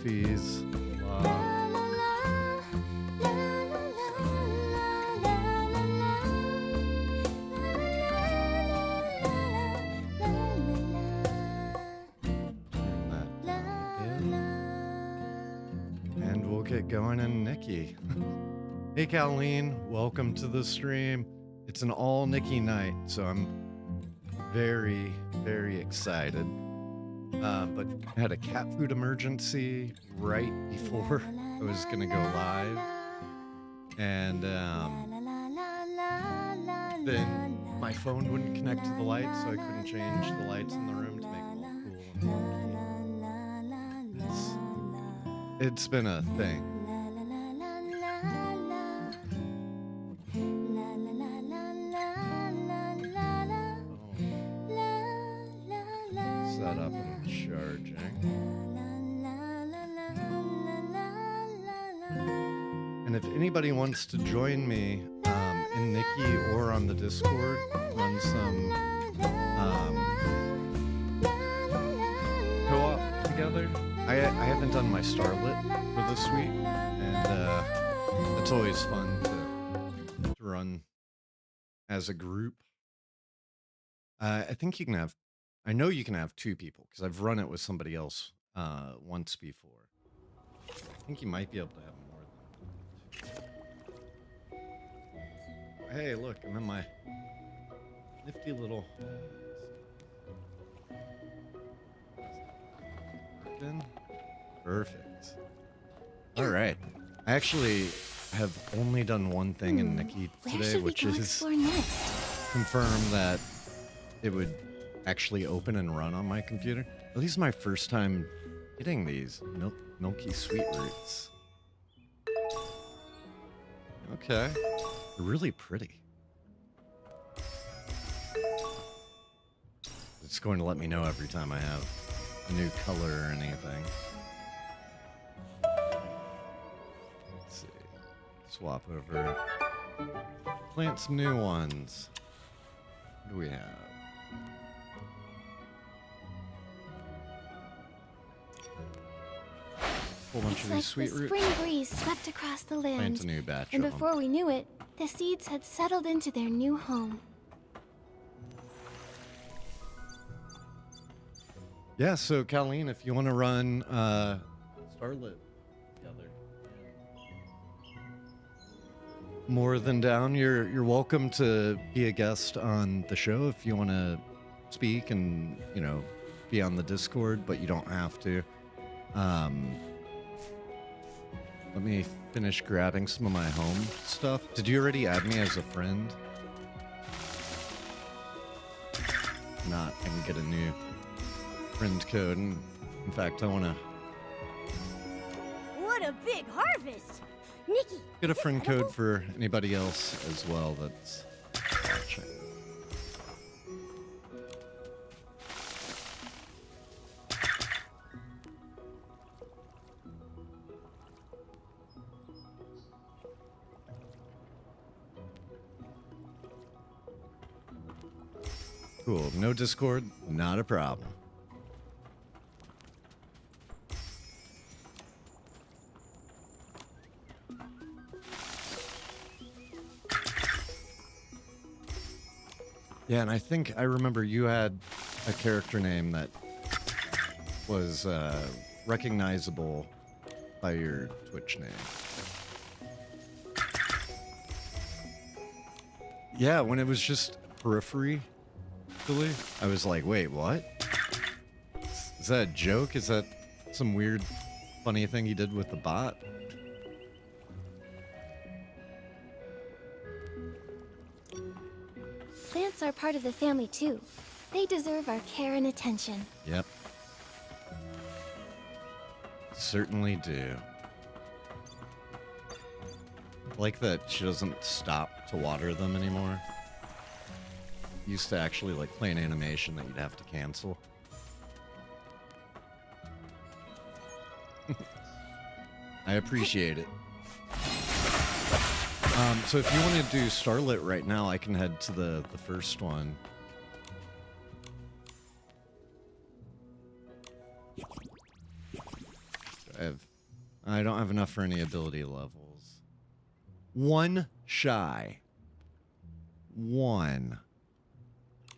trophies. Blah. Turn that down a bit. And we'll get going in Nikki. Hey Kailee, welcome to the stream. It's an all Nikki night, so I'm very, very excited. But I had a cat food emergency right before I was gonna go live. And then my phone wouldn't connect to the lights, so I couldn't change the lights in the room to make it look cool. It's been a thing. Set up and charging. And if anybody wants to join me in Nikki or on the Discord, run some co-op together. I haven't done my Starlit for this week, and it's always fun to run as a group. I think you can have, I know you can have 2 people because I've run it with somebody else once before. I think you might be able to have more than 2. Hey, look, I'm in my nifty little. Perfect. All right. I actually have only done one thing in Nikki today, which is confirm that it would actually open and run on my computer. At least my first time getting these milky sweet roots. Okay. They're really pretty. It's going to let me know every time I have a new color or anything. Let's see. Swap over. Plant some new ones. What do we have? Whole bunch of these sweet roots. The spring breeze swept across the land, Plant a new batch and of them. before we knew it, the seeds had settled into their new home. Yeah, so Kailee, if you want to run Starlit together, more than down. You're welcome to be a guest on the show if you want to speak and be on the Discord, but you don't have to. Let me finish grabbing some of my home stuff. Did you already add me as a friend? If not, I can get a new friend code. And in fact, I want to What a big harvest! Nikki, get a friend code for anybody else as well that's watching. Cool. No Discord, not a problem. Yeah, and I think I remember you had a character name that was recognizable by your Twitch name. Yeah, when it was just Periphery, I was like, wait, what? Is that a joke? Is that some weird, funny thing he did with the bot? Plants are part of the family too. They deserve our care and attention. Yep. Certainly do. I like that she doesn't stop to water them anymore. Used to actually like play an animation that you'd have to cancel. I appreciate it. So if you want to do Starlit right now, I can head to the first one. I I don't have enough for any ability levels. 1 shy. 1.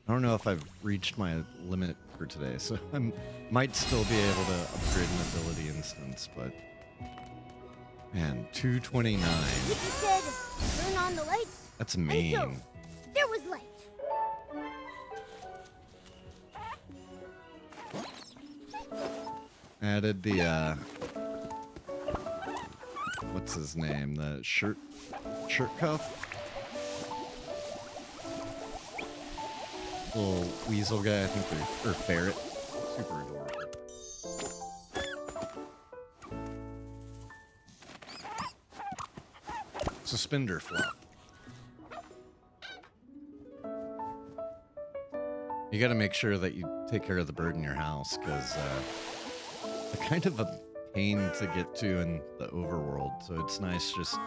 I don't know if I've reached my limit for today, so I might still be able to upgrade an ability instance, but... Man, 229. Nikki said, turn on the lights. That's And mean. so, there was light. Added the, what's his name? The shirt cuff? Little weasel guy, I think they're, or ferret. Super adorable. Suspender fluff. You gotta make sure that you take care of the bird in your house, because they're kind of a pain to get to in the overworld, so it's nice just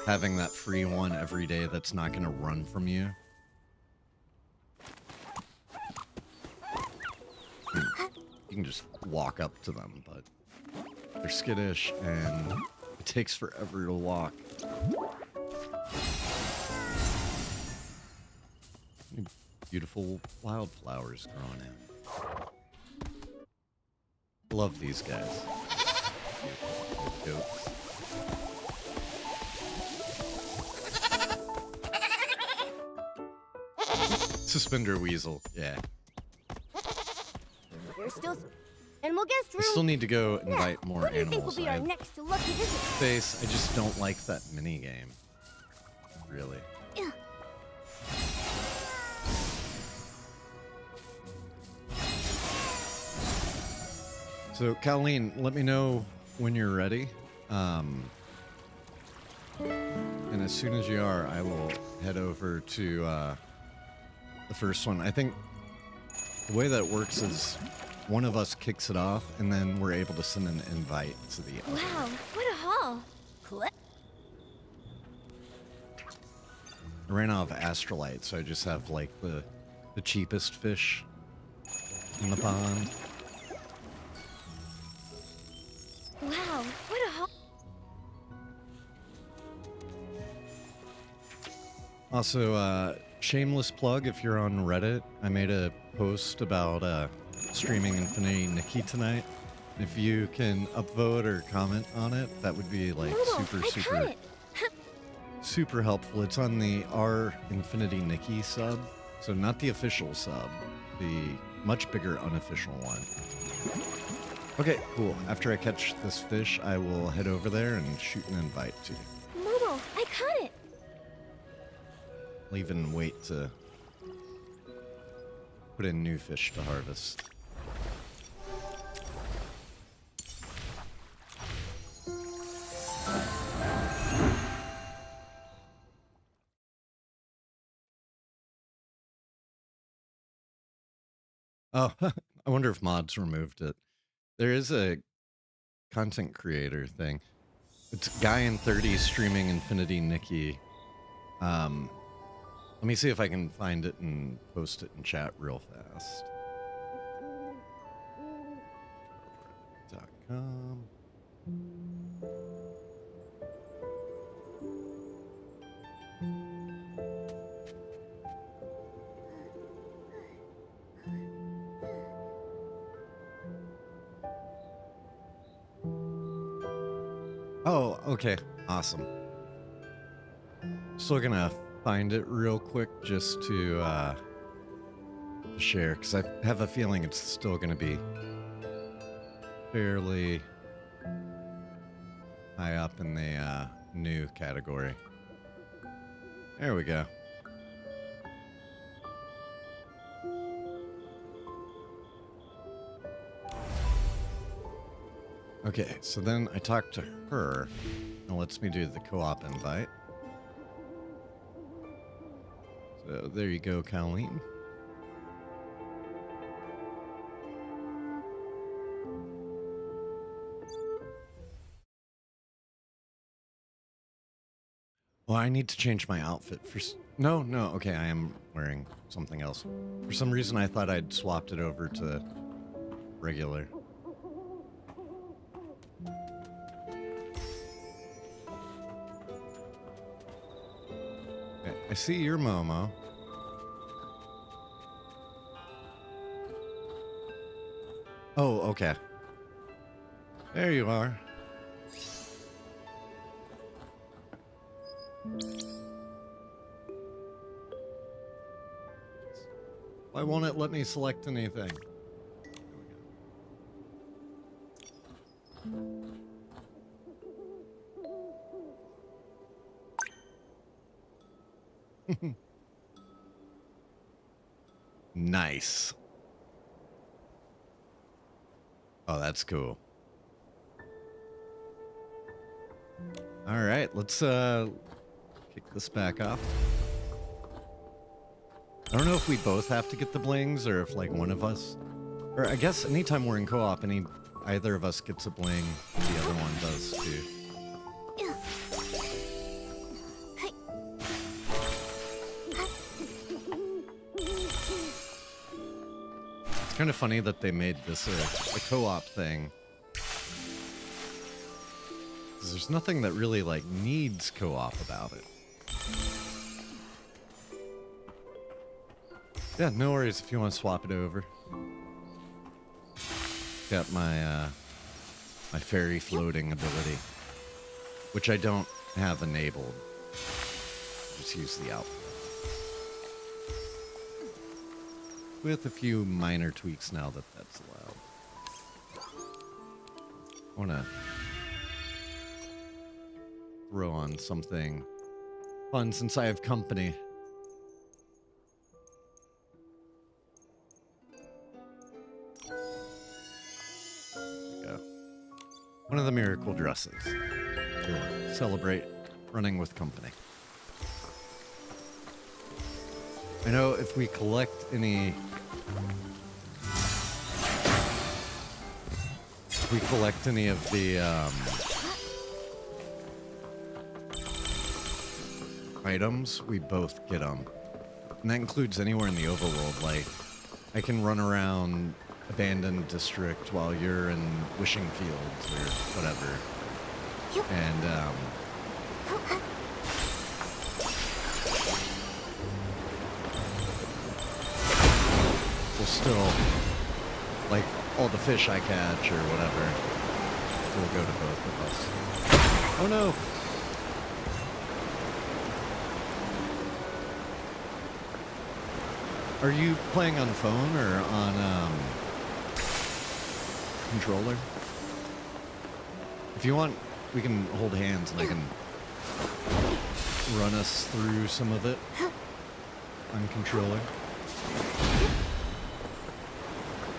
having that free one every day that's not gonna run from you. You can just walk up to them, but they're skittish and it takes forever to walk. Beautiful wildflowers growing in. Love these guys. Beautiful goats. Suspender weasel, yeah. There's still animal guest room. I still need to go invite more What do you think will animals. be I our have next lucky visit? space. I just don't like that mini game. Really. Yeah. So, Kailee, let me know when you're ready. And as soon as you are, I will head over to the first one. I think the way that it works is one of us kicks it off, and then we're able to send an invite to the other. Wow, what a haul. Click. I ran out of astrolite, so I just have like the cheapest fish in the pond. Wow, what a haul. Also, shameless plug, if you're on Reddit, I made a post about streaming Infinity Nikki tonight. If you can upvote or comment on it, that would be like Momo, super helpful. It's on the R Infinity Nikki sub, so not the official sub, the much bigger unofficial one. Okay, cool. After I catch this fish, I will head over there and shoot an invite to you. Momo, I caught it. I'll even wait to put in new fish to harvest. Oh, I wonder if mods removed it. There is a content creator thing. It's Guy in 30 streaming Infinity Nikki. Let me see if I can find it and post it in chat real fast. .com. Oh, okay. Awesome. Still gonna find it real quick just to share, because I have a feeling it's still gonna be fairly high up in the new category. There we go. Okay, so then I talked to her, and lets me do the co-op invite. So there you go, Kailee. Well, I need to change my outfit for... No, okay, I am wearing something else. For some reason, I thought I'd swapped it over to regular. see your Momo. Oh, okay. There you are. Why won't it let me select anything? Nice. Oh, that's cool. All right, let's kick this back off. I don't know if we both have to get the blings or if like one of us, or I guess anytime we're in co-op, either of us gets a bling, the other one does too. It's kind of funny that they made this a co-op thing. 'Cause there's nothing that really like needs co-op about it. Yeah, no worries if you want to swap it over. Got my my fairy floating ability, which I don't have enabled. Just use the output. With a few minor tweaks now that that's allowed. I want to throw on something fun since I have company. One of the miracle dresses to celebrate running with company. I know if we collect any of the items, we both get them. And that includes anywhere in the overworld. Like, I can run around abandoned district while you're in wishing fields or whatever, and we'll still, like, all the fish I catch or whatever will go to both of us. Oh no. Are you playing on phone or on controller? If you want, we can hold hands and I can run us through some of it on controller.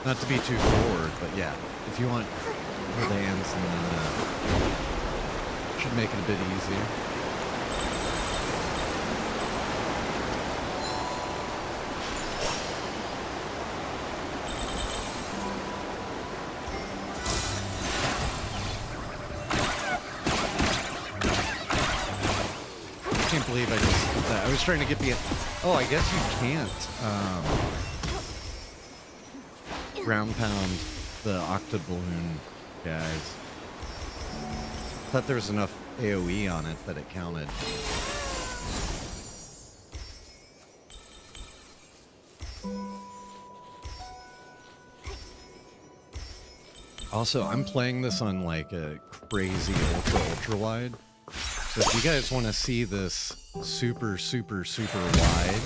Not to be too forward, but yeah, if you want, hold hands and then should make it a bit easier. I can't believe I just did that. I was trying to get the... Oh, I guess you can't ground pound the octoballoon guys. Thought there was enough AoE on it that it counted. Also, I'm playing this on like a crazy ultra wide. So if you guys want to see this super wide,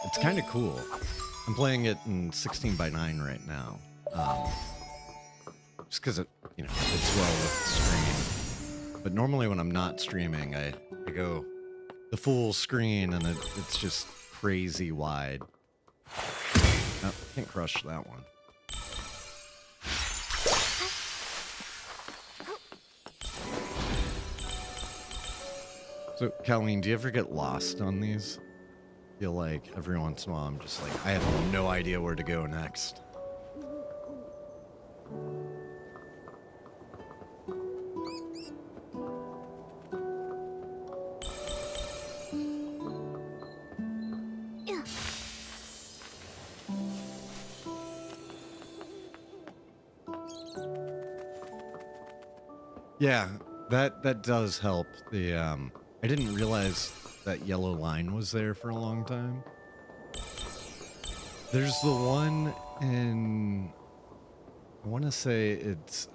it's kind of cool. I'm playing it in 16:9 right now. Just because it, you know, it's well with the stream. But normally when I'm not streaming, I go the full screen and it's just crazy wide. Oh, can't crush that one. So, Kailee, do you ever get lost on these? Feel like every once in a while I'm just like, I have no idea where to go next. Yeah, that does help. The I didn't realize that yellow line was there for a long time. There's the one in, I want to say it's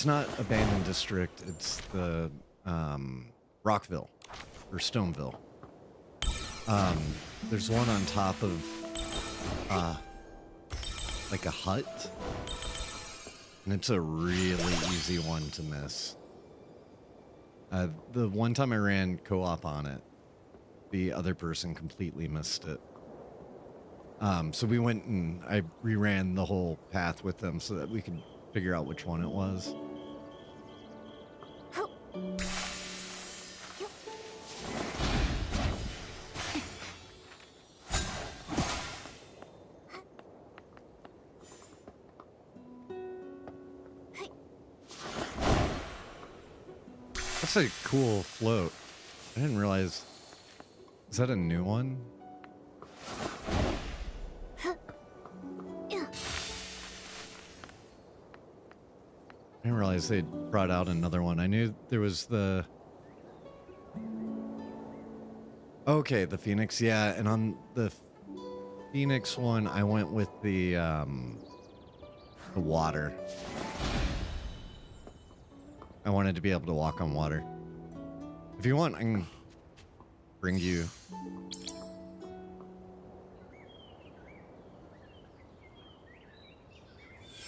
not Abandoned District. It's the Rockville or Stoneville. There's one on top of like a hut, and it's a really easy one to miss. The one time I ran co-op on it, the other person completely missed it. So we went and I reran the whole path with them so that we could figure out which one it was. That's a cool float. I didn't realize. Is that a new one? I didn't realize they brought out another one. I knew there was the... Okay, the Phoenix, yeah. And on the Phoenix one, I went with the water. I wanted to be able to walk on water. If you want, I can bring you...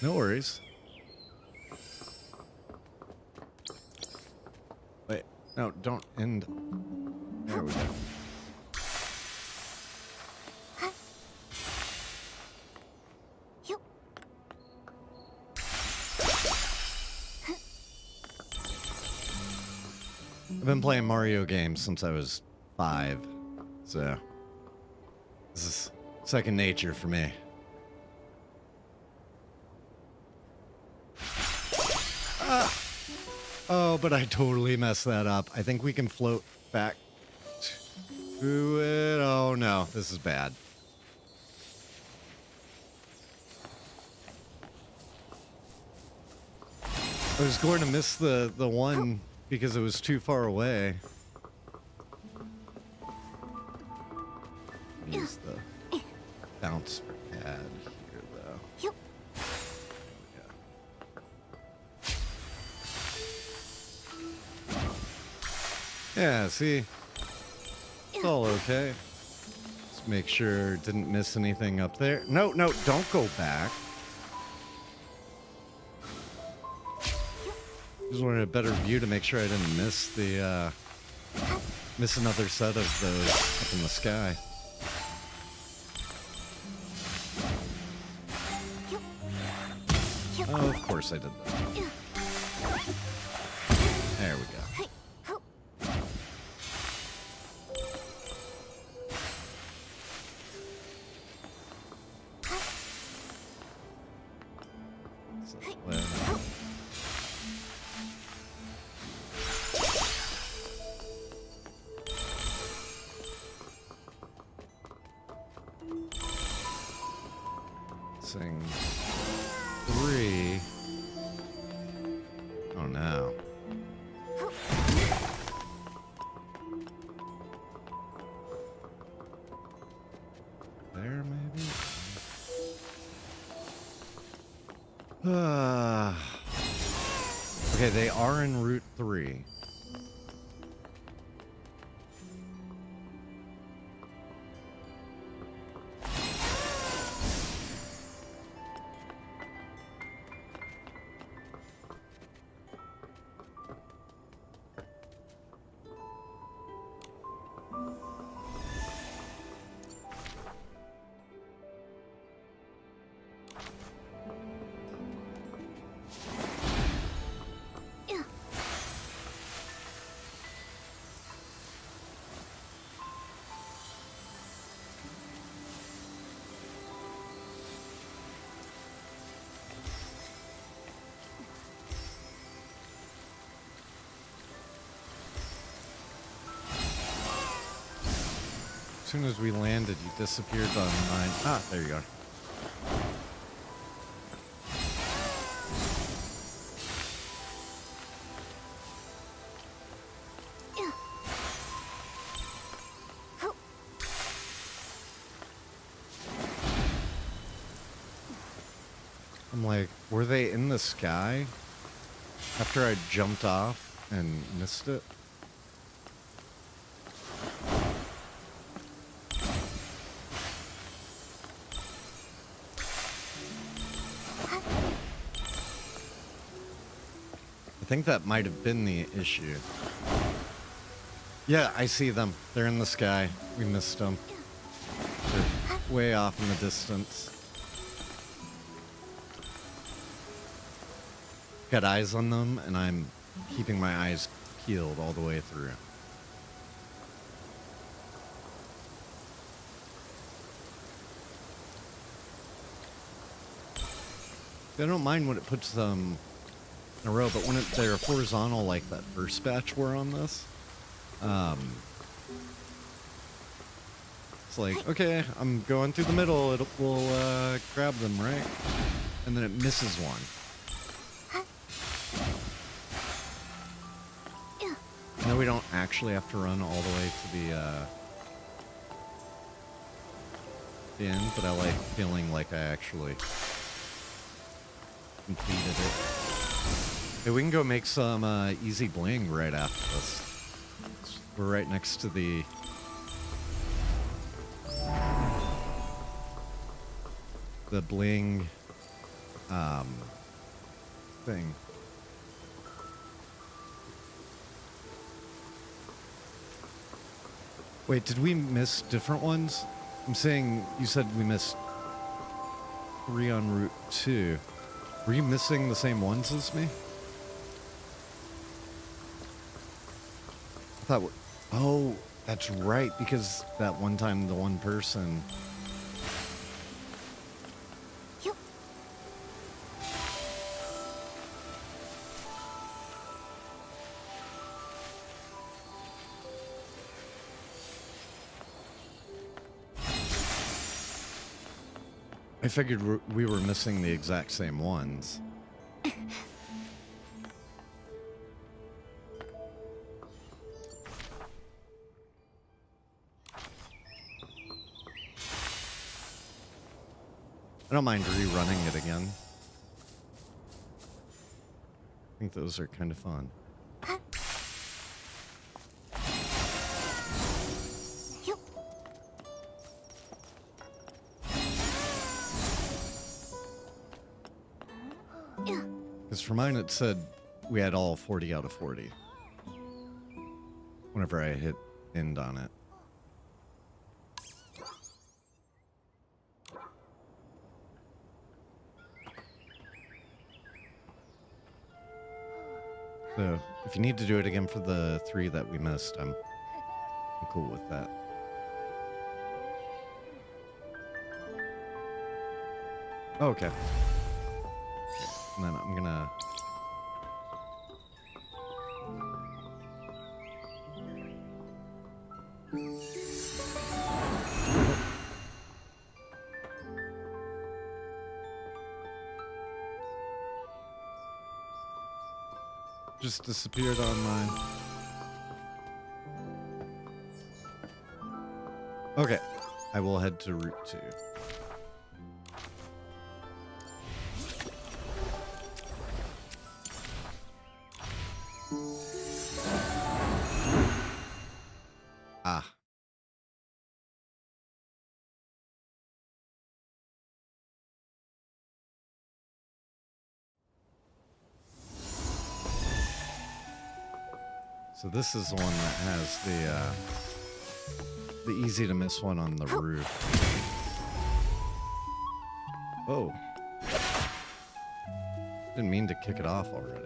No worries. Wait, no, don't end. There we go. I've been playing Mario games since I was 5, so this is second nature for me. Oh, but I totally messed that up. I think we can float back to it. Oh no, this is bad. I was going to miss the one because it was too far away. Use the bounce pad here, though. Yeah, see? It's all okay. Just make sure didn't miss anything up there. No, no, don't go back. Just wanted a better view to make sure I didn't miss the, miss another set of those up in the sky. Oh, of course I did that. There we go. Sing 3. Oh no. There maybe? Okay, they are en route 3. As soon as we landed, you disappeared on mine. Ah, there you are. I'm like, were they in the sky after I jumped off and missed it? I think that might have been the issue. Yeah, I see them. They're in the sky. We missed them. They're way off in the distance. Got eyes on them, and I'm keeping my eyes peeled all the way through. I don't mind when it puts them in a row, but when they're horizontal like that first batch were on this, it's like, okay, I'm going through the middle, we'll grab them, right? And then it misses one. And then we don't actually have to run all the way to the end, but I like feeling like I actually completed it. Hey, we can go make some easy bling right after this. We're right next to the bling thing. Wait, did we miss different ones? I'm saying you said we missed 3 on Route 2. Were you missing the same ones as me? I thought... Oh, that's right, because that one time the one person... I figured we were missing the exact same ones. I don't mind rerunning it again. I think those are kind of fun. Because for mine it said we had all 40 out of 40. Whenever I hit end on it. So, if you need to do it again for the 3 that we missed, I'm cool with that. Oh, okay. And then I'm gonna... Just disappeared on mine. Okay, I will head to Route 2. Ah. So this is the one that has the easy to miss one on the roof. Oh. Didn't mean to kick it off already.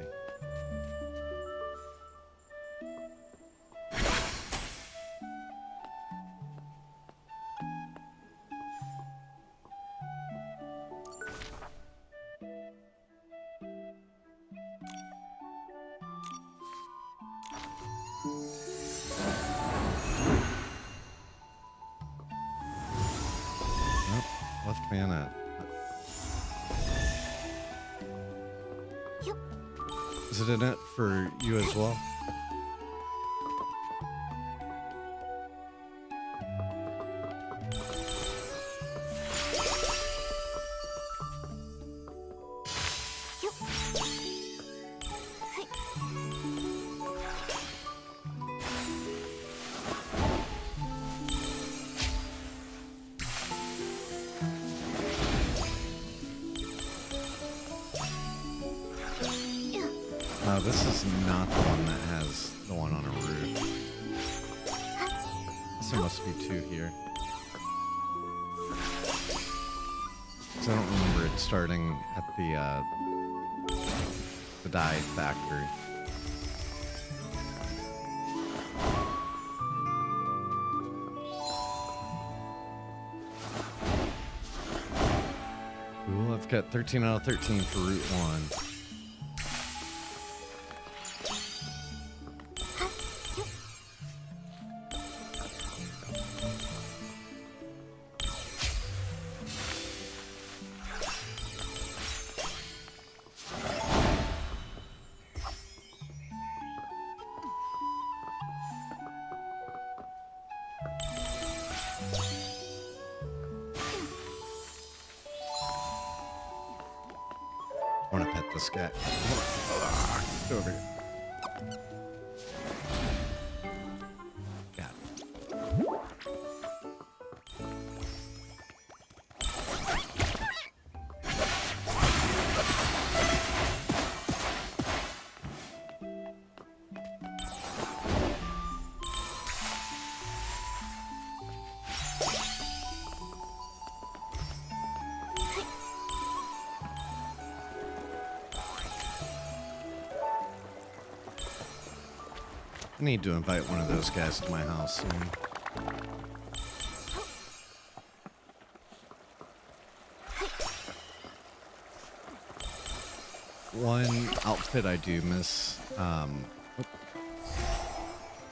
Left man at. Is it in it for you as well? This is not the one that has the one on a roof. There must be two here. 'Cause I don't remember it starting at the dye factory. Cool, I've got 13 out of 13 for Route 1. I want to pet this guy. Get over here. Got it. I need to invite one of those guys to my house soon. One outfit I do miss.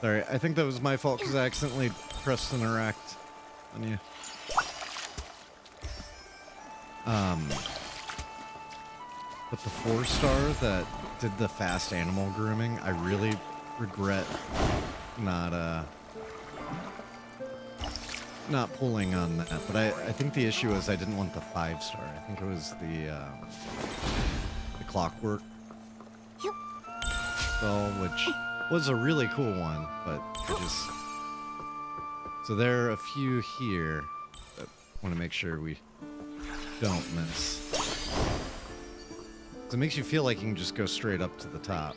Sorry, I think that was my fault because I accidentally pressed interact on you. But the 4-star that did the fast animal grooming, I really regret not pulling on that. But I think the issue is I didn't want the 5-star. I think it was the clockwork skull, which was a really cool one, but I just... So there are a few here that I want to make sure we don't miss. It makes you feel like you can just go straight up to the top.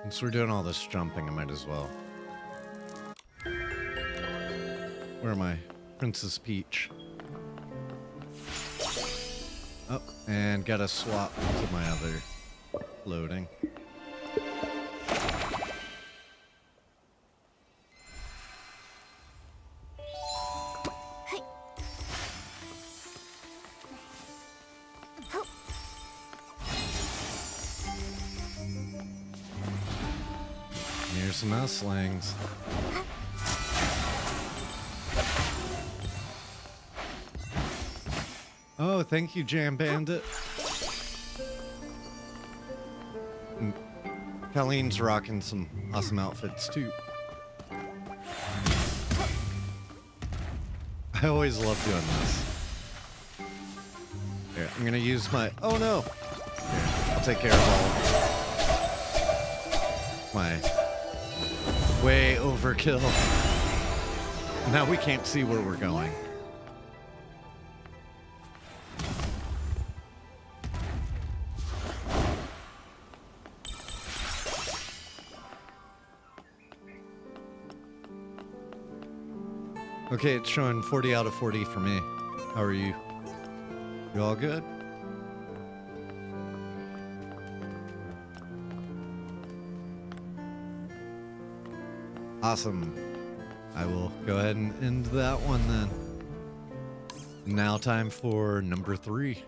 Since we're doing all this jumping, I might as well. Where am I? Princess Peach. Oh, and gotta swap to my other loading. Here's some Esslings. Oh, thank you, Jam Bandit. And Colleen's rocking some awesome outfits, too. I always love doing this. Here, I'm gonna use my... Oh, no! Here, I'll take care of all my way overkill. Now we can't see where we're going. Okay, it's showing 40 out of 40 for me. How are you? You all good? Awesome. I will go ahead and end that one then. Now time for number 3.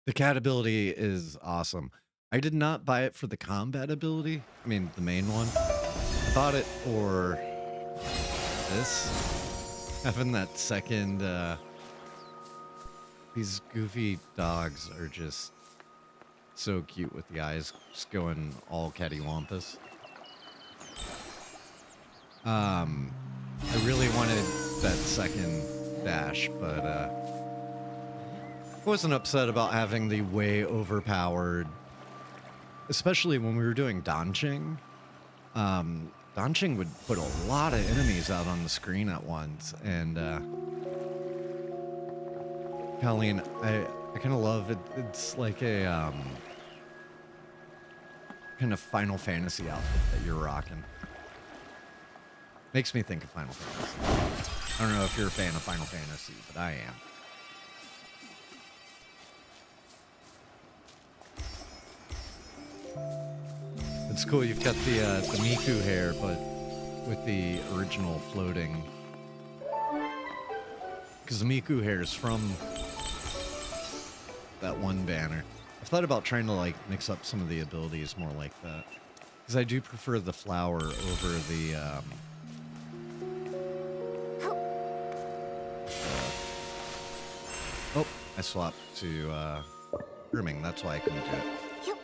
The cat ability is awesome. I did not buy it for the combat ability. I mean, the main one. I bought it for this. Having that second These goofy dogs are just so cute with the eyes just going all cattywampus. I really wanted that second dash, but I wasn't upset about having the way overpowered, especially when we were doing Donching. Donching would put a lot of enemies out on the screen at once, and Kailee, I kind of love it. It's like a kind of Final Fantasy outfit that you're rocking. Makes me think of Final Fantasy. I don't know if you're a fan of Final Fantasy, but I am. It's cool. You've got the Miku hair, but with the original floating. Because the Miku hair is from that one banner. I've thought about trying to like mix up some of the abilities more like that. Because I do prefer the flower over the oh, I swapped to grooming. That's why I couldn't do it. Yep.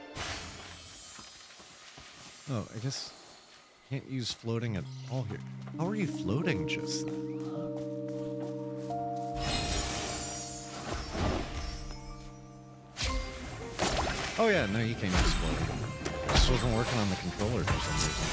Oh, I guess can't use floating at all here. How are you floating just then? Oh yeah, no, you can't use floating. It just wasn't working on the controller for some reason.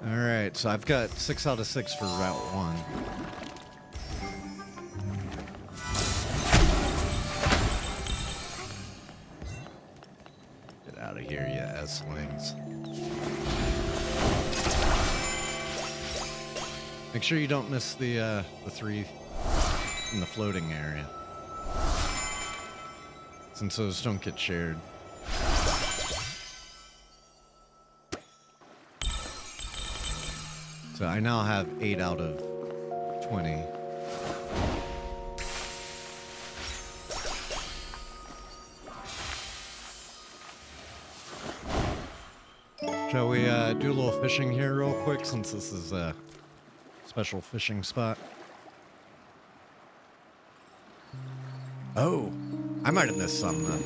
Alright, so I've got 6 out of 6 for Route 1. Get out of here, you S-wings. Make sure you don't miss the 3 in the floating area, since those don't get shared. So I now have 8 out of 20. Shall we do a little fishing here real quick, since this is a special fishing spot? Oh, I might have missed some then.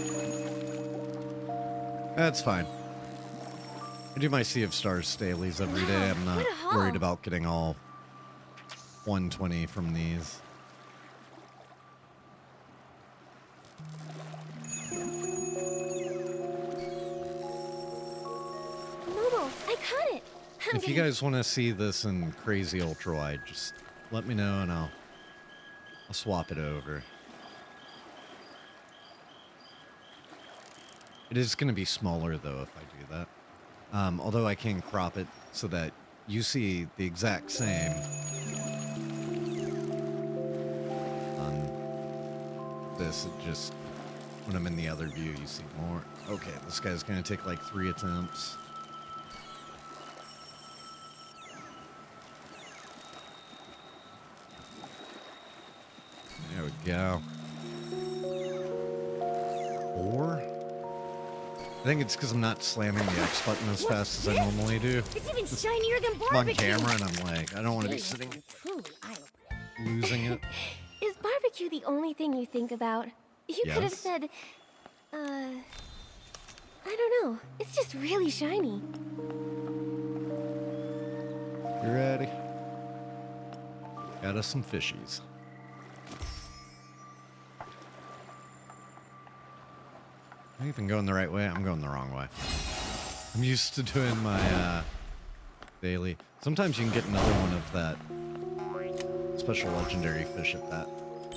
That's fine. I do my Sea of Stars dailies every day. I'm not what a haul. worried about getting all 120 from these. Momo, I caught it. If you guys want to see this in crazy ultra wide, just let me know and I'll swap it over. It is going to be smaller though if I do that. Although I can crop it so that you see the exact same on this. It just, when I'm in the other view, you see more. Okay, this guy's going to take like 3 attempts. There we go. 4. I think it's because I'm not slamming the X button as fast as I normally do. It's even shinier than I'm on barbecue. camera and I'm like, I don't want to be sitting Truly eye-opening. losing it. Is barbecue the only thing you think about? You could have Yes. said, I don't know. It's just really shiny. You ready? Got us some fishies. Am I even going the right way? I'm going the wrong way. I'm used to doing my daily. Sometimes you can get another one of that special legendary fish at that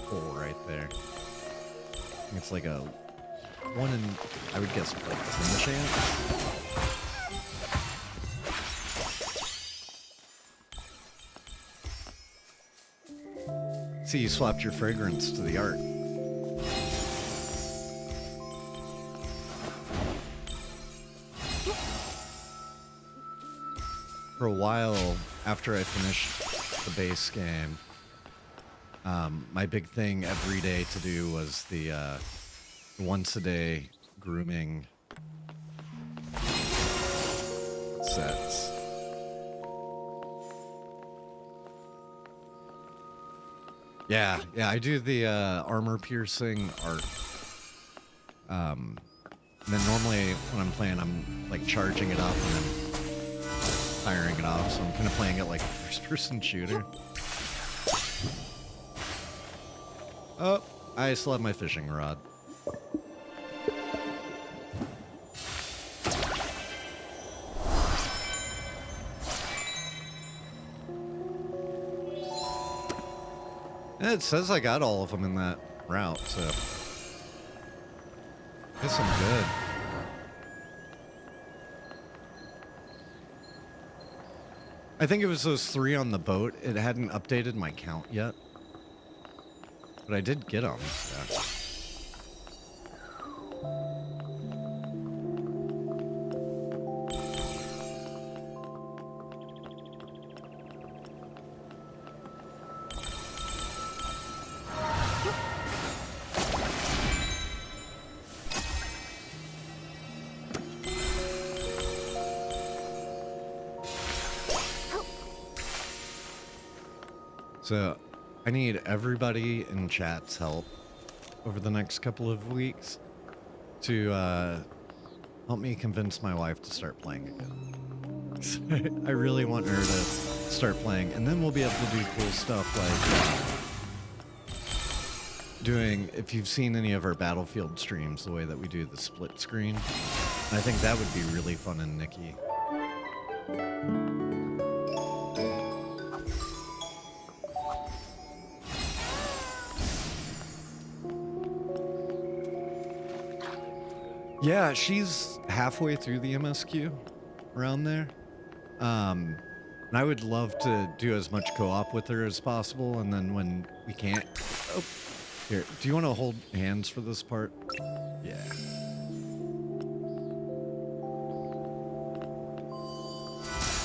hole right there. I think it's like a 1 in, I would guess, like 10 chance. See, you swapped your fragrance to the art. For a while after I finished the base game, My big thing every day to do was the once a day grooming sets. Yeah, I do the armor piercing art. And then normally when I'm playing, I'm like charging it up and then firing it off. So I'm kind of playing it like a first-person shooter. Oh, I still have my fishing rod. It says I got all of them in that route, so guess I'm good. I think it was those 3 on the boat. It hadn't updated my count yet, but I did get them. Yeah. So, I need everybody in chat's help over the next couple of weeks to help me convince my wife to start playing again. I really want her to start playing, and then we'll be able to do cool stuff like doing, if you've seen any of our Battlefield streams, the way that we do the split screen. I think that would be really fun in Nikki. Yeah, she's halfway through the MSQ, around there. And I would love to do as much co-op with her as possible, and then when we can't... Oh, here, do you want to hold hands for this part? Yeah.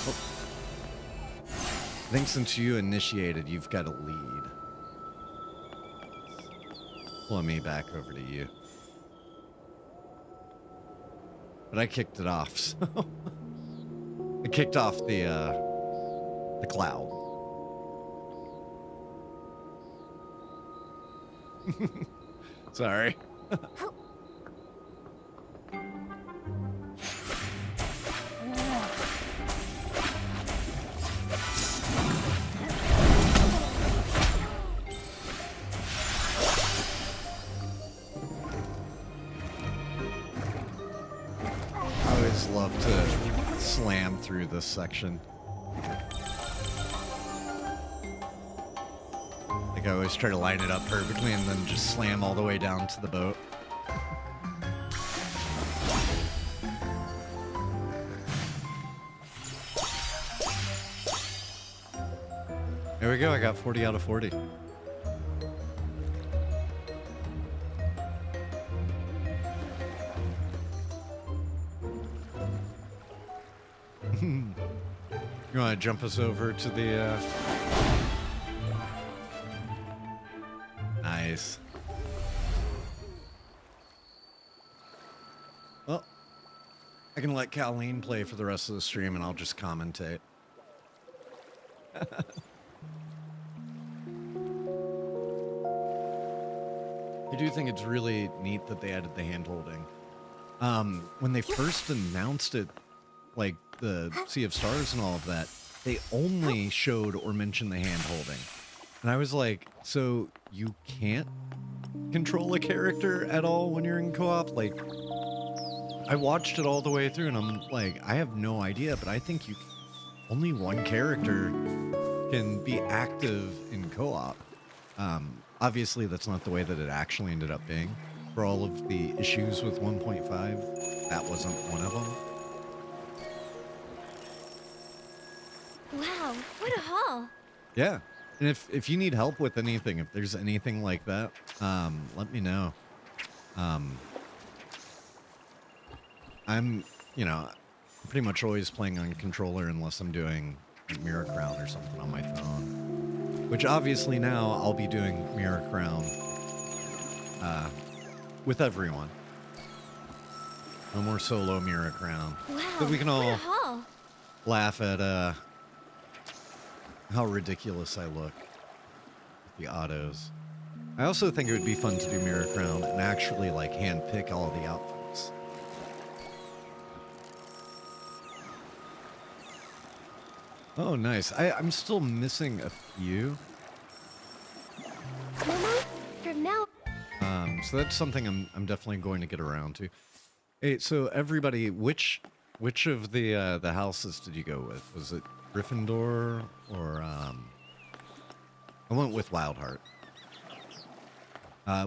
Oh. I think since you initiated, you've got a lead. Pull me back over to you. But I kicked it off, so I kicked off the cloud. Sorry. Love to slam through this section. Like I always try to line it up perfectly and then just slam all the way down to the boat. There we go, I got 40 out of 40. You want to jump us over to the, Nice. Well, I can let Kailee play for the rest of the stream and I'll just commentate. I do think it's really neat that they added the hand-holding. When they first announced it, like the Sea of Stars and all of that, they only showed or mentioned the hand-holding. And I was like, so you can't control a character at all when you're in co-op? Like, I watched it all the way through and I'm like, I have no idea, but I think only one character can be active in co-op. Obviously, that's not the way that it actually ended up being. For all of the issues with 1.5, that wasn't one of them. Wow, what a haul! Yeah, and if you need help with anything, if there's anything like that, let me know. I'm, pretty much always playing on controller unless I'm doing Mirror Crown or something on my phone. Which obviously now I'll be doing Mirror Crown with everyone. No more solo Mirror Crown. Wow, So we can what a all haul. laugh at how ridiculous I look with the autos. I also think it would be fun to do Mirror Crown and actually like hand pick all of the outfits. Oh, nice. I'm still missing a few. Momo, from now So that's something I'm definitely going to get around to. Hey, so everybody, which of the houses did you go with? Was it Gryffindor or I went with Wildheart.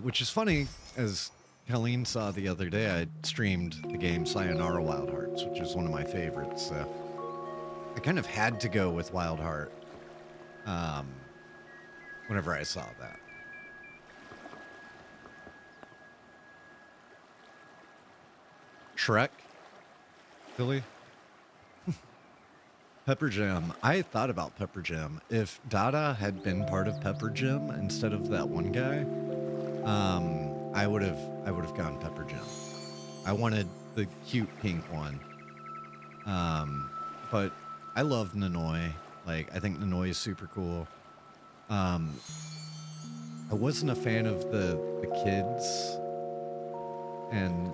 Which is funny, as Kailee saw the other day, I streamed the game Sayonara Wild Hearts, which is one of my favorites. So I kind of had to go with Wildheart whenever I saw that. Shrek? Billy? Pepper Jam. I thought about Pepper Jam. If Dada had been part of Pepper Jam instead of that one guy, I would have gone Pepper Jam. I wanted the cute pink one. But I love Nanoi. Like, I think Nanoi is super cool. I wasn't a fan of the kids and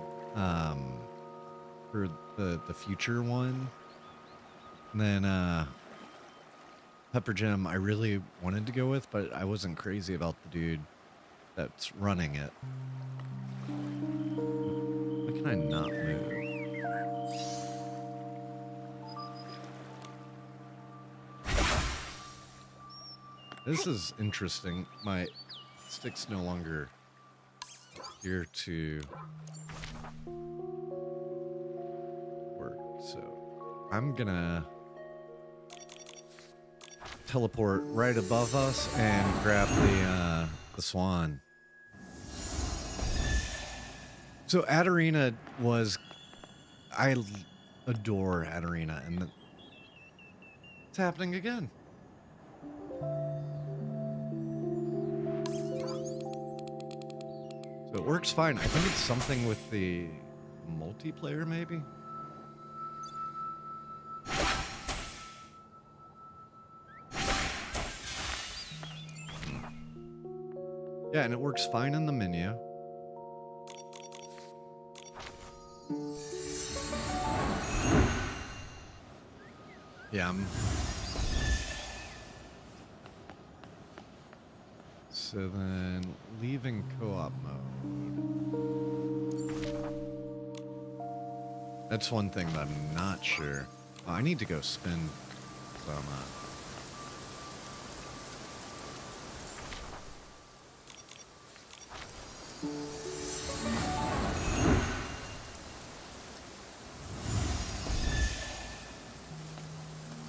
for the future one. And then Pepper Jam I really wanted to go with, but I wasn't crazy about the dude that's running it. Why can I not move? This is interesting. My stick's no longer here to work, so I'm gonna teleport right above us and grab the swan. So Adarina was, I adore Adarina, and it's happening again. So it works fine. I think it's something with the multiplayer, maybe? Yeah, and it works fine in the menu. Yeah, so then leaving co-op mode. That's one thing that I'm not sure. Oh, I need to go spin some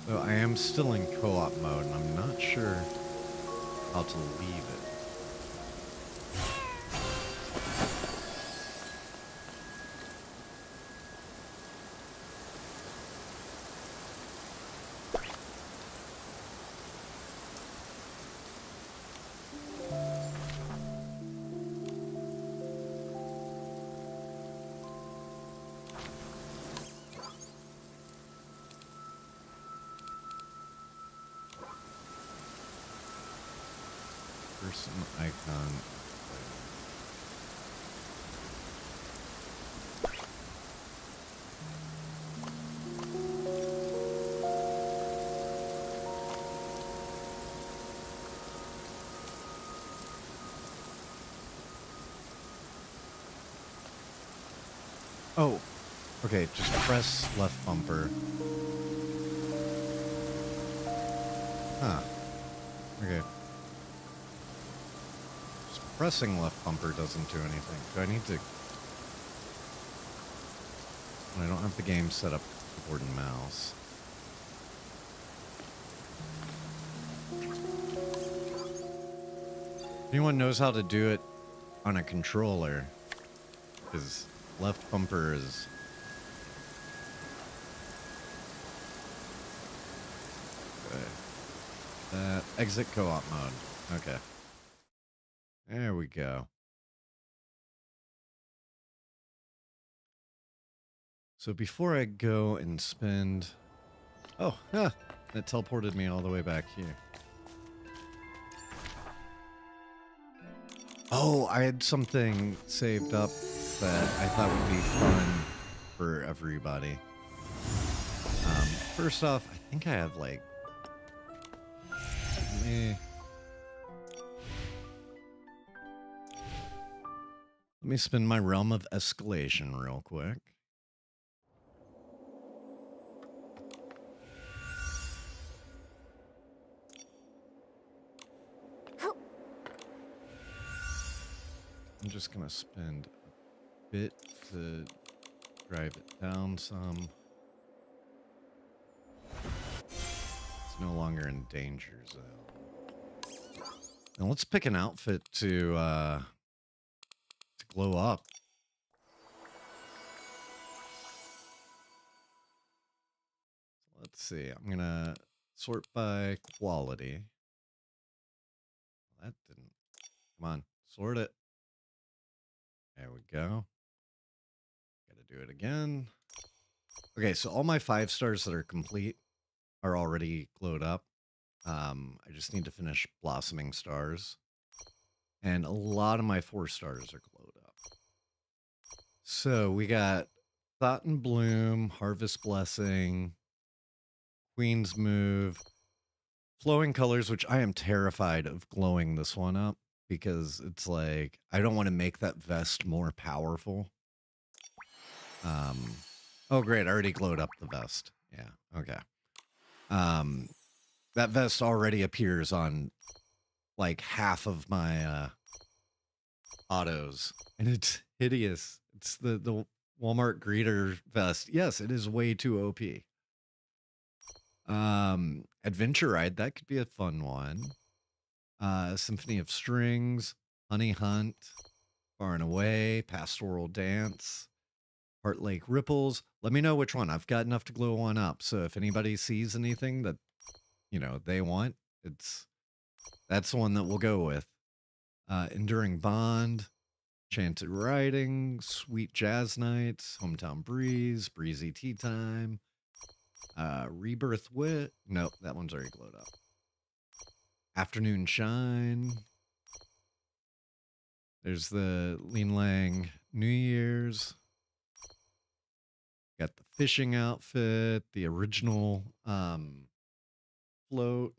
So I am still in co-op mode, and I'm not sure how to leave it. Person icon. Oh, okay, just press left bumper. Huh. Okay. Pressing left bumper doesn't do anything. Do I need to... I don't have the game set up with keyboard and mouse. If anyone knows how to do it on a controller, because left bumper is... Exit co-op mode. Okay. There we go. So before I go and spend... Oh, huh. It teleported me all the way back here. Oh, I had something saved up that I thought would be fun for everybody. First off, I think I have like... Let me spin my Realm of Escalation real quick. I'm just gonna spend a bit to drive it down some. It's no longer in danger zone. And let's pick an outfit to glow up. Let's see. I'm gonna sort by quality. That didn't. Come on, sort it. There we go. Gotta do it again. Okay, so all my 5 stars that are complete are already glowed up. I just need to finish Blossoming Stars. And a lot of my 4 stars are glowed up. So we got Thought and Bloom, Harvest Blessing, Queen's Move, Flowing Colors, which I am terrified of glowing this one up. Because it's like, I don't want to make that vest more powerful. Oh, great. I already glowed up the vest. Yeah, okay. That vest already appears on, like, half of my autos. And it's hideous. It's the Walmart greeter vest. Yes, it is way too OP. Adventure Ride, that could be a fun one. Symphony of Strings, Honey Hunt, Far and Away, Pastoral Dance, Heart Lake Ripples. Let me know which one. I've got enough to glow one up. So if anybody sees anything that, you know, they want, that's the one that we'll go with. Enduring Bond, Chanted Riding, Sweet Jazz Nights, Hometown Breeze, Breezy Tea Time, Rebirth Wit. Nope, that one's already glowed up. Afternoon Shine. There's the Lean Lang New Year's. Got the fishing outfit, the original float.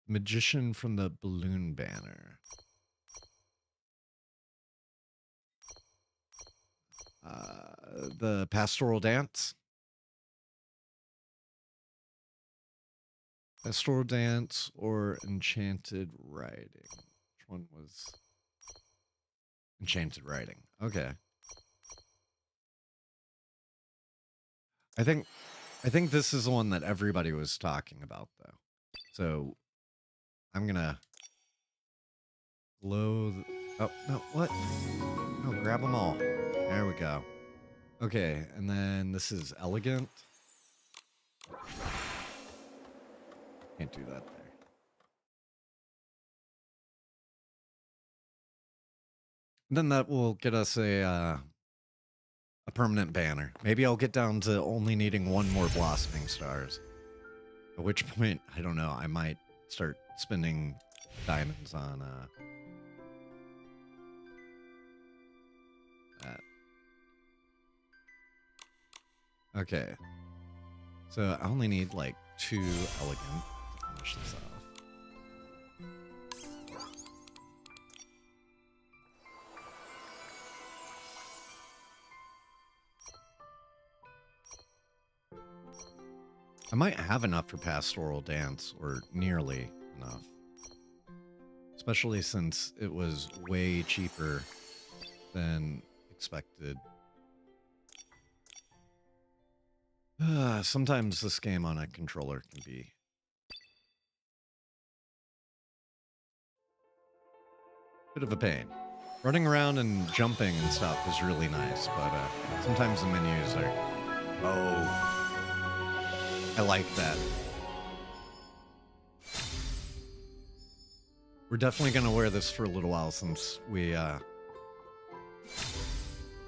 Magician from the Balloon Banner. The Pastoral Dance. Pastoral Dance or Enchanted Riding? Which one was Enchanted Riding? Okay. I think this is the one that everybody was talking about, though. So I'm gonna glow. Oh no! What? No, grab them all. There we go. Okay, and then this is Elegant. Can't do that there. Then that will get us a permanent banner. Maybe I'll get down to only needing 1 more Blossoming Stars. At which point, I don't know, I might start spending diamonds on that. Okay. So I only need like 2 Elegant to finish this off. I might have enough for Pastoral Dance, or nearly enough. Especially since it was way cheaper than expected. Sometimes this game on a controller can be a bit of a pain. Running around and jumping and stuff is really nice, but sometimes the menus are Oh, I like that. We're definitely gonna wear this for a little while since we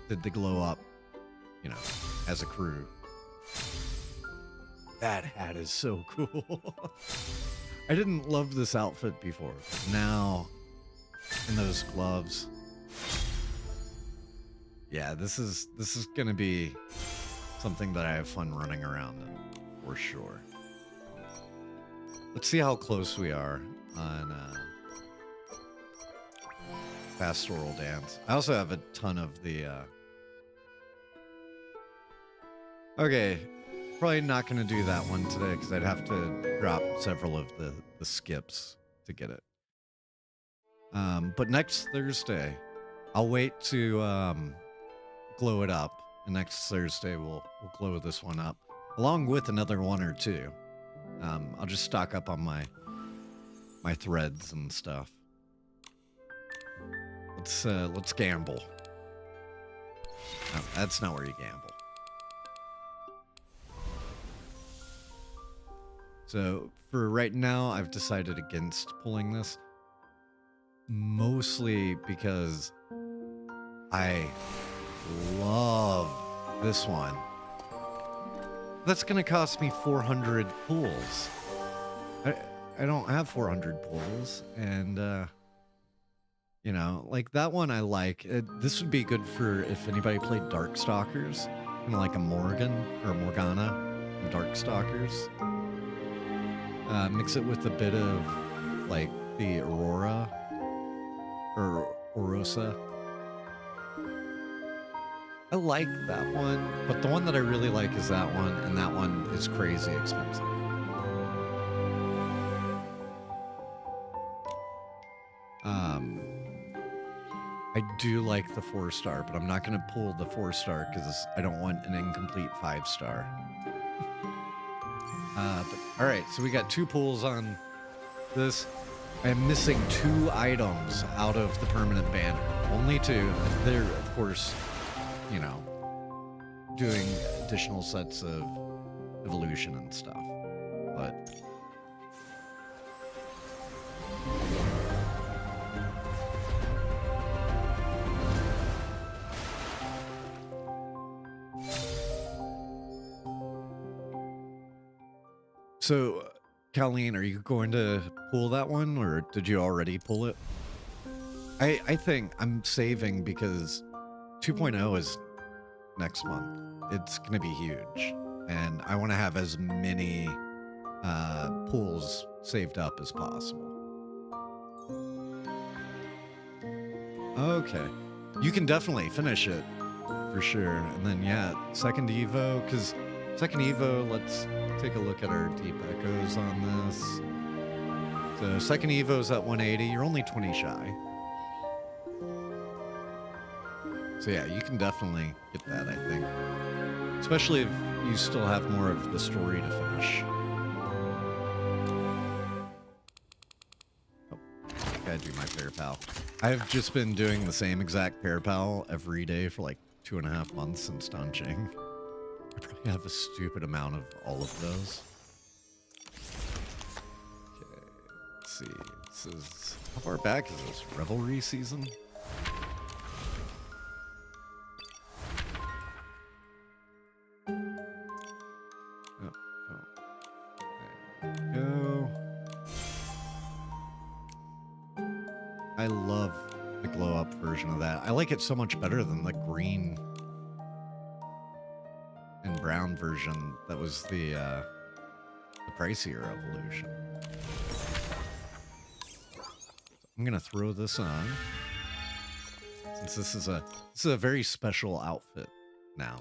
did the glow up, you know, as a crew. That hat is so cool. I didn't love this outfit before, but now, and those gloves. Yeah, this is gonna be something that I have fun running around in, for sure. Let's see how close we are on Pastoral Dance. I also have a ton of the okay, probably not gonna do that one today because I'd have to drop several of the skips to get it. But next Thursday, I'll wait to glow it up, and next Thursday we'll glow this one up along with another one or two. I'll just stock up on my threads and stuff. Let's gamble. No, that's not where you gamble. So for right now, I've decided against pulling this, mostly because I love this one. That's gonna cost me 400 pulls. I don't have 400 pulls, and you know, like that one I like. This would be good for if anybody played Darkstalkers, kind of like a Morgan or Morgana from Darkstalkers. Mix it with a bit of like the Aurora or Orosa. I like that one, but the one that I really like is that one, and that one is crazy expensive. I do like the 4-star, but I'm not going to pull the 4-star because I don't want an incomplete 5-star. But all right, so we got 2 pulls on this. I'm missing 2 items out of the permanent banner. Only 2. They're, of course, you know, doing additional sets of evolution and stuff. But so, Kailee, are you going to pull that one, or did you already pull it? I think I'm saving because 2.0 is next month. It's going to be huge, and I want to have as many pulls saved up as possible. Okay. You can definitely finish it, for sure. And then, yeah, second Evo, because second Evo, let's take a look at our deep echoes on this. So second Evo's at 180. You're only 20 shy. So yeah, you can definitely get that, I think. Especially if you still have more of the story to finish. Oh, gotta do my pair pal. I've just been doing the same exact pair pal every day for like 2.5 months since Dungeon. I probably have a stupid amount of all of those. Okay, let's see. This is, how far back is this? Revelry season? I love the glow up version of that. I like it so much better than the green and brown version that was the pricier evolution. So I'm gonna throw this on since this is a very special outfit now.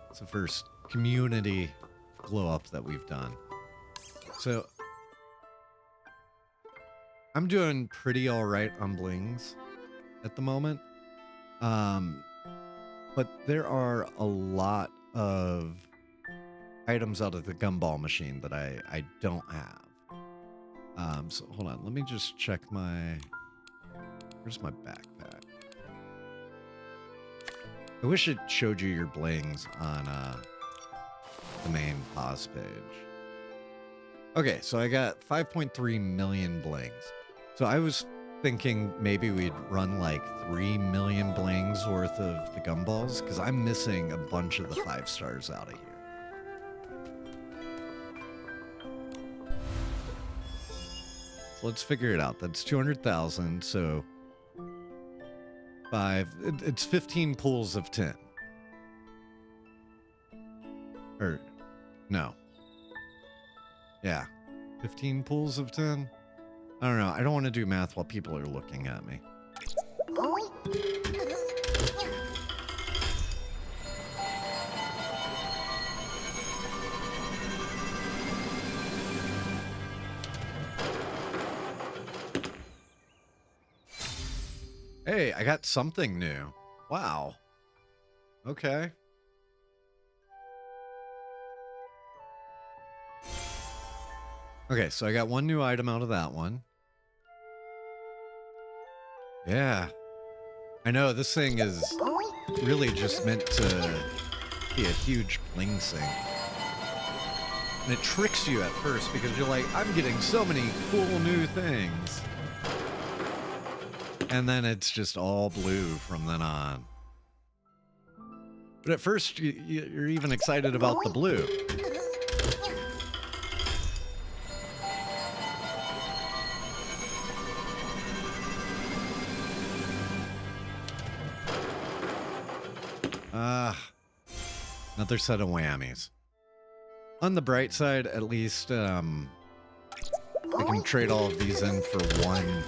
It's the first community glow up that we've done. So I'm doing pretty all right on blings at the moment. But there are a lot of items out of the gumball machine that I don't have. So hold on, let me just check my, where's my backpack? I wish it showed you your blings on the main pause page. Okay, so I got 5.3 million blings. So I was thinking maybe we'd run like 3 million blings worth of the gumballs, because I'm missing a bunch of the 5 stars out of here. So let's figure it out. That's 200,000, so it's 15 pools of 10. Or, no. Yeah, 15 pools of 10? I don't know. I don't want to do math while people are looking at me. Hey, I got something new. Wow. Okay. Okay, so I got one new item out of that one. Yeah. I know, this thing is really just meant to be a huge bling sink. And it tricks you at first because you're like, I'm getting so many cool new things. And then it's just all blue from then on. But at first, you're even excited about the blue. Another set of whammies. On the bright side, at least, I can trade all of these in for one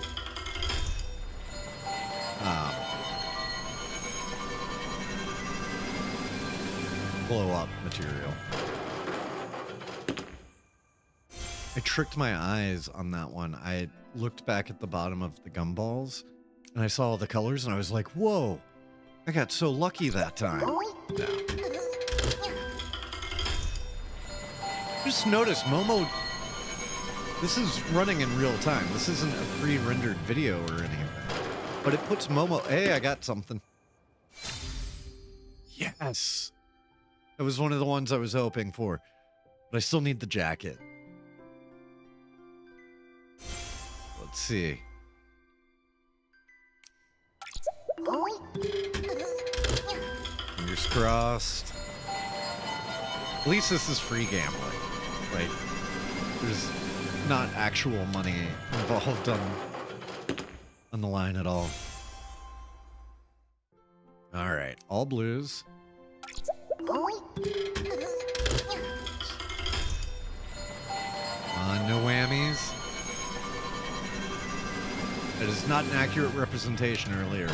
blow-up material. I tricked my eyes on that one. I looked back at the bottom of the gumballs, and I saw all the colors, and I was like, whoa, I got so lucky that time. No. Just notice, Momo, this is running in real time. This isn't a pre-rendered video or anything. But it puts Momo... Hey, I got something. Yes! That was one of the ones I was hoping for. But I still need the jacket. Let's see. Fingers crossed. At least this is free gambling. Like, there's not actual money involved on the line at all. All right, all blues. No whammies. That is not an accurate representation earlier.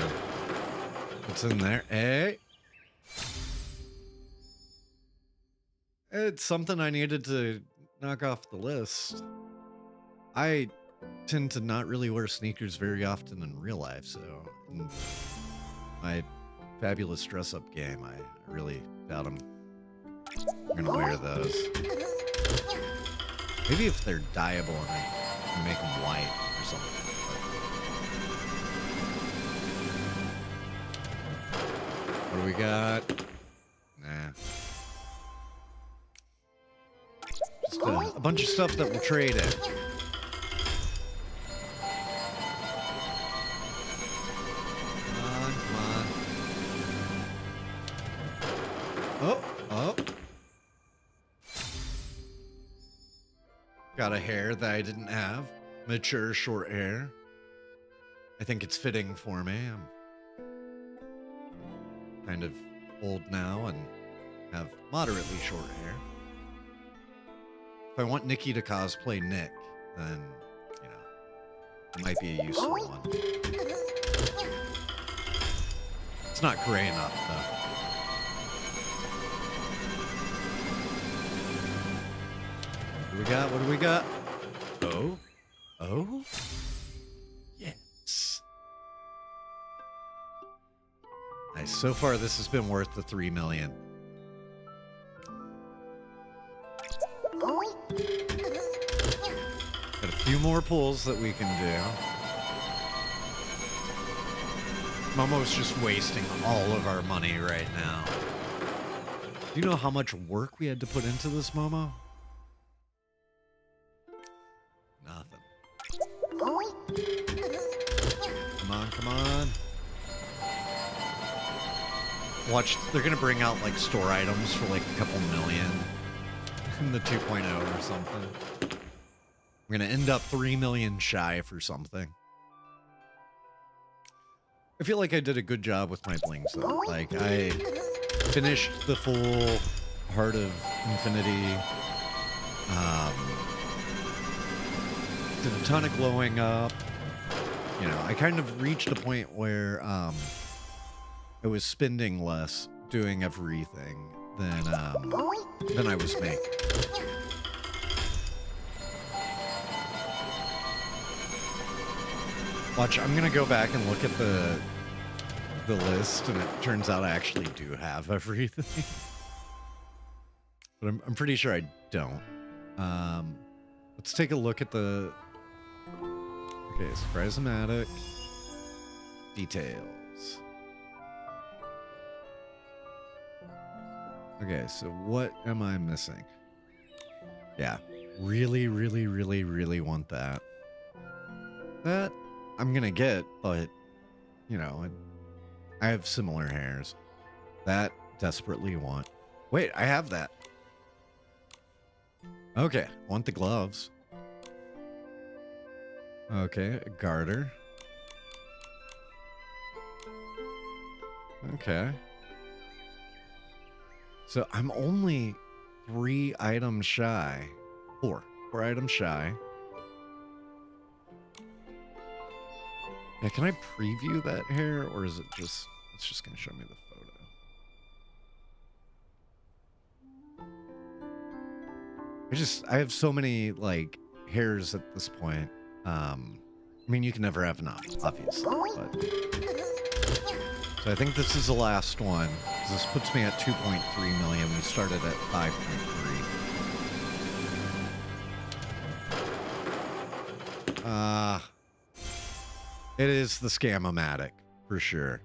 What's in there? Hey. It's something I needed to knock off the list. I tend to not really wear sneakers very often in real life, so in my fabulous dress-up game, I really doubt I'm gonna wear those. Maybe if they're dyeable and I can make them white or something. What do we got? Nah. Just a bunch of stuff that we'll trade in. Come on. Oh. Got a hair that I didn't have. Mature short hair. I think it's fitting for me. I'm kind of old now and have moderately short hair. If I want Nikki to cosplay Nick, then, you know, it might be a useful one. It's not gray enough, though. What do we got? Oh? Yes. Nice. So far, this has been worth the 3 million. Got a few more pulls that we can do. Momo's just wasting all of our money right now. Do you know how much work we had to put into this, Momo? Nothing. Come on, come on. Watch, they're gonna bring out like store items for like a couple million in the 2.0 or something. We're gonna end up 3 million shy for something. I feel like I did a good job with my blings though. Like I finished the full Heart of Infinity. Did a ton of glowing up. You know, I kind of reached a point where I was spending less doing everything than I was making. Watch, I'm gonna go back and look at the list, and it turns out I actually do have everything. But I'm pretty sure I don't. Let's take a look at the... Okay, Surprise-O-Matic. Details. Okay, so what am I missing? Yeah, really, really, really, really want that. That I'm gonna get, but, you know, I have similar hairs. That desperately want. Wait, I have that. Okay, want the gloves. Okay, a garter. Okay. So I'm only 3 items shy. 4 items shy. Yeah, can I preview that hair, or is it just... It's just going to show me the photo. I have so many, like, hairs at this point. I mean, you can never have enough, obviously, but... So I think this is the last one. This puts me at 2.3 million. We started at 5.3. It is the Scam-O-Matic, for sure.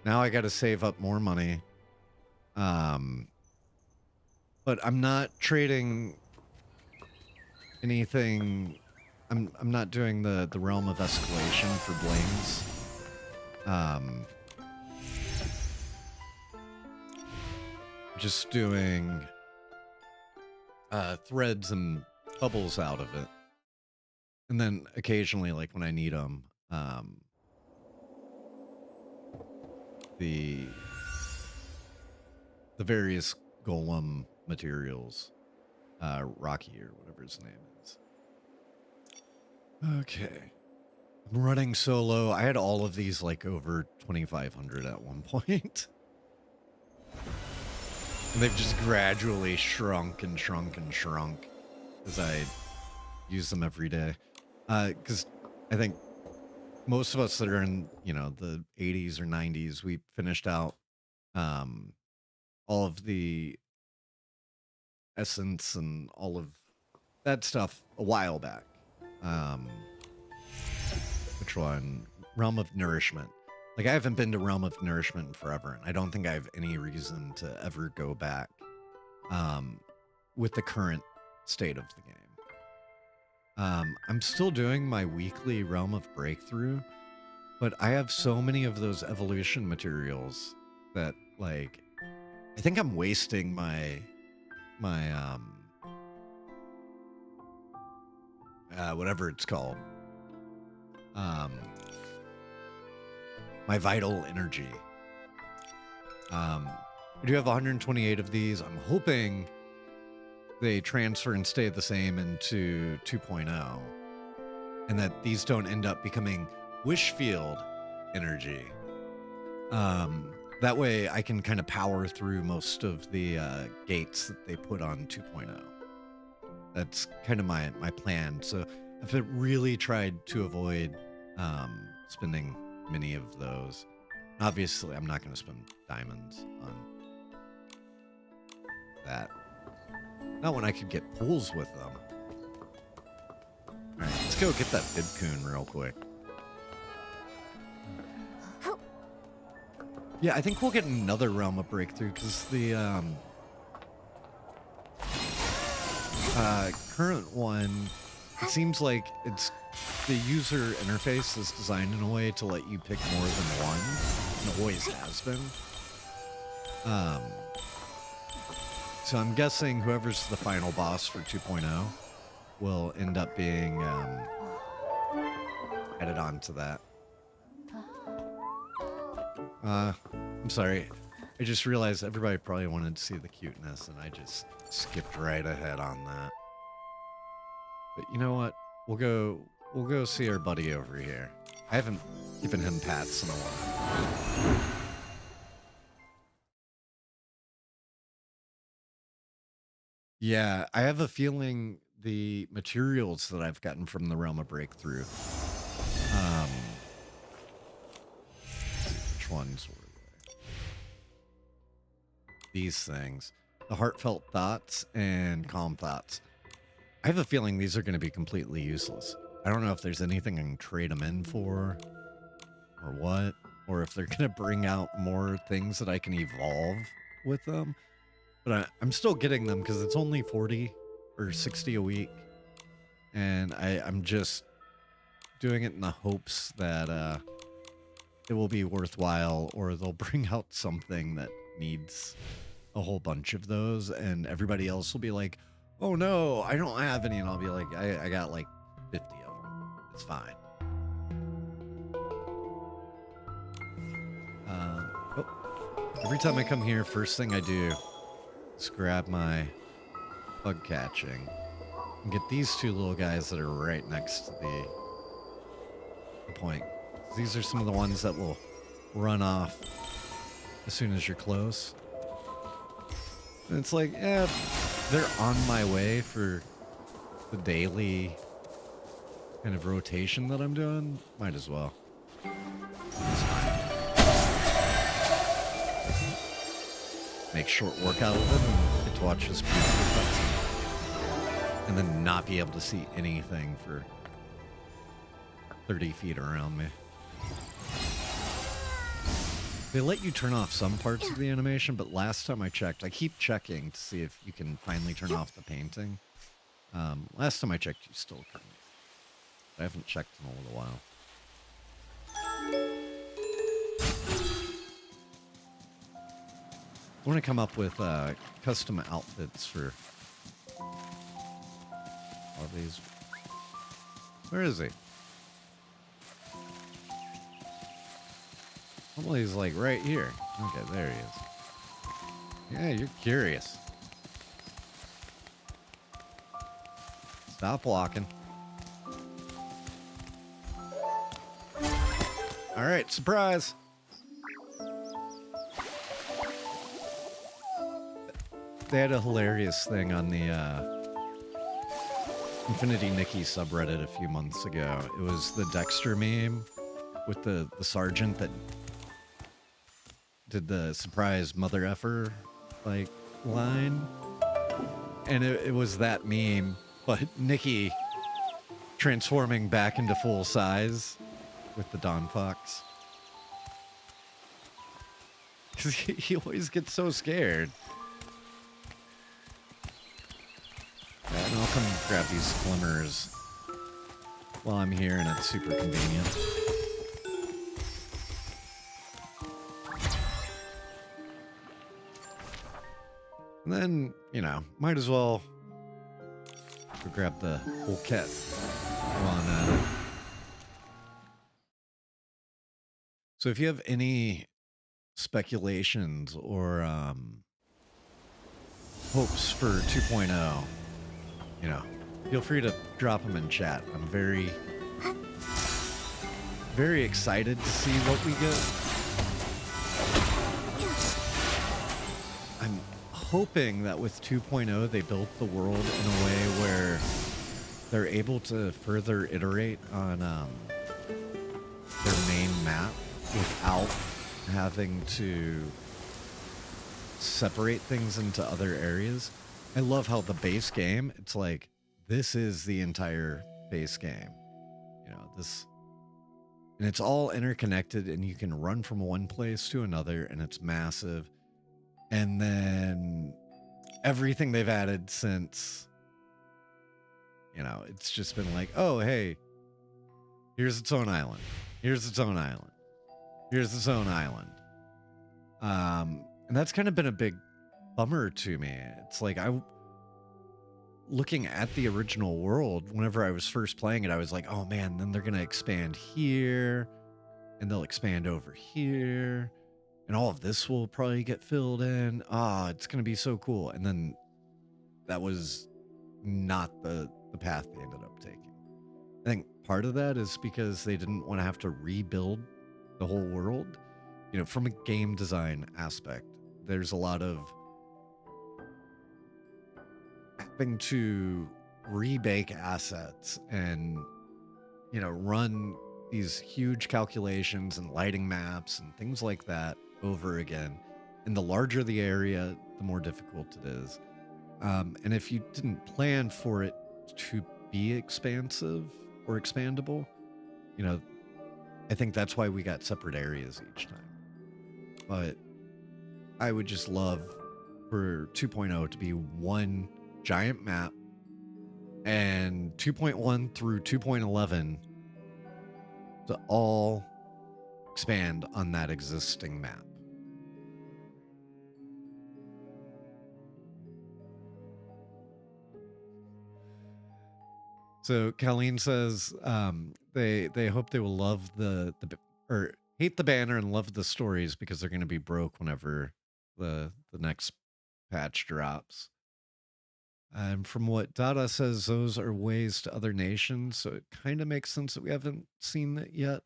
Now I got to save up more money. But I'm not trading anything. I'm not doing the Realm of Escalation for blings. Just doing threads and bubbles out of it. And then occasionally, like when I need them, the various golem materials, Rocky or whatever his name is. Okay. I'm running so low. I had all of these like over 2,500 at one point. And they've just gradually shrunk and shrunk and shrunk as I use them every day. Because I think most of us that are in, you know, the 80s or 90s, we finished out all of the essence and all of that stuff a while back. Which one? Realm of Nourishment. Like, I haven't been to Realm of Nourishment in forever, and I don't think I have any reason to ever go back with the current state of the game. I'm still doing my weekly Realm of Breakthrough, but I have so many of those evolution materials that, like, I think I'm wasting my whatever it's called. My vital energy. I do have 128 of these. I'm hoping they transfer and stay the same into 2.0, and that these don't end up becoming wish field energy. That way I can kind of power through most of the gates that they put on 2.0. That's kind of my plan. So I've really tried to avoid spending many of those. Obviously, I'm not going to spend diamonds on that. Not when I could get pools with them. Alright, let's go get that Bibcoon real quick. Yeah, I think we'll get another Realm of Breakthrough because the current one, it seems like it's the user interface is designed in a way to let you pick more than one, and it always has been. So I'm guessing whoever's the final boss for 2.0 will end up being added on to that. I'm sorry. I just realized everybody probably wanted to see the cuteness, and I just skipped right ahead on that. But you know what? We'll go see our buddy over here. I haven't given him pats in a while. Yeah, I have a feeling the materials that I've gotten from the Realm of Breakthrough. Which ones were they? These things. The Heartfelt Thoughts and Calm Thoughts. I have a feeling these are going to be completely useless. I don't know if there's anything I can trade them in for or what, or if they're going to bring out more things that I can evolve with them. But I'm still getting them because it's only 40 or 60 a week. And I'm just doing it in the hopes that it will be worthwhile, or they'll bring out something that needs a whole bunch of those, and everybody else will be like, oh no, I don't have any. And I'll be like, I got like 50 of them. It's fine. Every time I come here, first thing I do is grab my bug catching and get these two little guys that are right next to the point. These are some of the ones that will run off as soon as you're close. And it's like, yeah, they're on my way for the daily kind of rotation that I'm doing. Might as well. Make short work out of it and get to watch this beautiful cutscene. And then not be able to see anything for 30 feet around me. They let you turn off some parts of the animation, but last time I checked, I keep checking to see if you can finally turn off the painting. Last time I checked, you still couldn't. I haven't checked in a little while. I want to come up with custom outfits for all these. Where is he? Well, he's like right here. Okay, there he is. Yeah, you're curious. Stop walking. All right, surprise. They had a hilarious thing on the Infinity Nikki subreddit a few months ago. It was the Dexter meme with the sergeant that did the surprise mother effer like line, and it was that meme, but Nikki transforming back into full size with the Dawn Fox, because he always gets so scared. And I'll come grab these glimmers while I'm here, and it's super convenient. And then, you know, might as well go grab the whole kit while I'm at it. So if you have any speculations or hopes for 2.0, you know, feel free to drop them in chat. I'm very, very excited to see what we get. I'm hoping that with 2.0 they built the world in a way where they're able to further iterate on their main map without having to separate things into other areas. I love how the base game, it's like, this is the entire base game. You know, this And it's all interconnected, and you can run from one place to another, and it's massive. And then everything they've added since, it's just been like, oh, hey, here's its own island. Here's its own island. Here's its own island. And that's kind of been a big bummer to me. It's like looking at the original world, whenever I was first playing it, I was like, oh man, then they're going to expand here, and they'll expand over here, and all of this will probably get filled in. It's going to be so cool. And then that was not the path they ended up taking. I think part of that is because they didn't want to have to rebuild the whole world. From a game design aspect, there's a lot of having to rebake assets and, run these huge calculations and lighting maps and things like that over again. And the larger the area, the more difficult it is. And if you didn't plan for it to be expansive or expandable, I think that's why we got separate areas each time. But I would just love for 2.0 to be one giant map, and 2.1 through 2.11 to all expand on that existing map. So Colleen says they hope they will love or hate the banner and love the stories, because they're going to be broke whenever the next patch drops. And from what Dada says, those are ways to other nations, so it kind of makes sense that we haven't seen it yet.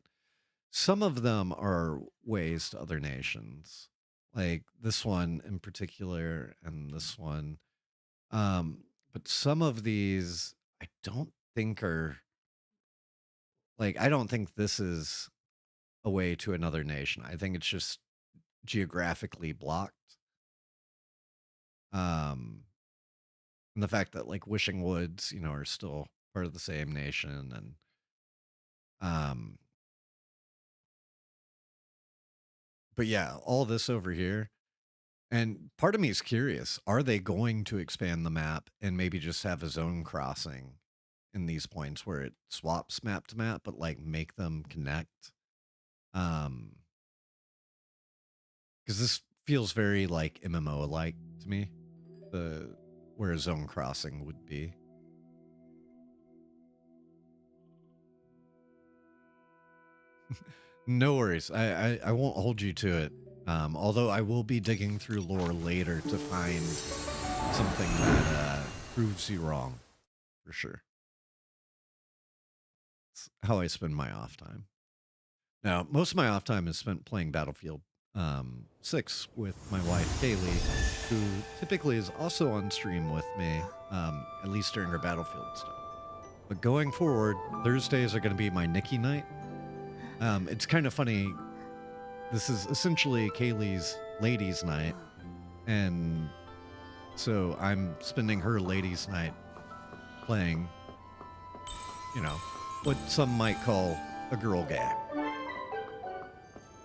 Some of them are ways to other nations, like this one in particular and this one. But some of these I don't think are, I don't think this is a way to another nation. I think it's just geographically blocked. And the fact that Wishing Woods, are still part of the same nation, and but yeah, all this over here. And part of me is curious, are they going to expand the map and maybe just have a zone crossing in these points where it swaps map to map, but make them connect? Because this feels very MMO-like to me, where a zone crossing would be. No worries. I won't hold you to it. Although I will be digging through lore later to find something that proves you wrong, for sure. It's how I spend my off time. Now, most of my off time is spent playing Battlefield 6 with my wife, Kailee, who typically is also on stream with me, at least during her Battlefield stuff. But going forward, Thursdays are going to be my Nikki night. It's kind of funny. This is essentially Kaylee's ladies' night, and so I'm spending her ladies' night playing, what some might call a girl game.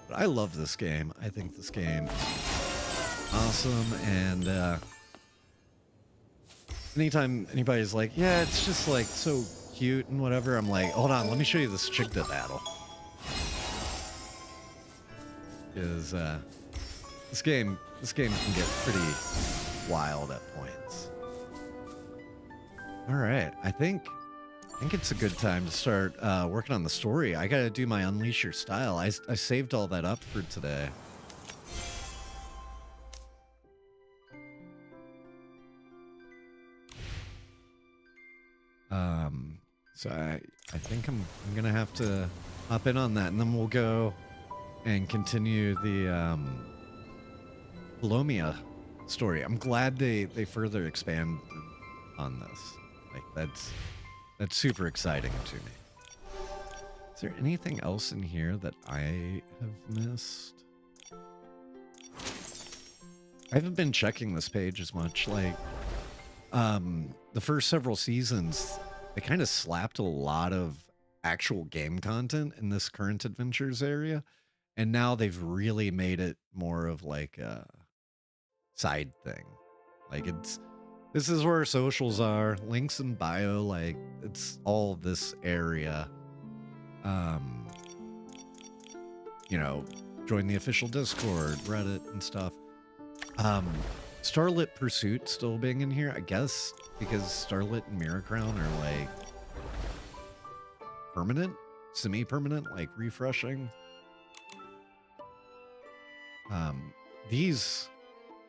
But I love this game. I think this game is awesome, and anytime anybody's like, yeah, it's just so cute and whatever, I'm like, hold on, let me show you this chick to battle. Because this game can get pretty wild at points. All right, I think it's a good time to start working on the story. I gotta do my Unleash Your Style. I saved all that up for today. So I think I'm gonna have to hop in on that, and then we'll go and continue the Bolomia story. I'm glad they further expand on this. That's super exciting to me. Is there anything else in here that I have missed? I haven't been checking this page as much. The first several seasons, they kind of slapped a lot of actual game content in this current adventures area. And now they've really made it more of like a side thing. Like this is where socials are, links in bio, like it's all this area. Um, you know, join the official Discord, Reddit and stuff. Starlit Pursuit still being in here, I guess, because Starlit and Mirror Crown are like permanent, semi-permanent, like refreshing. These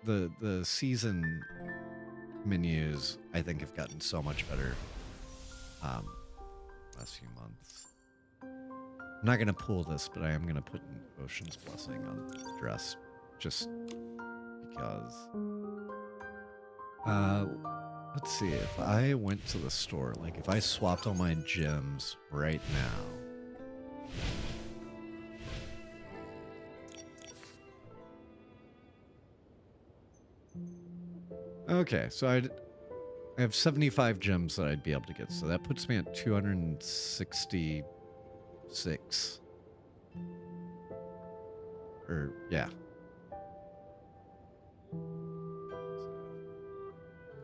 the season menus I think have gotten so much better last few months. I'm not gonna pull this, but I am gonna put an Ocean's Blessing on the dress just because. Let's see, if I went to the store, like if I swapped all my gems right now. Okay, so I have 75 gems that I'd be able to get, so that puts me at 266. Or, yeah.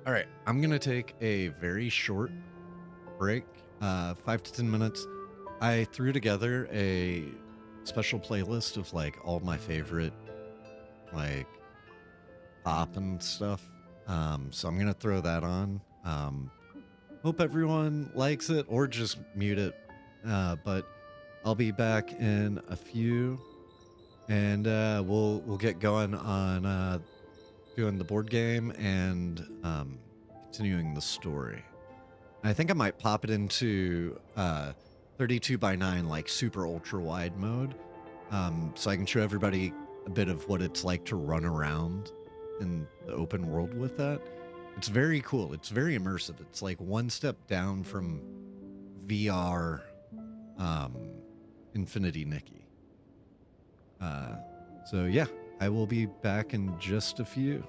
All right, I'm gonna take a very short break, 5 to 10 minutes. I threw together a special playlist of like all my favorite like pop and stuff. So I'm gonna throw that on. Hope everyone likes it or just mute it. But I'll be back in a few, and we'll get going on doing the board game and continuing the story. I think I might pop it into 32 by 9, like super ultra wide mode, so I can show everybody a bit of what it's like to run around in the open world with that. It's very cool. It's very immersive. It's like one step down from VR Infinity Nikki. So yeah, I will be back in just a few.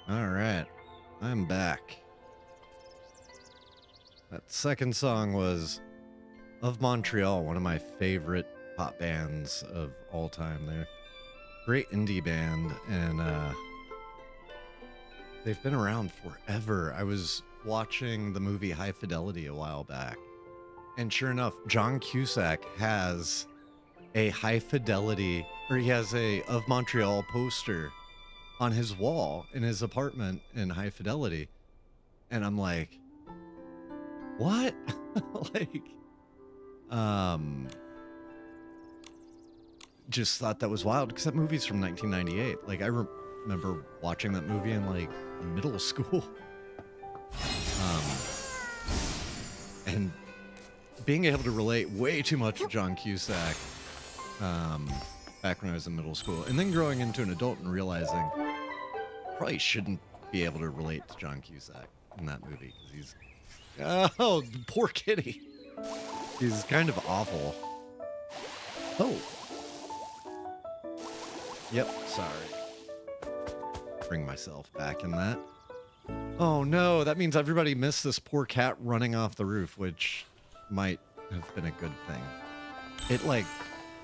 All right, I'm back. That second song was Of Montreal, one of my favorite pop bands of all time. They're a great indie band, and they've been around forever. I was watching the movie High Fidelity a while back, and sure enough, John Cusack has a High Fidelity, or he has a Of Montreal poster on his wall in his apartment in High Fidelity. And I'm like, what? Like, just thought that was wild because that movie's from 1998. Like, I remember watching that movie in like middle school. And being able to relate way too much to John Cusack back when I was in middle school, and then growing into an adult and realizing probably shouldn't be able to relate to John Cusack in that movie because he's, oh, poor kitty. He's kind of awful. Oh. Yep, sorry. Bring myself back in that. Oh no, that means everybody missed this poor cat running off the roof, which might have been a good thing. It like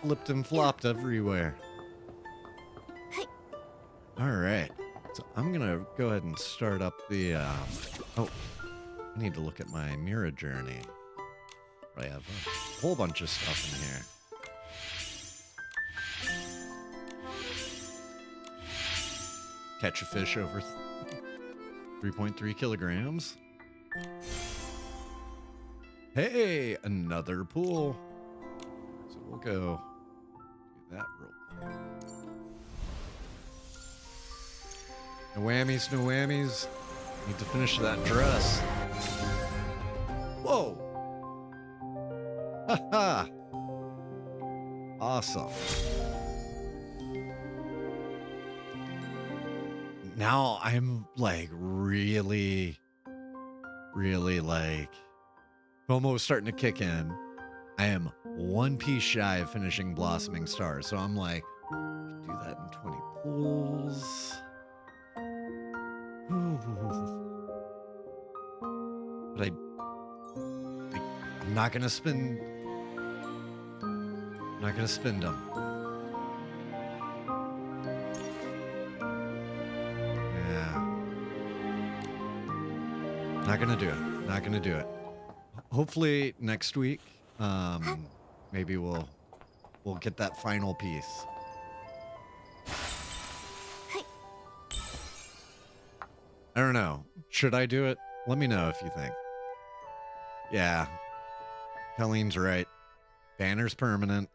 flipped and flopped everywhere. All right, so I'm gonna go ahead and start up the, oh, I need to look at my Mira journey. I have a whole bunch of stuff in here. Catch a fish over 3.3 kilograms. Hey, another pool. So we'll go do that real quick. No whammies, no whammies. Need to finish that dress. Whoa. Haha. Awesome. Now I'm like really like FOMO starting to kick in. I am one piece shy of finishing Blossoming Stars, so I'm like, I could do that in 20 pulls. But I'm not gonna spend. I'm not gonna spend them. Not gonna do it. Not gonna do it. Hopefully next week, maybe we'll get that final piece. I don't know. Should I do it? Let me know if you think. Yeah, Colleen's right. Banner's permanent.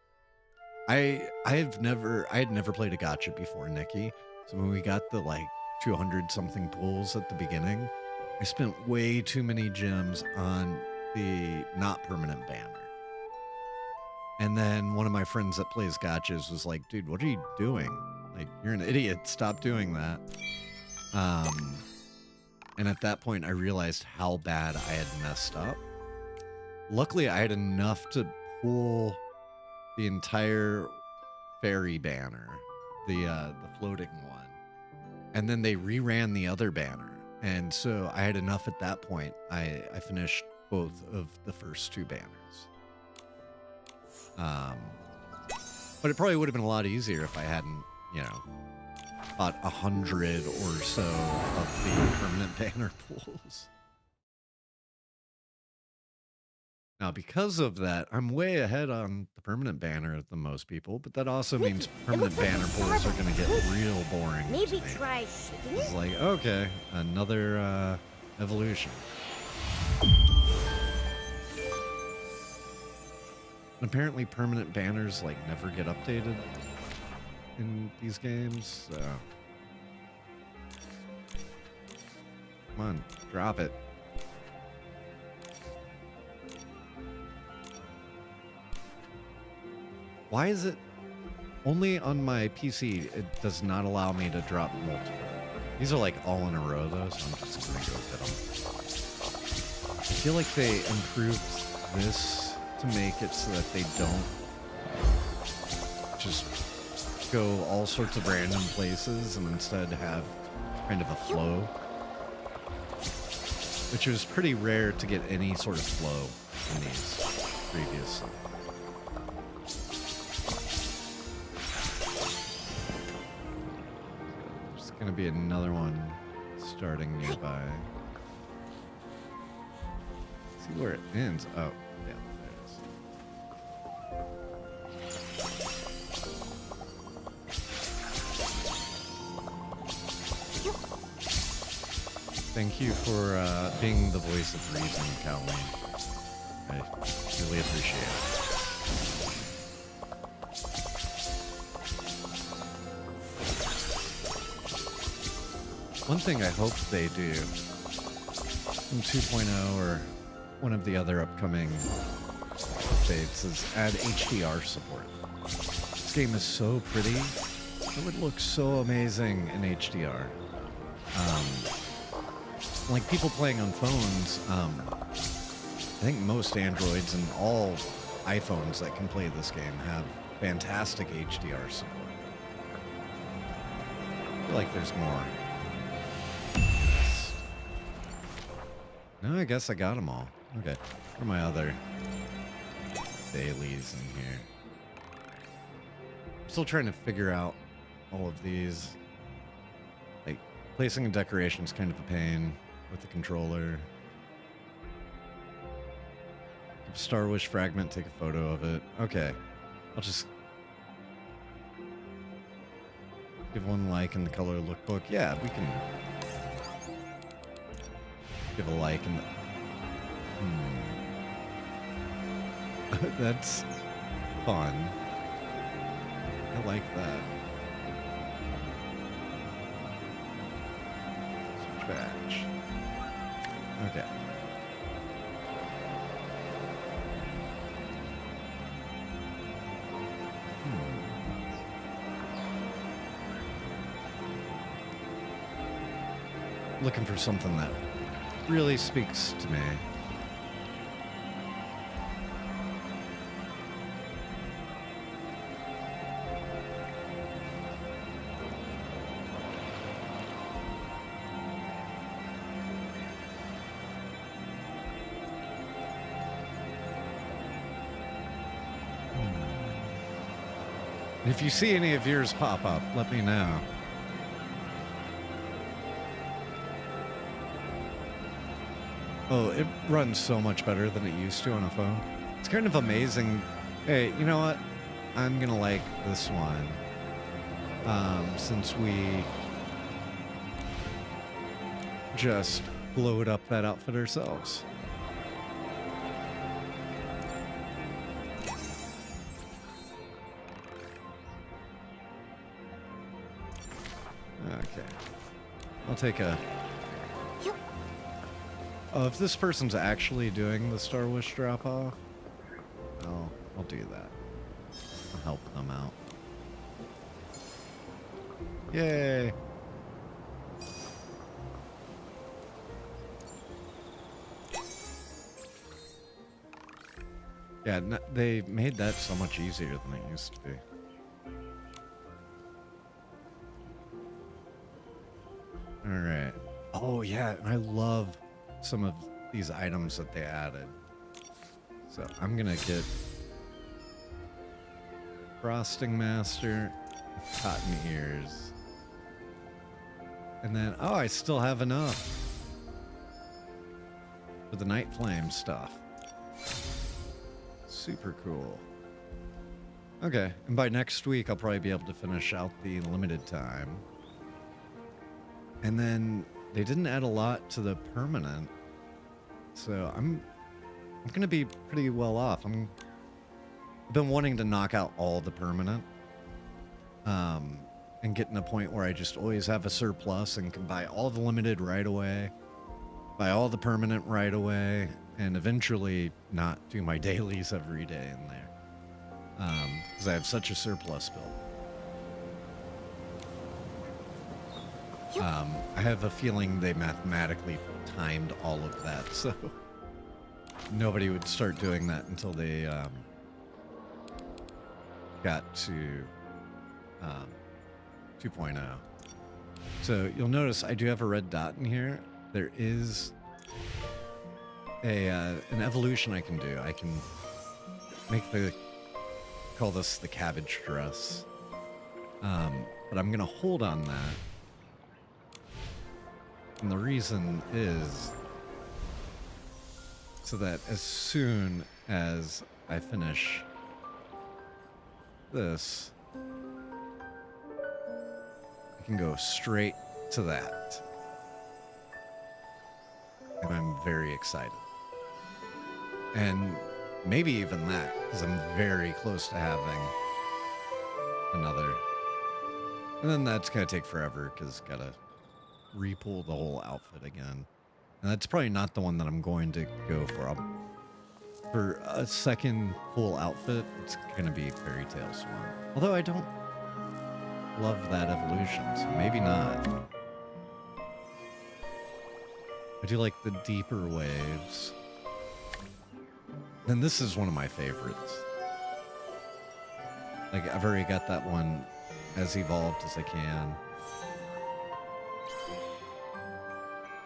I had never played a gacha before, Nikki. So when we got the like 200 something pulls at the beginning, I spent way too many gems on the not permanent banner. And then one of my friends that plays gachas was like, dude, what are you doing? Like, you're an idiot. Stop doing that. And at that point, I realized how bad I had messed up. Luckily, I had enough to pull the entire fairy banner, the floating one. And then they reran the other banner. And so I had enough at that point. I finished both of the first two banners. But it probably would have been a lot easier if I hadn't, you know, bought 100 or so of the permanent banner pools. Now, because of that, I'm way ahead on the permanent banner than most people, but that also means permanent banner pools are going to get real boring. Maybe try shaking It's it? like, okay, another evolution. Apparently permanent banners like never get updated in these games, so come on, drop it. Why is it only on my PC it does not allow me to drop multiple? These are like all in a row though, so I'm just gonna go get them. I feel like they improved this to make it so that they don't just go all sorts of random places and instead have kind of a flow, which was pretty rare to get any sort of flow in these previously. There's going to be another one starting nearby. See where it ends. Oh, yeah, there it is. Thank you for being the voice of reason, Kailee. I really appreciate it. One thing I hope they do in 2.0 or one of the other upcoming updates is add HDR support. This game is so pretty. It would look so amazing in HDR. Like people playing on phones, I think most Androids and all iPhones that can play this game have fantastic HDR support. I feel like there's more. No, I guess I got them all. Okay. What are my other dailies in here? I'm still trying to figure out all of these. Like, placing a decoration is kind of a pain with the controller. Star Wish fragment, take a photo of it. Okay. I'll just give one like in the color lookbook. Yeah, we can give a like in the... That's fun. I like that. Switch badge. Okay. Looking for something that really speaks to me. If you see any of yours pop up, let me know. Oh, it runs so much better than it used to on a phone. It's kind of amazing. Hey, you know what? I'm gonna like this one. Since we just blowed up that outfit ourselves. Okay. I'll take a... Oh, if this person's actually doing the Star Wish drop-off, I'll do that. I'll help them out. Yay! Yeah, they made that so much easier than it used to be. Alright. Oh, yeah, and I love some of these items that they added. So I'm gonna get Frosting Master, Cotton Ears. And then, oh, I still have enough for the Night Flame stuff. Super cool. Okay, and by next week I'll probably be able to finish out the limited time. And then they didn't add a lot to the permanent, so I'm gonna be pretty well off. I've been wanting to knock out all the permanent, and get in a point where I just always have a surplus and can buy all the limited right away, buy all the permanent right away, and eventually not do my dailies every day in there, because I have such a surplus built. I have a feeling they mathematically timed all of that, so nobody would start doing that until they got to 2.0. So you'll notice I do have a red dot in here. There is an evolution I can do. I can make call this the cabbage dress. But I'm gonna hold on that. And the reason is so that as soon as I finish this, I can go straight to that. And I'm very excited. And maybe even that, because I'm very close to having another. And then that's going to take forever, because got to re-pull the whole outfit again. And that's probably not the one that I'm going to go for. For a second full outfit, it's going to be Fairy Tale Swan. Although I don't love that evolution, so maybe not. I do like the deeper waves. Then this is one of my favorites. Like, I've already got that one as evolved as I can.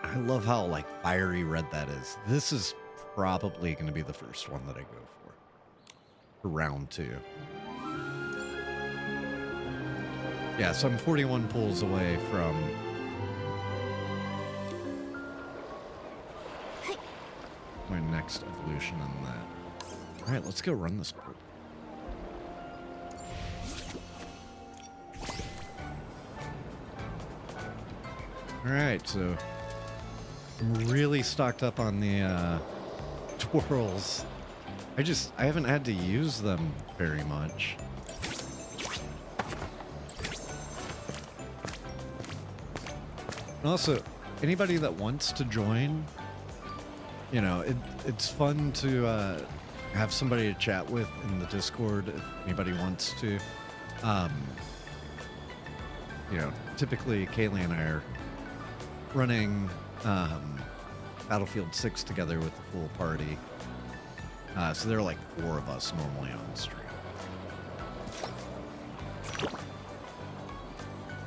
I love how, like, fiery red that is. This is probably going to be the first one that I go for round 2. Yeah, so I'm 41 pulls away from my next evolution on that. All right, let's go run this pool. All right, so I'm really stocked up on the twirls. I haven't had to use them very much. And also, anybody that wants to join, you know, it's fun to have somebody to chat with in the Discord if anybody wants to. You know, typically Kailee and I are running Battlefield 6 together with the full party. So there are like 4 of us normally on stream.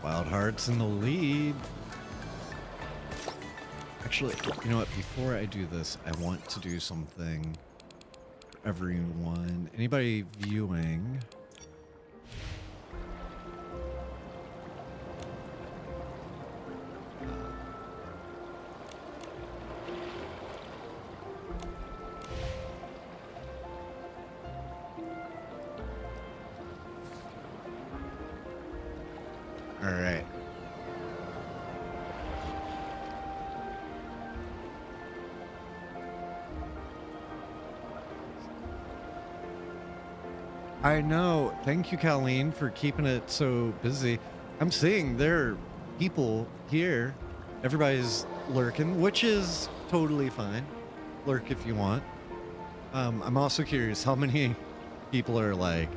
Wild Heart's in the lead. Actually, you know what? Before I do this, I want to do something for everyone. Anybody viewing? All right. I know. Thank you, Colleen, for keeping it so busy. I'm seeing there are people here. Everybody's lurking, which is totally fine. Lurk if you want. I'm also curious how many people are like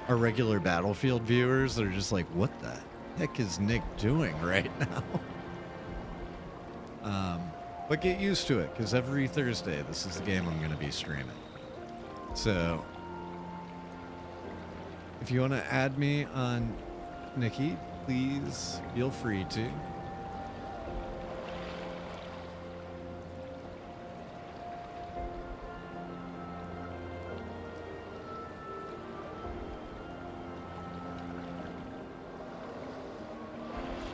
our regular Battlefield viewers that are just like, what the heck is Nick doing right now? But get used to it, because every Thursday, this is the game I'm going to be streaming. So if you want to add me on Nikki, please feel free to.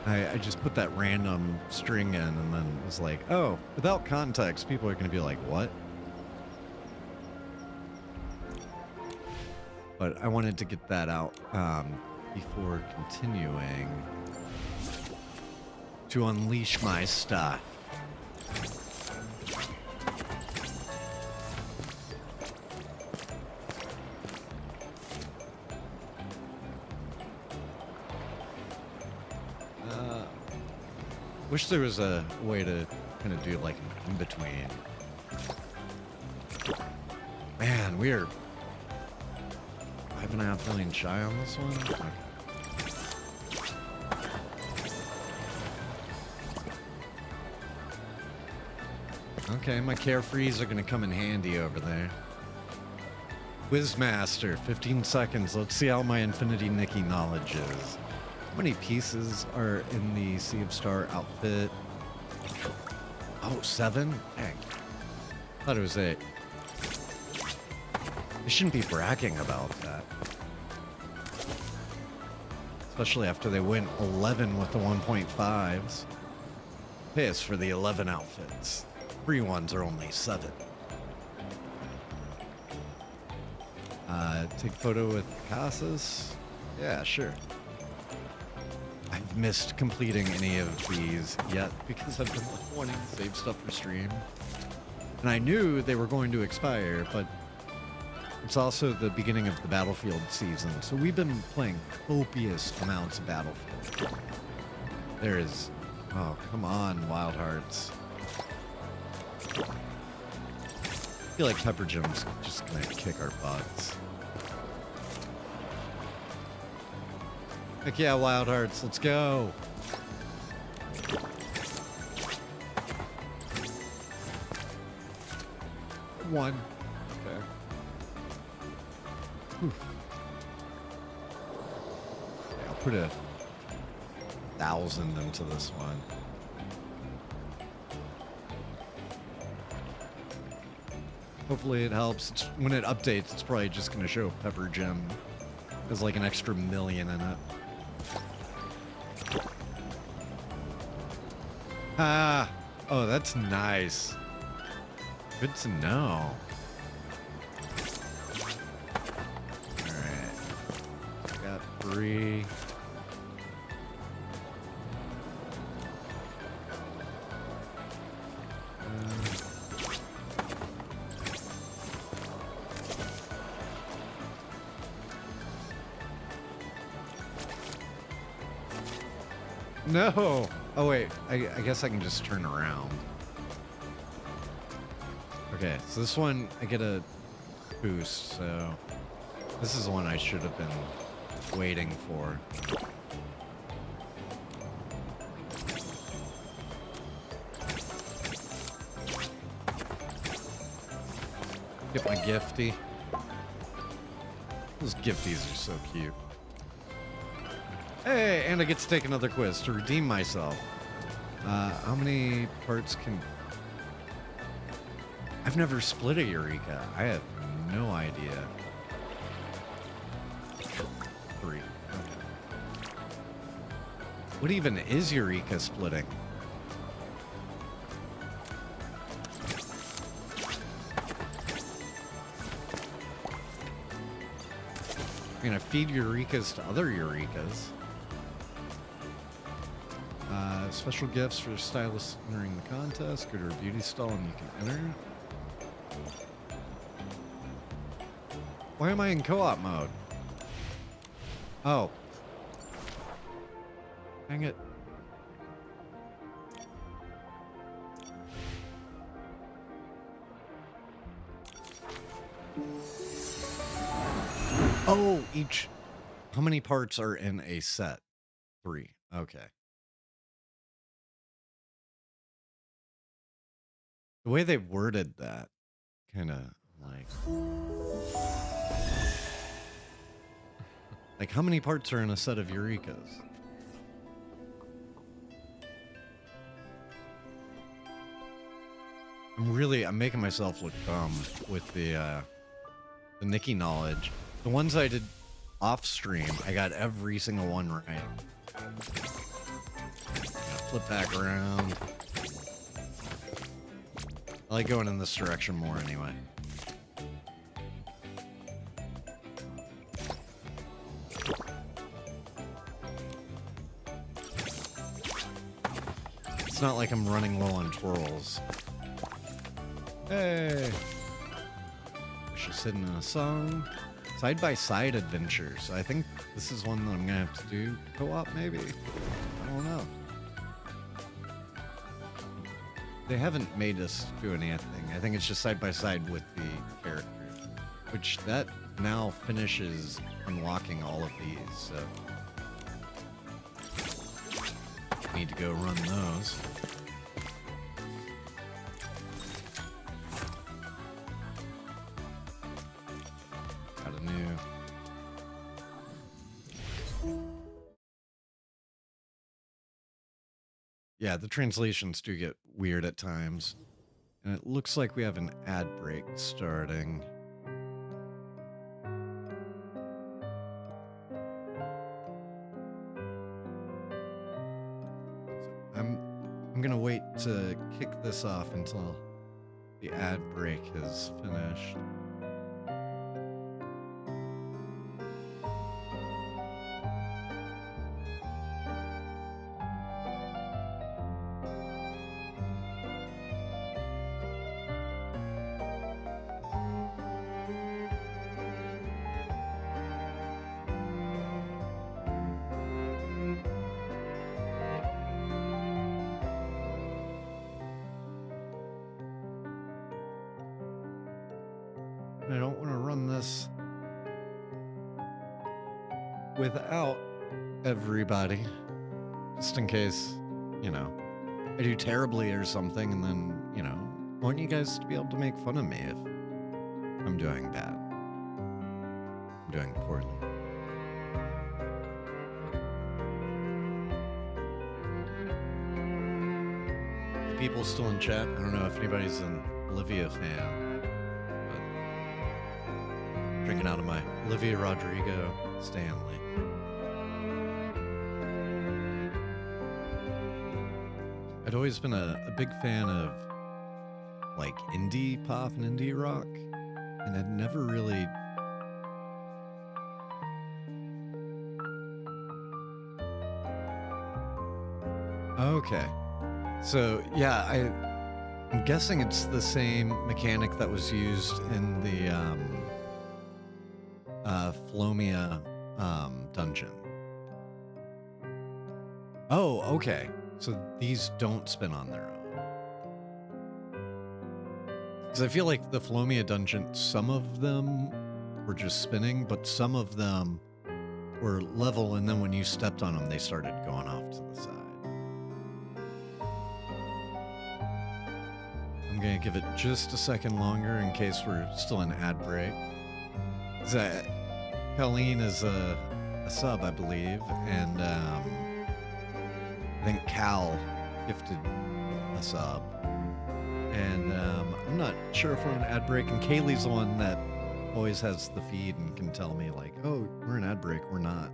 I just put that random string in and then was like, oh, without context, people are going to be like, what? But I wanted to get that out before continuing to unleash my stuff. Wish there was a way to kind of do like an in between. Man, we are 5.5 million shy on this one. Okay, my carefrees are gonna come in handy over there. Quizmaster, 15 seconds. Let's see how my Infinity Nikki knowledge is. How many pieces are in the Sea of Star outfit? Oh, 7? Dang. Thought it was 8. They shouldn't be bragging about that. Especially after they went 11 with the 1.5s. Pissed for the 11 outfits. Free ones are only 7. Take photo with Casas? Yeah, sure. I've missed completing any of these yet because I've been wanting to save stuff for stream. And I knew they were going to expire, but it's also the beginning of the Battlefield season, so we've been playing copious amounts of Battlefield. There is... Oh, come on, Wild Hearts. I feel like Pepper Jim's just gonna kick our butts. Heck yeah, Wild Hearts, let's go! One. Okay. Whew. Yeah, I'll put 1,000 into this one. Hopefully it helps. When it updates, it's probably just going to show Pepper Gem. There's like an extra 1,000,000 in it. Ah! Oh, that's nice. Good to know. Alright. Got 3. No! Oh wait, I guess I can just turn around. Okay, so this one, I get a boost, so... This is the one I should have been waiting for. Get my gifty. Those gifties are so cute. Hey, and I get to take another quiz to redeem myself. How many parts can... I've never split a Eureka. I have no idea. 3. Okay. What even is Eureka splitting? I mean, I feed Eurekas to other Eurekas. Special gifts for stylists entering the contest. Go to her beauty stall and you can enter. Why am I in co-op mode? Oh. Dang it. Oh, each... How many parts are in a set? 3. Okay. The way they worded that, kind of like how many parts are in a set of Eurekas? I'm making myself look dumb with the Nikki knowledge. The ones I did off stream, I got every single one right. Flip back around. I like going in this direction more anyway. It's not like I'm running low on twirls. Hey! She's sitting in a song. Side-by-side adventures. I think this is one that I'm gonna have to do co-op maybe. I don't know. They haven't made us do anything. I think it's just side by side with the characters, which that now finishes unlocking all of these, so I need to go run those. Yeah, the translations do get weird at times. And it looks like we have an ad break starting. I'm gonna wait to kick this off until the ad break is finished. I don't want to run this without everybody, just in case, you know, I do terribly or something, and then, you know, I want you guys to be able to make fun of me if I'm doing bad. I'm doing poorly. People still in chat. I don't know if anybody's an Olivia fan. Drinking out of my Olivia Rodrigo Stanley. I'd always been a big fan of like indie pop and indie rock, and I'd never really okay. So yeah, I'm guessing it's the same mechanic that was used in the Flomia dungeon. Oh, okay. So these don't spin on their own. Because I feel like the Flomia dungeon, some of them were just spinning, but some of them were level, and then when you stepped on them, they started going off to the side. I'm gonna give it just a second longer in case we're still in ad break. Kailee is a sub, I believe, and I think Cal gifted a sub. And I'm not sure if we're in ad break, and Kaylee's the one that always has the feed and can tell me like, oh, we're in ad break, we're not.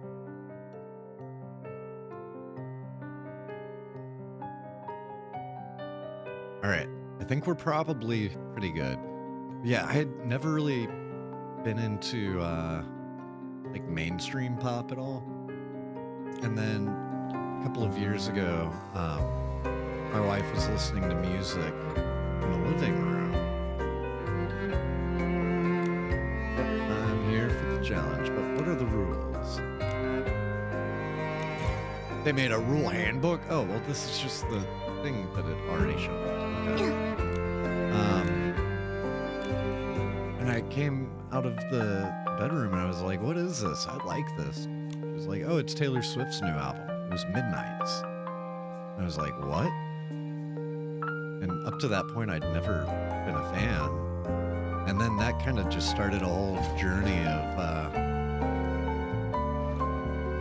All right, I think we're probably pretty good. Yeah, I had never really been into like mainstream pop at all. And then a couple of years ago, my wife was listening to music in the living room. I'm here for the challenge, but what are the rules? They made a rule handbook? Oh, well, this is just the thing that it already showed me. Okay. And I came out of the bedroom and I was like, what is this? I like this. She was like, oh, it's Taylor Swift's new album. It was Midnights. And I was like, what? And up to that point, I'd never been a fan. And then that kind of just started a whole journey of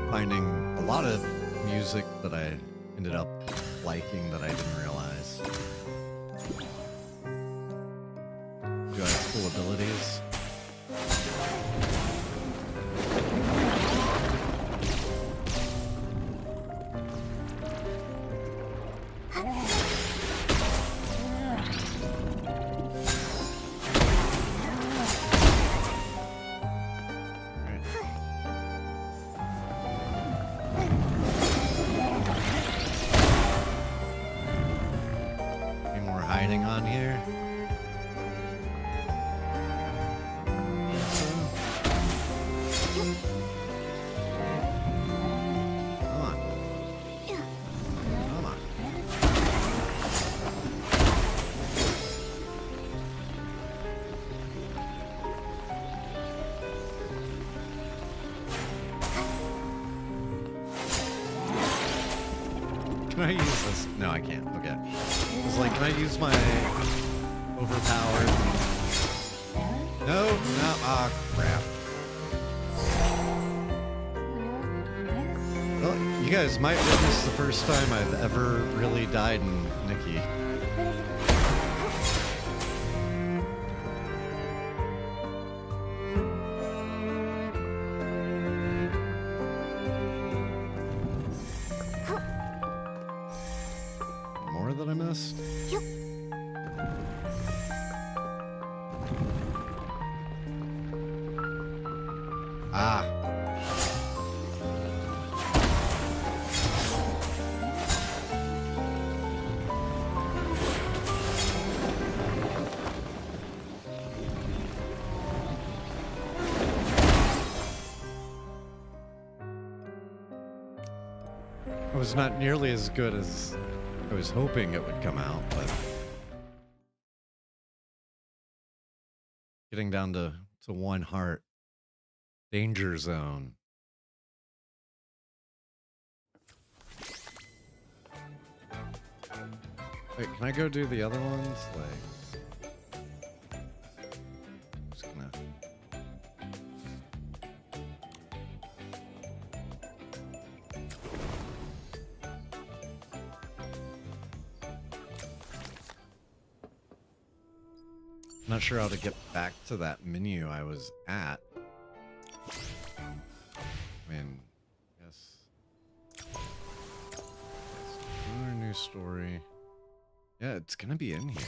finding a lot of music that I ended up liking that I didn't realize. Do I have cool abilities? Hiding on here. Come on. Come on. Can I use this? No, I can't. Okay. It's like, can I use my overpowered? No, ah, crap. Oh, Well, you guys might witness the first time I've ever really died in Nikki. More that I missed? Ah. It was not nearly as good as I was hoping it would come out, but getting down to one heart. Danger zone. Wait, can I go do the other ones? Like, just gonna. Not sure how to get back to that menu I was at. I mean, yes. Another new story. Yeah, it's gonna be in here.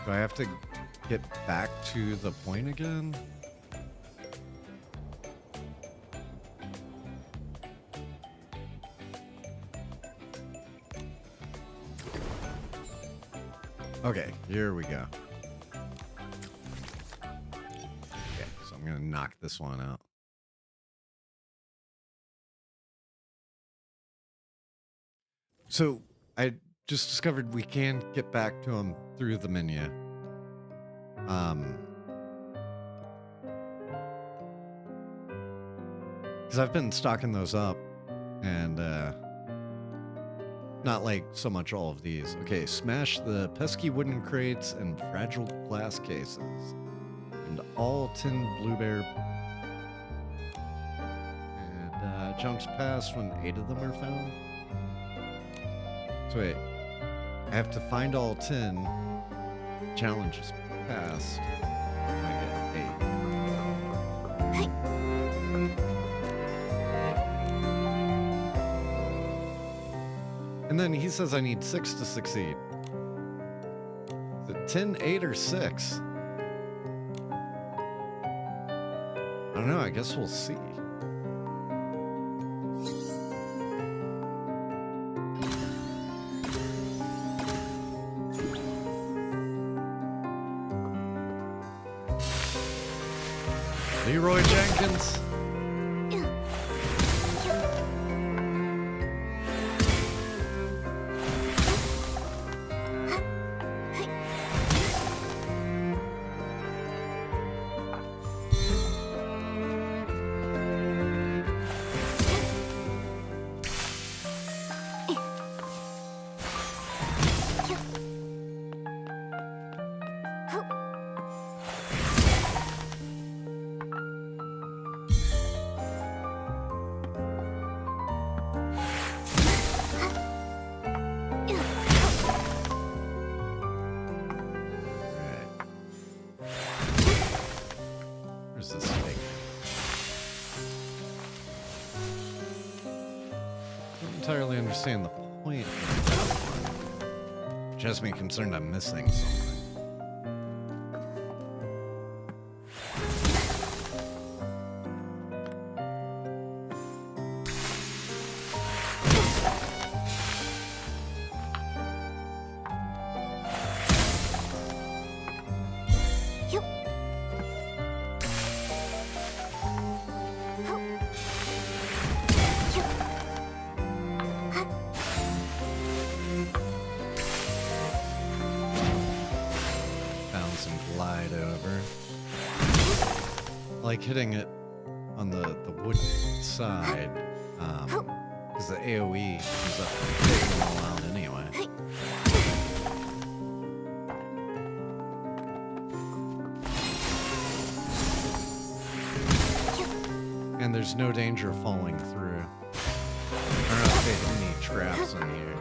Do I have to get back to the point again? Okay, here we go. Okay, so I'm gonna knock this one out. So I just discovered we can get back to him through the menu. Because I've been stocking those up, and not like so much all of these. Okay, smash the pesky wooden crates and fragile glass cases, and all tin blueberry. And jumps past when 8 of them are found. So wait, I have to find all 10. Challenge is passed. I get 8. And then he says I need 6 to succeed. Is it 10, 8, or 6? I don't know, I guess we'll see. Leroy Jenkins. Entirely understand the point of that one. Which has me concerned I'm missing something. Like hitting it on the wood side, because the AoE ends up taking them all out anyway. And there's there's no danger of falling through. I don't know if they have any traps in here.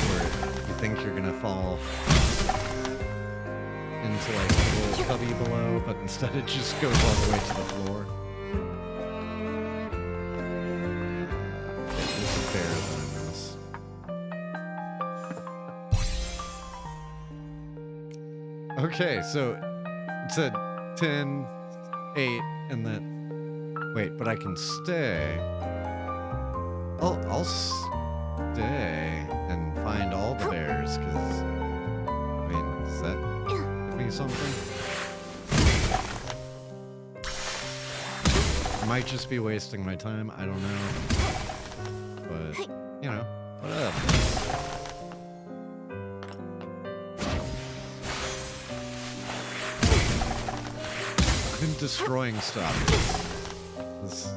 Where you think you're gonna fall into like a little cubby below, but instead it just goes all the way to the floor. There's a bear than this. Okay, so it said 10, 8, and then wait, but I can stay. I'll stay and find all the bears, because I mean, does that give me something? I might just be wasting my time, I don't know. But, you know, whatever. I've been destroying stuff. This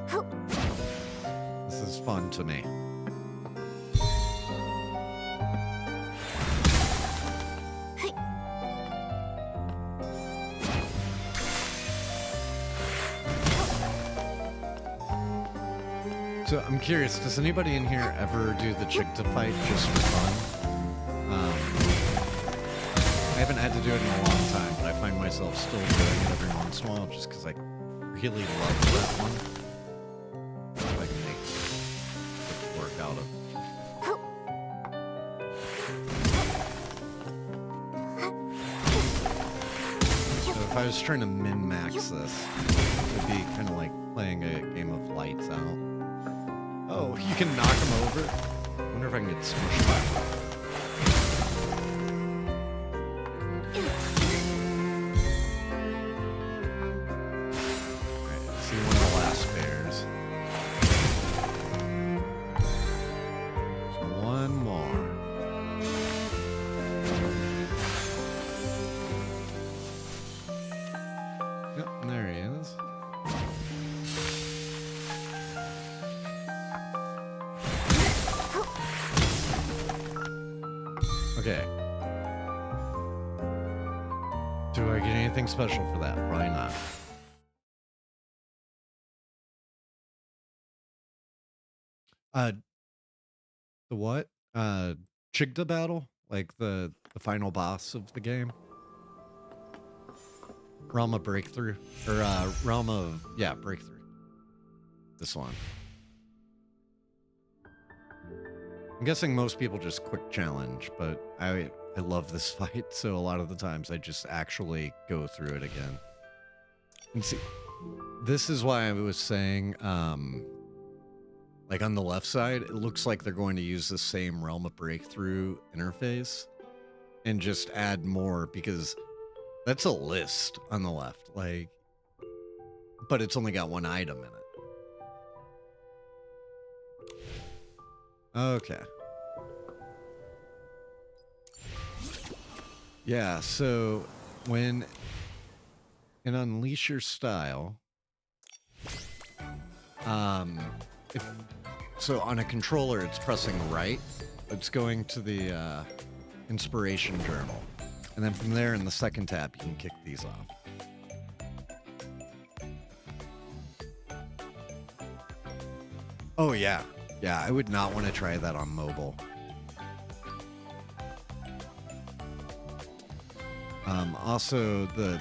is fun to me. So I'm curious, does anybody in here ever do the chick to fight just for fun? I haven't had to do it in a long time, but I find myself still doing it every once in a while just because I really love that one. If I can make it work out of. So if I was trying to min-max this, it would be kind of like playing a game of Lights Out. Oh, you can knock him over? I wonder if I can get smushed by him. Okay. Do I get anything special for that? Probably not. The what? Chigda battle? Like the final boss of the game? Realm of Breakthrough? Or, Realm of... Yeah, Breakthrough. This one. I'm guessing most people just quick challenge, but I love this fight, so a lot of the times I just actually go through it again. And see, this is why I was saying, like on the left side, it looks like they're going to use the same Realm of Breakthrough interface and just add more, because that's a list on the left, like, but it's only got one item in it. Okay. Yeah, so when in Unleash Your Style, so on a controller it's pressing right, it's going to the inspiration journal, and then from there in the second tab you can kick these off. Oh yeah. Yeah, I would not want to try that on mobile. Also, the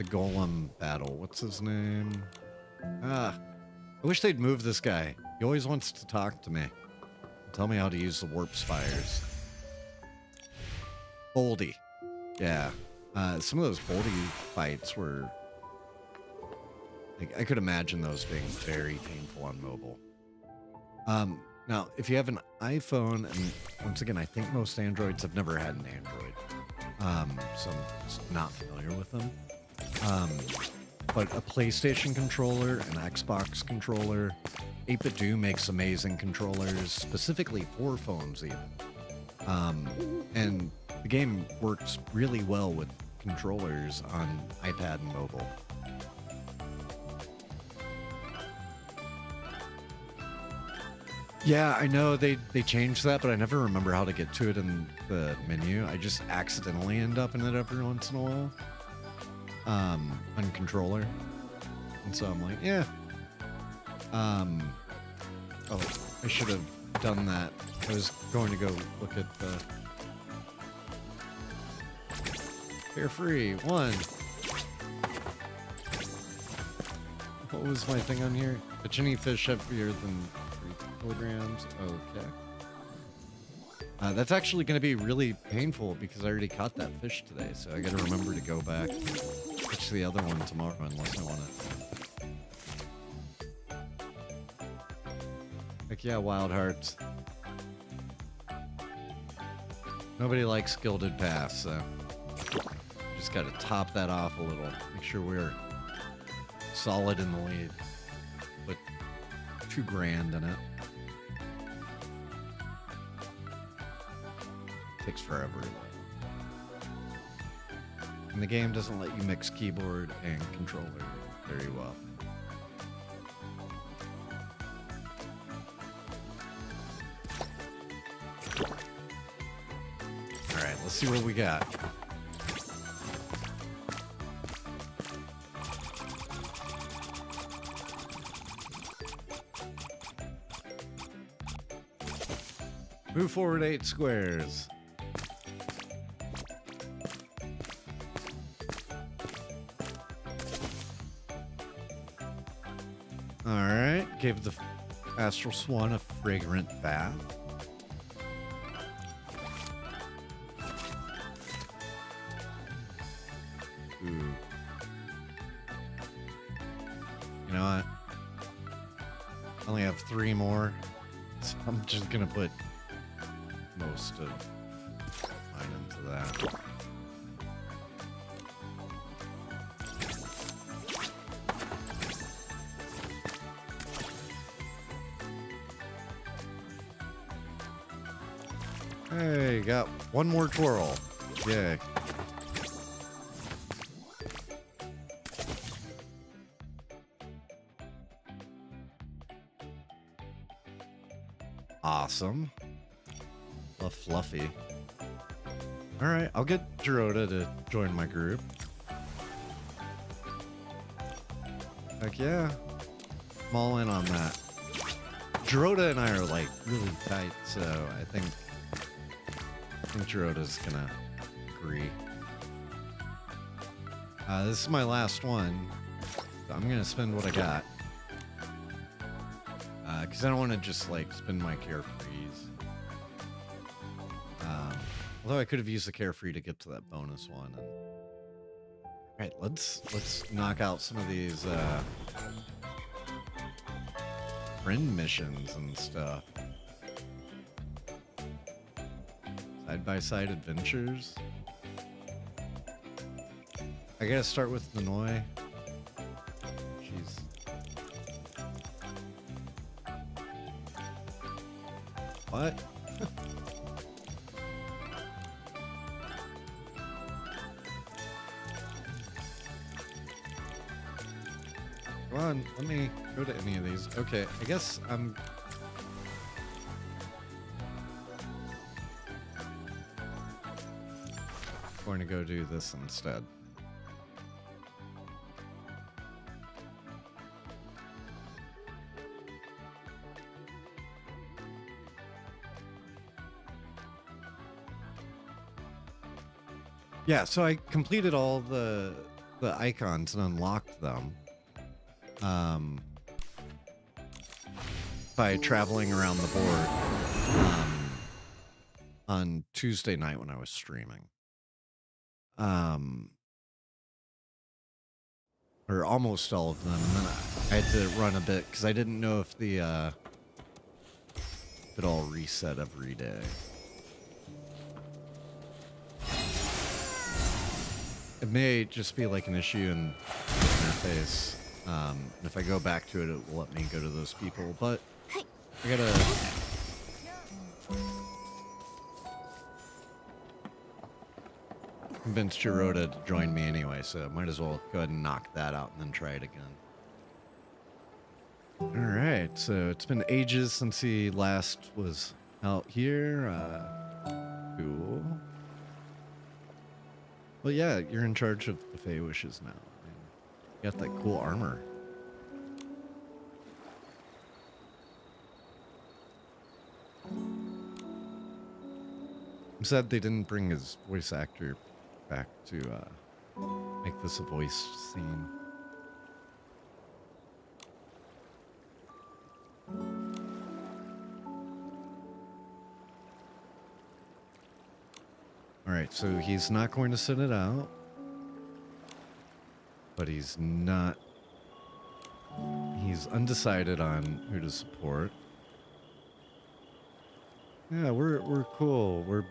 golem battle. What's his name? I wish they'd move this guy. He always wants to talk to me. Tell me how to use the warp spires. Boldy. Yeah. Some of those Boldy fights were... Like, I could imagine those being very painful on mobile. Now, if you have an iPhone, and once again, I think most Androids have never had an Android, so I'm just not familiar with them. But a PlayStation controller, an Xbox controller, 8BitDo makes amazing controllers, specifically for phones even. And the game works really well with controllers on iPad and mobile. Yeah, I know they changed that, but I never remember how to get to it in the menu. I just accidentally end up in it every once in a while. on controller. And so I'm like, yeah. Oh, I should have done that. I was going to go look at the Carefree 1. What was my thing on here? Catch any fish heavier than 3 kilograms. Okay. That's actually going to be really painful because I already caught that fish today, so I got to remember to go back catch the other one tomorrow unless I want to. Heck yeah, Wild Hearts. Nobody likes Gilded Pass, so just got to top that off a little. Make sure we're solid in the lead. Put $2 grand in it. Takes forever. And the game doesn't let you mix keyboard and controller very well. Alright, let's see what we got. Move forward 8 squares. Alright, gave the Astral Swan a fragrant bath. Ooh. You know what? I only have 3 more, so I'm just gonna put most of mine into that. Hey, got 1 more twirl. Yay. Awesome. Love Fluffy. Alright, I'll get Gerota to join my group. Heck yeah. I'm all in on that. Gerota and I are like really tight, so I think Gerota's gonna agree. This is my last one. So I'm gonna spend what I got. Because I don't want to just like spend my carefrees. Although I could have used the carefree to get to that bonus one. And... Alright, let's knock out some of these friend missions and stuff. Side-by-side adventures. I gotta start with Nanoy. Jeez. What? Come on, let me go to any of these. Okay, I guess I'm... going to go do this instead. Yeah, so I completed all the icons and unlocked them by traveling around the board on Tuesday night when I was streaming. Or almost all of them, and then I had to run a bit because I didn't know if the if it all reset every day. It may just be like an issue in the interface. And if I go back to it, it will let me go to those people. But I gotta convince Gerota to join me anyway, so I might as well go ahead and knock that out and then try it again. Alright, so it's been ages since he last was out here. Cool. Well, yeah, you're in charge of the Fey Wishes now. And you got that cool armor. I'm sad they didn't bring his voice actor back to make this a voice scene. Alright, so he's not going to sit it out. But he's not... He's undecided on who to support. Yeah, we're cool. We're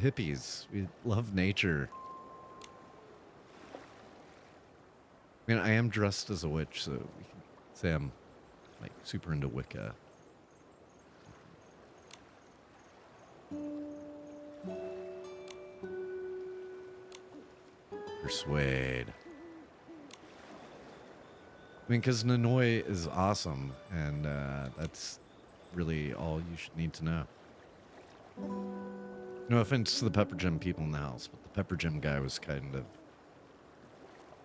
hippies. We love nature. I mean, I am dressed as a witch, so we can say I'm like super into Wicca. Persuade. I mean, because Nanoi is awesome, and that's really all you should need to know. No offense to the Pepper Gym people in the house, but the Pepper Gym guy was kind of...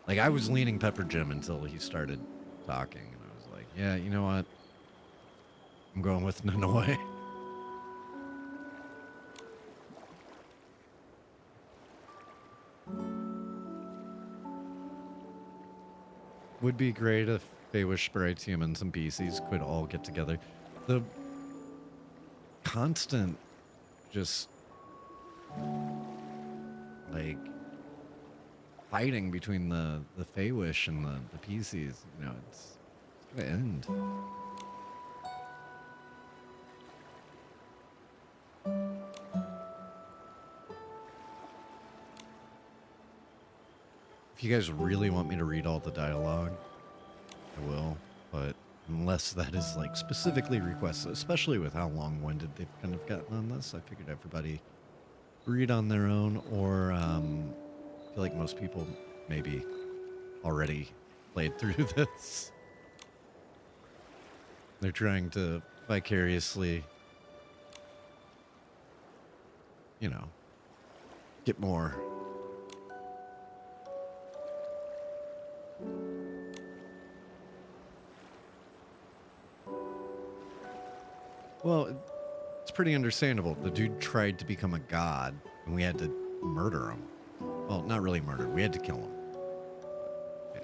Like, I was leaning Pepper Gym until he started talking, and I was like, yeah, you know what? I'm going with Nanoi. Would be great if Feywish Sprites, humans, and PCs could all get together. The constant just like fighting between the Feywish and the PCs, you know, it's gonna end. If you guys really want me to read all the dialogue, I will, but unless that is like specifically requested, especially with how long-winded they've kind of gotten on this, I figured everybody read on their own, or I feel like most people maybe already played through this. They're trying to vicariously, you know, get more. Well, it's pretty understandable. The dude tried to become a god, and we had to murder him. Well, not really murder. We had to kill him. Yeah.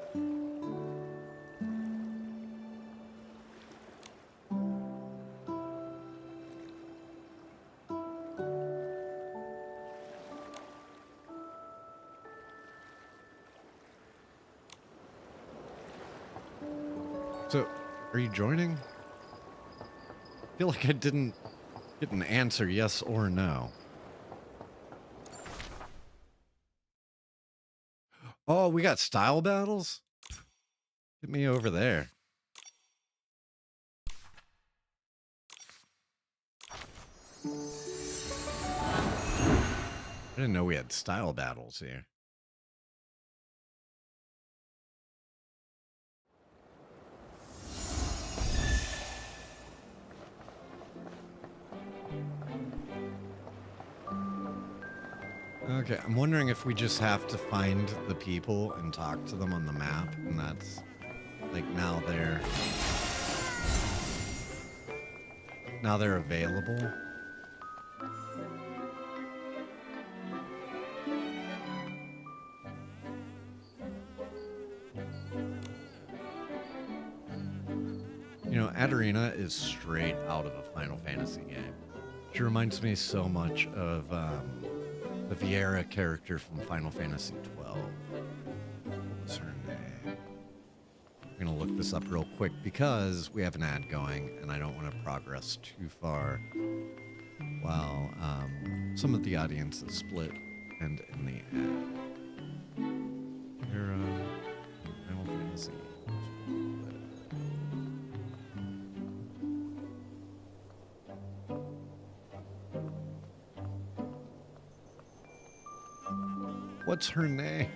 So, are you joining? I feel like I didn't get an answer, yes or no. Oh, we got style battles? Get me over there. I didn't know we had style battles here. Okay, I'm wondering if we just have to find the people and talk to them on the map, and that's like now they're available. You know, Adarina is straight out of a Final Fantasy game. She reminds me so much of the Viera character from Final Fantasy 12. What was her name? I'm gonna look this up real quick because we have an ad going and I don't want to progress too far while some of the audience is split and in the ad. Viera, Final Fantasy. What's her name?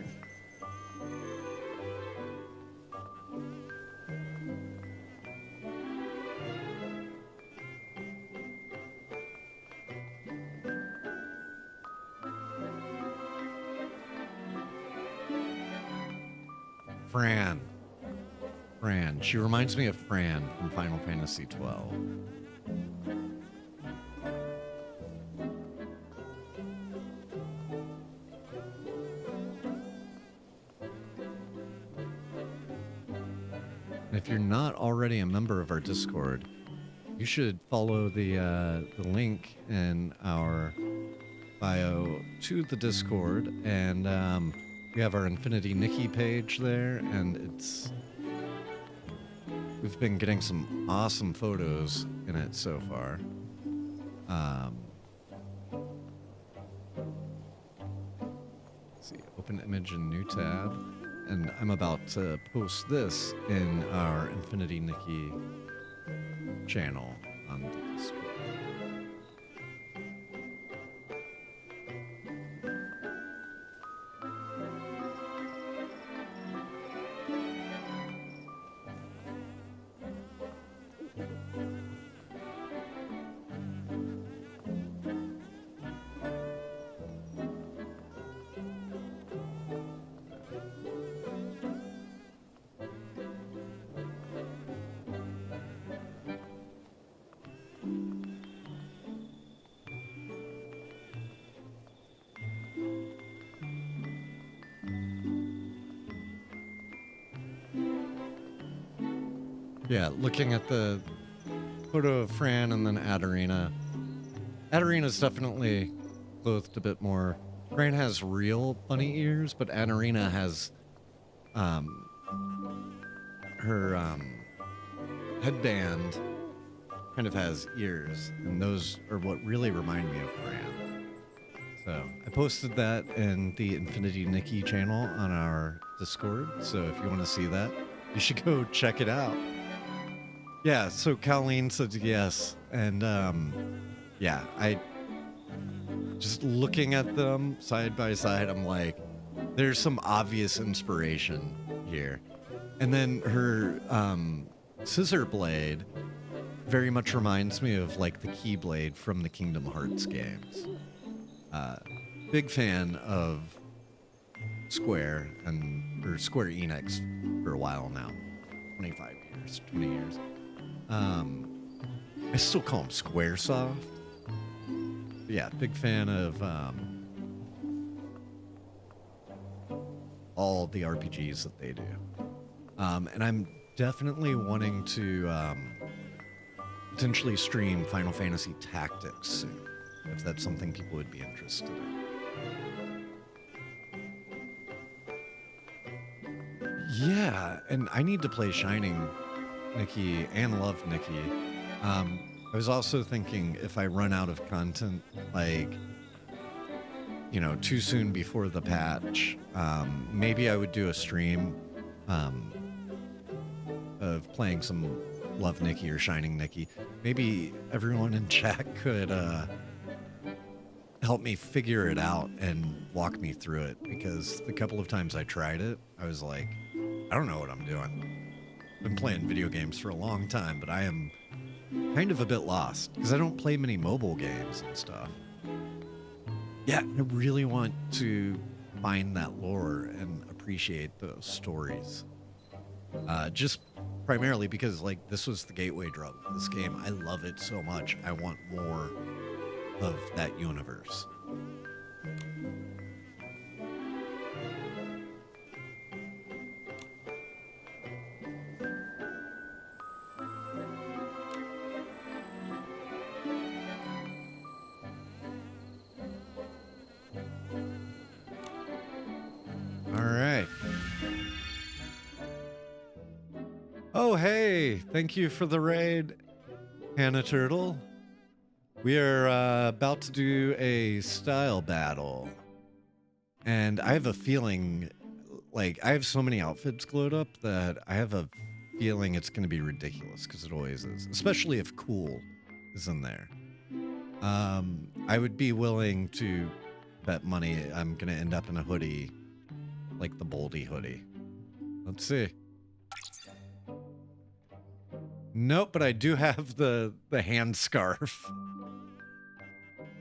Fran. Fran. She reminds me of Fran from Final Fantasy 12. If you're not already a member of our Discord, you should follow the link in our bio to the Discord, and we have our Infinity Nikki page there, and we've been getting some awesome photos in it so far. Let's see, open image in new tab. And I'm about to post this in our Infinity Nikki channel on the Discord. Yeah, looking at the photo of Fran and then Adarina. Adarina's definitely clothed a bit more. Fran has real bunny ears, but Adarina has her headband kind of has ears, and those are what really remind me of Fran. So I posted that in the Infinity Nikki channel on our Discord, so if you want to see that, you should go check it out. Yeah, so Colleen said yes, and yeah, I just looking at them side by side, I'm like, there's some obvious inspiration here. And then her scissor blade very much reminds me of like the Keyblade from the Kingdom Hearts games. Big fan of Square or Square Enix for a while now, 25 years, 20 years. I still call them Squaresoft. But yeah, big fan of all the RPGs that they do. And I'm definitely wanting to potentially stream Final Fantasy Tactics soon, if that's something people would be interested in. Yeah, and I need to play Shining Nikki and Love Nikki. I was also thinking if I run out of content, like, you know, too soon before the patch, maybe I would do a stream of playing some Love Nikki or Shining Nikki. Maybe everyone in chat could help me figure it out and walk me through it, because the couple of times I tried it, I was like, I don't know what I'm doing. I've been playing video games for a long time, but I am kind of a bit lost because I don't play many mobile games and stuff. Yeah, I really want to find that lore and appreciate those stories. Just primarily because, like, this was the gateway drug to this game. I love it so much. I want more of that universe. All right. Oh, hey, thank you for the raid, Hannah Turtle. We are about to do a style battle. And I have a feeling, like, I have so many outfits glowed up that I have a feeling it's going to be ridiculous, because it always is, especially if cool is in there. I would be willing to bet money I'm going to end up in a hoodie, like the Boldy hoodie. Let's see. Nope, but I do have the hand scarf.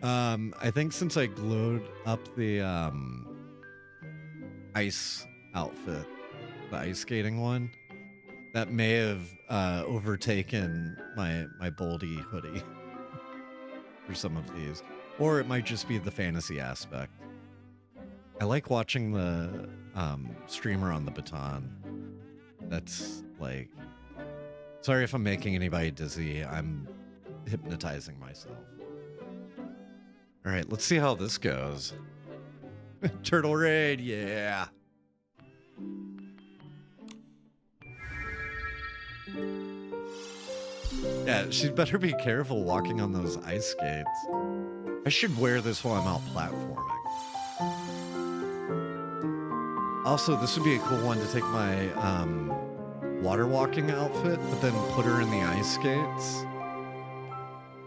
I think since I glowed up the ice outfit, the ice skating one, that may have overtaken my Boldy hoodie for some of these. Or it might just be the fantasy aspect. I like watching the streamer on the baton. That's like... Sorry if I'm making anybody dizzy. I'm hypnotizing myself. All right, let's see how this goes. Turtle Raid, yeah. Yeah, she better be careful walking on those ice skates. I should wear this while I'm out platforming. Also, this would be a cool one to take my water walking outfit, but then put her in the ice skates.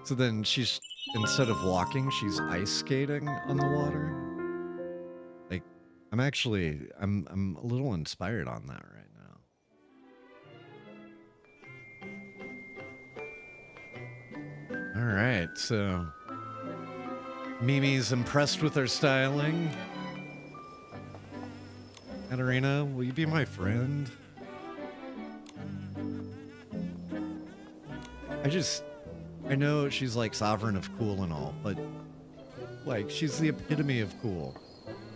So then she's, instead of walking, she's ice skating on the water. Like, I'm a little inspired on that right now. All right, so Mimi's impressed with her styling. Katarina, will you be my friend? I know she's like sovereign of cool and all, but like she's the epitome of cool.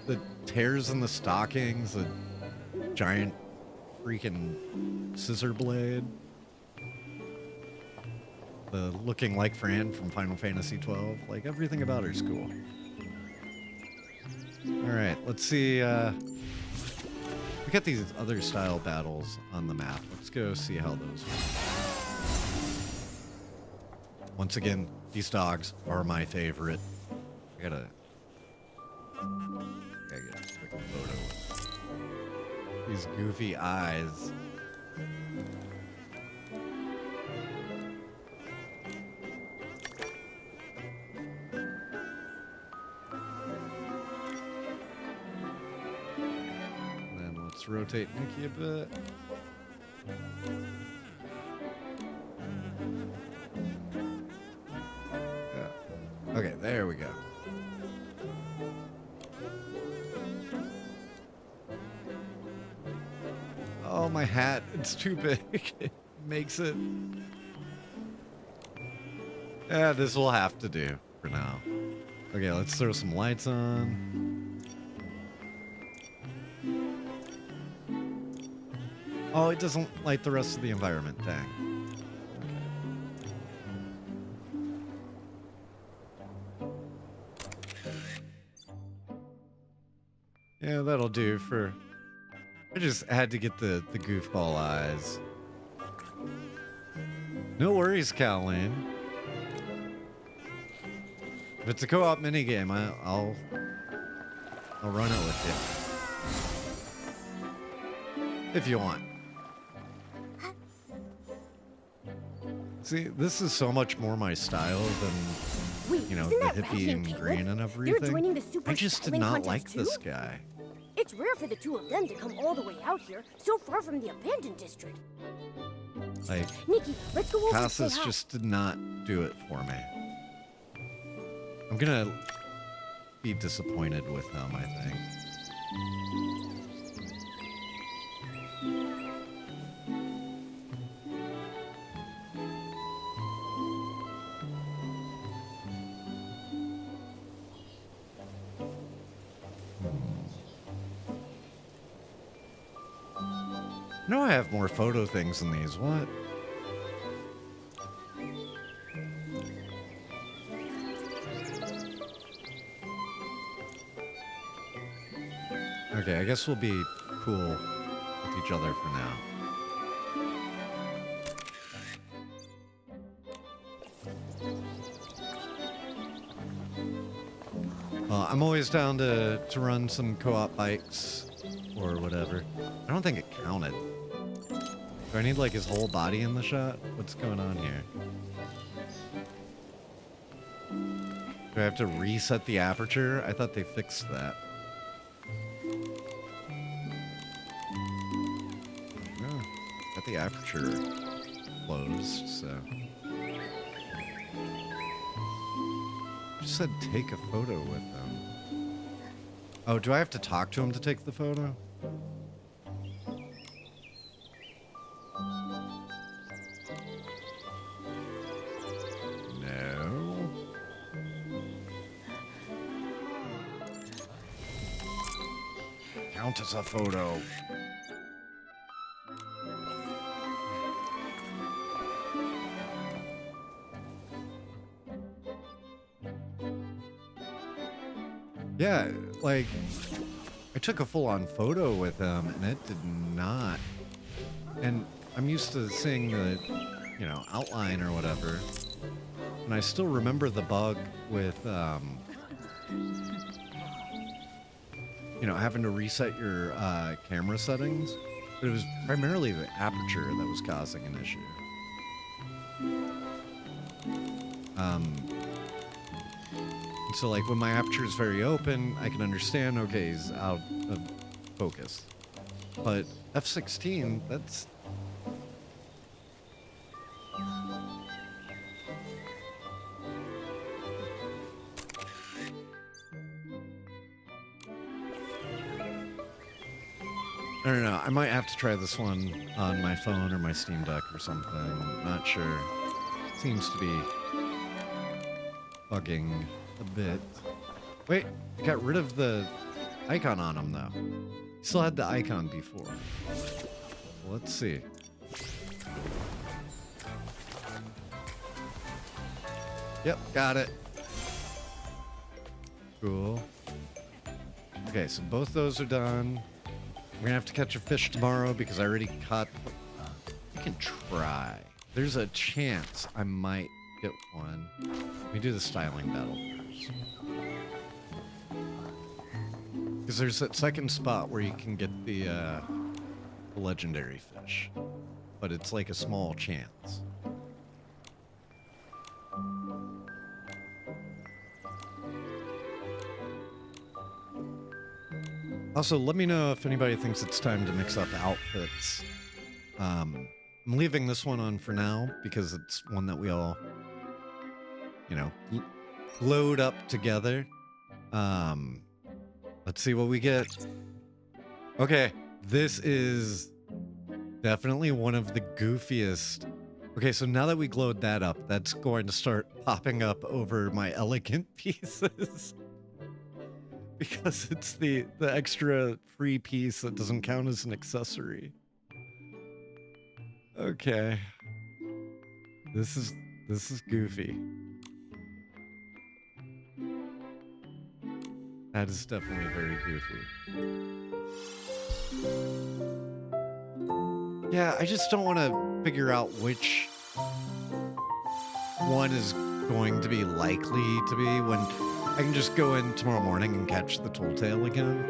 The tears in the stockings, the giant freaking scissor blade, the looking like Fran from Final Fantasy 12, like everything about her's cool. All right, let's see. We got these other style battles on the map. Let's go see how those work. Once again, these dogs are my favorite. I gotta get a quick photo. These goofy eyes. And then let's rotate Nikki a bit. Okay, there we go. Oh, my hat. It's too big. It makes it... Yeah, this will have to do for now. Okay, let's throw some lights on. Oh, it doesn't light the rest of the environment. Dang. Yeah, that'll do for... I just had to get the goofball eyes. No worries, Kailee. If it's a co-op minigame, I'll run it with you. If you want. See, this is so much more my style than... Wait, you know, isn't the that hippie Reggie and Caitlin? green and They're everything. joining the super I just did styling not contest like this too? guy. It's rare for the two of them to come all the way out here, so far from the abandoned district. Like, Nikki, let's go over and say Casas hi. just did not do it for me. I'm gonna be disappointed with him, I think. No, I have more photo things than these. What? Okay, I guess we'll be cool with each other for now. I'm always down to run some co-op bikes or whatever. I don't think it counted. Do I need like his whole body in the shot? What's going on here? Do I have to reset the aperture? I thought they fixed that. Oh, got the aperture closed, so. Just said take a photo with them. Oh, do I have to talk to him to take the photo? count as a photo. Yeah, like, I took a full-on photo with him, and it did not. And I'm used to seeing the, you know, outline or whatever. And I still remember the bug with, you know, having to reset your camera settings. But it was primarily the aperture that was causing an issue. So, like, when my aperture is very open, I can understand, okay, he's out of focus. But F16, that's... I don't know. I might have to try this one on my phone or my Steam Deck or something. Not sure. Seems to be bugging a bit. Wait, I got rid of the icon on him, though. Still had the icon before. Let's see. Yep, got it. Cool. Okay, so both those are done. We're gonna have to catch a fish tomorrow because I already caught... I can try. There's a chance I might get one. Let me do the styling battle first. Because there's that second spot where you can get the legendary fish. But it's like a small chance. Also, let me know if anybody thinks it's time to mix up outfits. I'm leaving this one on for now because it's one that we all, you know, load up together. Let's see what we get. Okay, this is definitely one of the goofiest. Okay, so now that we glowed that up, that's going to start popping up over my elegant pieces. Because it's the extra free piece that doesn't count as an accessory. Okay. This is goofy. That is definitely very goofy. Yeah, I just don't want to figure out which one is going to be likely to be when I can just go in tomorrow morning and catch the tool tail again.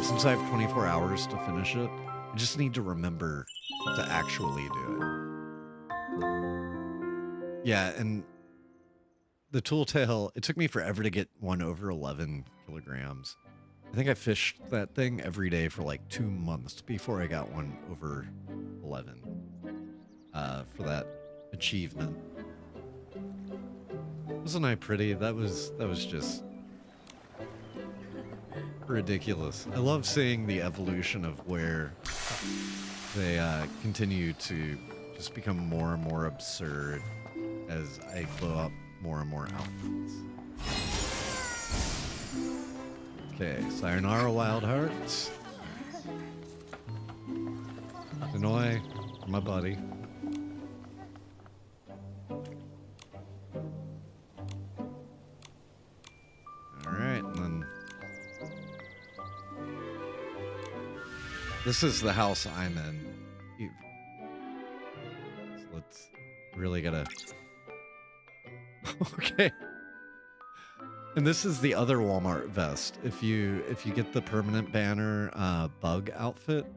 Since I have 24 hours to finish it, I just need to remember to actually do it. Yeah, and the tool tail, it took me forever to get one over 11 kilograms. I think I fished that thing every day for like 2 months before I got one over 11 for that achievement. Wasn't I pretty? That was just ridiculous. I love seeing the evolution of where they continue to just become more and more absurd as I blow up more and more outfits. Okay, Sayonara Wild Hearts. Hanoi, my buddy. Alright, and then this is the house I'm in. So let's really gotta... Okay. And this is the other Walmart vest. If you get the permanent banner bug outfit,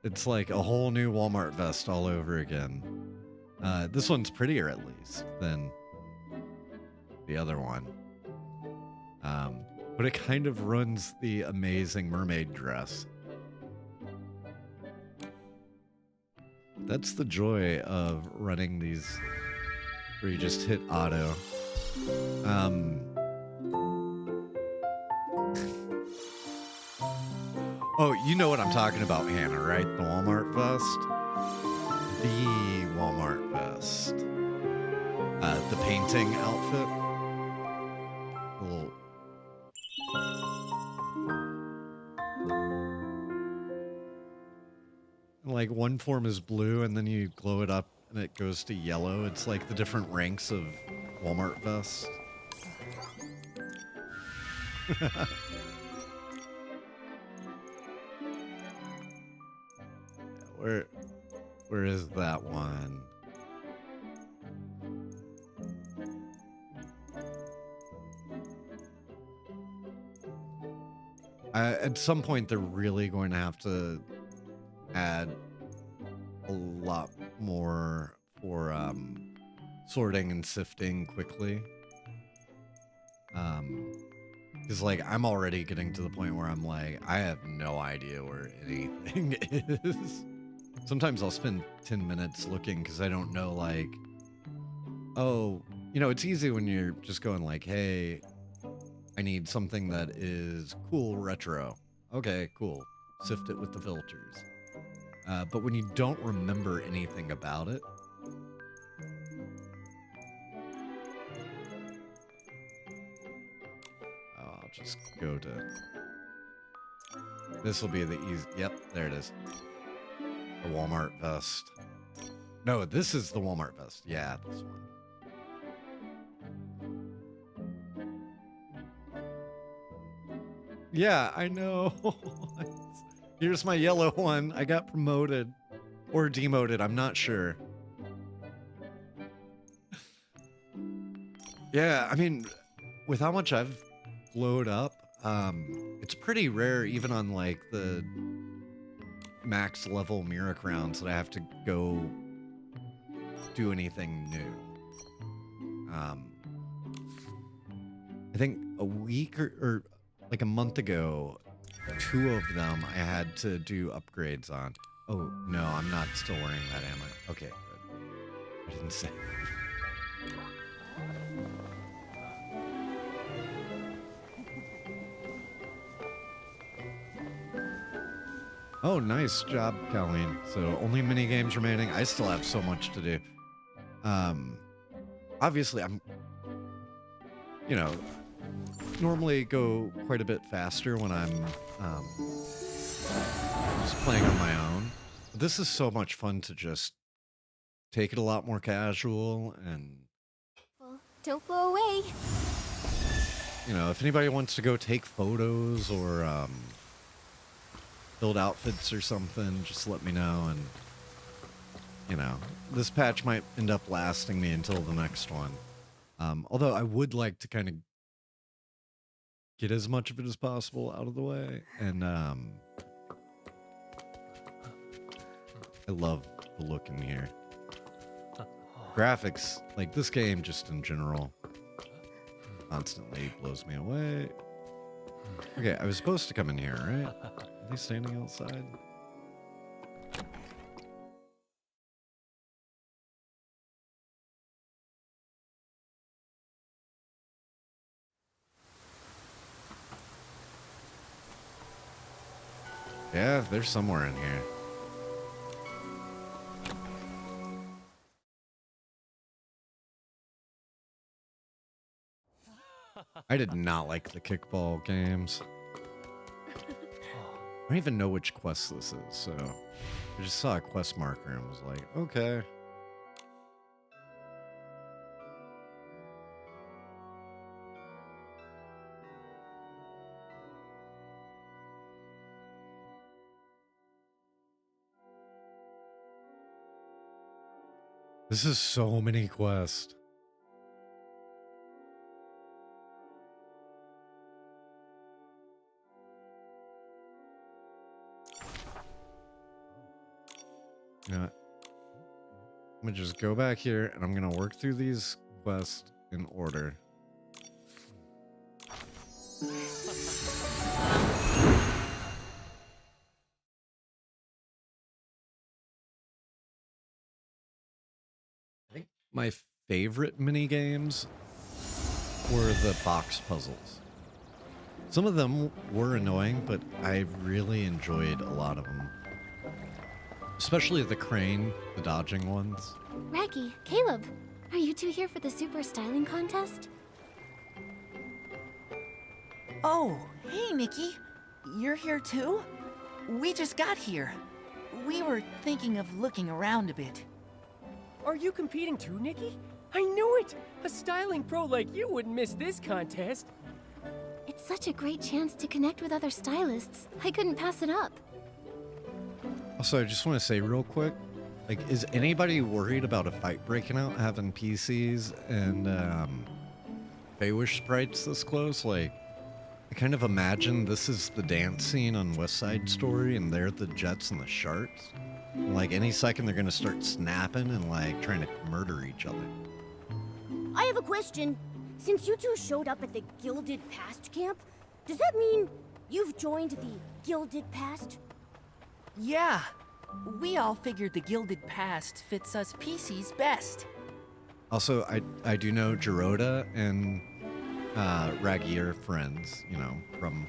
it's like a whole new Walmart vest all over again. This one's prettier at least than the other one. But it kind of runs the amazing mermaid dress. That's the joy of running these where you just hit auto. Oh, you know what I'm talking about, Hannah, right? The Walmart vest? The Walmart vest. The painting outfit. A little... like one form is blue and then you glow it up and it goes to yellow. It's like the different ranks of Walmart vests. Where is that one? At some point, they're really going to have to add a lot more for sorting and sifting quickly. Because like I'm already getting to the point where I'm like, I have no idea where anything is. Sometimes I'll spend 10 minutes looking because I don't know, like, oh, you know, it's easy when you're just going like, hey, I need something that is cool retro. Okay, cool. Sift it with the filters. But when you don't remember anything about it, I'll just go to... This will be the easy... Yep, there it is. The Walmart vest. No, this is the Walmart vest. Yeah, this one. Yeah, I know. Here's my yellow one. I got promoted. Or demoted, I'm not sure. Yeah, I mean, with how much I've glowed up, it's pretty rare even on like the max level mirror crowns that I have to go do anything new. I think a week or like a month ago, 2 of them I had to do upgrades on. Oh, no, I'm not still wearing that, am I? Okay, good. I didn't say. Oh, nice job, Colleen. So only mini games remaining. I still have so much to do. Obviously, I'm, you know, normally go quite a bit faster when I'm just playing on my own. But this is so much fun to just take it a lot more casual and... Well, don't blow away. You know, if anybody wants to go take photos or build outfits or something, just let me know. And, you know, this patch might end up lasting me until the next one. Although I would like to kind of get as much of it as possible out of the way. And I love the look in here. Graphics, like this game just in general, constantly blows me away. Okay, I was supposed to come in here, right? Are they standing outside? Yeah, they're somewhere in here. I did not like the kickball games. I don't even know which quest this is, so I just saw a quest marker and was like, okay. This is so many quests. You know what? I'm gonna just go back here and I'm gonna work through these quests in order. I think my favorite mini games were the box puzzles. Some of them were annoying, but I really enjoyed a lot of them. Especially the crane, the dodging ones. Raggy, Caleb, are you two here for the super styling contest? Oh, hey, Nikki. You're here too? We just got here. We were thinking of looking around a bit. Are you competing too, Nikki? I knew it! A styling pro like you wouldn't miss this contest. It's such a great chance to connect with other stylists. I couldn't pass it up. Also, I just want to say real quick, like, is anybody worried about a fight breaking out having PCs and Baywish sprites this close? Like, I kind of imagine this is the dance scene on West Side Story, and they're the Jets and the Sharks. And, like, any second they're gonna start snapping and like trying to murder each other. I have a question. Since you two showed up at the Gilded Past camp, does that mean you've joined the Gilded Past? Yeah, we all figured the Gilded Past fits us PCs best. Also, I do know Geroda and Raggy are friends, you know, from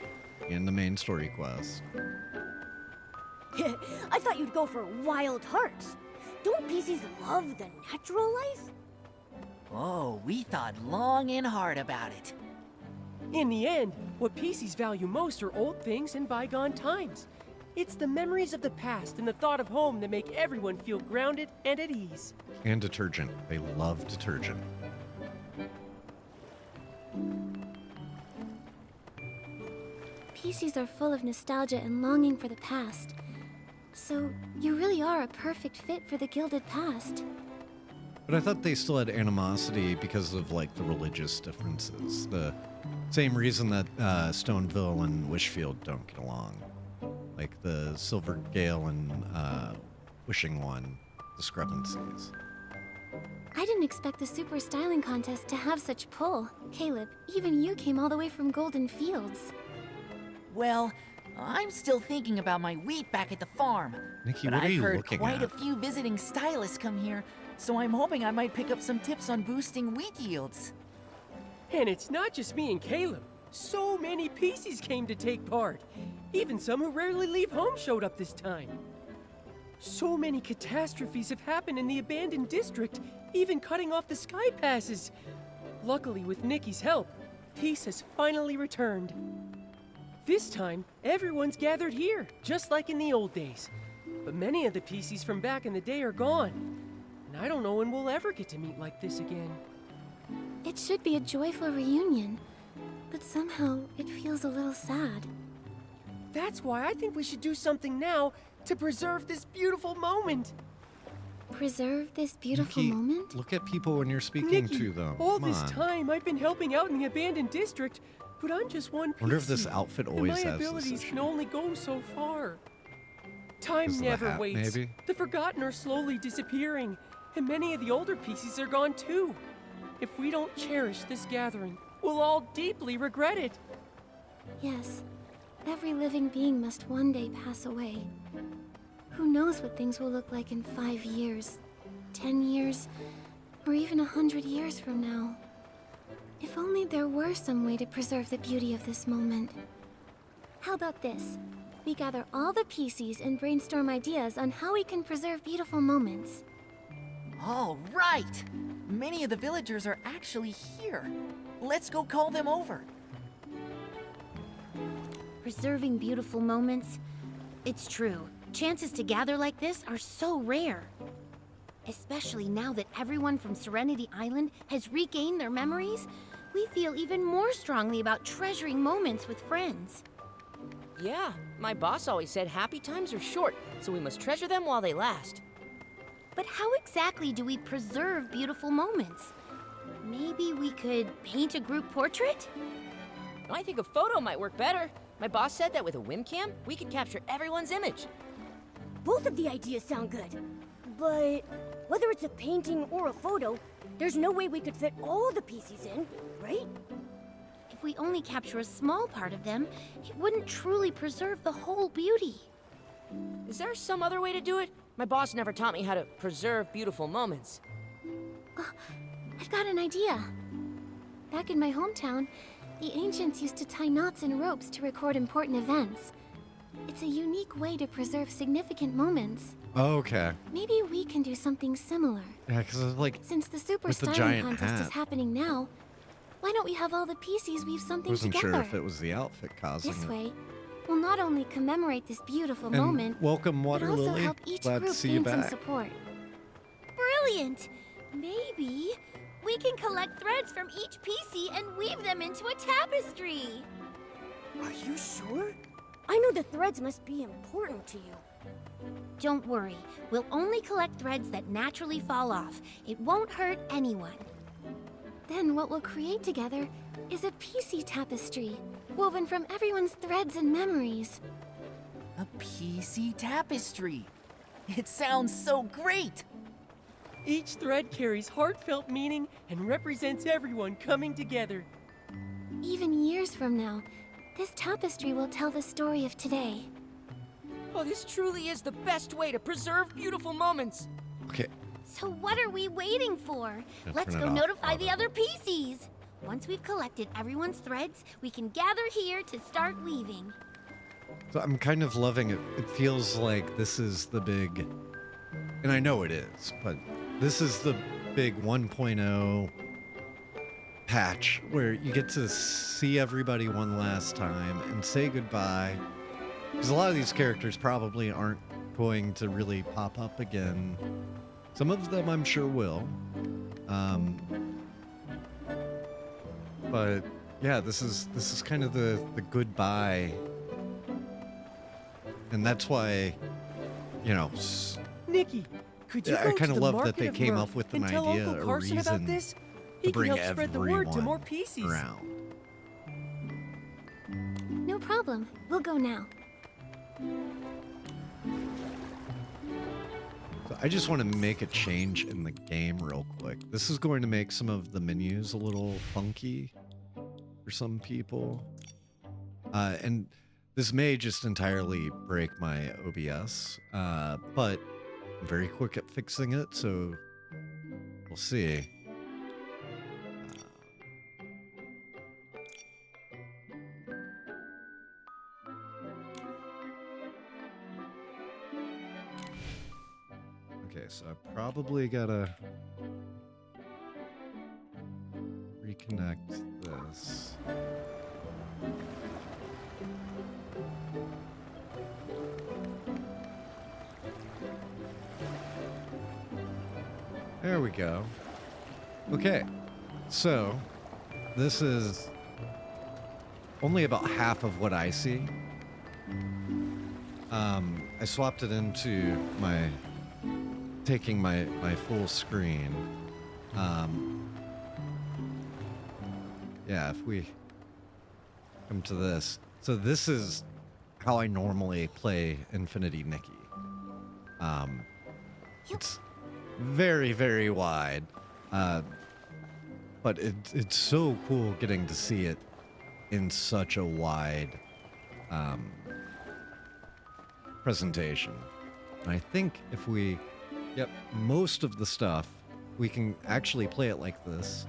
in the main story quest. I thought you'd go for wild hearts. Don't PCs love the natural life? Oh, we thought long and hard about it. In the end, what PCs value most are old things and bygone times. It's the memories of the past and the thought of home that make everyone feel grounded and at ease. And detergent. They love detergent. PCs are full of nostalgia and longing for the past. So, you really are a perfect fit for the Gilded Past. But I thought they still had animosity because of, like, the religious differences. The same reason that Stoneville and Wishfield don't get along. Like the Silver Gale and Wishing One discrepancies. I didn't expect the Super Styling Contest to have such pull. Caleb, even you came all the way from Golden Fields. Well, I'm still thinking about my wheat back at the farm. Nikki, but what are I've you heard looking quite at? a few visiting stylists come here, so I'm hoping I might pick up some tips on boosting wheat yields. And it's not just me and Caleb. So many PCs came to take part. Even some who rarely leave home showed up this time. So many catastrophes have happened in the abandoned district, even cutting off the sky passes. Luckily, with Nikki's help, peace has finally returned. This time, everyone's gathered here, just like in the old days. But many of the PCs from back in the day are gone. And I don't know when we'll ever get to meet like this again. It should be a joyful reunion, but somehow it feels a little sad. That's why I think we should do something now to preserve this beautiful moment. Preserve this beautiful Nikki, moment? look at people when you're speaking Nikki, to them. all Come this on. time I've been helping out in the abandoned district, but I'm just one PC. Wonder if this outfit always and my has this abilities issue. can only go so far. Time 'Cause of the never hat, waits. maybe? The forgotten are slowly disappearing, and many of the older PCs are gone too. If we don't cherish this gathering, we'll all deeply regret it. Yes, every living being must one day pass away. Who knows what things will look like in 5 years, 10 years, or even 100 years from now. If only there were some way to preserve the beauty of this moment. How about this? We gather all the PCs and brainstorm ideas on how we can preserve beautiful moments. All right! Many of the villagers are actually here. Let's go call them over. Preserving beautiful moments. It's true. Chances to gather like this are so rare. Especially now that everyone from Serenity Island has regained their memories, we feel even more strongly about treasuring moments with friends. Yeah, my boss always said happy times are short, so we must treasure them while they last. But how exactly do we preserve beautiful moments? Maybe we could paint a group portrait? I think a photo might work better. My boss said that with a webcam, we could capture everyone's image. Both of the ideas sound good. But whether it's a painting or a photo, there's no way we could fit all the pieces in, right? If we only capture a small part of them, it wouldn't truly preserve the whole beauty. Is there some other way to do it? My boss never taught me how to preserve beautiful moments. I've got an idea. Back in my hometown, the ancients used to tie knots and ropes to record important events. It's a unique way to preserve significant moments. Oh, okay. Maybe we can do something similar. Yeah, because like, Since the Super with the Styling giant Contest hat. is happening now, why don't we have all the PCs weave I something wasn't together? sure if it was the outfit causing This it. way, will not only commemorate this beautiful And moment, welcome, but Water also Lily. help each Glad to group see you gain some back. support. Brilliant! Maybe we can collect threads from each PC and weave them into a tapestry. Are you sure? I know the threads must be important to you. Don't worry, we'll only collect threads that naturally fall off. It won't hurt anyone. Then what we'll create together is a PC tapestry, woven from everyone's threads and memories. A PC tapestry. It sounds so great. Each thread carries heartfelt meaning and represents everyone coming together. Even years from now, this tapestry will tell the story of today. Oh, this truly is the best way to preserve beautiful moments. Okay. So what are we waiting for? Yeah, Let's turn go it off. notify the other PCs. Once we've collected everyone's threads, we can gather here to start weaving. So I'm kind of loving it. It feels like this is the big, and I know it is, but this is the big 1.0 patch where you get to see everybody one last time and say goodbye. Because a lot of these characters probably aren't going to really pop up again. Some of them I'm sure will. But yeah, this is kind of the goodbye. And that's why, you know, Nikki, could you I go kinda to the love that market they of came Mirth up with an and tell idea, Uncle a Carson about reason this? to He can bring help spread the word to more everyone PCs. around. No problem. We'll go now. So I just want to make a change in the game real quick. This is going to make some of the menus a little funky for some people. And this may just entirely break my OBS, but I'm very quick at fixing it, so we'll see. Okay, so I probably gotta reconnect this. There we go. Okay, so this is only about half of what I see. I swapped it into taking my full screen. Yeah, if we come to this. So this is how I normally play Infinity Nikki. It's very, very wide. But it's so cool getting to see it in such a wide presentation. And I think if we get most of the stuff, we can actually play it like this,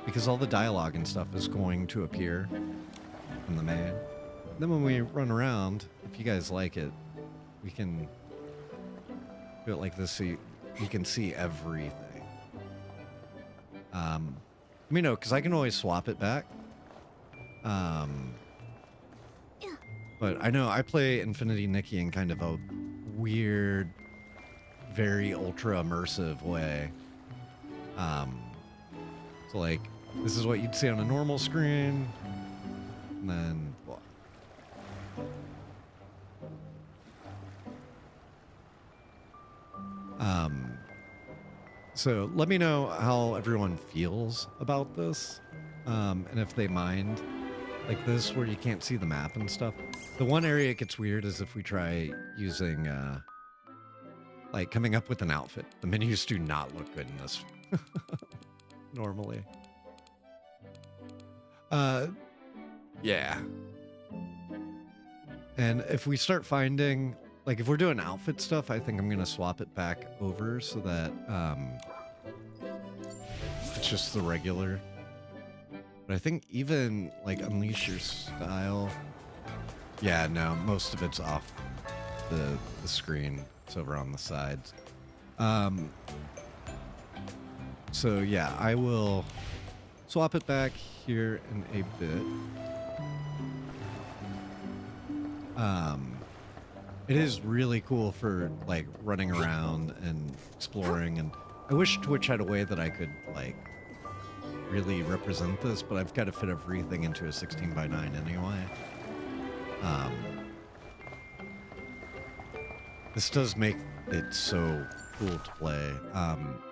because all the dialogue and stuff is going to appear in the main. Then when we run around, if you guys like it, we can do it like this so you can see everything. Let me know, because I can always swap it back. But I know I play Infinity Nikki in kind of a weird, very ultra immersive way. So like, this is what you'd see on a normal screen, and then what? So let me know how everyone feels about this, and if they mind like this where you can't see the map and stuff. The one area it gets weird is if we try using like coming up with an outfit. The menus do not look good in this normally. Yeah. And if we start finding, like if we're doing outfit stuff, I think I'm gonna swap it back over so that it's just the regular. But I think even like Unleash Your Style, yeah, no, most of it's off the screen. It's over on the sides. So yeah, I will swap it back here in a bit. It is really cool for like running around and exploring, and I wish Twitch had a way that I could like really represent this, but I've got to fit everything into a 16:9 anyway. This does make it so cool to play.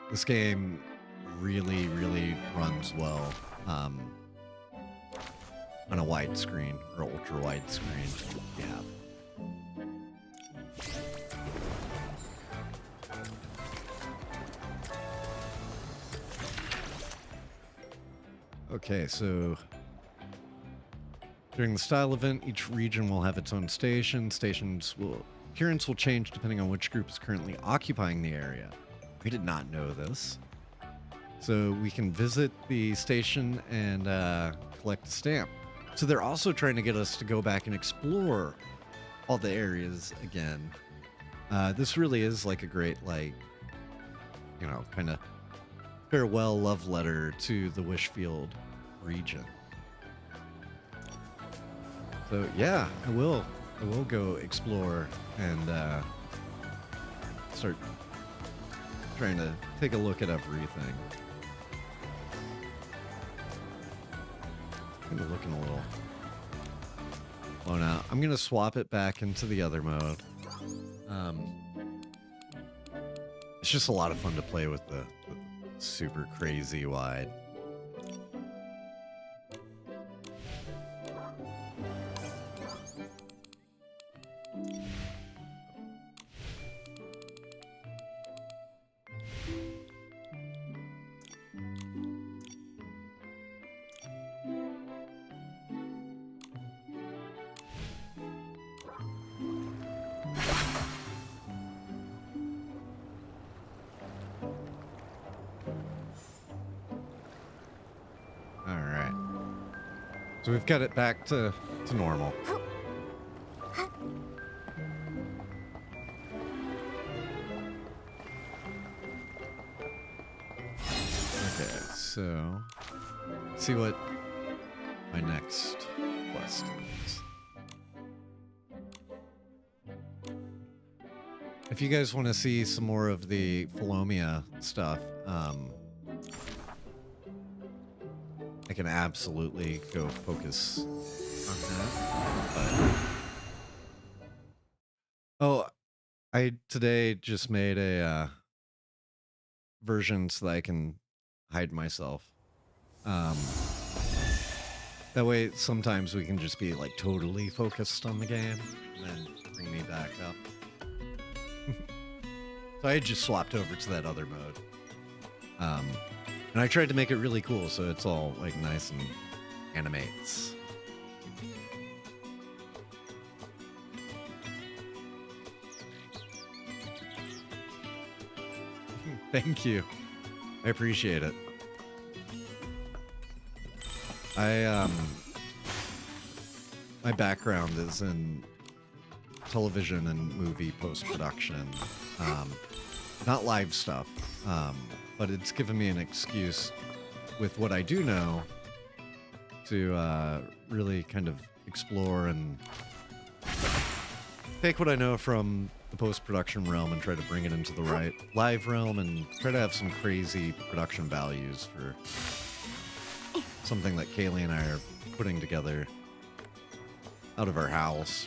This game really, really runs well on a wide screen or ultra wide screen. Yeah. Okay, so during the style event, each region will have its own station. Appearance will change depending on which group is currently occupying the area. We did not know this. So we can visit the station and collect a stamp. So they're also trying to get us to go back and explore all the areas again. This really is like a great, like, you know, kind of farewell love letter to the Wishfield region. So yeah, I will go explore and start trying to take a look at everything. Kind of looking a little blown out. I'm gonna swap it back into the other mode. It's just a lot of fun to play with the super crazy wide. So we've got it back to normal. Okay, so let's see what my next quest is. If you guys want to see some more of the Philomia stuff, I can absolutely go focus on that. But oh, I today just made a version so that I can hide myself. That way sometimes we can just be like totally focused on the game and then bring me back up. So I just swapped over to that other mode. And I tried to make it really cool, so it's all like nice and animates. Thank you. I appreciate it. My background is in television and movie post-production. Not live stuff. But it's given me an excuse with what I do know to really kind of explore and take what I know from the post-production realm and try to bring it into the live realm and try to have some crazy production values for something that Kailee and I are putting together out of our house.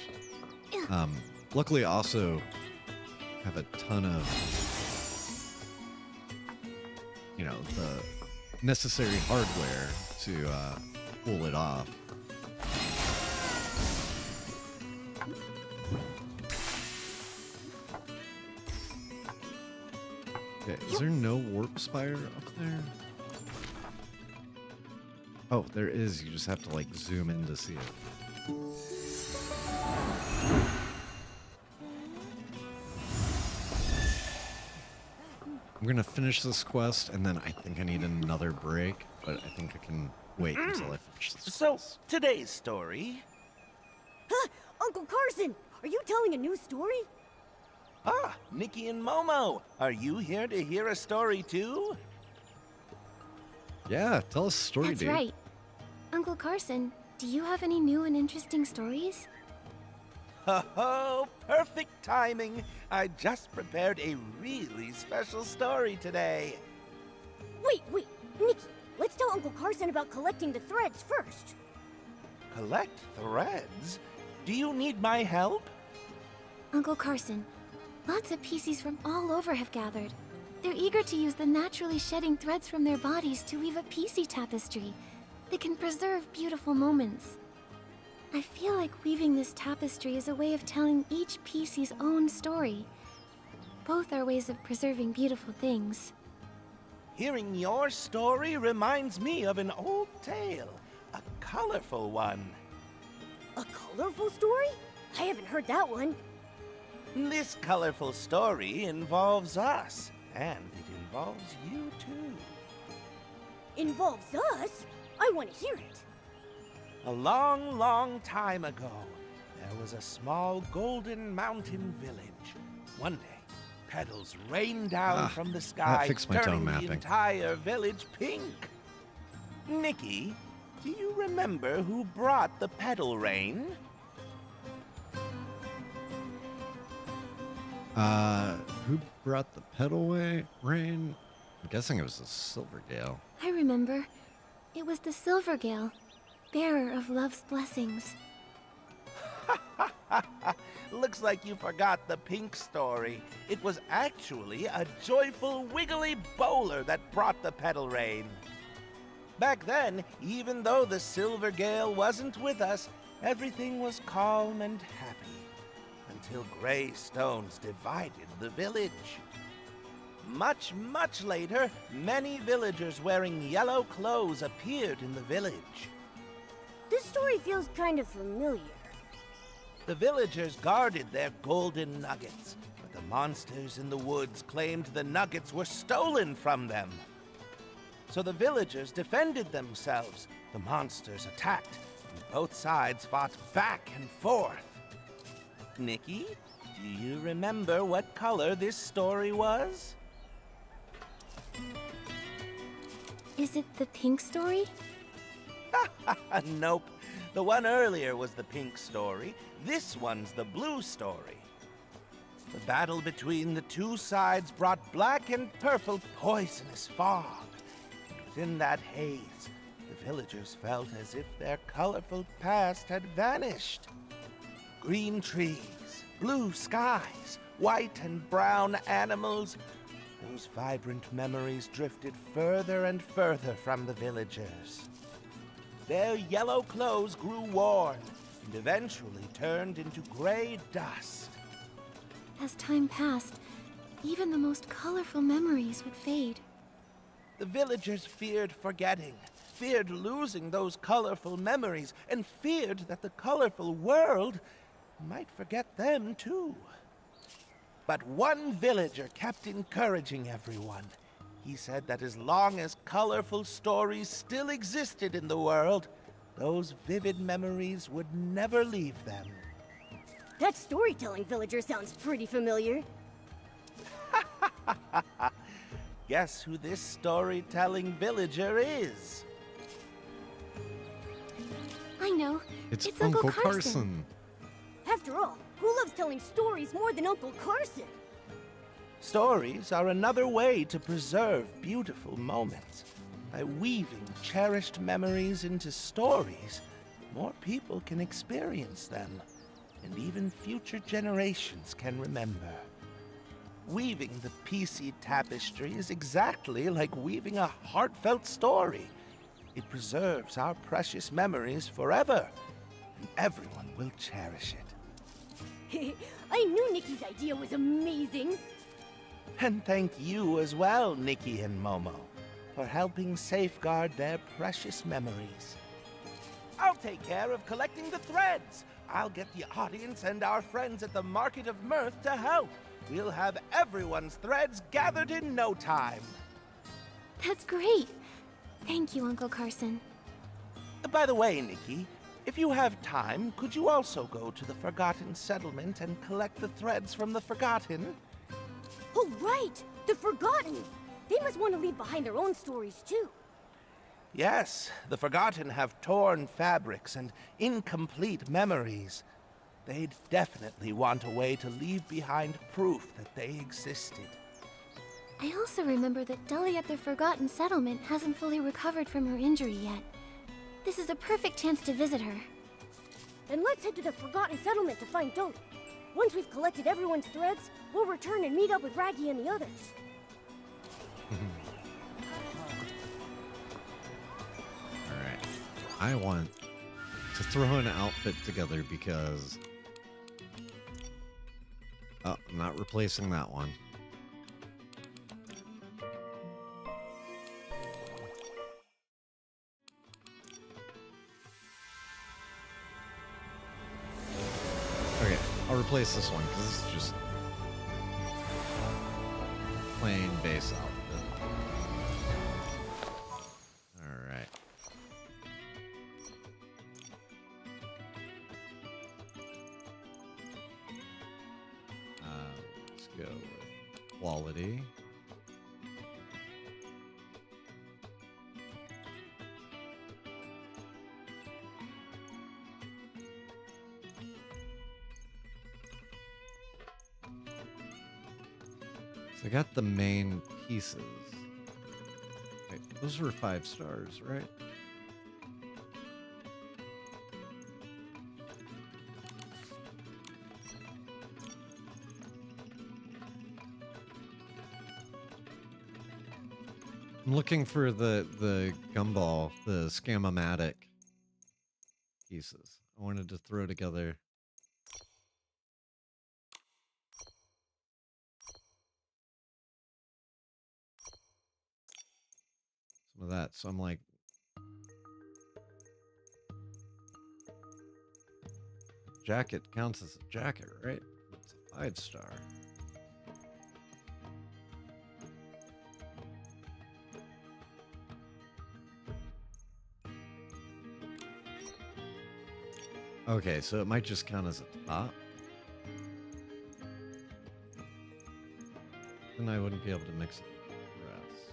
Luckily, I also have a ton of the necessary hardware to pull it off. Okay, is there no warp spire up there? Oh, there is. You just have to like zoom in to see it. I'm gonna finish this quest, and then I think I need another break, but I think I can wait until I finish this quest. Today's story... Huh! Uncle Carson! Are you telling a new story? Ah, Nikki and Momo! Are you here to hear a story too? Yeah, tell us a story, That's dude. right. Uncle Carson, do you have any new and interesting stories? Oh, perfect timing. I just prepared a really special story today. Wait, Nikki, let's tell Uncle Carson about collecting the threads first. Collect threads? Do you need my help? Uncle Carson, lots of PCs from all over have gathered. They're eager to use the naturally shedding threads from their bodies to weave a PC tapestry that can preserve beautiful moments. I feel like weaving this tapestry is a way of telling each PC's own story. Both are ways of preserving beautiful things. Hearing your story reminds me of an old tale, a colorful one. A colorful story? I haven't heard that one. This colorful story involves us, and it involves you too. Involves us? I want to hear it. A long, long time ago, there was a small golden mountain village. One day, petals rained down from the that sky, fixed my tone turning the mapping. entire village pink. Nikki, do you remember who brought the petal rain? Who brought the petal rain? I'm guessing it was the Silvergale. I remember. It was the Silvergale, bearer of love's blessings. Looks like you forgot the pink story. It was actually a joyful, wiggly bowler that brought the petal rain. Back then, even though the Silvergale wasn't with us, everything was calm and happy. Until gray stones divided the village. Much, much later, many villagers wearing yellow clothes appeared in the village. This story feels kind of familiar. The villagers guarded their golden nuggets, but the monsters in the woods claimed the nuggets were stolen from them. So the villagers defended themselves. The monsters attacked, and both sides fought back and forth. Nikki, do you remember what color this story was? Is it the pink story? Nope. The one earlier was the pink story. This one's the blue story. The battle between the two sides brought black and purple poisonous fog. And within that haze, the villagers felt as if their colorful past had vanished. Green trees, blue skies, white and brown animals. Those vibrant memories drifted further and further from the villagers. Their yellow clothes grew worn and eventually turned into gray dust. As time passed, even the most colorful memories would fade. The villagers feared forgetting, feared losing those colorful memories, and feared that the colorful world might forget them too. But one villager kept encouraging everyone. He said that as long as colorful stories still existed in the world, those vivid memories would never leave them. That storytelling villager sounds pretty familiar. Guess who this storytelling villager is? I know. It's Uncle Uncle Carson. After all, who loves telling stories more than Uncle Carson? Stories are another way to preserve beautiful moments. By weaving cherished memories into stories, more people can experience them, and even future generations can remember. Weaving the PC tapestry is exactly like weaving a heartfelt story. It preserves our precious memories forever, and everyone will cherish it. I knew Nikki's idea was amazing. And thank you as well, Nikki and Momo, for helping safeguard their precious memories. I'll take care of collecting the threads. I'll get the audience and our friends at the Market of Mirth to help. We'll have everyone's threads gathered in no time. That's great. Thank you, Uncle Carson. By the way, Nikki, if you have time, could you also go to the Forgotten Settlement and collect the threads from the Forgotten? Oh, right! The Forgotten! They must want to leave behind their own stories, too. Yes, the Forgotten have torn fabrics and incomplete memories. They'd definitely want a way to leave behind proof that they existed. I also remember that Dully at the Forgotten Settlement hasn't fully recovered from her injury yet. This is a perfect chance to visit her. Then let's head to the Forgotten Settlement to find Dolly. Once we've collected everyone's threads, we'll return and meet up with Raggy and the others. Alright. I want to throw an outfit together because... Oh, I'm not replacing that one. Okay, I'll replace this one because this is just plain base outfit. Alright. Let's go with quality. So I got the main pieces. Wait, those were 5 stars, right? I'm looking for the gumball, the Scam-O-Matic pieces. I wanted to throw together. Some of that. So I'm like, jacket counts as a jacket, right? It's a 5-star. Okay, so it might just count as a top. Then I wouldn't be able to mix it with the rest.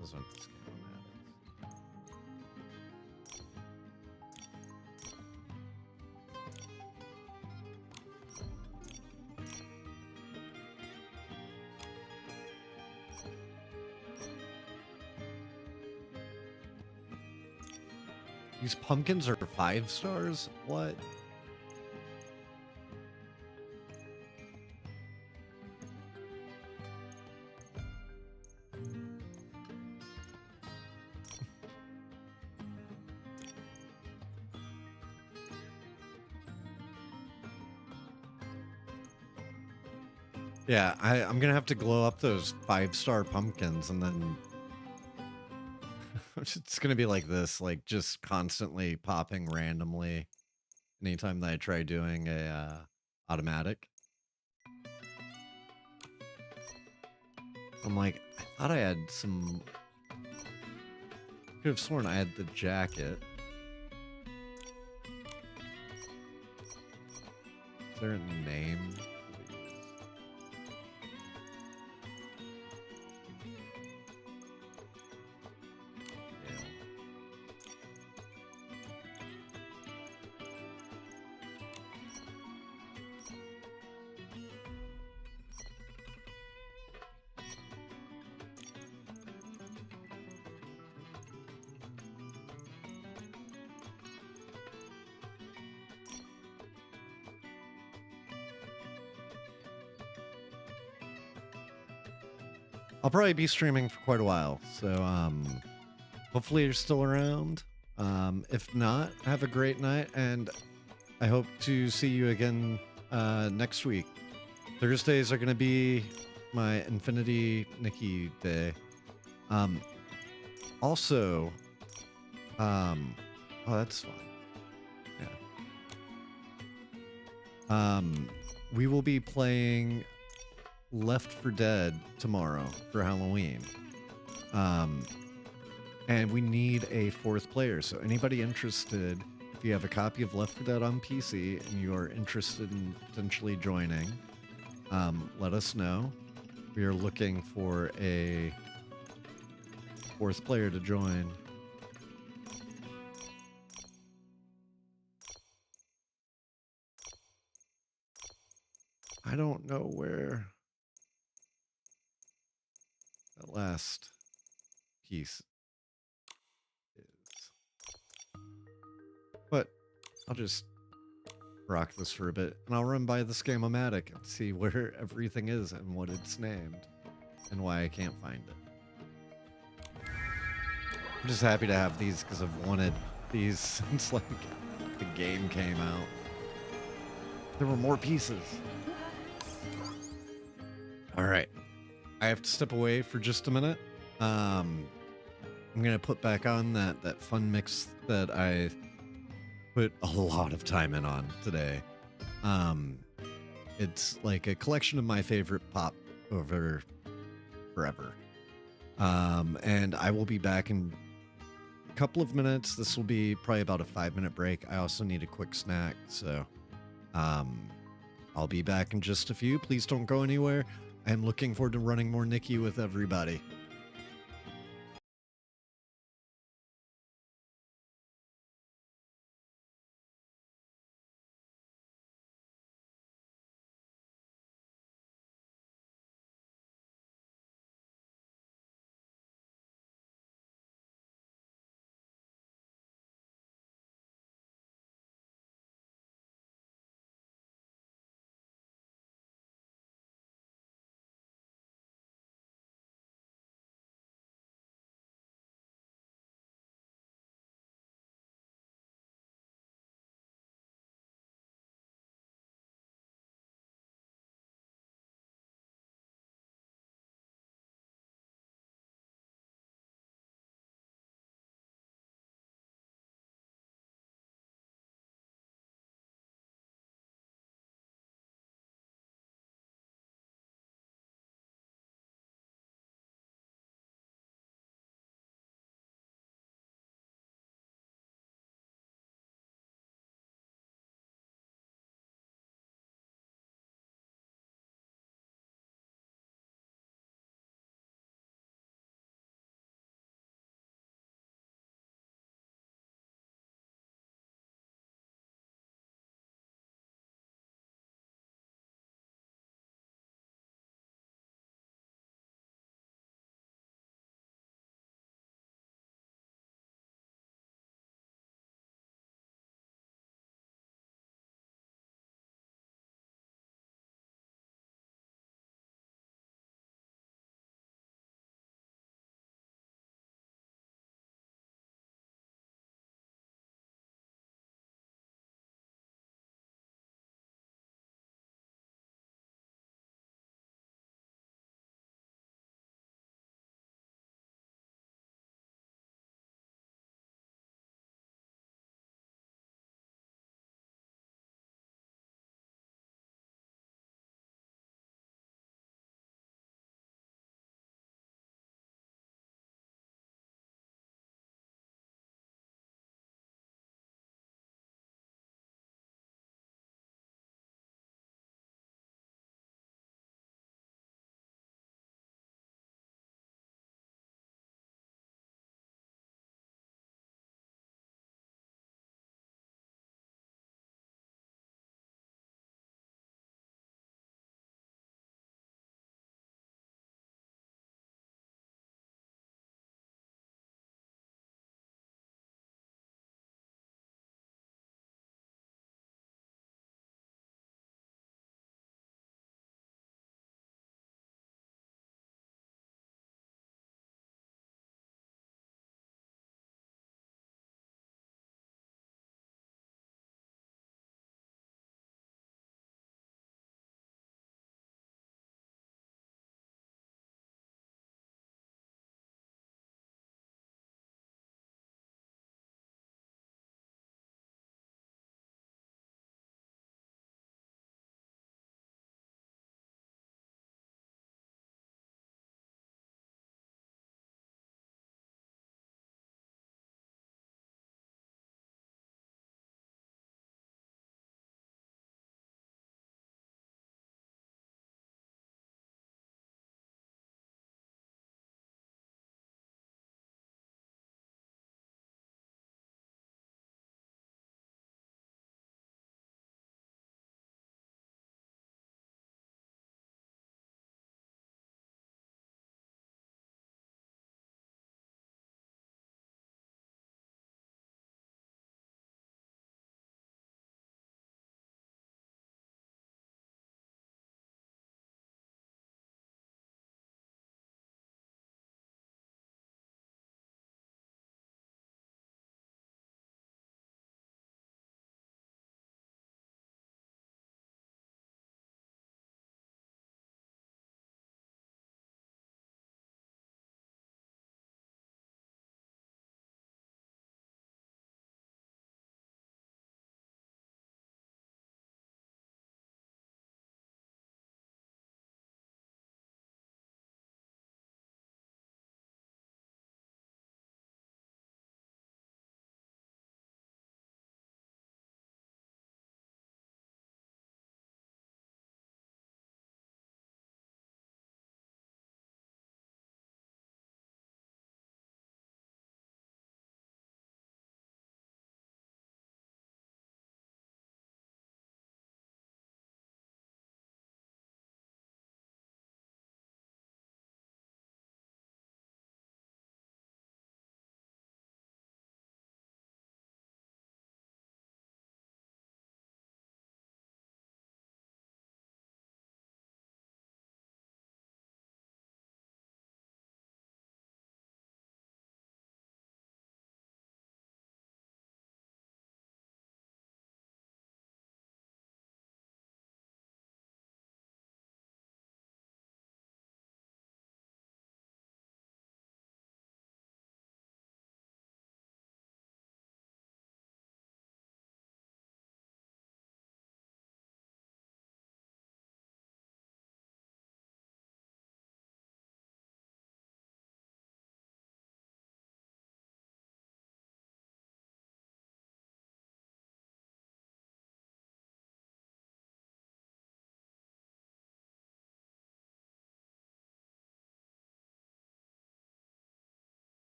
Those aren't the Scam-O-Matics. These pumpkins are 5 stars? What? Yeah, I'm gonna have to glow up those 5-star pumpkins and then it's gonna be like this, like just constantly popping randomly anytime that I try doing a automatic. I'm like, I thought I had some. Could have sworn I had the jacket. Is there a name? I'll probably be streaming for quite a while, so hopefully you're still around. If not, have a great night, and I hope to see you again next week. Thursdays are going to be my Infinity Nikki day. Also, oh, that's fun. Yeah. We will be playing Left 4 Dead tomorrow for Halloween. And we need a 4th player. So anybody interested, if if you have a copy of Left 4 Dead on PC and you are interested in potentially joining, let us know. We are looking for a 4th player to join. I don't know where that last piece is, but I'll just rock this for a bit, and I'll run by the Scam-O-Matic and see where everything is and what it's named and why I can't find it. I'm just happy to have these because I've wanted these since like the game came out. There were more pieces. All right, I have to step away for just a minute. I'm gonna put back on that fun mix that I put a lot of time in on today. It's like a collection of my favorite pop over forever. And I will be back in a couple of minutes. This will be probably about a 5-minute break. I also need a quick snack, so I'll be back in just a few. Please don't go anywhere. I'm looking forward to running more Nikki with everybody.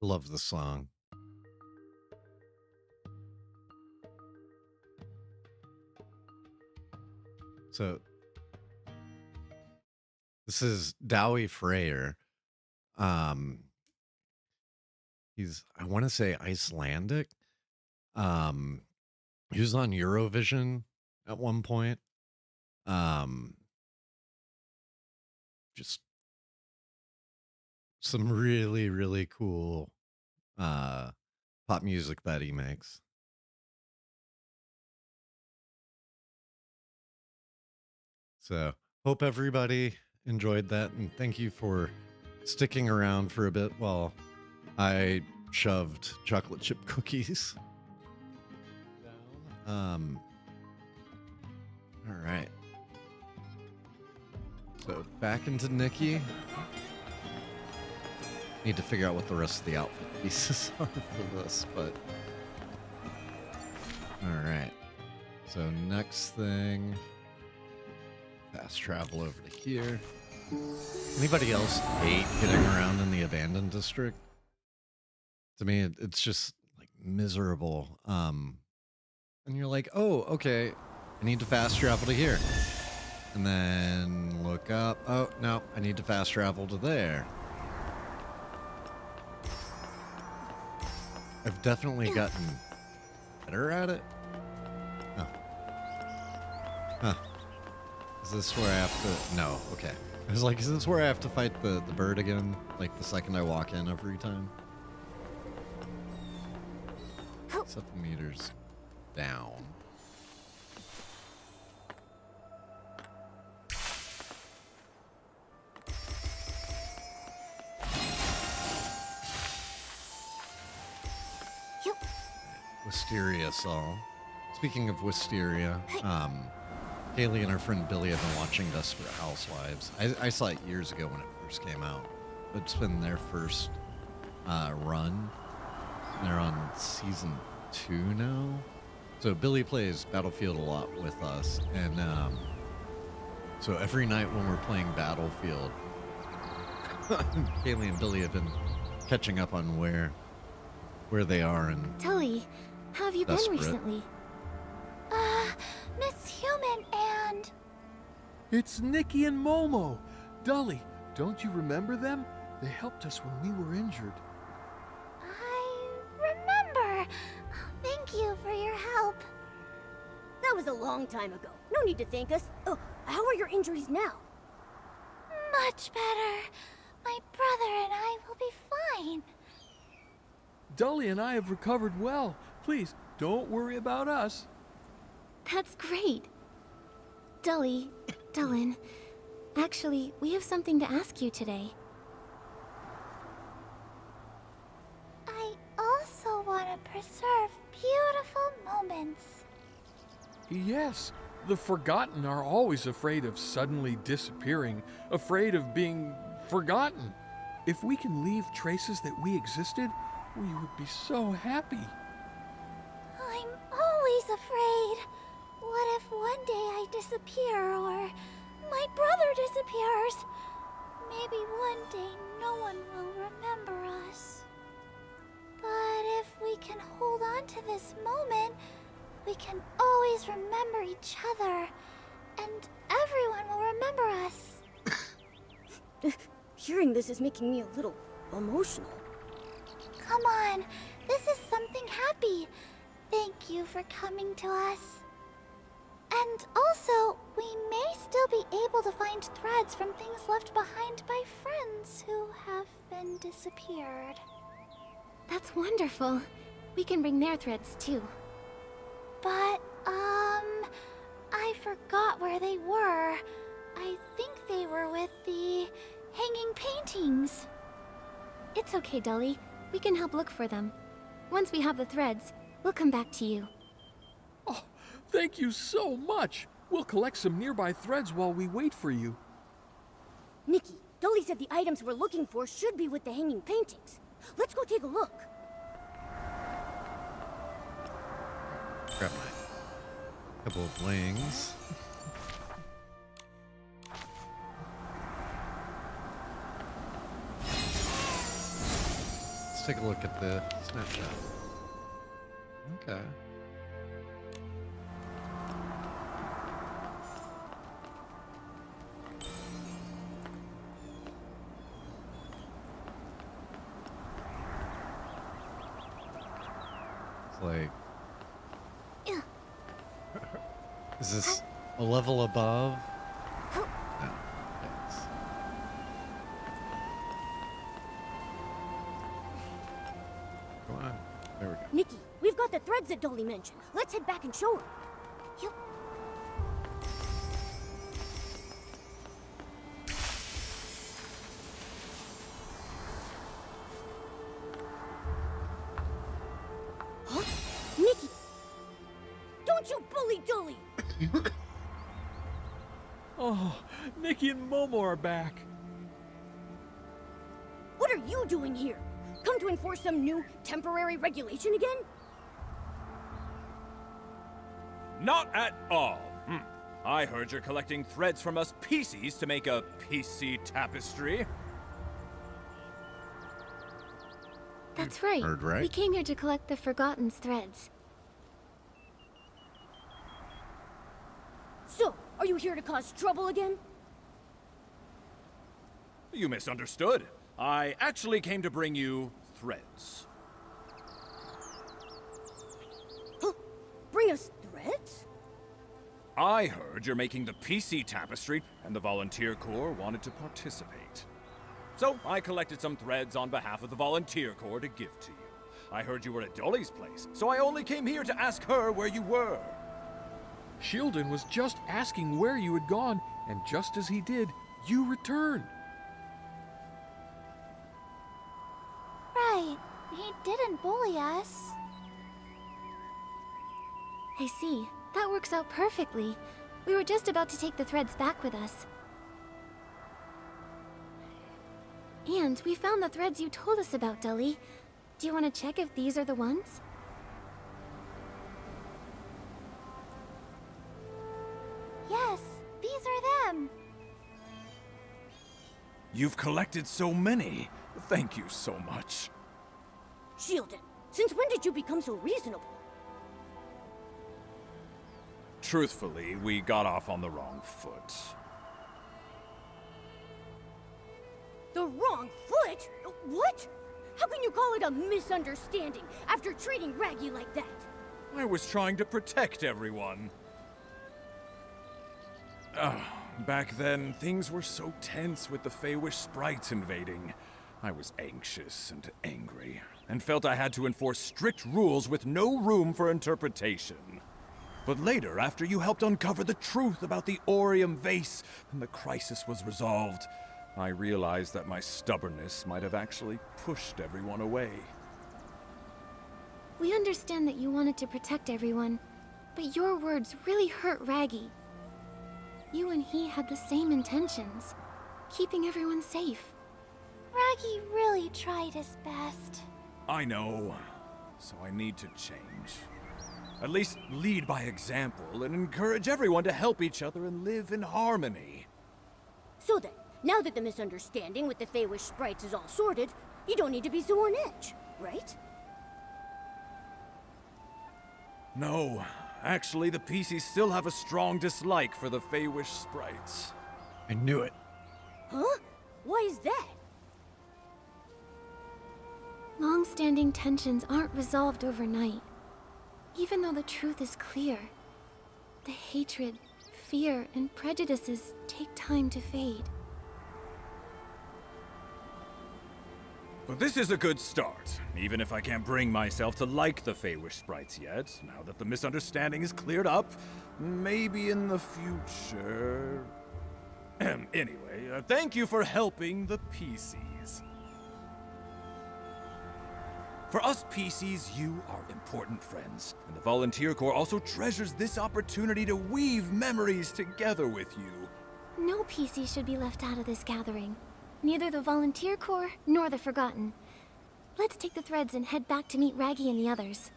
I love the song. So this is Dowie Freyr. He's, I want to say, Icelandic. He was on Eurovision at one point. Just some really, really cool pop music that he makes. So hope everybody enjoyed that, and thank you for sticking around for a bit while I shoved chocolate chip cookies down. All right. So back into Nikki. Need to figure out what the rest of the outfit pieces are for this, but all right. So next thing, fast travel over to here. Anybody else hate getting around in the abandoned district? To me, it's just like miserable. And you're like, oh, okay, I need to fast travel to here. And then look up. Oh, no, I need to fast travel to there. I've definitely gotten better at it. Oh. Huh. Is this where I have to... No, okay. I was like, is this where I have to fight the bird again? Like the second I walk in every time? 7 meters down. Wisteria Saul. Speaking of Wisteria, Kailee and our friend Billy have been watching Desperate Housewives. I saw it years ago when it first came out. It's been their first run. They're on season 2 now. So Billy plays Battlefield a lot with us, and so every night when we're playing Battlefield, Kailee and Billy have been catching up on where they are. And Tully, how have you Desperate. been recently? Miss Human and... It's Nikki and Momo. Dully, don't you remember them? They helped us when we were injured. I remember. Thank you for your help. That was a long time ago. No need to thank us. Oh, how are your injuries now? Much better. My brother and I will be fine. Dully and I have recovered well. Please, don't worry about us. That's great. Dullen, actually, we have something to ask you today. I also want to preserve beautiful moments. Yes, the forgotten are always afraid of suddenly disappearing, afraid of being forgotten. If we can leave traces that we existed, we would be so happy. I'm always afraid. What if one day I disappear or my brother disappears? Maybe one day no one will remember us. But if we can hold on to this moment, we can always remember each other, and everyone will remember us. Hearing this is making me a little emotional. Come on, this is something happy. Thank you for coming to us. And also, we may still be able to find threads from things left behind by friends who have been disappeared. That's wonderful. We can bring their threads too. But, I forgot where they were. I think they were with the hanging paintings. It's okay, Dully. We can help look for them. Once we have the threads, we'll come back to you. Oh, thank you so much. We'll collect some nearby threads while we wait for you. Nikki, Dully said the items we're looking for should be with the hanging paintings. Let's go take a look. grab my couple of blings. Let's take a look at the snapshot. Okay. It's like, is this a level above? No, thanks. Come on. There we go. Nikki, we've got the threads that Dolly mentioned. Let's head back and show her. Yep. Huh? Nikki! Don't you bully Dolly! Oh, Nikki and Momo are back. What are you doing here? Come to enforce some new temporary regulation again? Not at all. I heard you're collecting threads from us PCs to make a PC tapestry. That's right. Heard right. We came here to collect the Forgotten's threads. So, are you here to cause trouble again? You misunderstood. I actually came to bring you threads. Huh? Bring us threads? I heard you're making the PC tapestry, and the Volunteer Corps wanted to participate. So I collected some threads on behalf of the Volunteer Corps to give to you. I heard you were at Dolly's place, so I only came here to ask her where you were. Shieldon was just asking where you had gone, and just as he did, you returned. Right. He didn't bully us. I see. That works out perfectly. We were just about to take the threads back with us. And we found the threads you told us about, Dully. Do you want to check if these are the ones? Yes, these are them. You've collected so many. Thank you so much. Shieldon, since when did you become so reasonable? Truthfully, we got off on the wrong foot. The wrong foot? What? How can you call it a misunderstanding after treating Raggy like that? I was trying to protect everyone. Back then, things were so tense with the Feywish sprites invading. I was anxious and angry, and felt I had to enforce strict rules with no room for interpretation. But later, after you helped uncover the truth about the Orium vase, and the crisis was resolved, I realized that my stubbornness might have actually pushed everyone away. We understand that you wanted to protect everyone, but your words really hurt Raggy. You and he had the same intentions, keeping everyone safe. Raggy really tried his best. I know, so I need to change. At least lead by example and encourage everyone to help each other and live in harmony. So then, now that the misunderstanding with the Feywish sprites is all sorted, you don't need to be so on edge, right? No, actually the PCs still have a strong dislike for the Feywish sprites. I knew it. Huh? Why is that? Long-standing tensions aren't resolved overnight. Even though the truth is clear, the hatred, fear, and prejudices take time to fade. But this is a good start, even if I can't bring myself to like the Feywish sprites yet. Now that the misunderstanding is cleared up, maybe in the future... Anyway, thank you for helping the PCs. For us PCs, you are important friends, and the Volunteer Corps also treasures this opportunity to weave memories together with you. No PC should be left out of this gathering. Neither the Volunteer Corps nor the Forgotten. Let's take the threads and head back to meet Raggy and the others.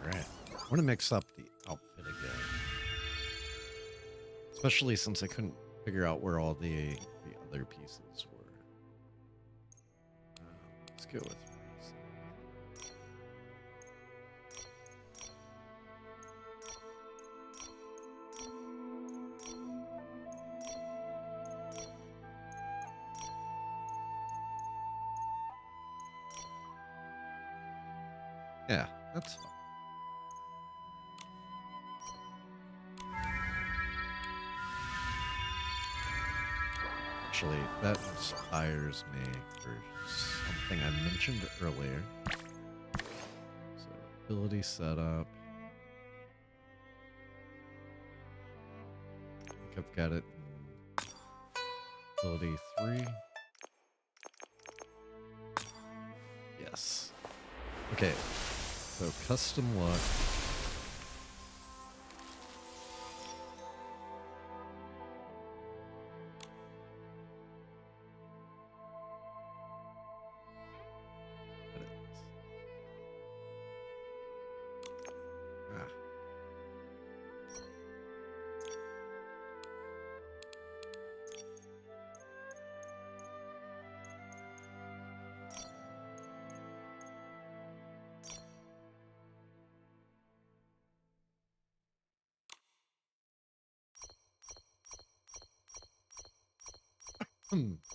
Right. I want to mix up the outfit again. Especially since I couldn't figure out where all the other pieces were. Let's go with reason. Yeah, that's fine. Actually, that inspires me for something I mentioned earlier. So, ability setup. I think I've got it in ability 3. Yes. Okay, so custom look.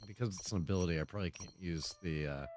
Because it's an ability, I probably can't use the hand.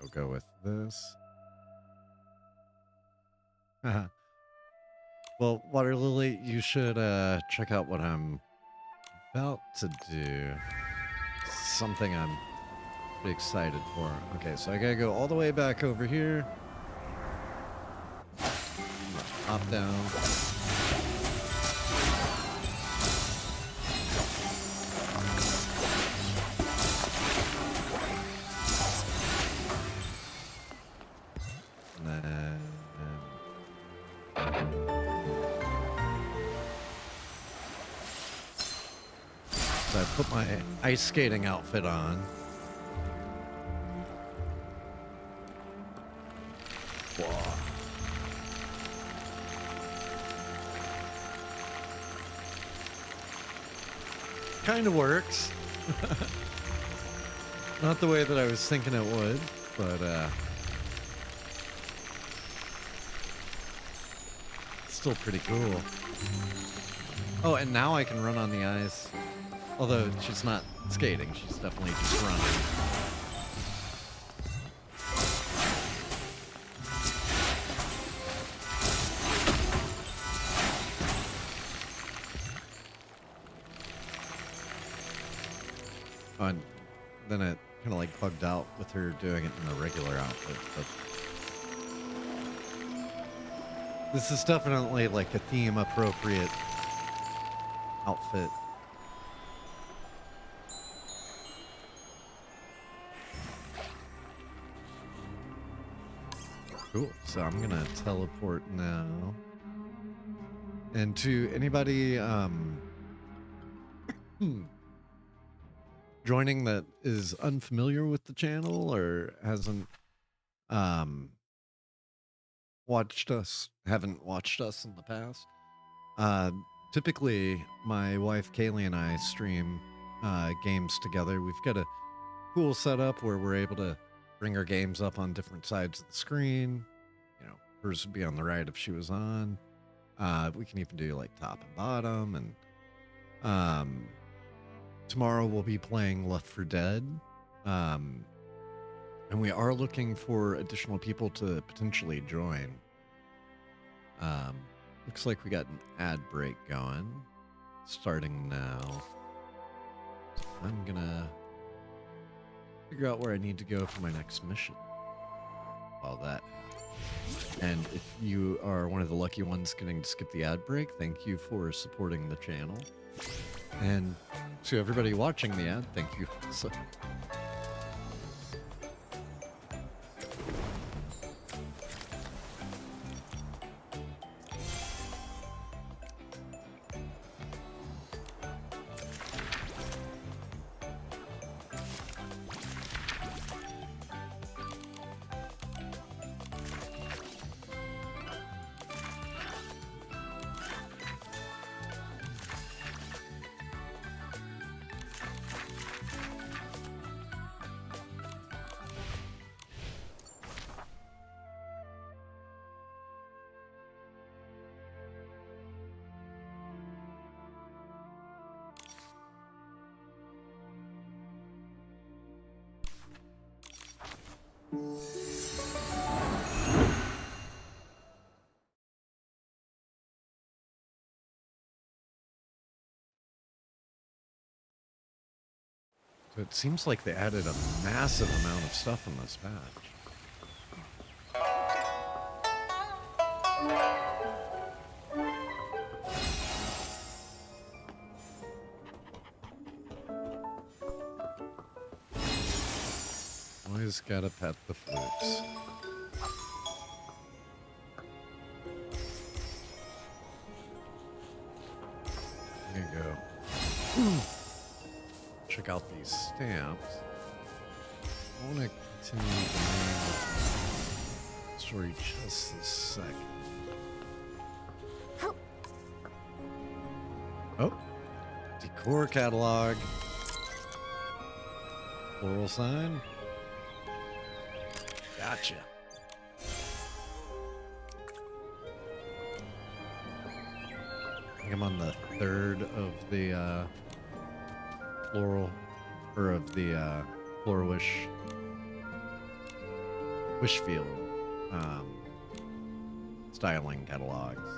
I'll go with this. Well, Water Lily, you should check out what I'm about to do. Something I'm pretty excited for. Okay, so I gotta go all the way back over here. Hop down. So I put my ice skating outfit on. Whoa. Kind of works. Not the way that I was thinking it would, but still pretty cool. Oh, and now I can run on the ice. Although she's not skating, she's definitely just running. And then it kind of like bugged out with her doing it in a regular outfit. But this is definitely like a theme appropriate outfit. Cool. So I'm gonna teleport now. And to anybody joining that is unfamiliar with the channel or hasn't haven't watched us in the past, typically my wife Kailee and I stream games together. We've got a cool setup where we're able to bring our games up on different sides of the screen. You know, hers would be on the right if she was on. We can even do like top and bottom. And tomorrow we'll be playing Left 4 Dead. And we are looking for additional people to potentially join. Looks like we got an ad break going. Starting now. So I'm gonna figure out where I need to go for my next mission. All that. And if you are one of the lucky ones getting to skip the ad break, thank you for supporting the channel. And To everybody watching the ad, thank you. So, so it seems like they added a massive amount of stuff in this patch. Always gotta pet the flutes. There you go. Check out these stamps. I want to continue the main story just a second. Oh, decor catalog. Floral sign. Gotcha. I think I'm on the third of the floral, or of the Floral Wishfield styling catalogs.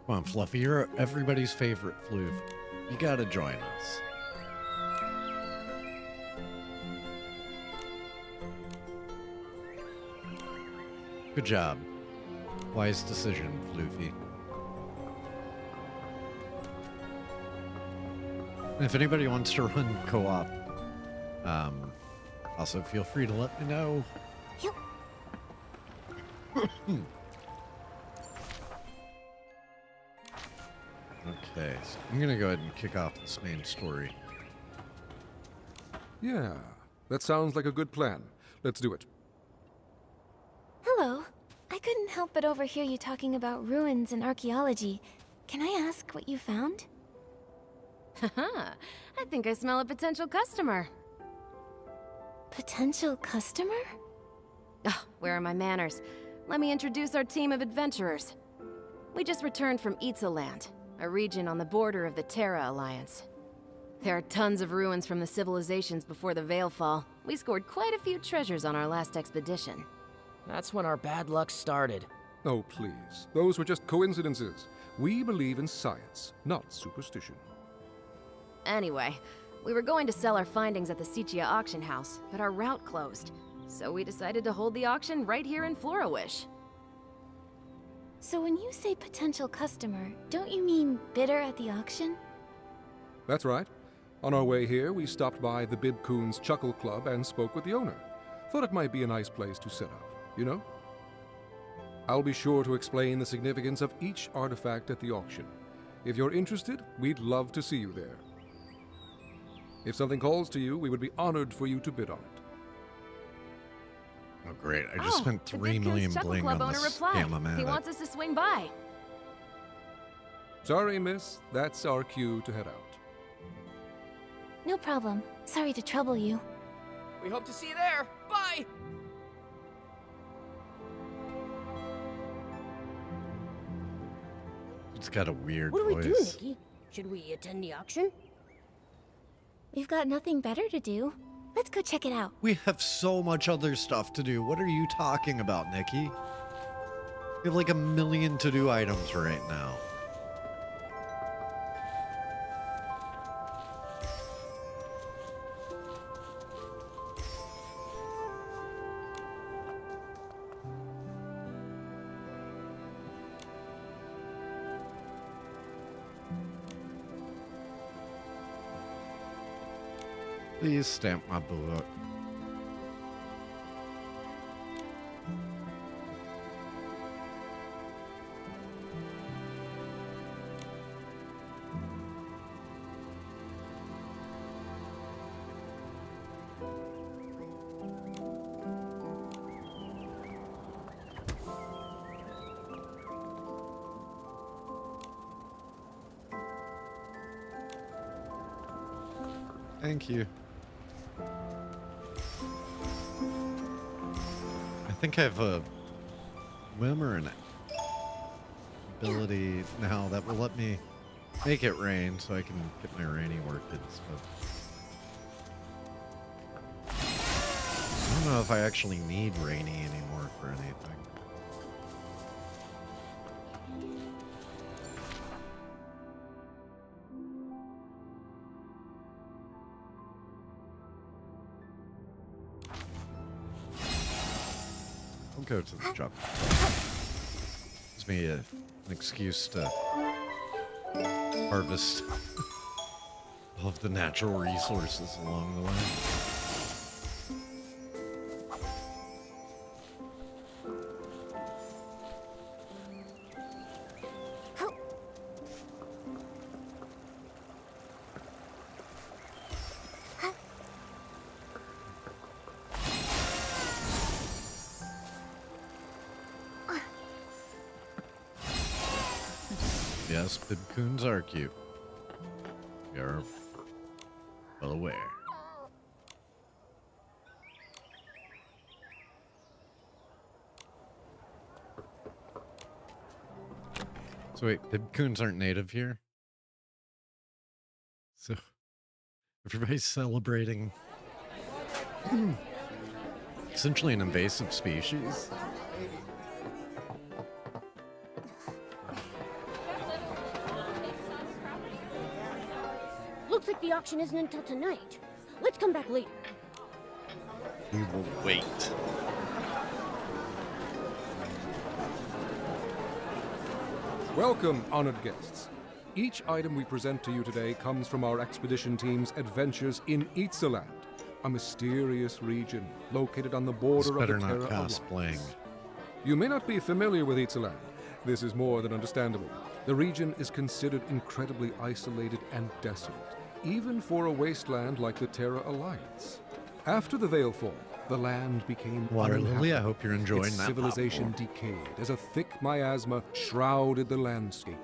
Come on, Fluffy, you're everybody's favorite floof. You gotta join us. Good job. Wise decision, Floofy. And if anybody wants to run co-op, also feel free to let me know. Okay, so I'm gonna go ahead and kick off this main story. Yeah, that sounds like a good plan. Let's do it. Hello. I couldn't help but overhear you talking about ruins and archaeology. Can I ask what you found? Haha, I think I smell a potential customer. Potential customer? Oh, where are my manners? Let me introduce our team of adventurers. We just returned from Land, a region on the border of the Terra Alliance. There are tons of ruins from the civilizations before the Veilfall. We scored quite a few treasures on our last expedition. That's when our bad luck started. Oh, please. Those were just coincidences. We believe in science, not superstition. Anyway, we were going to sell our findings at the Sitia auction house, but our route closed. So we decided to hold the auction right here in Florawish. So when you say potential customer, don't you mean bidder at the auction? That's right. On our way here, we stopped by the Bibcoon's Chuckle Club and spoke with the owner. Thought it might be a nice place to set up, you know? I'll be sure to explain the significance of each artifact at the auction. If you're interested, we'd love to see you there. If something calls to you, we would be honored for you to bid on it. Oh, great. I just spent 3 million bling on this scam I'm at. He wants us to swing by. Sorry, miss. That's our cue to head out. No problem. Sorry to trouble you. We hope to see you there. Bye! It's got a weird What do voice. we do, Nikki? Should we attend the auction? We've got nothing better to do. Let's go check it out. We have so much other stuff to do. What are you talking about, Nikki? We have like 1 million to-do items right now. Please stamp my book. Thank you. I think I have a whim or an ability now that will let me make it rain so I can get my rainy orchids, but I don't know if I actually need rainy anymore for anything. I'll go to the job. Gives me an excuse to harvest all of the natural resources along the way. Yes, Pibcoons are cute. We are well aware. So wait, Pibcoons aren't native here? So everybody's celebrating essentially an invasive species? Looks like the auction isn't until tonight. Let's come back later. We will wait. Welcome, honored guests. Each item we present to you today comes from our expedition team's adventures in Itzaland, a mysterious region located on the border of the better Terra not Alliance. cosplaying. You may not be familiar with Itzaland. This is more than understandable. The region is considered incredibly isolated and desolate, even for a wasteland like the Terra Alliance. After the Veilfall, the land became Water Lily, I uninhabitable. hope you're enjoying Its that civilization popcorn. decayed as a thick miasma shrouded the landscape.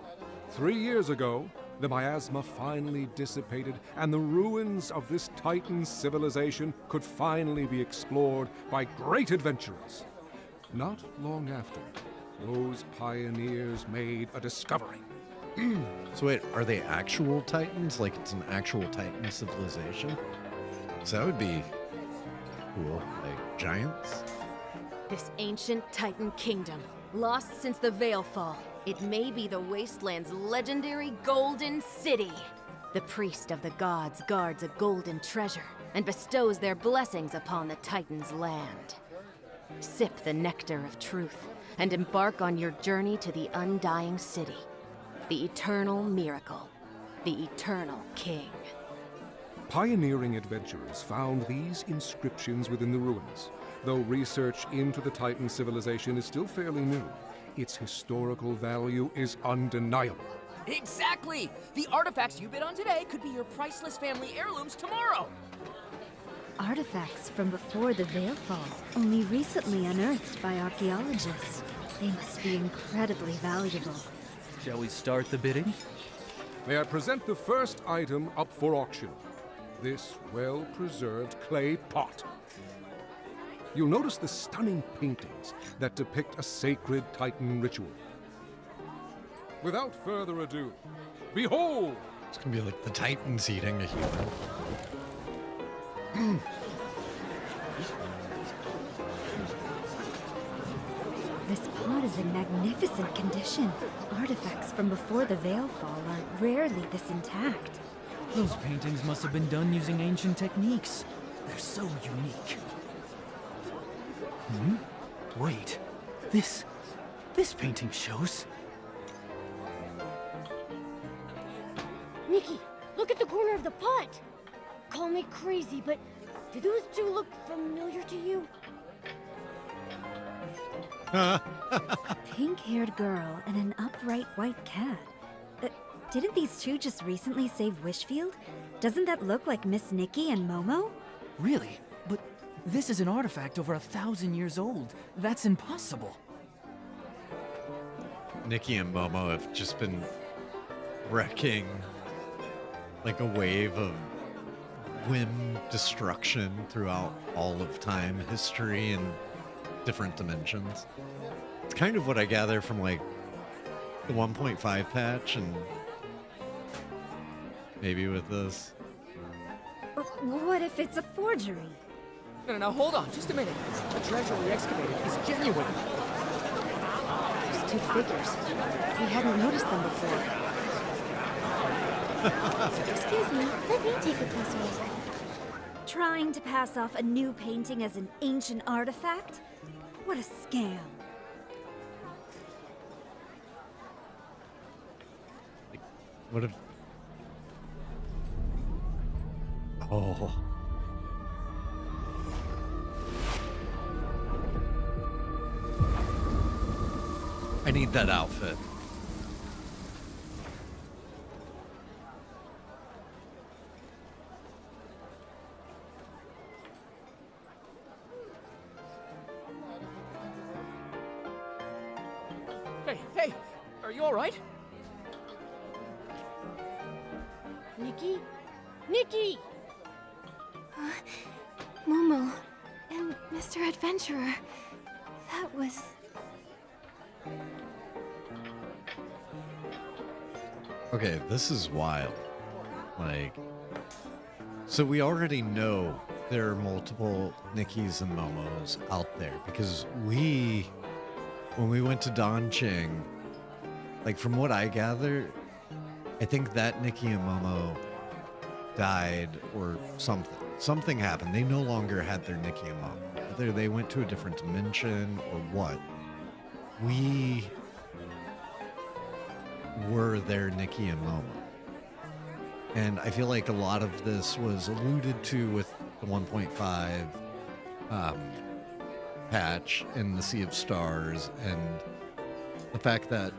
3 years ago, the miasma finally dissipated, and the ruins of this Titan civilization could finally be explored by great adventurers. Not long after, those pioneers made a discovery. So wait, are they actual Titans? Like it's an actual Titan civilization? So that would be cool. Like giants? This ancient Titan kingdom, lost since the Veilfall. It may be the Wasteland's legendary Golden City. The priest of the gods guards a golden treasure and bestows their blessings upon the Titan's land. Sip the nectar of truth and embark on your journey to the undying city. The eternal miracle. The eternal king. Pioneering adventurers found these inscriptions within the ruins. Though research into the Titan civilization is still fairly new, its historical value is undeniable. Exactly! The artifacts you bid on today could be your priceless family heirlooms tomorrow! Artifacts from before the Veilfall, only recently unearthed by archaeologists. They must be incredibly valuable. Shall we start the bidding? May I present the first item up for auction? This well-preserved clay pot. You'll notice the stunning paintings that depict a sacred Titan ritual. Without further ado, behold! It's gonna be like the Titans eating a human. This pot is in magnificent condition. Artifacts from before the Veilfall are rarely this intact. Those paintings must have been done using ancient techniques. They're so unique. Wait. This painting shows... Nikki, look at the corner of the pot. call me crazy, but do those two look familiar to you? A pink-haired girl and an upright white cat. Didn't these two just recently save Wishfield? Doesn't that look like Miss Nikki and Momo? Really? But this is an artifact over 1,000 years old. That's impossible. Nikki and Momo have just been wrecking like a wave of whim destruction throughout all of time, history, and different dimensions. It's kind of what I gather from like the 1.5 patch and maybe with this. What if it's a forgery? No, hold on, just a minute. The treasure we excavated is genuine. Those two figures. We hadn't noticed them before. Excuse me, let me take a closer look. Trying to pass off a new painting as an ancient artifact? What a scam. What if... Oh. I need that outfit. Hey, are you alright? Nikki? Nikki! Momo and Mr. Adventurer. That was... Okay, this is wild. Like, so we already know there are multiple Nikkis and Momos out there because when we went to Donqing, like from what I gather, I think that Nikki and Momo died or something. Something happened. They no longer had their Nikki and Momo. Whether they went to a different dimension or what, we were their Nikki and Momo. And I feel like a lot of this was alluded to with the 1.5 patch in the Sea of Stars, and the fact that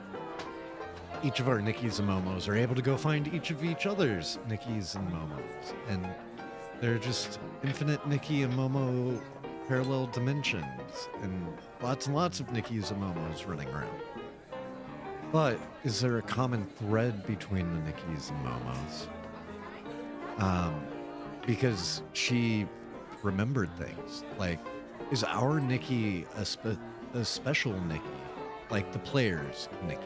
each of our Nikkis and Momos are able to go find each of each other's Nikkis and Momos. And they're just infinite Nikki and Momo parallel dimensions, and lots of Nikkis and Momos running around. But is there a common thread between the Nikkis and Momos? Because she remembered things. Like, is our Nikki a special Nikki? Like the player's Nikki?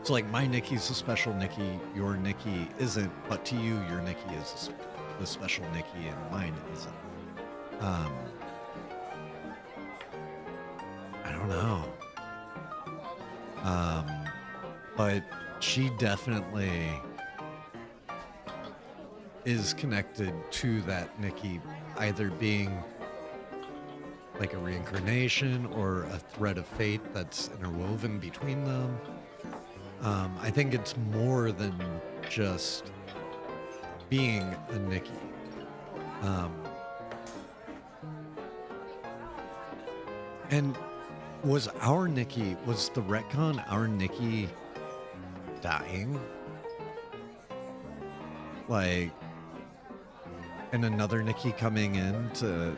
So like my Nikki's a special Nikki, your Nikki isn't, but to you, your Nikki is the special Nikki and mine isn't. I don't know. But she definitely is connected to that Nikki, either being like a reincarnation or a thread of fate that's interwoven between them. I think it's more than just being a Nikki. And was the retcon our Nikki dying? Like, and another Nikki coming in to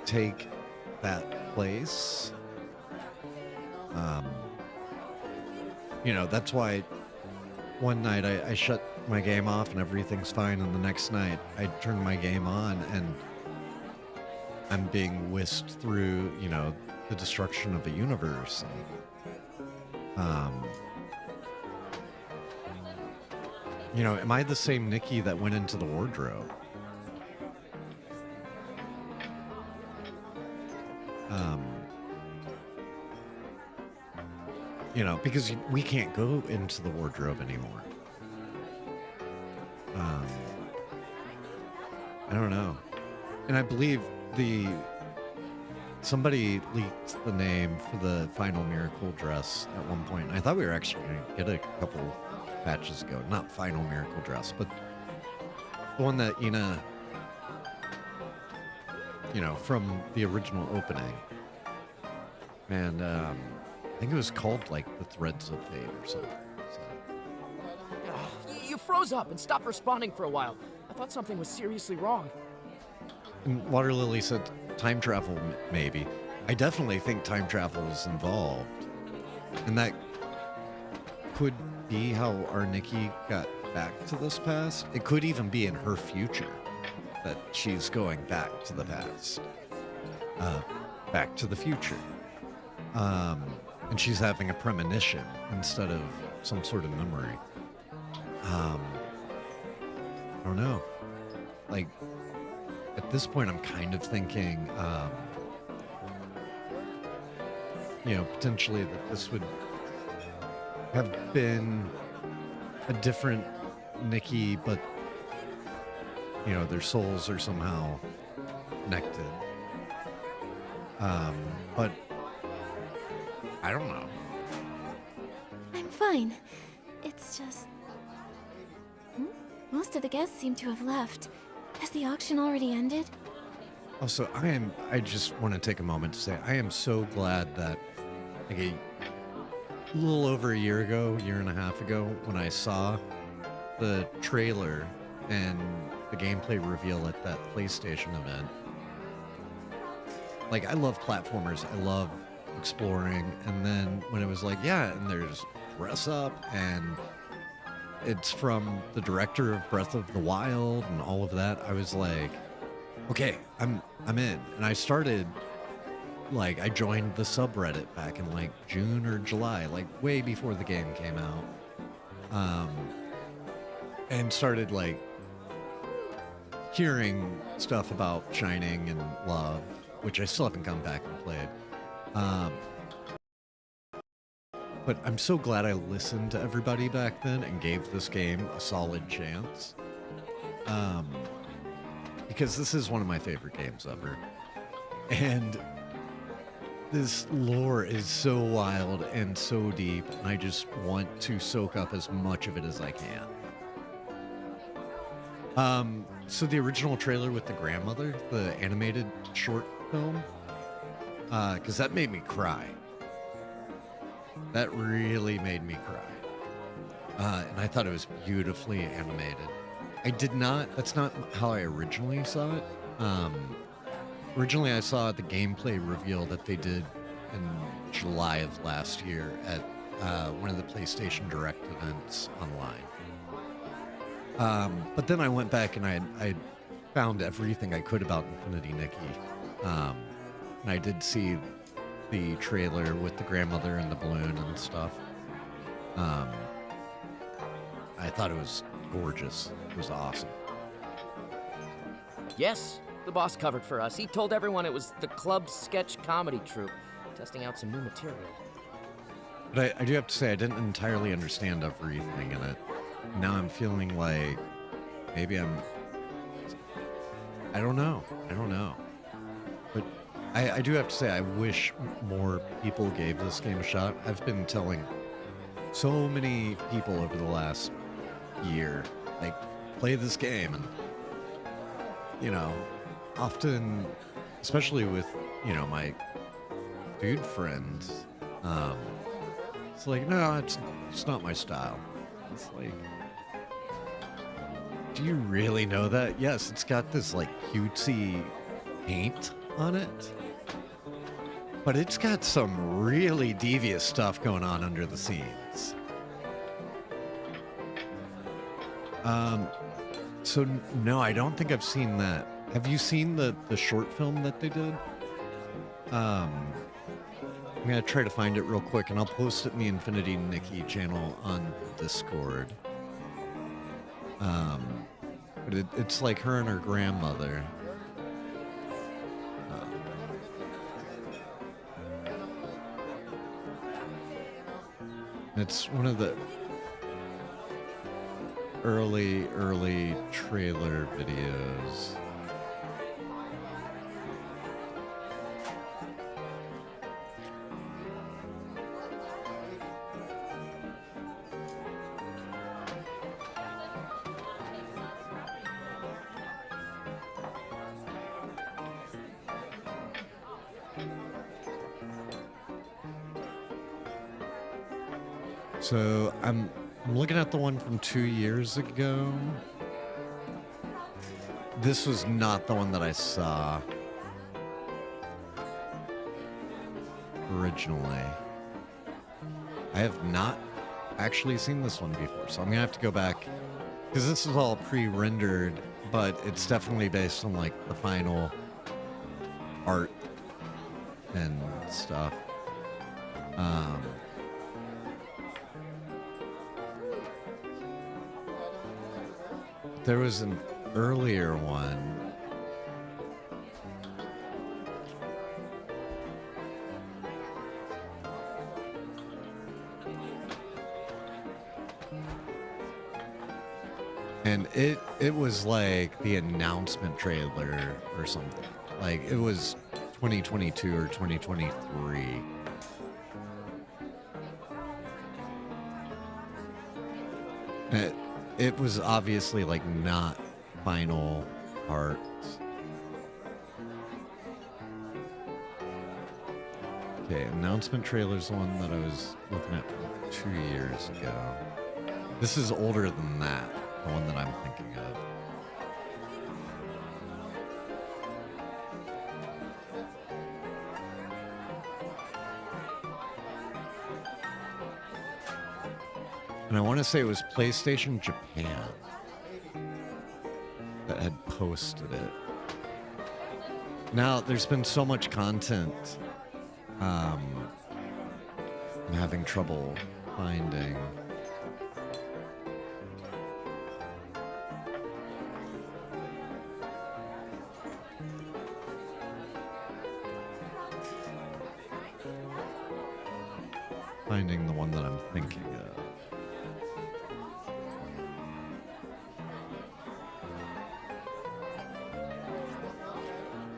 take that place? You know, that's why one night I shut my game off and everything's fine, and the next night I turn my game on and I'm being whisked through, you know, the destruction of a universe. And, you know, am I the same Nikki that went into the wardrobe? You know, because we can't go into the wardrobe anymore. I don't know. And I believe somebody leaked the name for the final miracle dress at one point. I thought we were actually going to get a couple batches ago. Not Final Miracle Dress, but the one that Ina, from the original opening. And I think it was called like The Threads of Fate or something. You froze up and stopped responding for a while. I thought something was seriously wrong. And Water Lily said time travel, maybe. I definitely think time travel is involved. And that could be how our Nikki got back to this past. It could even be in her future that she's going back to the past. Back to the future. And she's having a premonition instead of some sort of memory. I don't know. Like, at this point, I'm kind of thinking, potentially that this would have been a different Nikki, but, their souls are somehow connected. But I don't know. I'm fine. It's just... Most of the guests seem to have left. Has the auction already ended? Also, I just want to take a moment to say I am so glad that like a little over a year and a half ago, when I saw the trailer and the gameplay reveal at that PlayStation event. Like, I love platformers, I love exploring, and then when it was like, yeah, and there's dress up, and it's from the director of Breath of the Wild and all of that, I was like, okay, I'm in. And I started, like, I joined the subreddit back in like June or July, like way before the game came out, and started like hearing stuff about Shining and Love, which I still haven't gone back and played. But I'm so glad I listened to everybody back then and gave this game a solid chance. Because this is one of my favorite games ever. And this lore is so wild and so deep, and I just want to soak up as much of it as I can. So the original trailer with the grandmother, the animated short film, because that made me cry. That really made me cry. And I thought it was beautifully animated. That's not how I originally saw it. Originally I saw the gameplay reveal that they did in July of last year at one of the PlayStation Direct events online. But then I went back and I found everything I could about Infinity Nikki. And I did see the trailer with the grandmother and the balloon and stuff. I thought it was gorgeous. It was awesome. Yes, the boss covered for us. He told everyone it was the club's sketch comedy troupe, testing out some new material. But I do have to say, I didn't entirely understand everything in it. Now I'm feeling like maybe I don't know. But I do have to say, I wish more people gave this game a shot. I've been telling so many people over the last year, like, play this game, and often, especially with my dude friends, it's like, no, it's not my style. It's like, do you really know that? Yes, it's got this like cutesy paint on it, but it's got some really devious stuff going on under the scenes. So no, I don't think I've seen that. Have you seen the short film that they did? I'm gonna try to find it real quick, and I'll post it in the Infinity Nikki channel on Discord. But it's like her and her grandmother. It's one of the early trailer videos. So I'm looking at the one from 2 years ago. This was not the one that I saw originally. I have not actually seen this one before, so I'm gonna have to go back because this is all pre-rendered, but it's definitely based on like the final art and stuff. There was an earlier one. And it was like the announcement trailer or something. Like it was 2022 or 2023. It was obviously like not final parts. Okay, announcement trailer's the one that I was looking at from 2 years ago. This is older than that, the one that I'm thinking of. And I want to say it was PlayStation Japan that had posted it. Now, there's been so much content, I'm having trouble finding. Finding the one that I'm thinking of.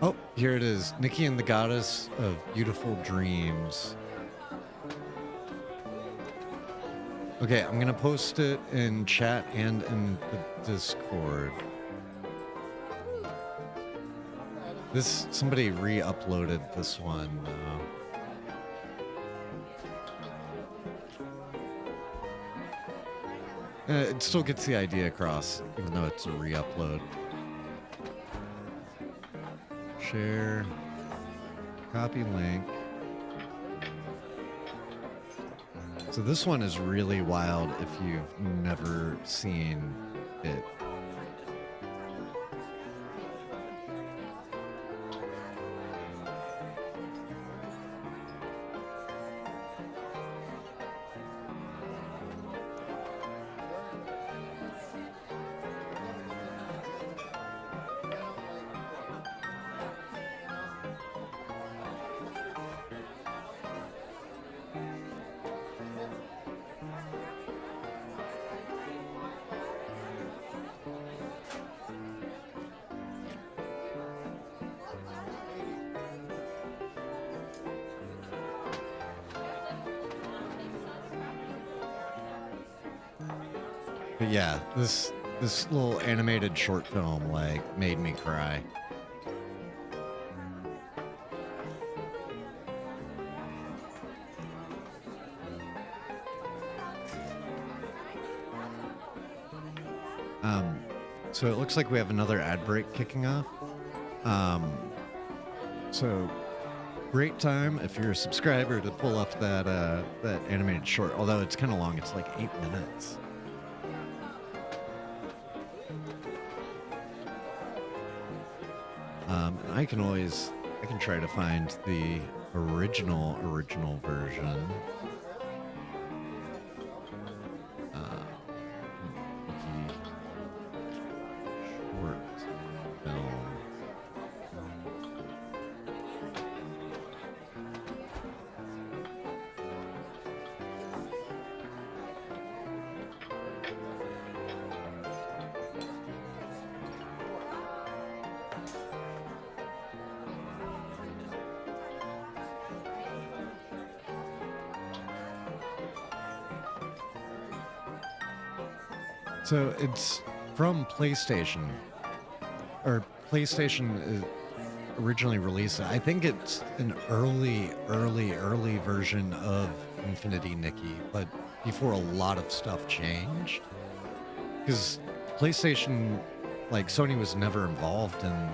Oh, here it is. Nikki and the Goddess of Beautiful Dreams. Okay, I'm gonna post it in chat and in the Discord. Somebody re-uploaded this one. It still gets the idea across, even though it's a re-upload. Share, copy link. So this one is really wild if you've never seen it. But yeah, this little animated short film like made me cry. So it looks like we have another ad break kicking off. So great time if you're a subscriber to pull up that animated short, although it's kind of long. It's like 8 minutes. I can try to find the original version. Short film. So it's from PlayStation, or PlayStation originally released it. I think it's an early version of Infinity Nikki, but before a lot of stuff changed. Because PlayStation, like Sony was never involved in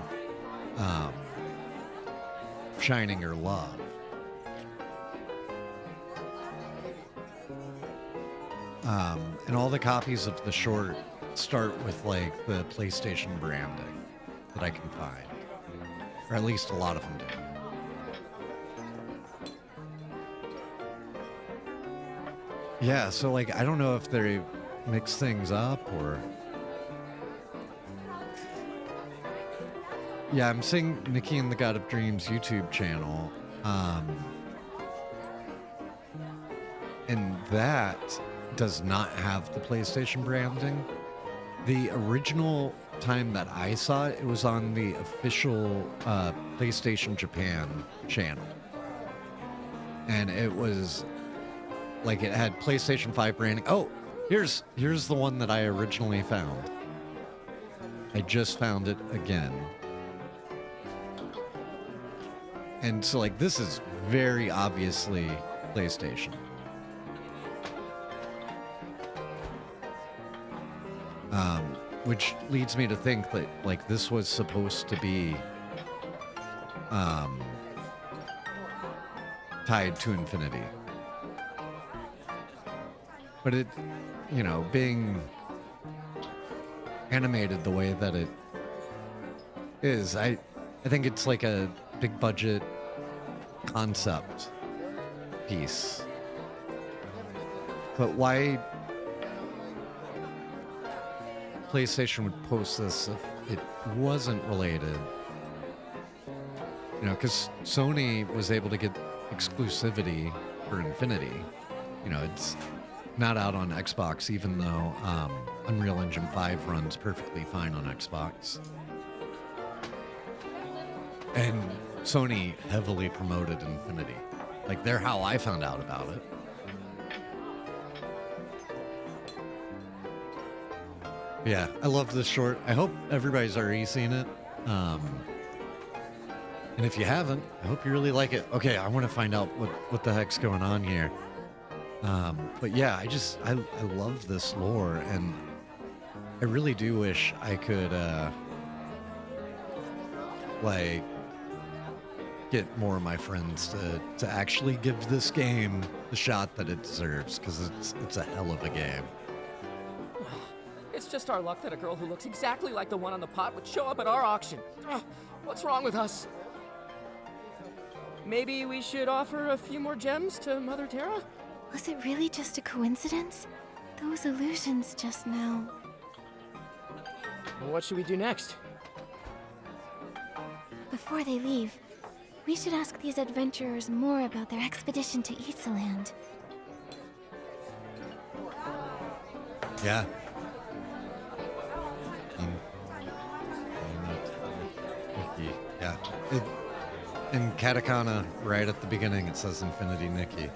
Shining or Love. And all the copies of the short start with like the PlayStation branding that I can find. Or at least a lot of them do. Yeah, so like I don't know if they mix things up or... Yeah, I'm seeing Nikki and the God of Dreams YouTube channel. And that does not have the PlayStation branding. The original time that I saw it, it was on the official PlayStation Japan channel. And it was like it had PlayStation 5 branding. Oh, here's the one that I originally found. I just found it again. And so like this is very obviously PlayStation. Which leads me to think that like this was supposed to be tied to Infinity. But it, you know, being animated the way that it is, I think it's like a big budget concept piece. But why PlayStation would post this if it wasn't related? You know, because Sony was able to get exclusivity for Infinity. You know, it's not out on Xbox, even though Unreal Engine 5 runs perfectly fine on Xbox. And Sony heavily promoted Infinity. Like, they're how I found out about it. Yeah, I love this short. I hope everybody's already seen it. And if you haven't, I hope you really like it. Okay, I want to find out what the heck's going on here. But yeah, I love this lore, and I really do wish I could, like, get more of my friends to actually give this game the shot that it deserves, because it's a hell of a game. It's just our luck that a girl who looks exactly like the one on the pot would show up at our auction. Ugh, what's wrong with us? Maybe we should offer a few more gems to Mother Terra? Was it really just a coincidence? Those illusions just now. What should we do next? Before they leave, we should ask these adventurers more about their expedition to Ixaland. Yeah. Yeah. In katakana, right at the beginning, it says Infinity Nikki.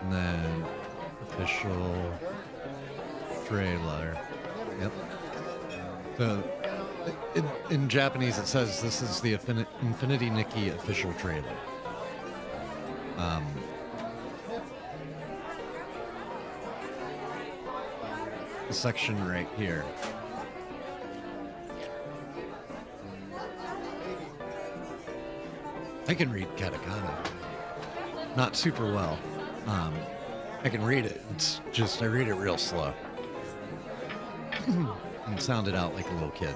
And then official trailer. Yep. So in Japanese, it says this is the Infinity Nikki official trailer. The section right here. I can read katakana. Not super well. I can read it. It's just, I read it real slow. And sound it out like a little kid.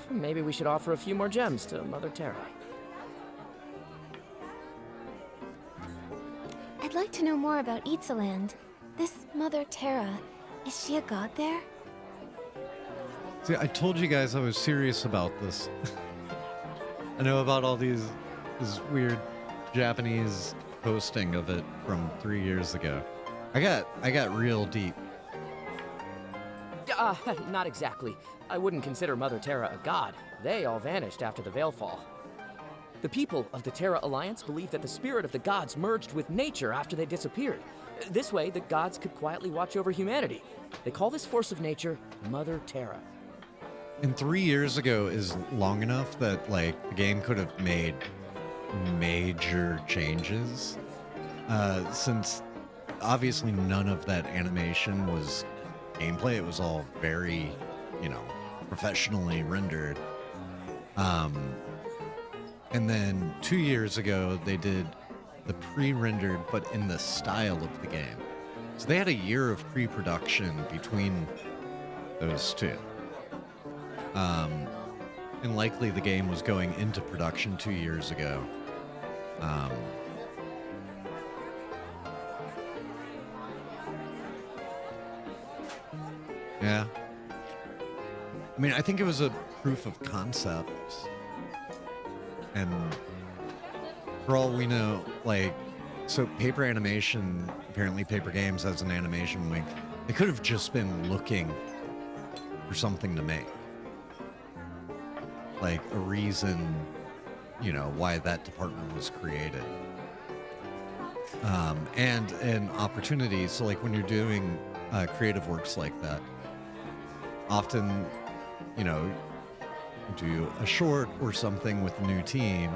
Maybe we should offer a few more gems to Mother Terra. I'd like to know more about Ixaland. This Mother Terra, is she a god there? See, I told you guys I was serious about this. I know about all this weird Japanese posting of it from 3 years ago. I got real deep. Not exactly. I wouldn't consider Mother Terra a god. They all vanished after the Veilfall. The people of the Terra Alliance believe that the spirit of the gods merged with nature after they disappeared. This way, the gods could quietly watch over humanity. They call this force of nature Mother Terra. And 3 years ago is long enough that like the game could have made major changes. Since obviously none of that animation was gameplay, it was all very, you know, professionally rendered. And then 2 years ago they did the pre-rendered but in the style of the game. So they had a year of pre-production between those two. And likely the game was going into production 2 years ago. Yeah. I mean, I think it was a proof of concept. And for all we know, like, so Paper Animation, apparently Paper Games has an animation wing. They could have just been looking for something to make. Like a reason, you know, why that department was created. And an opportunity. So like when you're doing creative works like that, often, you know, do a short or something with a new team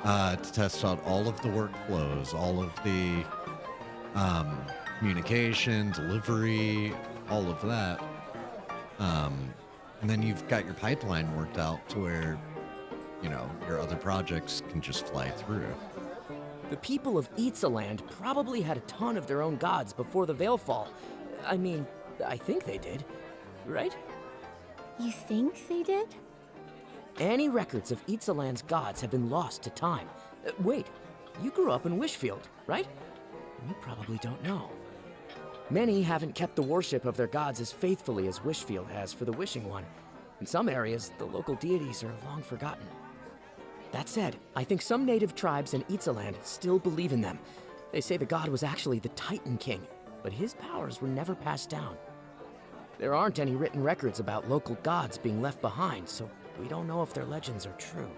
to test out all of the workflows, all of the communication, delivery, all of that. And then you've got your pipeline worked out to where, you know, your other projects can just fly through. The people of Itzaland probably had a ton of their own gods before the Veilfall. I mean, I think they did, right? You think they did? Any records of Itzaland's gods have been lost to time. Wait, you grew up in Wishfield, right? You probably don't know. Many haven't kept the worship of their gods as faithfully as Wishfield has for the Wishing One. In some areas, the local deities are long forgotten. That said, I think some native tribes in Itzaland still believe in them. They say the god was actually the Titan King, but his powers were never passed down. There aren't any written records about local gods being left behind, so we don't know if their legends are true.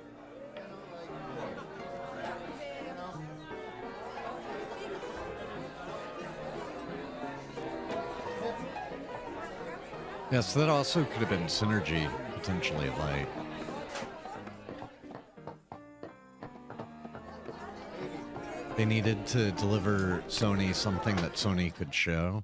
Yes, that also could have been synergy, potentially, like... They needed to deliver Sony something that Sony could show.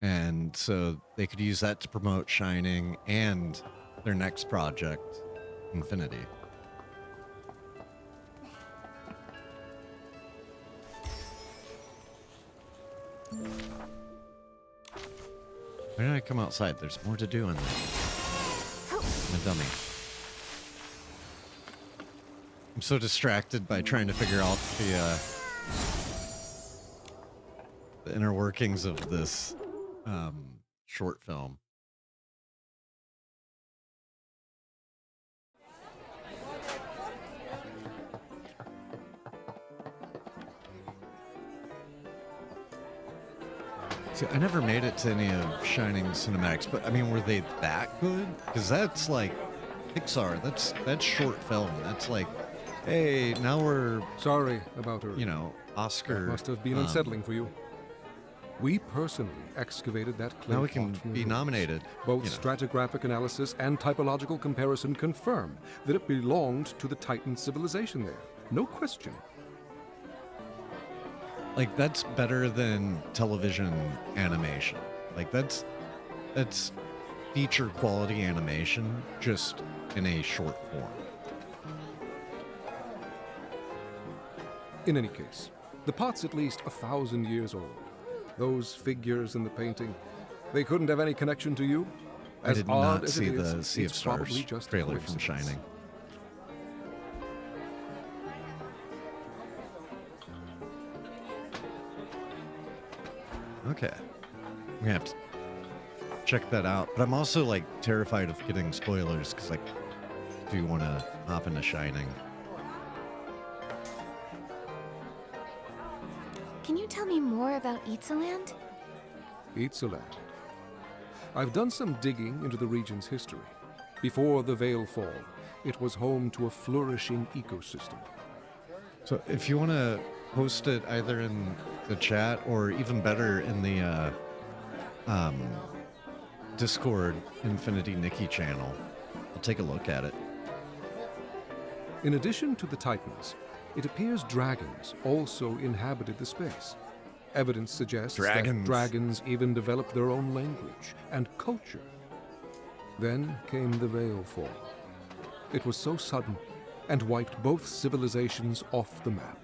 And so they could use that to promote Shining and their next project, Infinity. Why did I come outside? There's more to do in there. I'm a dummy. I'm so distracted by trying to figure out the inner workings of this short film. See, I never made it to any of Shining cinematics, but I mean, were they that good? Because that's like Pixar. That's short film. That's like, hey, now we're sorry about her. You know, Oscar. That must have been unsettling for you. We personally excavated that clay. Now we can be nominated. Both stratigraphic analysis and typological comparison confirm that it belonged to the Titan civilization there. No question. Like, that's better than television animation. Like, that's feature quality animation, just in a short form. In any case, the pot's at least 1,000 years old. Those figures in the painting, they couldn't have any connection to you? I did not see it is, the Sea of it's probably Stars just a trailer from coincidence. Shining. Okay. I'm gonna have to check that out. But I'm also, like, terrified of getting spoilers, because I do want to hop into Shining. Can you tell me more about Itzaland? Itzaland. I've done some digging into the region's history. Before the Veilfall, it was home to a flourishing ecosystem. So if you want to post it either in the chat or even better in the Discord Infinity Nikki channel. I'll take a look at it. In addition to the Titans, it appears dragons also inhabited the space. Evidence suggests that dragons even developed their own language and culture. Then came the Veil Fall. It was so sudden and wiped both civilizations off the map.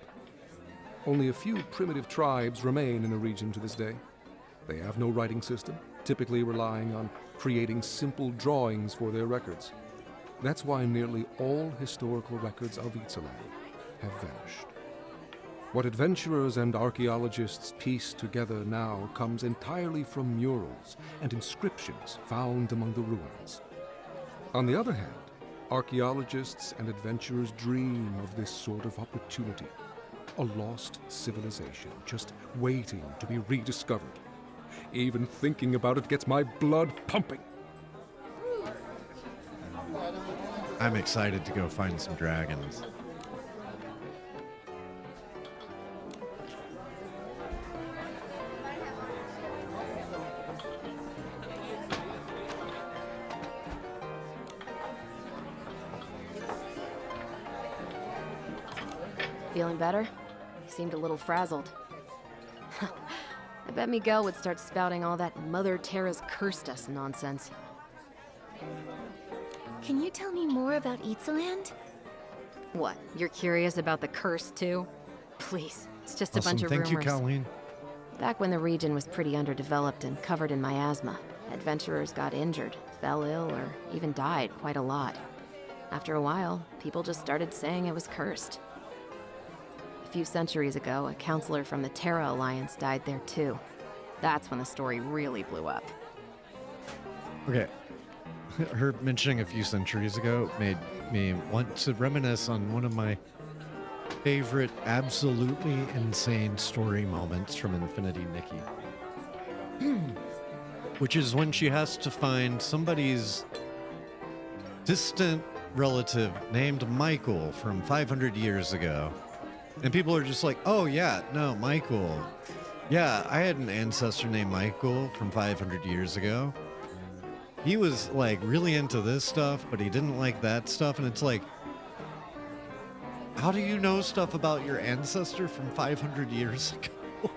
Only a few primitive tribes remain in the region to this day. They have no writing system, typically relying on creating simple drawings for their records. That's why nearly all historical records of Yggdrasil have vanished. What adventurers and archaeologists piece together now comes entirely from murals and inscriptions found among the ruins. On the other hand, archaeologists and adventurers dream of this sort of opportunity, a lost civilization just waiting to be rediscovered. Even thinking about it gets my blood pumping. I'm excited to go find some dragons. Feeling better? You seemed a little frazzled. I bet Miguel would start spouting all that Mother Terra's cursed us nonsense. Can you tell me more about Yggdrasil? What, you're curious about the curse too? Please, it's just a bunch of Thank rumors. you, Kailee. Back when the region was pretty underdeveloped and covered in miasma, adventurers got injured, fell ill, or even died quite a lot. After a while, people just started saying it was cursed. A few centuries ago, a counselor from the Terra Alliance died there too. That's when the story really blew up. Okay. Her mentioning a few centuries ago made me want to reminisce on one of my favorite, absolutely insane story moments from Infinity Nikki. Which is when she has to find somebody's distant relative named Michael from 500 years ago. And people are just like, oh yeah, no, Michael. Yeah, I had an ancestor named Michael from 500 years ago. He was like really into this stuff, but he didn't like that stuff. And it's like, how do you know stuff about your ancestor from 500 years ago?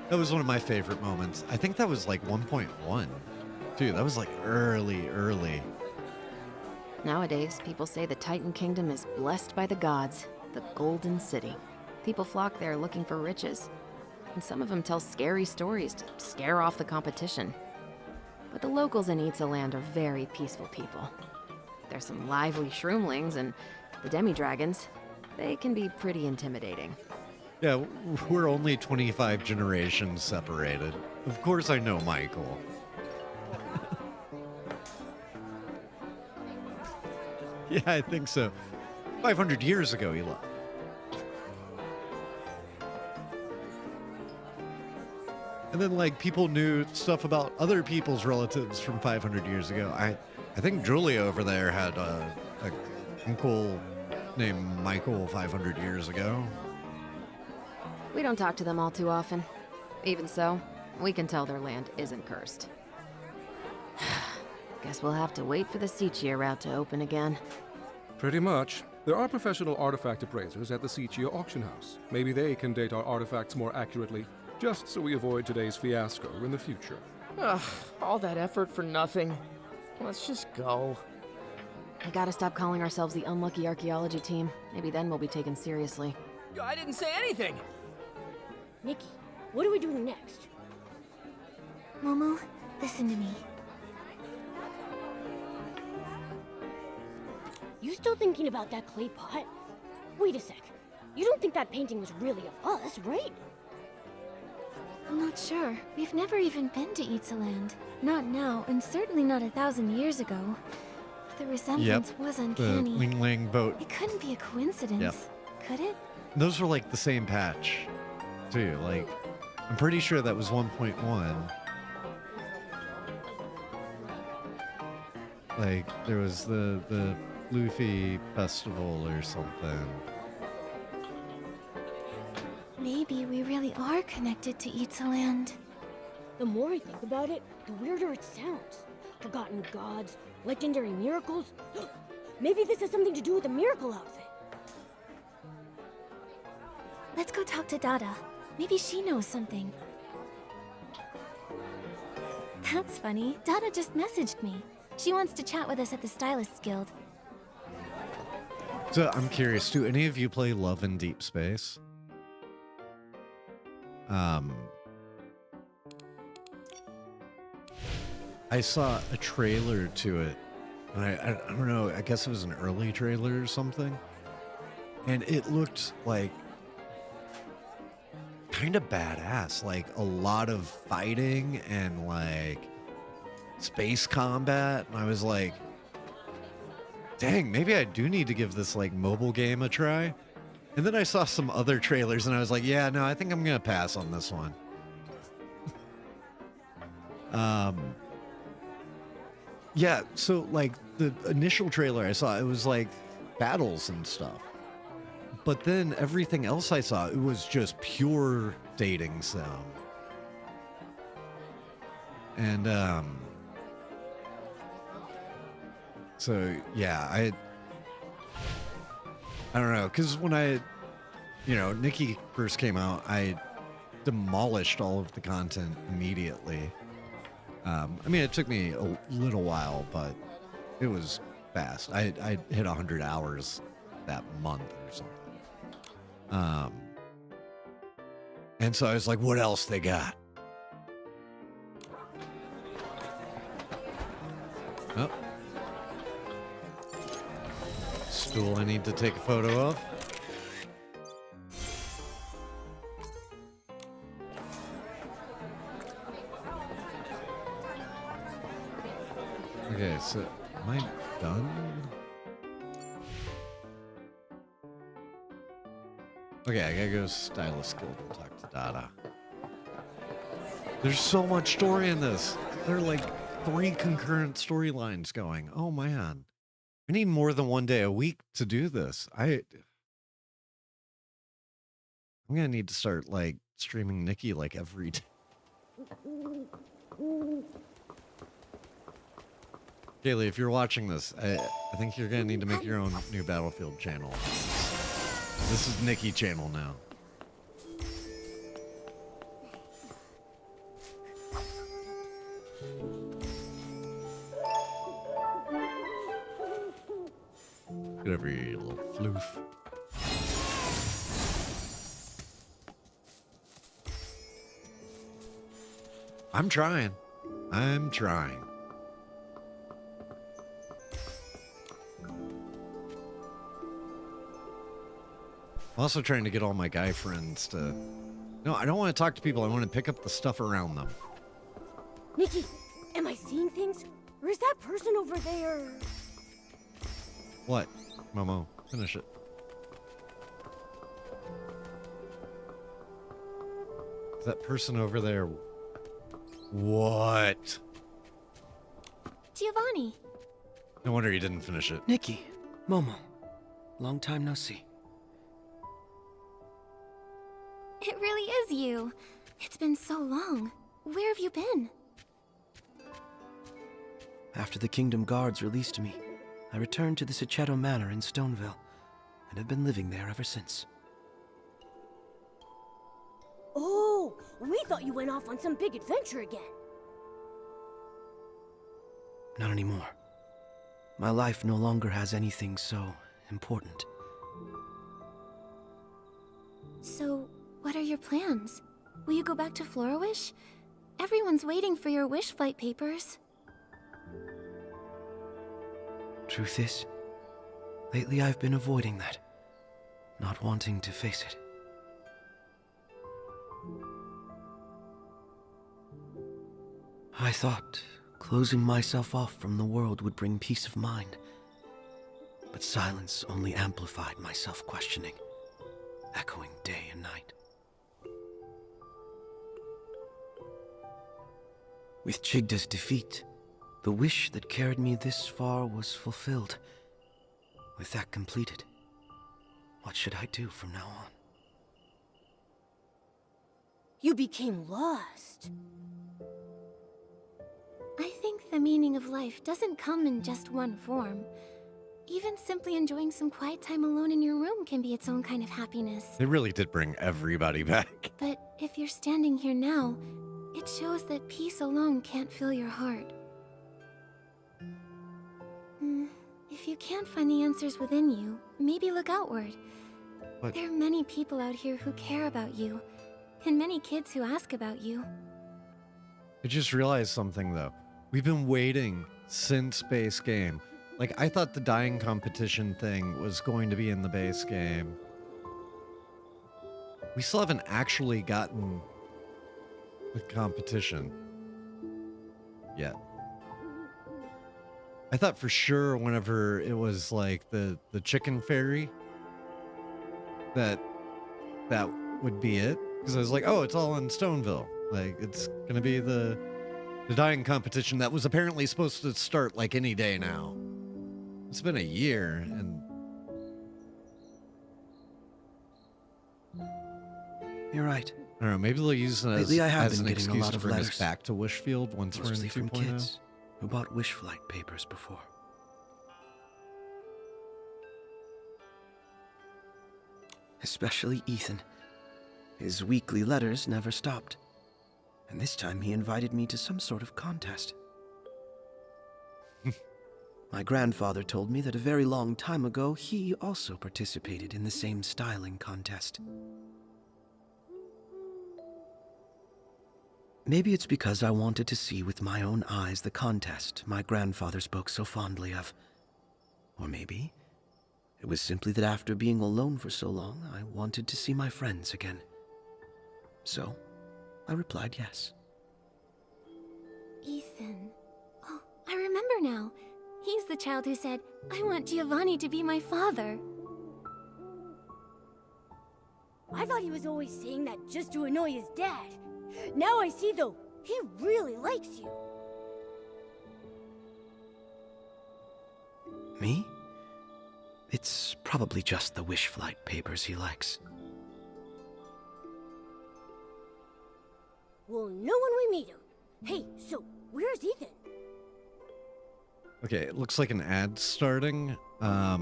That was one of my favorite moments. I think that was like 1.1. Dude, that was like early. Nowadays, people say the Titan Kingdom is blessed by the gods, the Golden City. People flock there looking for riches. And some of them tell scary stories to scare off the competition. But the locals in Yggdrasil are very peaceful people. There's some lively shroomlings and the demi-dragons. They can be pretty intimidating. Yeah, we're only 25 generations separated. Of course I know Michael. Yeah, I think so. 500 years ago he left. And then, like, people knew stuff about other people's relatives from 500 years ago. I think Julia over there had a uncle named Michael 500 years ago. We don't talk to them all too often. Even so, we can tell their land isn't cursed. Guess we'll have to wait for the Sichia route to open again. Pretty much. There are professional artifact appraisers at the Sichia auction house. Maybe they can date our artifacts more accurately, just so we avoid today's fiasco in the future. Ugh, all that effort for nothing. Let's just go. We gotta stop calling ourselves the unlucky archaeology team. Maybe then we'll be taken seriously. I didn't say anything! Nikki, what are we doing next? Momo, listen to me. You still thinking about that clay pot? Wait a sec. You don't think that painting was really of us, right? I'm not sure. We've never even been to Yggdrasil. Not now, and certainly not 1,000 years ago. But the resemblance was uncanny. The Ling Ling boat. It couldn't be a coincidence, could it? Those were like the same patch, too. Like, I'm pretty sure that was 1.1. Like, there was the Luffy festival or something. connected to Itzaland. The more I think about it, the weirder it sounds. Forgotten gods, legendary miracles. Maybe this has something to do with the miracle outfit. Let's go talk to Dada. Maybe she knows something. That's funny. Dada just messaged me. She wants to chat with us at the Stylists Guild. So I'm curious, do any of you play Love in Deep Space? I saw a trailer to it, and I don't know, I guess it was an early trailer or something, and it looked like kind of badass, like a lot of fighting and like space combat, and I was like, dang, maybe I do need to give this like mobile game a try. And then I saw some other trailers and I was like, yeah, no, I think I'm gonna pass on this one. Yeah, so like the initial trailer I saw, it was like battles and stuff. But then everything else I saw, it was just pure dating sim. And so yeah, I don't know, because when Nikki first came out, I demolished all of the content immediately. I mean, it took me a little while, but it was fast. I hit 100 hours that month or something. And so I was like, what else they got? Oh. Stool I need to take a photo of. Okay, so am I done? Okay, I gotta go to Stylist Guild and talk to Dada. There's so much story in this. There are like 3 concurrent storylines going. Oh man. I need more than 1 day a week to do this. I'm gonna need to start like streaming Nikki like every day. Kailee, if you're watching this, I think you're gonna need to make your own new Battlefield channel. This is Nikki channel now. Get over here, you little floof. I'm trying. I'm trying. I'm also trying to get all my guy friends to... No, I don't want to talk to people. I want to pick up the stuff around them. Nikki, am I seeing things? Or is that person over there? What? Momo, finish it. Is that person over there? What? Giovanni. No wonder you didn't finish it. Nikki, Momo, long time no see. It really is you. It's been so long. Where have you been? After the Kingdom Guards released me, I returned to the Sachetto Manor in Stoneville, and have been living there ever since. Oh, we thought you went off on some big adventure again. Not anymore. My life no longer has anything so important. So, what are your plans? Will you go back to Florawish? Everyone's waiting for your wish flight papers. Truth is, lately I've been avoiding that, not wanting to face it. I thought closing myself off from the world would bring peace of mind, but silence only amplified my self-questioning, echoing day and night. With Chigda's defeat, the wish that carried me this far was fulfilled. With that completed, what should I do from now on? You became lost. I think the meaning of life doesn't come in just one form. Even simply enjoying some quiet time alone in your room can be its own kind of happiness. They really did bring everybody back. But if you're standing here now, it shows that peace alone can't fill your heart. If you can't find the answers within you, maybe look outward. What? There are many people out here who care about you, and many kids who ask about you. I just realized something, though. We've been waiting since base game. Like, I thought the dying competition thing was going to be in the base game. We still haven't actually gotten the competition yet. I thought for sure whenever it was like the chicken fairy that would be it. Because I was like, oh, it's all in Stoneville. Like, it's going to be the dying competition that was apparently supposed to start like any day now. It's been a year, and... You're right. I don't know, maybe they'll use it Lately, I have as been an getting a excuse lot to of bring us letters. back to Wishfield once we're in Mostly from 2.0. kids who bought wish flight papers before. Especially Ethan. His weekly letters never stopped. And this time he invited me to some sort of contest. My grandfather told me that a very long time ago he also participated in the same styling contest. Maybe it's because I wanted to see with my own eyes the contest my grandfather spoke so fondly of. Or maybe it was simply that after being alone for so long, I wanted to see my friends again. So, I replied yes. Ethan. Oh, I remember now. He's the child who said, I want Giovanni to be my father. I thought he was always saying that just to annoy his dad. Now I see, though, he really likes you. Me? It's probably just the wish flight papers he likes. We'll know when we meet him. Hey, so where's Ethan? Okay, it looks like an ad starting. I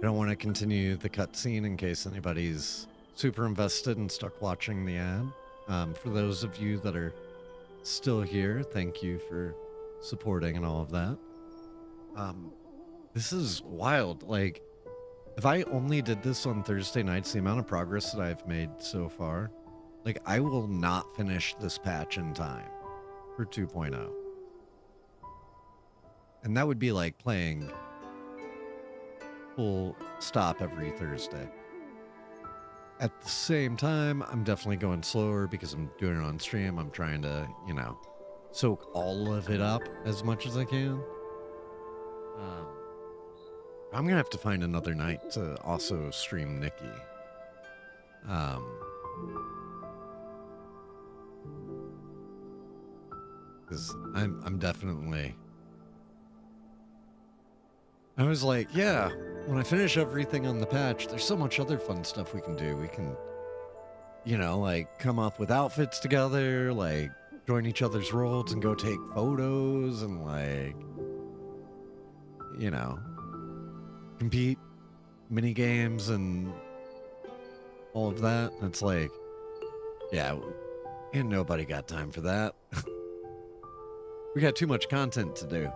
don't want to continue the cutscene in case anybody's super invested and stuck watching the ad. For those of you that are still here, thank you for supporting and all of that. This is wild. Like, if I only did this on Thursday nights, the amount of progress that I've made so far, like, I will not finish this patch in time for 2.0. And that would be like playing full stop every Thursday. At the same time, I'm definitely going slower because I'm doing it on stream. I'm trying to, you know, soak all of it up as much as I can. I'm going to have to find another night to also stream Nikki. Because I'm definitely... I was like, yeah, when I finish everything on the patch, there's so much other fun stuff we can do. We can, you know, like, come up with outfits together, like, join each other's worlds and go take photos and, like, you know, compete, mini games and all of that. And it's like, yeah, and nobody got time for that. We got too much content to do.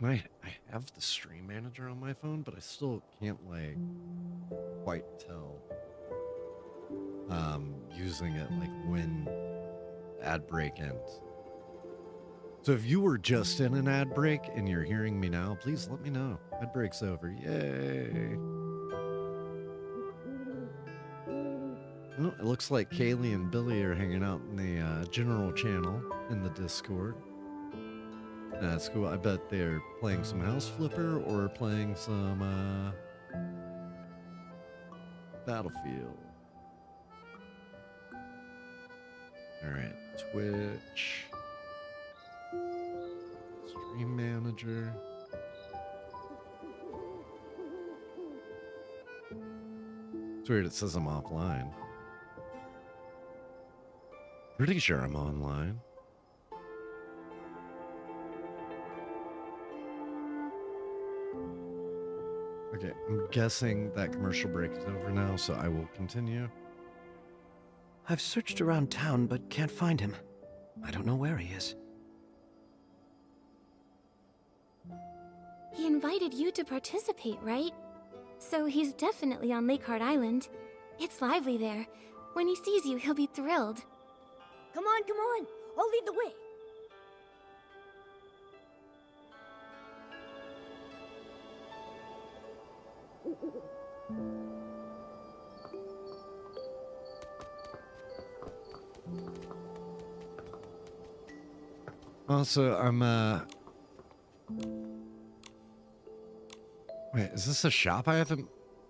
And I have the stream manager on my phone, but I still can't, like, quite tell using it, like, when the ad break ends. So if you were just in an ad break and you're hearing me now, please let me know. Ad break's over. Yay! Well, it looks like Kailee and Billy are hanging out in the general channel in the Discord. That's cool. I bet they're playing some House Flipper or playing some Battlefield. All right, Twitch. Stream manager. It's weird, it says I'm offline. Pretty sure I'm online. Okay, I'm guessing that commercial break is over now, so I will continue. I've searched around town but can't find him. I don't know where he is. He invited you to participate, right? So he's definitely on Lakehart Island. It's lively there. When he sees you, he'll be thrilled. Come on, come on. I'll lead the way. Also, I'm, Wait, is this a shop I haven't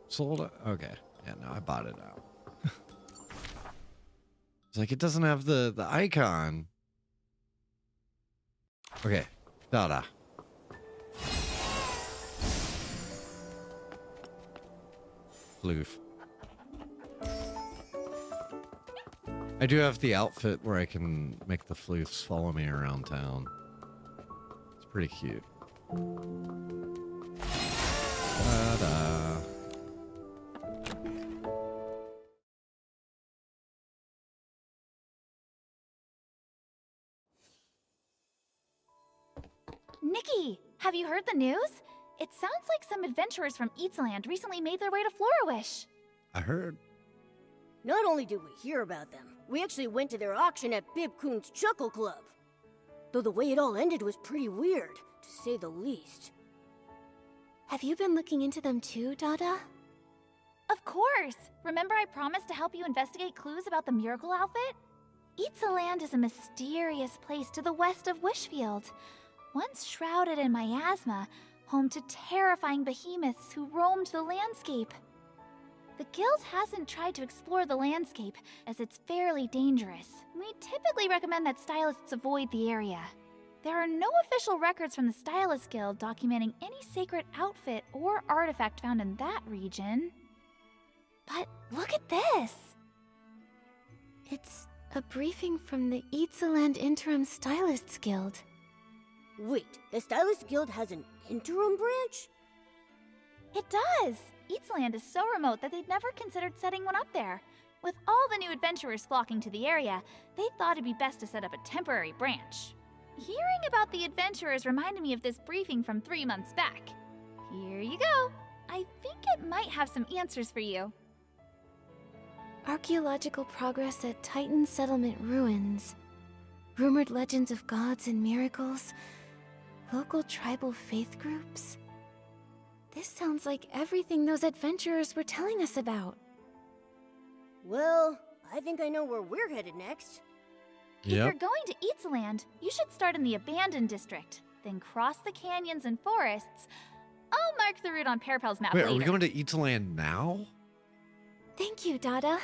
sold? Okay. Yeah, no, I bought it out. It's like, it doesn't have the icon. Okay. Dada. Floof. I do have the outfit where I can make the floofs follow me around town. It's pretty cute. Ta-da. Nikki, have you heard the news? It sounds like some adventurers from Eatsland recently made their way to Floriwish. I heard. Not only did we hear about them, we actually went to their auction at Bib Coon's Chuckle Club. Though the way it all ended was pretty weird, to say the least. Have you been looking into them too, Dada? Of course! Remember I promised to help you investigate clues about the miracle outfit? Eatsaland is a mysterious place to the west of Wishfield. Once shrouded in miasma, home to terrifying behemoths who roamed the landscape. The guild hasn't tried to explore the landscape, as it's fairly dangerous. We typically recommend that stylists avoid the area. There are no official records from the Stylist Guild documenting any sacred outfit or artifact found in that region. But look at this! It's a briefing from the Eatsaland Interim Stylists Guild. Wait, the Stylist Guild has an interim branch? It does! Eatsland is so remote that they'd never considered setting one up there. With all the new adventurers flocking to the area, they thought it'd be best to set up a temporary branch. Hearing about the adventurers reminded me of this briefing from 3 months back. Here you go. I think it might have some answers for you. Archaeological progress at Titan Settlement ruins. Rumored legends of gods and miracles. Local tribal faith groups. This sounds like everything those adventurers were telling us about. Well, I think I know where we're headed next. If you're going to Eatsaland, you should start in the Abandoned District, then cross the canyons and forests. I'll mark the route on Pearpel's map Wait, later. are we going to Eatsaland now? Thank you, Dada.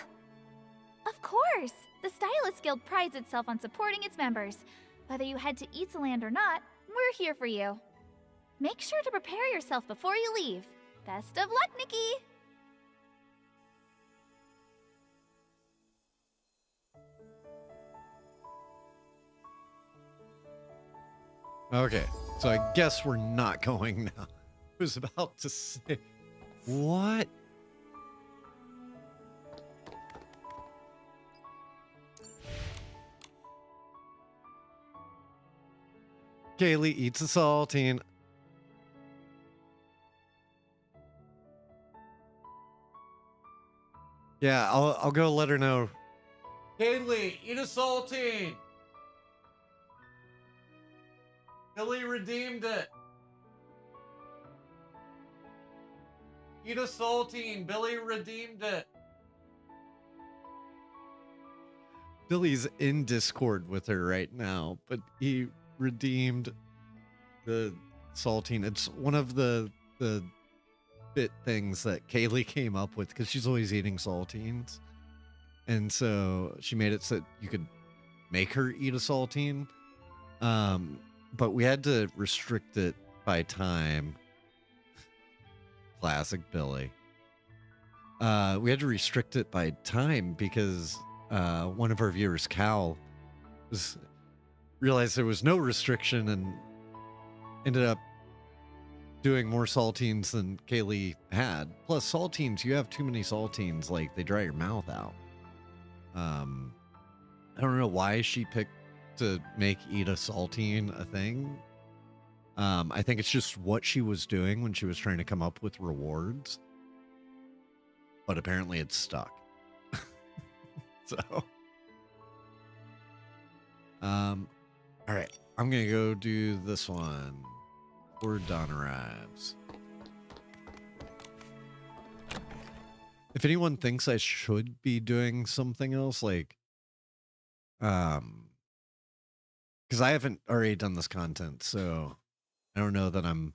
Of course! The Stylist Guild prides itself on supporting its members. Whether you head to Eatsaland or not, we're here for you. Make sure to prepare yourself before you leave. Best of luck, Nikki! Okay, so I guess we're not going now. I was about to say, what? Kailee eats a saltine. Yeah, I'll go let her know. Kailee, eat a saltine. Billy redeemed it. Eat a saltine. Billy redeemed it. Billy's in Discord with her right now, but he redeemed the saltine. It's one of the bit things that Kailee came up with because she's always eating saltines. And so she made it so you could make her eat a saltine. but we had to restrict it by time. Classic Billy. We had to restrict it by time because one of our viewers, Cal, realized there was no restriction and ended up doing more saltines than Kailee had. Plus, saltines, you have too many saltines, like, they dry your mouth out. I don't know why she picked to make eat a saltine a thing. I think it's just what she was doing when she was trying to come up with rewards. But apparently it's stuck. So. All right. I'm going to go do this one before Dawn arrives. If anyone thinks I should be doing something else, like, because I haven't already done this content, so I don't know that I'm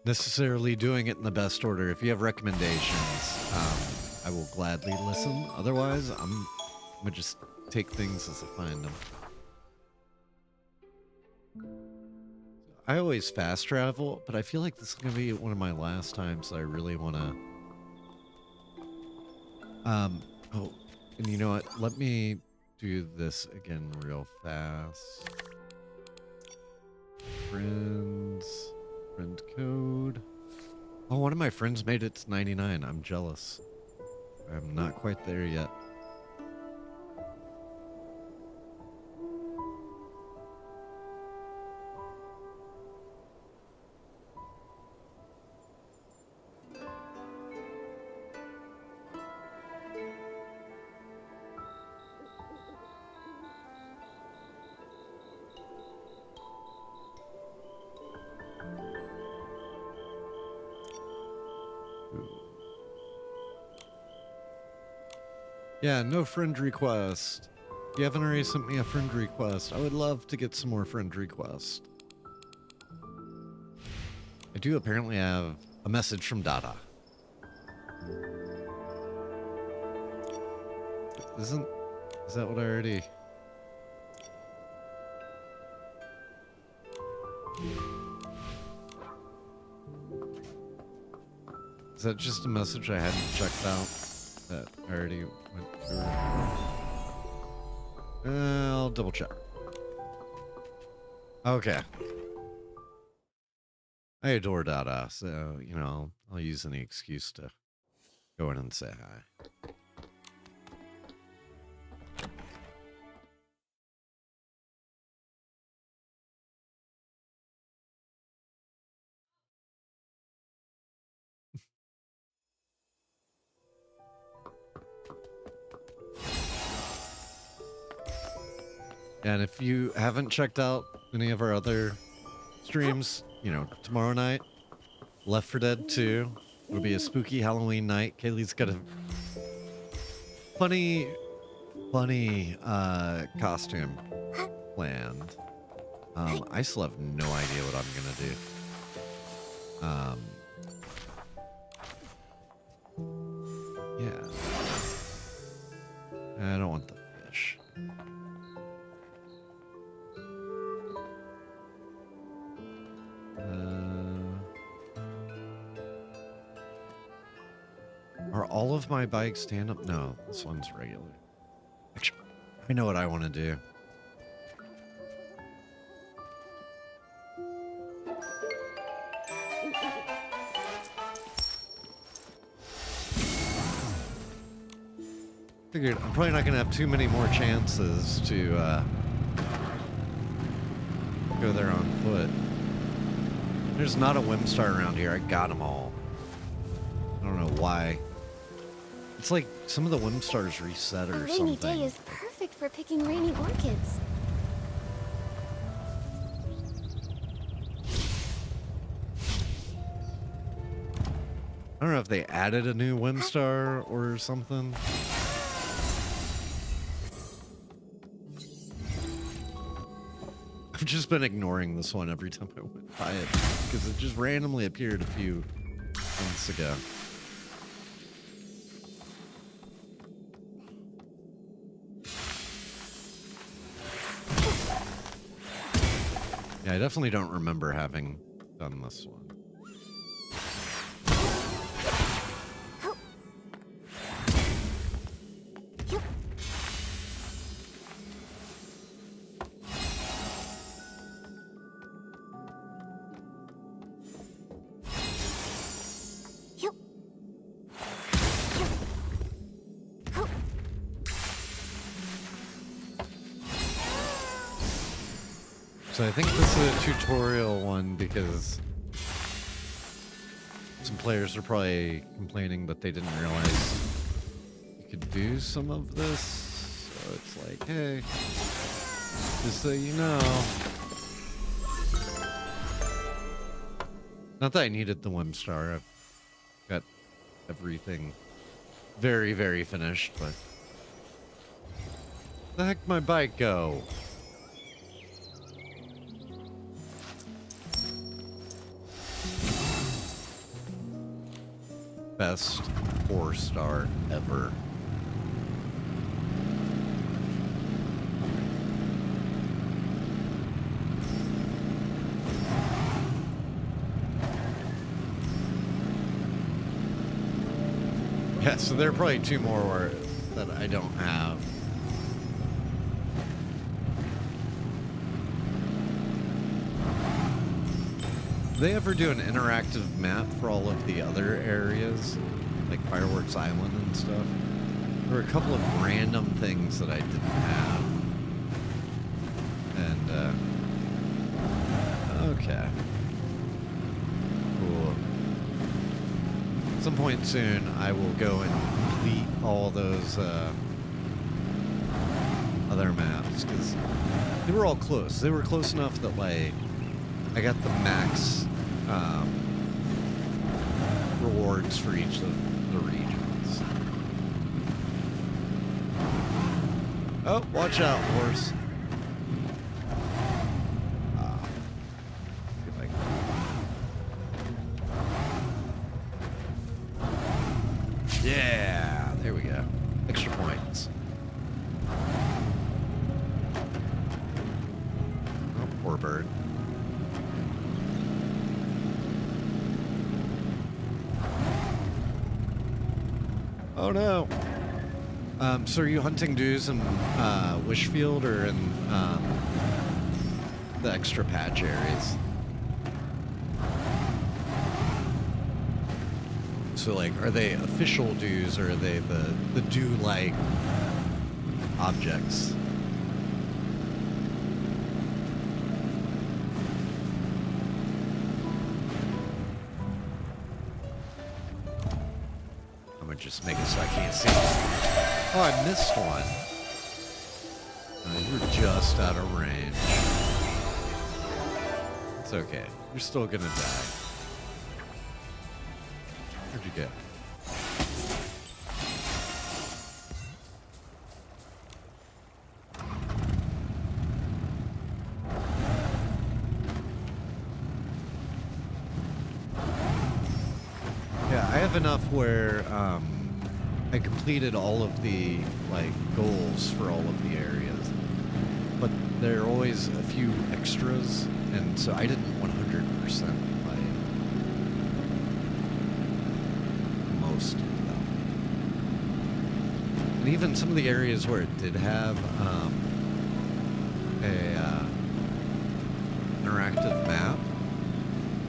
necessarily doing it in the best order. If you have recommendations, I will gladly listen. Otherwise, I'm gonna just take things as I find them. I always fast travel, but I feel like this is gonna be one of my last times I really want to. Oh, and you know what? Let me do this again real fast. Friends, friend code. Oh, one of my friends made it to 99. I'm jealous. I'm not quite there yet. Yeah, no friend request. If you haven't already sent me a friend request, I would love to get some more friend requests. I do apparently have a message from Dada. Is that what I already... Is that just a message I hadn't checked out? That I already went through. I'll double check. Okay. I adore Dada, so, you know, I'll use any excuse to go in and say hi. And if you haven't checked out any of our other streams, you know, tomorrow night, Left 4 Dead 2, it'll be a spooky Halloween night. Kaylee's got a funny costume planned. I still have no idea what I'm gonna do. Yeah. I don't want the fish. Are all of my bikes stand-up? No, this one's regular. Actually, I know what I want to do. Figured I'm probably not going to have too many more chances to go there on foot. There's not a Whimstar around here. I got them all. I don't know why. It's like some of the Whimstars reset or something. A rainy day is perfect for picking rainy orchids. I don't know if they added a new Whimstar or something. I've just been ignoring this one every time I went by it because it just randomly appeared a few months ago. Yeah, I definitely don't remember having done this one. So I think this is a tutorial one because some players are probably complaining that they didn't realize you could do some of this. So it's like, hey, just so you know. Not that I needed the Whim Star. I've got everything very, very finished, but the heck my bike go? Best 4-star ever. Yeah, so there are probably 2 more that I don't have. Do they ever do an interactive map for all of the other areas? Like Fireworks Island and stuff? There were a couple of random things that I didn't have. And, okay. Cool. At some point soon, I will go and complete all those, other maps, because they were all close. They were close enough that, like, I got the max rewards for each of the regions. Oh, watch out, horse. See if I can. Yeah, there we go. Extra points. Oh, poor bird. Oh no. So are you hunting dudes in Wishfield or in the extra patch areas? So like, are they official dues or are they the dew-like objects? Just make it so I can't see. Oh, I missed one. You were just out of range. It's okay. You're still gonna die. Where'd you go? Yeah, I have enough where I completed all of the like goals for all of the areas, but there are always a few extras, and so I didn't 100% play most of them. And even some of the areas where it did have a interactive map,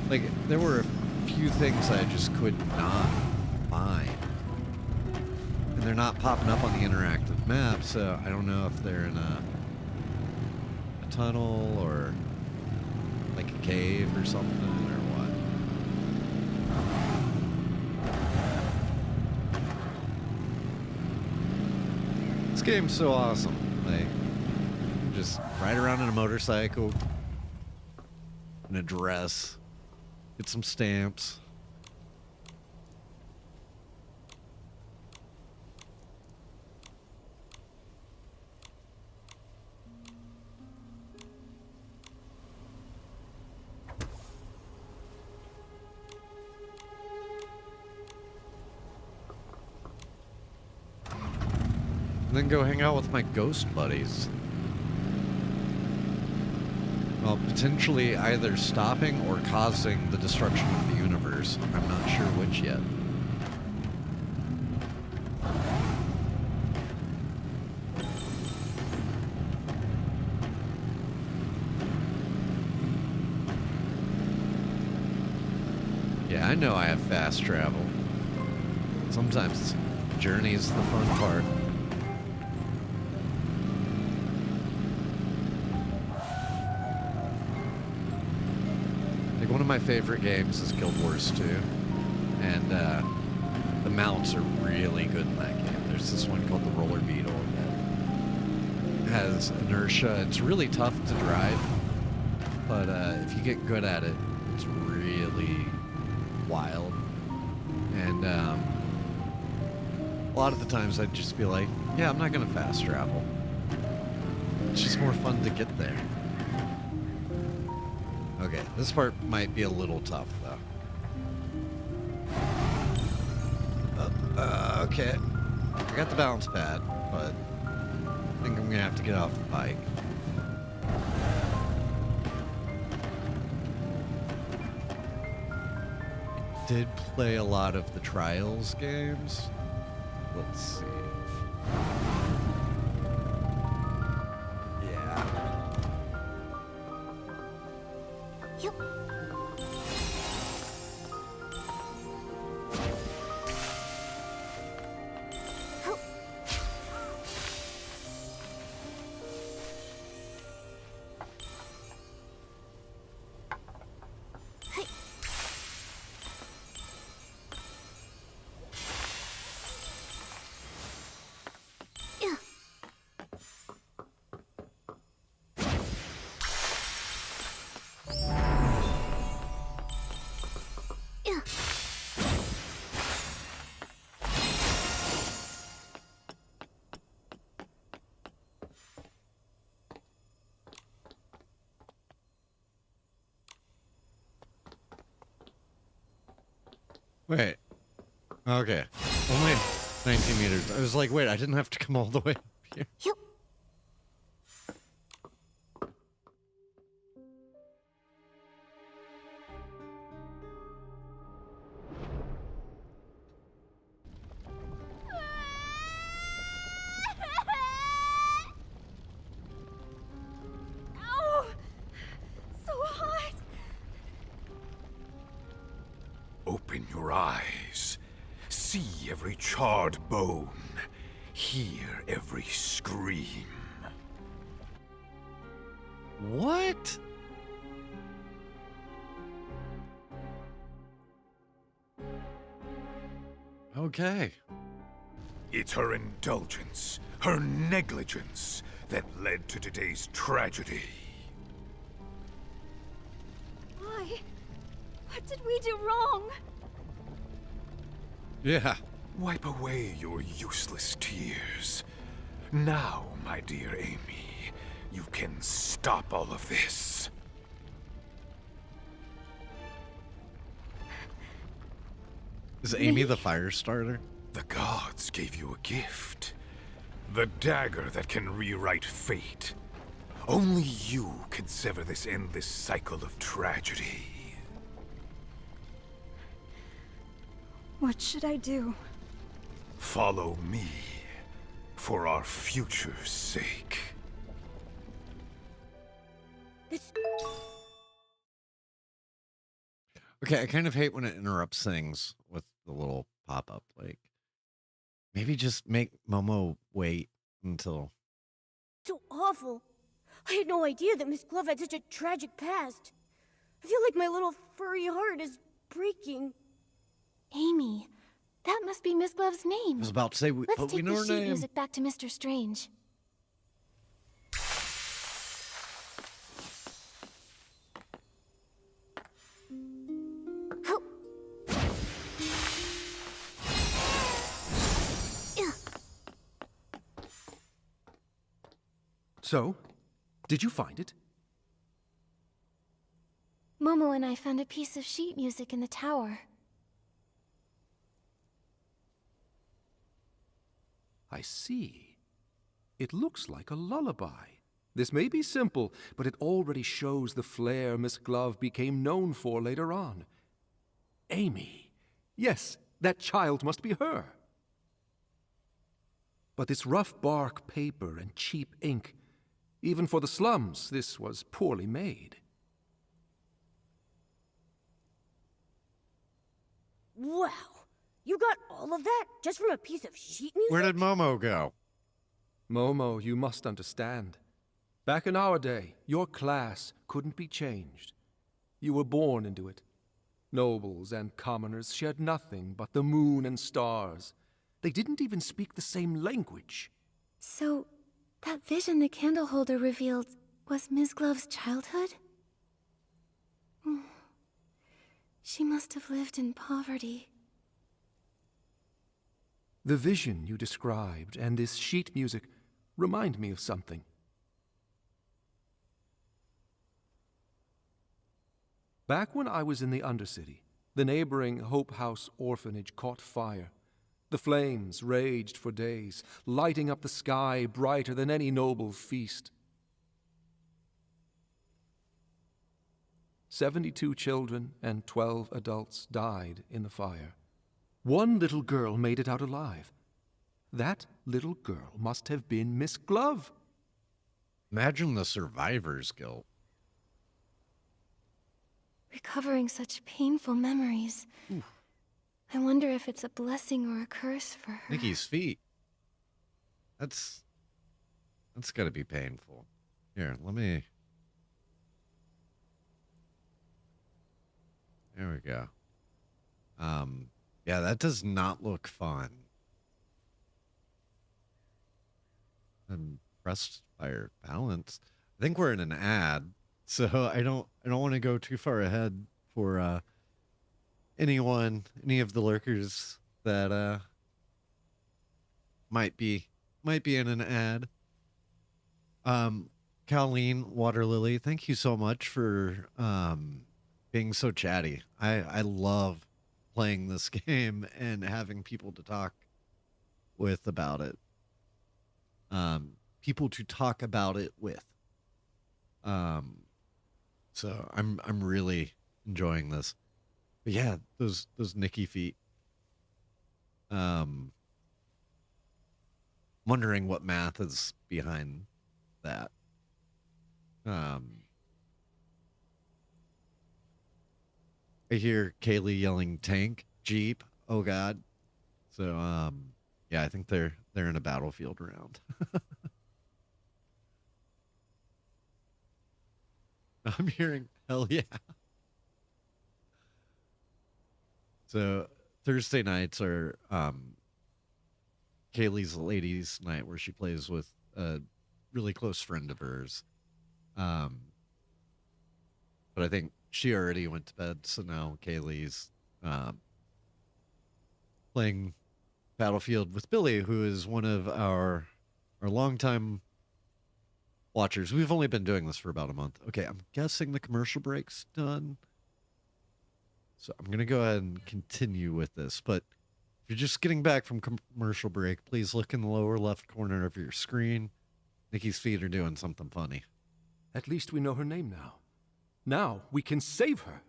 like there were a few things I just could not find. And they're not popping up on the interactive map, so I don't know if they're in a tunnel or like a cave or something or what. This game's so awesome. Like, you just ride around in a motorcycle, in a dress, get some stamps. And then go hang out with my ghost buddies. Well, potentially either stopping or causing the destruction of the universe. I'm not sure which yet. Yeah, I know I have fast travel. Sometimes journey is the fun part. Like, one of my favorite games is Guild Wars 2, and the mounts are really good in that game. There's this one called the Roller Beetle that has inertia. It's really tough to drive, but if you get good at it, it's really wild. And a lot of the times I'd just be like, yeah, I'm not gonna fast travel. It's just more fun to get there. Okay, this part might be a little tough though. Okay, I got the balance pad, but I think I'm gonna have to get off the bike. Did play a lot of the Trials games. Let's see. Yeah. Yep. Wait. Okay. Only 19 meters. I was like, wait, I didn't have to come all the way up here. Yep. Oh, so hot. Open your eyes. See every charred bone. Hear every scream. What? Okay. It's her indulgence, her negligence, that led to today's tragedy. Why? What did we do wrong? Yeah. Wipe away your useless tears. Now, my dear Amy, you can stop all of this. Is Amy the fire starter? The gods gave you a gift. The dagger that can rewrite fate. Only you can sever this endless cycle of tragedy. What should I do? Follow me, for our future's sake. Okay, I kind of hate when it interrupts things with the little pop-up. Like, maybe just make Momo wait until... So awful. I had no idea that Miss Glove had such a tragic past. I feel like my little furry heart is breaking. Amy, that must be Miss Glove's name. I was about to say, Let's but we take know the her sheet name. music back to Mr. Strange. So, did you find it? Momo and I found a piece of sheet music in the tower. I see. It looks like a lullaby. This may be simple, but it already shows the flair Miss Glove became known for later on. Amy. Yes, that child must be her. But this rough bark paper and cheap ink, even for the slums, this was poorly made. Wow, you got all of that just from a piece of sheet music? Where did Momo go? Momo, you must understand. Back in our day, your class couldn't be changed. You were born into it. Nobles and commoners shared nothing but the moon and stars. They didn't even speak the same language. So, that vision the candle holder revealed was Ms. Glove's childhood? She must have lived in poverty. The vision you described and this sheet music remind me of something. Back when I was in the Undercity, the neighboring Hope House orphanage caught fire. The flames raged for days, lighting up the sky brighter than any noble feast. 72 children and 12 adults died in the fire. One little girl made it out alive. That little girl must have been Miss Glove. Imagine the survivor's guilt. Recovering such painful memories. I wonder if it's a blessing or a curse for her. Nikki's feet. That's gotta be painful. Here, let me... There we go. Yeah, that does not look fun. I'm impressed by her balance. I think we're in an ad, so I don't want to go too far ahead for any of the lurkers that might be in an ad. Kailee, Water Lily, thank you so much for being so chatty. I love playing this game and having people to talk with about it. People to talk about it with. So I'm really enjoying this. But yeah, those Nikki feet. Wondering what math is behind that. I hear Kailee yelling tank, jeep, oh god. So yeah, I think they're in a battlefield round. I'm hearing hell yeah. So Thursday nights are Kaylee's ladies' night where she plays with a really close friend of hers. But I think she already went to bed, so now Kaylee's playing Battlefield with Billy, who is one of our longtime watchers. We've only been doing this for about a month. Okay, I'm guessing the commercial break's done. So I'm going to go ahead and continue with this. But if you're just getting back from commercial break, please look in the lower left corner of your screen. Nikki's feet are doing something funny. At least we know her name now. Now we can save her.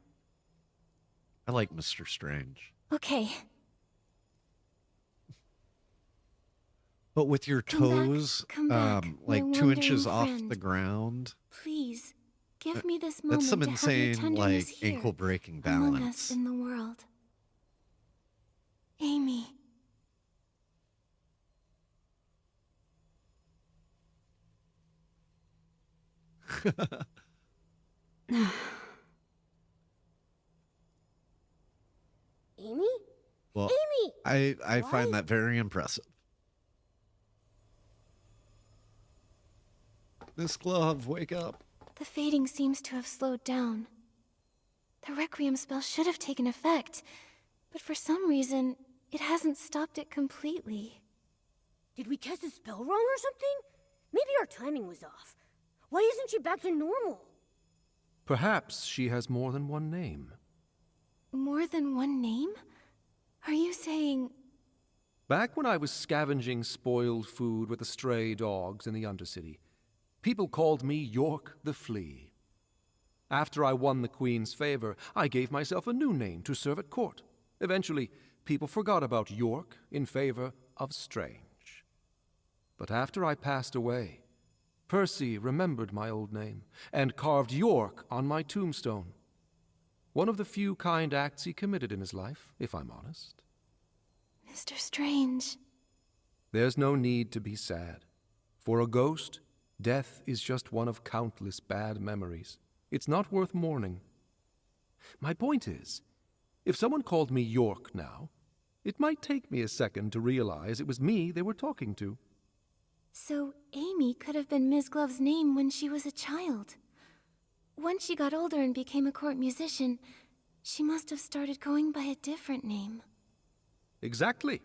I like Mr. Strange. Okay. But with your toes, come back, like my 2 inches wandering off friend. the ground. Please, give me this moment That's some to have your insane, tenderness like, here, ankle-breaking among balance. us in the world. Amy. Amy? Well, Amy! I find that very impressive. Miss Glove, wake up. The fading seems to have slowed down. The Requiem spell should have taken effect, but for some reason, it hasn't stopped it completely. Did we cast a spell wrong or something? Maybe our timing was off. Why isn't she back to normal? Perhaps she has more than one name. More than one name? Are you saying... Back when I was scavenging spoiled food with the stray dogs in the Undercity, People called me York the Flea. After I won the Queen's favor, I gave myself a new name to serve at court. Eventually, people forgot about York in favor of Strange. But after I passed away, Percy remembered my old name and carved York on my tombstone. One of the few kind acts he committed in his life, if I'm honest. Mr. Strange. There's no need to be sad. For a ghost, death is just one of countless bad memories. It's not worth mourning. My point is, if someone called me York now, it might take me a second to realize it was me they were talking to. So Amy could have been Ms. Glove's name when she was a child. Once she got older and became a court musician, she must have started going by a different name. Exactly.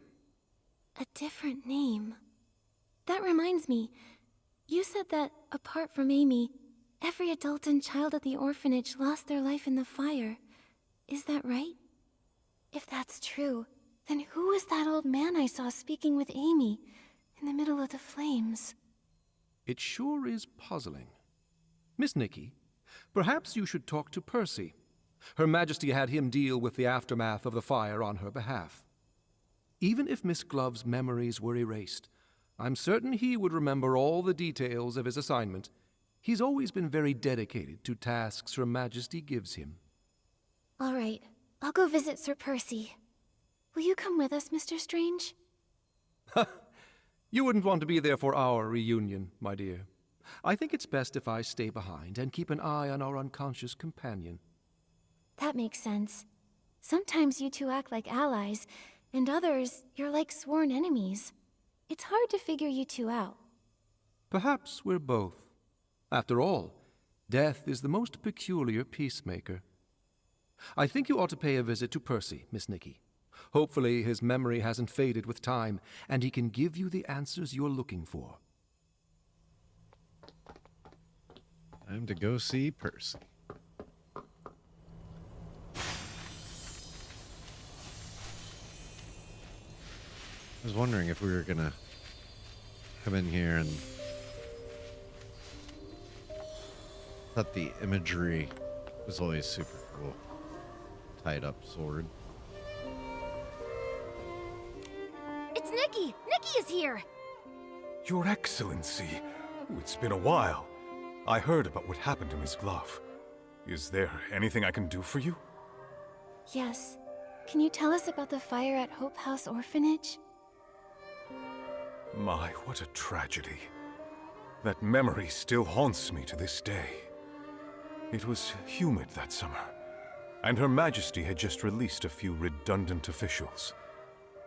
A different name. That reminds me, you said that, apart from Amy, every adult and child at the orphanage lost their life in the fire. Is that right? If that's true, then who was that old man I saw speaking with Amy in the middle of the flames? It sure is puzzling. Miss Nikki, perhaps you should talk to Percy. Her Majesty had him deal with the aftermath of the fire on her behalf. Even if Miss Glove's memories were erased, I'm certain he would remember all the details of his assignment. He's always been very dedicated to tasks Her Majesty gives him. All right, I'll go visit Sir Percy. Will you come with us, Mr. Strange? You wouldn't want to be there for our reunion, my dear. I think it's best if I stay behind and keep an eye on our unconscious companion. That makes sense. Sometimes you two act like allies, and others, you're like sworn enemies. It's hard to figure you two out. Perhaps we're both. After all, death is the most peculiar peacemaker. I think you ought to pay a visit to Percy, Miss Nikki. Hopefully his memory hasn't faded with time, and he can give you the answers you're looking for. Time to go see Percy. I was wondering if we were gonna come in here and thought the imagery was always super cool. Tied up sword. It's Nikki! Nikki is here! Your Excellency, it's been a while. I heard about what happened to Miss Glove. Is there anything I can do for you? Yes. Can you tell us about the fire at Hope House Orphanage? My, what a tragedy. That memory still haunts me to this day. It was humid that summer, and Her Majesty had just released a few redundant officials.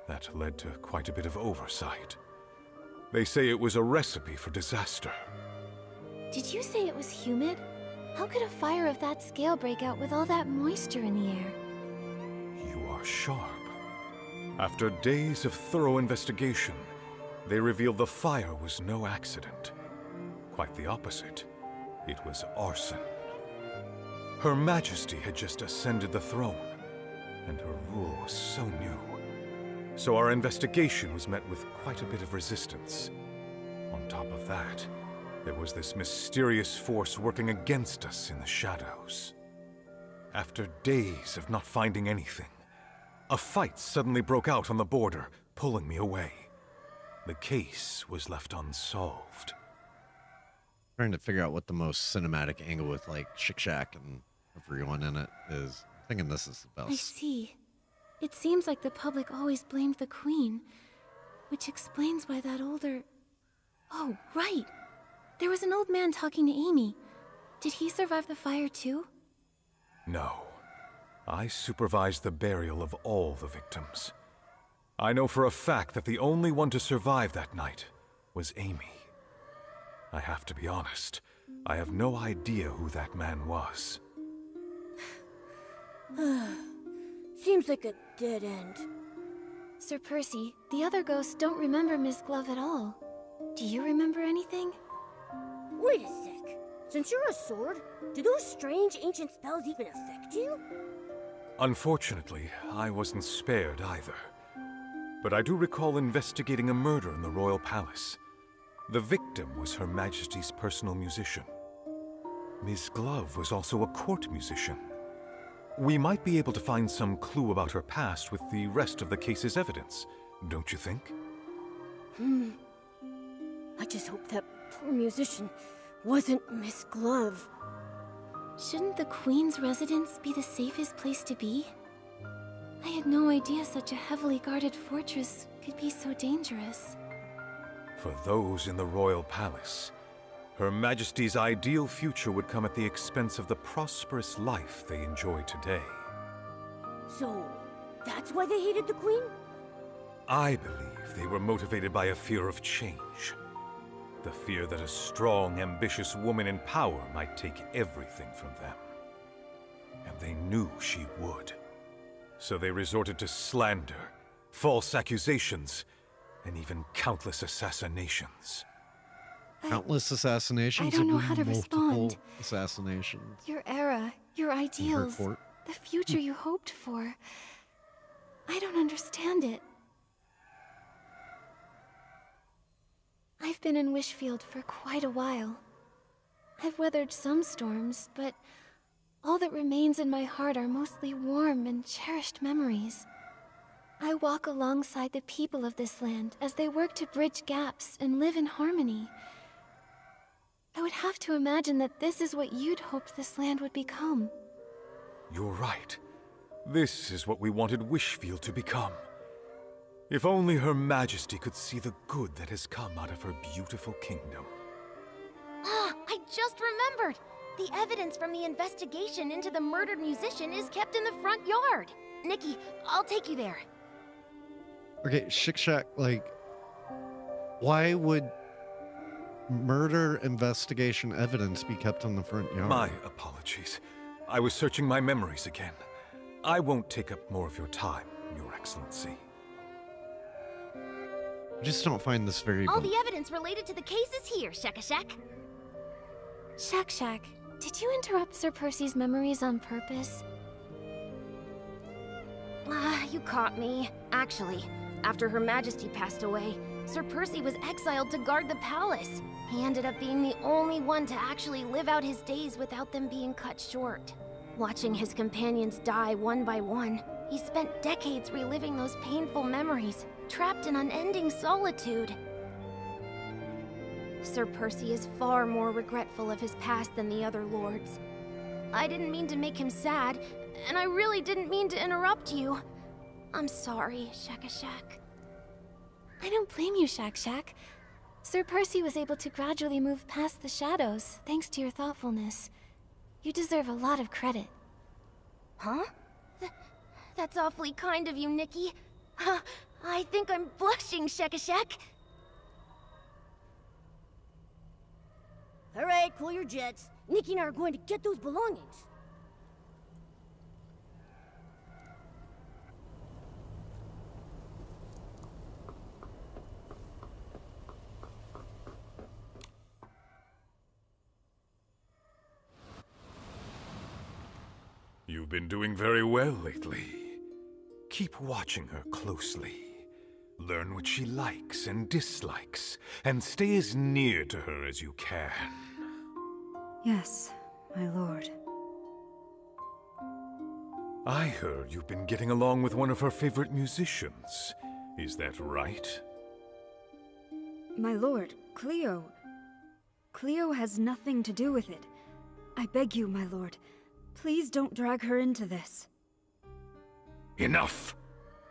That led to quite a bit of oversight. They say it was a recipe for disaster. Did you say it was humid? How could a fire of that scale break out with all that moisture in the air? You are sharp. After days of thorough investigation, they revealed the fire was no accident. Quite the opposite. It was arson. Her Majesty had just ascended the throne, and her rule was so new. So our investigation was met with quite a bit of resistance. On top of that, there was this mysterious force working against us in the shadows. After days of not finding anything, a fight suddenly broke out on the border, pulling me away. The case was left unsolved. Trying to figure out what the most cinematic angle with like Chick Shack and everyone in it is. Thinking this is the I best. see. It seems like the public always blamed the Queen, which explains why that older... Oh, right! There was an old man talking to Amy. Did he survive the fire too? No. I supervised the burial of all the victims. I know for a fact that the only one to survive that night was Amy. I have to be honest, I have no idea who that man was. Seems like a dead end. Sir Percy, the other ghosts don't remember Miss Glove at all. Do you remember anything? Wait a sec. Since you're a sword, do those strange ancient spells even affect you? Unfortunately, I wasn't spared either. But I do recall investigating a murder in the royal palace. The victim was Her Majesty's personal musician. Ms. Glove was also a court musician. We might be able to find some clue about her past with the rest of the case's evidence, don't you think? I just hope that poor musician wasn't Miss Glove. Shouldn't the Queen's residence be the safest place to be? I had no idea such a heavily guarded fortress could be so dangerous. For those in the royal palace, Her Majesty's ideal future would come at the expense of the prosperous life they enjoy today. So, that's why they hated the Queen? I believe they were motivated by a fear of change. The fear that a strong, ambitious woman in power might take everything from them. And they knew she would. So they resorted to slander, false accusations, and even countless assassinations. Countless assassinations? I don't know and how to multiple respond. assassinations. Your era, your ideals, court. the future you hoped for. I don't understand it. I've been in Wishfield for quite a while. I've weathered some storms, but all that remains in my heart are mostly warm and cherished memories. I walk alongside the people of this land as they work to bridge gaps and live in harmony. I would have to imagine that this is what you'd hoped this land would become. You're right. This is what we wanted Wishfield to become. If only Her Majesty could see the good that has come out of her beautiful kingdom. Ah, I just remembered! The evidence from the investigation into the murdered musician is kept in the front yard. Nikki, I'll take you there. Okay, Shikshack, like, why would murder investigation evidence be kept on the front yard? My apologies. I was searching my memories again. I won't take up more of your time, Your Excellency. I just don't find this very... All the evidence related to the case is here, Shakashak. Shak, did you interrupt Sir Percy's memories on purpose? You caught me. Actually, after Her Majesty passed away, Sir Percy was exiled to guard the palace. He ended up being the only one to actually live out his days without them being cut short. Watching his companions die one by one, he spent decades reliving those painful memories, trapped in unending solitude. Sir Percy is far more regretful of his past than the other lords. I didn't mean to make him sad, and I really didn't mean to interrupt you. I'm sorry, Shakashak. I don't blame you, Shak. Sir Percy was able to gradually move past the shadows, thanks to your thoughtfulness. You deserve a lot of credit. Huh? That's awfully kind of you, Nikki. I think I'm blushing, Shakashak. All right, cool your jets. Nikki and I are going to get those belongings. You've been doing very well lately. Keep watching her closely. Learn what she likes and dislikes, and stay as near to her as you can. Yes, my lord. I heard you've been getting along with one of her favorite musicians. Is that right? My lord, Cleo. Cleo has nothing to do with it. I beg you, my lord, please don't drag her into this. Enough!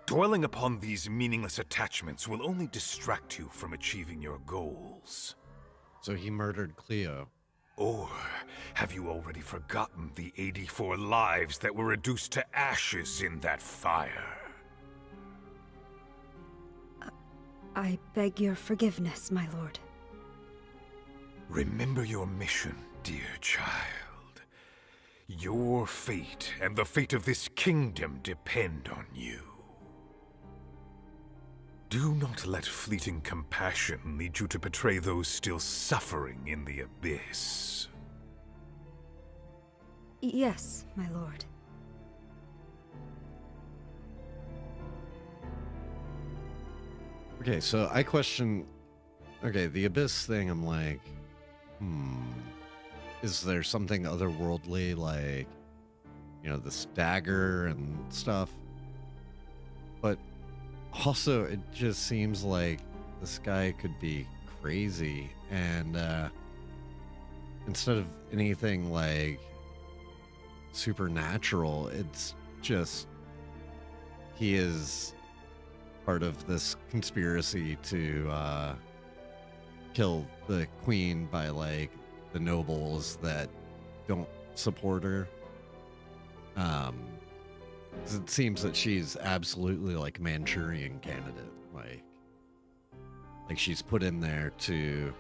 Dwelling upon these meaningless attachments will only distract you from achieving your goals. So he murdered Cleo. Or have you already forgotten the 84 lives that were reduced to ashes in that fire? I beg your forgiveness, my lord. Remember your mission, dear child. Your fate and the fate of this kingdom depend on you. Do not let fleeting compassion lead you to betray those still suffering in the abyss. Yes, my lord. Okay, so I question okay, the Abyss thing, I'm like, is there something otherworldly, like, you know, this dagger and stuff? But also, it just seems like this guy could be crazy, and instead of anything like supernatural, it's just he is part of this conspiracy to kill the queen by like the nobles that don't support her. 'Cause it seems that she's absolutely like Manchurian candidate, like she's put in there to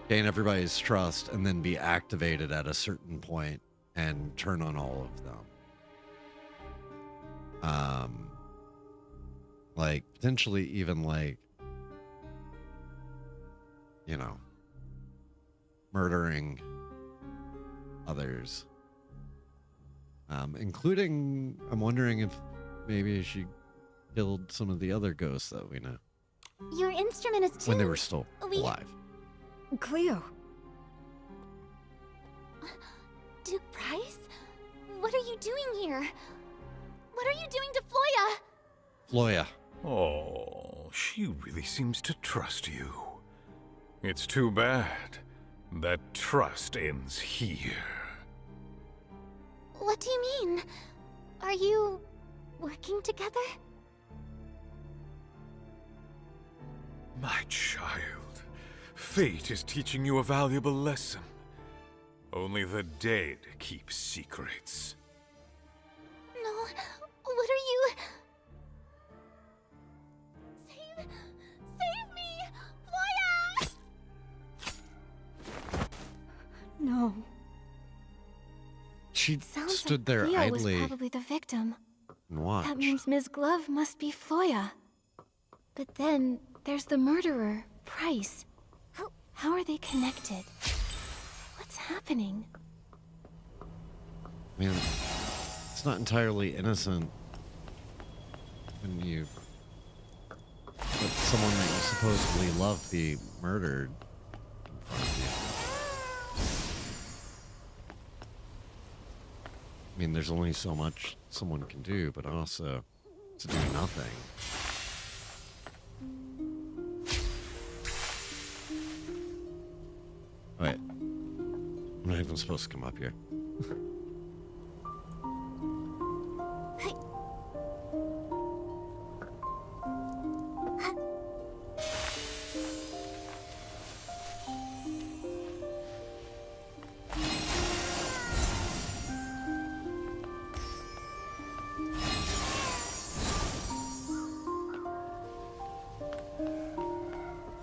gain everybody's trust and then be activated at a certain point and turn on all of them. Like potentially even like, you know, murdering others. Including, I'm wondering if maybe she killed some of the other ghosts that we know Your instrument is tuned. when they were still alive. Cleo. Duke Price? What are you doing here? What are you doing to Floya? Floya. Oh, she really seems to trust you. It's too bad that trust ends here. What do you mean? Are you working together? My child, fate is teaching you a valuable lesson. Only the dead keep secrets. No, what are you... Save me! Floya! No. She Sounds stood like there Cleo idly was probably the victim. and watched. That means Ms. Glove must be Floya. But then there's the murderer, Price. How are they connected? What's happening? I mean, it's not entirely innocent when you let someone that you supposedly love be murdered in front of you. I mean, there's only so much someone can do, but also to do nothing. Wait. I'm not even supposed to come up here.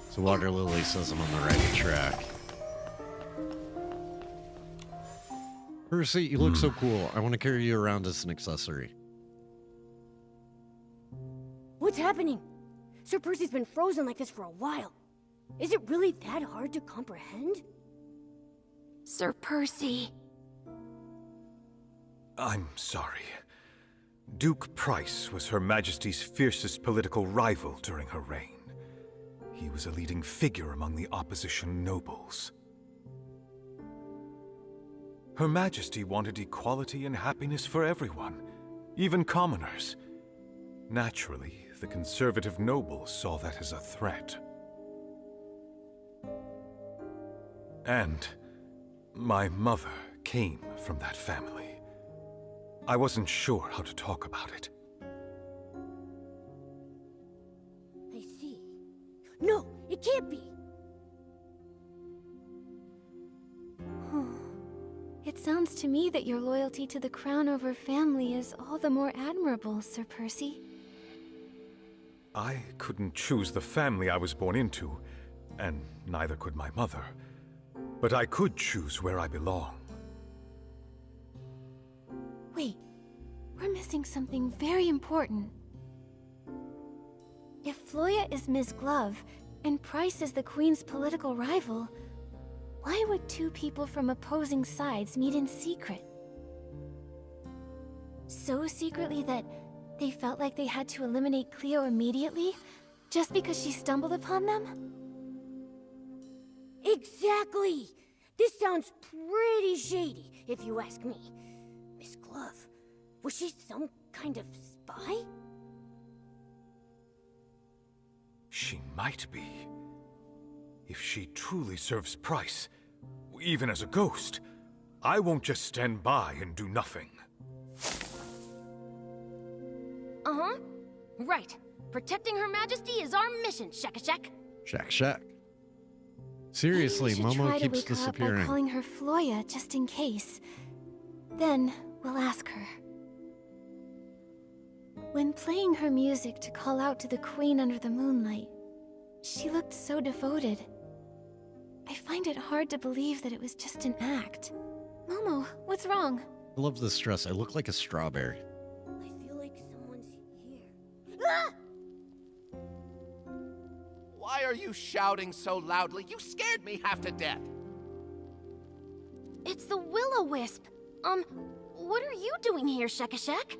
So Water Lily says I'm on the right track. Percy, you look so cool. I want to carry you around as an accessory. What's happening? Sir Percy's been frozen like this for a while. Is it really that hard to comprehend? Sir Percy. I'm sorry. Duke Price was Her Majesty's fiercest political rival during her reign. He was a leading figure among the opposition nobles. Her Majesty wanted equality and happiness for everyone, even commoners. Naturally, the conservative nobles saw that as a threat. And my mother came from that family. I wasn't sure how to talk about it. I see. No, it can't be! It sounds to me that your loyalty to the crown over family is all the more admirable, Sir Percy. I couldn't choose the family I was born into, and neither could my mother. But I could choose where I belong. Wait, we're missing something very important. If Floya is Ms. Glove, and Price is the Queen's political rival, why would two people from opposing sides meet in secret? So secretly that they felt like they had to eliminate Cleo immediately, just because she stumbled upon them? Exactly! This sounds pretty shady, if you ask me. Miss Glove, was she some kind of spy? She might be. If she truly serves Price, even as a ghost, I won't just stand by and do nothing. Uh-huh. Right. Protecting Her Majesty is our mission, Shakashak. Shack. Seriously, Maybe we should Momo try to keeps wake her up by disappearing. calling her Floya, just in case. Then we'll ask her. When playing her music to call out to the Queen under the moonlight, she looked so devoted. I find it hard to believe that it was just an act. Momo, what's wrong? I love this dress. I look like a strawberry. I feel like someone's here. Ah! Why are you shouting so loudly? You scared me half to death. It's the Will-O-Wisp. What are you doing here, Shakashak?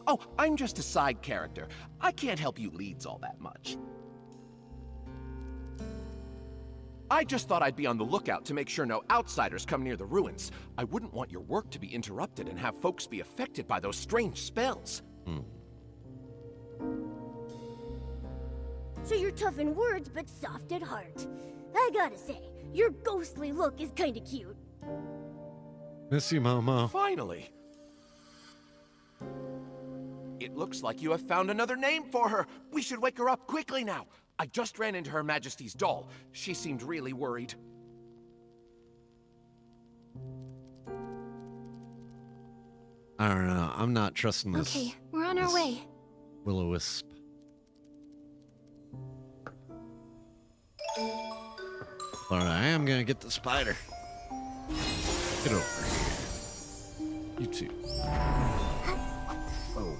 Oh, I'm just a side character. I can't help you leads all that much. I just thought I'd be on the lookout to make sure no outsiders come near the ruins. I wouldn't want your work to be interrupted and have folks be affected by those strange spells. So you're tough in words, but soft at heart. I gotta say, your ghostly look is kinda cute. Miss you, Momo. Finally! It looks like you have found another name for her. We should wake her up quickly now. I just ran into Her Majesty's doll. She seemed really worried. I don't know. I'm not trusting this. Okay, we're on our way. Will-O-Wisp. Alright, I am gonna get the spider. Get over here. You too. Oh.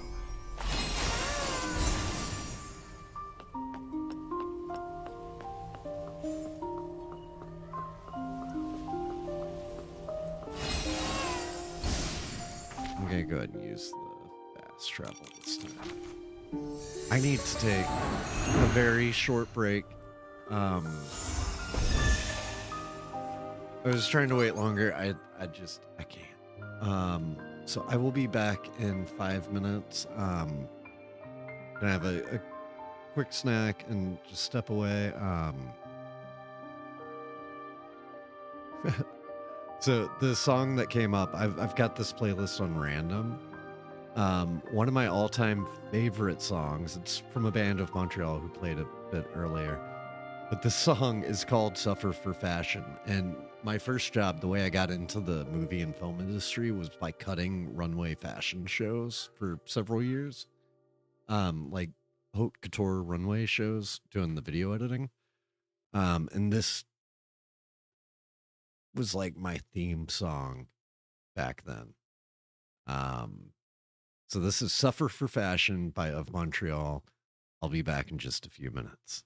I'm gonna go ahead and use the fast travel this time. I need to take a very short break. I was trying to wait longer. I can't. So I will be back in 5 minutes. Gonna have a quick snack and just step away. So the song that came up, I've got this playlist on random. One of my all-time favorite songs, it's from a band of Montreal who played a bit earlier, but this song is called Suffer for Fashion. And my first job, the way I got into the movie and film industry, was by cutting runway fashion shows for several years. Like haute couture runway shows, doing the video editing. And this was like my theme song back then. So this is Suffer for Fashion by Of Montreal. I'll be back in just a few minutes.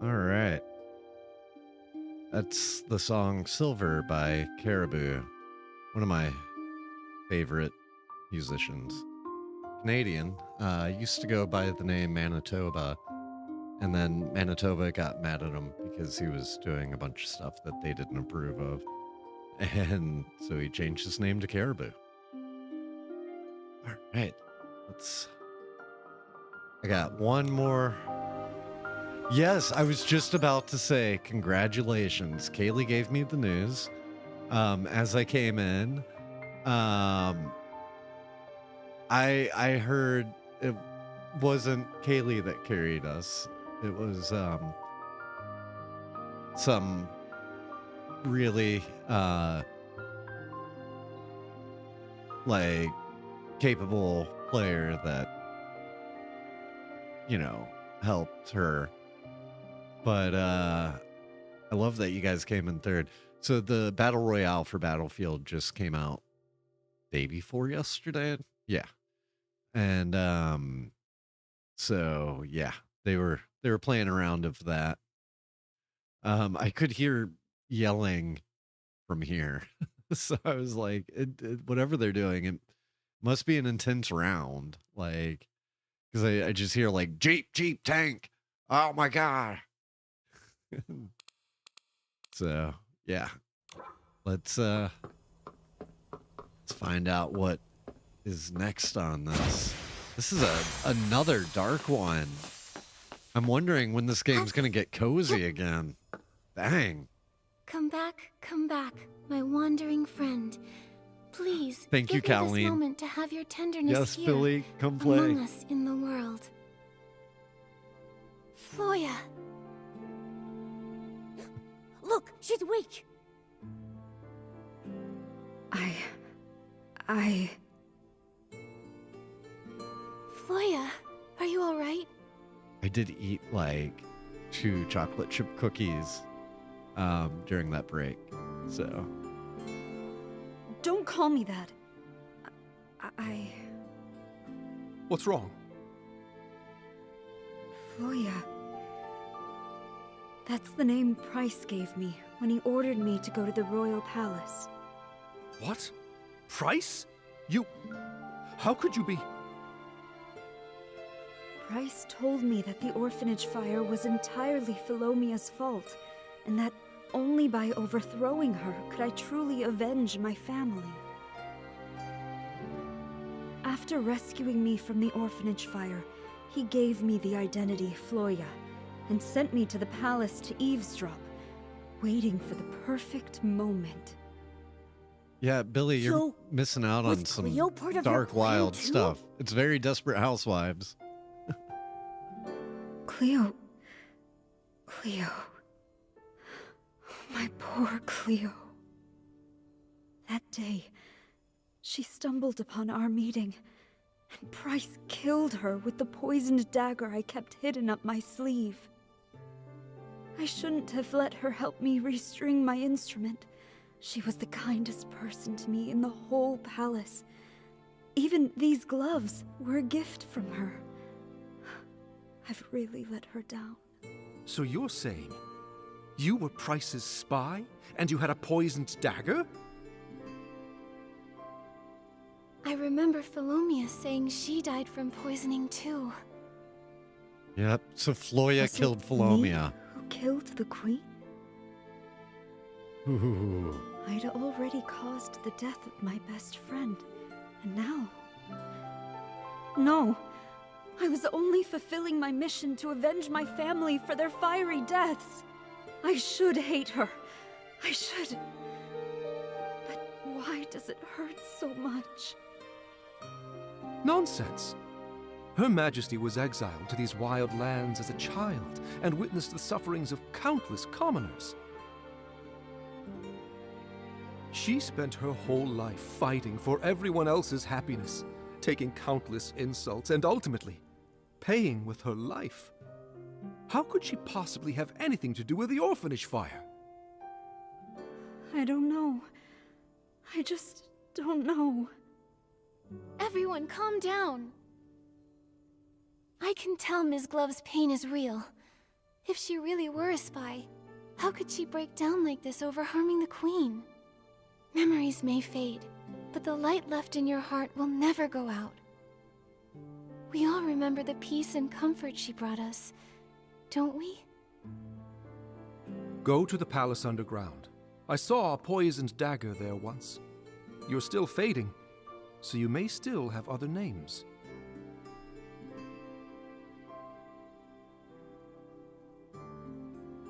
All right. That's the song Silver by Caribou, one of my favorite musicians. Canadian, used to go by the name Manitoba, and then Manitoba got mad at him because he was doing a bunch of stuff that they didn't approve of. And so he changed his name to Caribou. All right. I got one more. Yes, I was just about to say congratulations. Kailee gave me the news as I came in. I heard it wasn't Kailee that carried us. It was some really like capable player that, you know, helped her. But I love that you guys came in third. So the Battle Royale for Battlefield just came out day before yesterday. Yeah. And so yeah, they were playing around of that. I could hear yelling from here. So I was like, whatever they're doing, it must be an intense round. Like, because I just hear like Jeep, tank. Oh my God. So yeah, let's find out what is next on this. This is another dark one. I'm wondering when this game's gonna get cozy again. Dang. Come back, my wandering friend. Please, Thank you, give me Kailee. this moment to have your tenderness Yes, here, Billy, come play. among us in the world. Floya. Look, she's awake. Floya, are you all right? I did eat like 2 chocolate chip cookies during that break. So Don't call me that. What's wrong? Floya. That's the name Price gave me when he ordered me to go to the royal palace. What? Price? You... How could you be... Price told me that the orphanage fire was entirely Philomea's fault, and that only by overthrowing her could I truly avenge my family. After rescuing me from the orphanage fire, he gave me the identity Floya, and sent me to the palace to eavesdrop, waiting for the perfect moment. yeah, Billy, you're So, missing out was on some Cleo part of your dark, plan wild too? stuff. It's very Desperate Housewives. Cleo. My poor Cleo. That day, she stumbled upon our meeting, and Price killed her with the poisoned dagger I kept hidden up my sleeve. I shouldn't have let her help me restring my instrument. She was the kindest person to me in the whole palace. Even these gloves were a gift from her. I've really let her down. So you're saying you were Price's spy, and you had a poisoned dagger? I remember Philomea saying she died from poisoning too. Yep, so Floya Was it killed me Philomea. who killed the queen? Ooh. I'd already caused the death of my best friend, and now... No, I was only fulfilling my mission to avenge my family for their fiery deaths. I should hate her. I should. But why does it hurt so much? Nonsense! Her Majesty was exiled to these wild lands as a child and witnessed the sufferings of countless commoners. She spent her whole life fighting for everyone else's happiness, taking countless insults, and ultimately paying with her life. How could she possibly have anything to do with the orphanage fire? I don't know. I just don't know. Everyone, calm down. I can tell Ms. Glove's pain is real. If she really were a spy, how could she break down like this over harming the Queen? Memories may fade, but the light left in your heart will never go out. We all remember the peace and comfort she brought us, don't we? Go to the palace underground. I saw a poisoned dagger there once. You're still fading, so you may still have other names.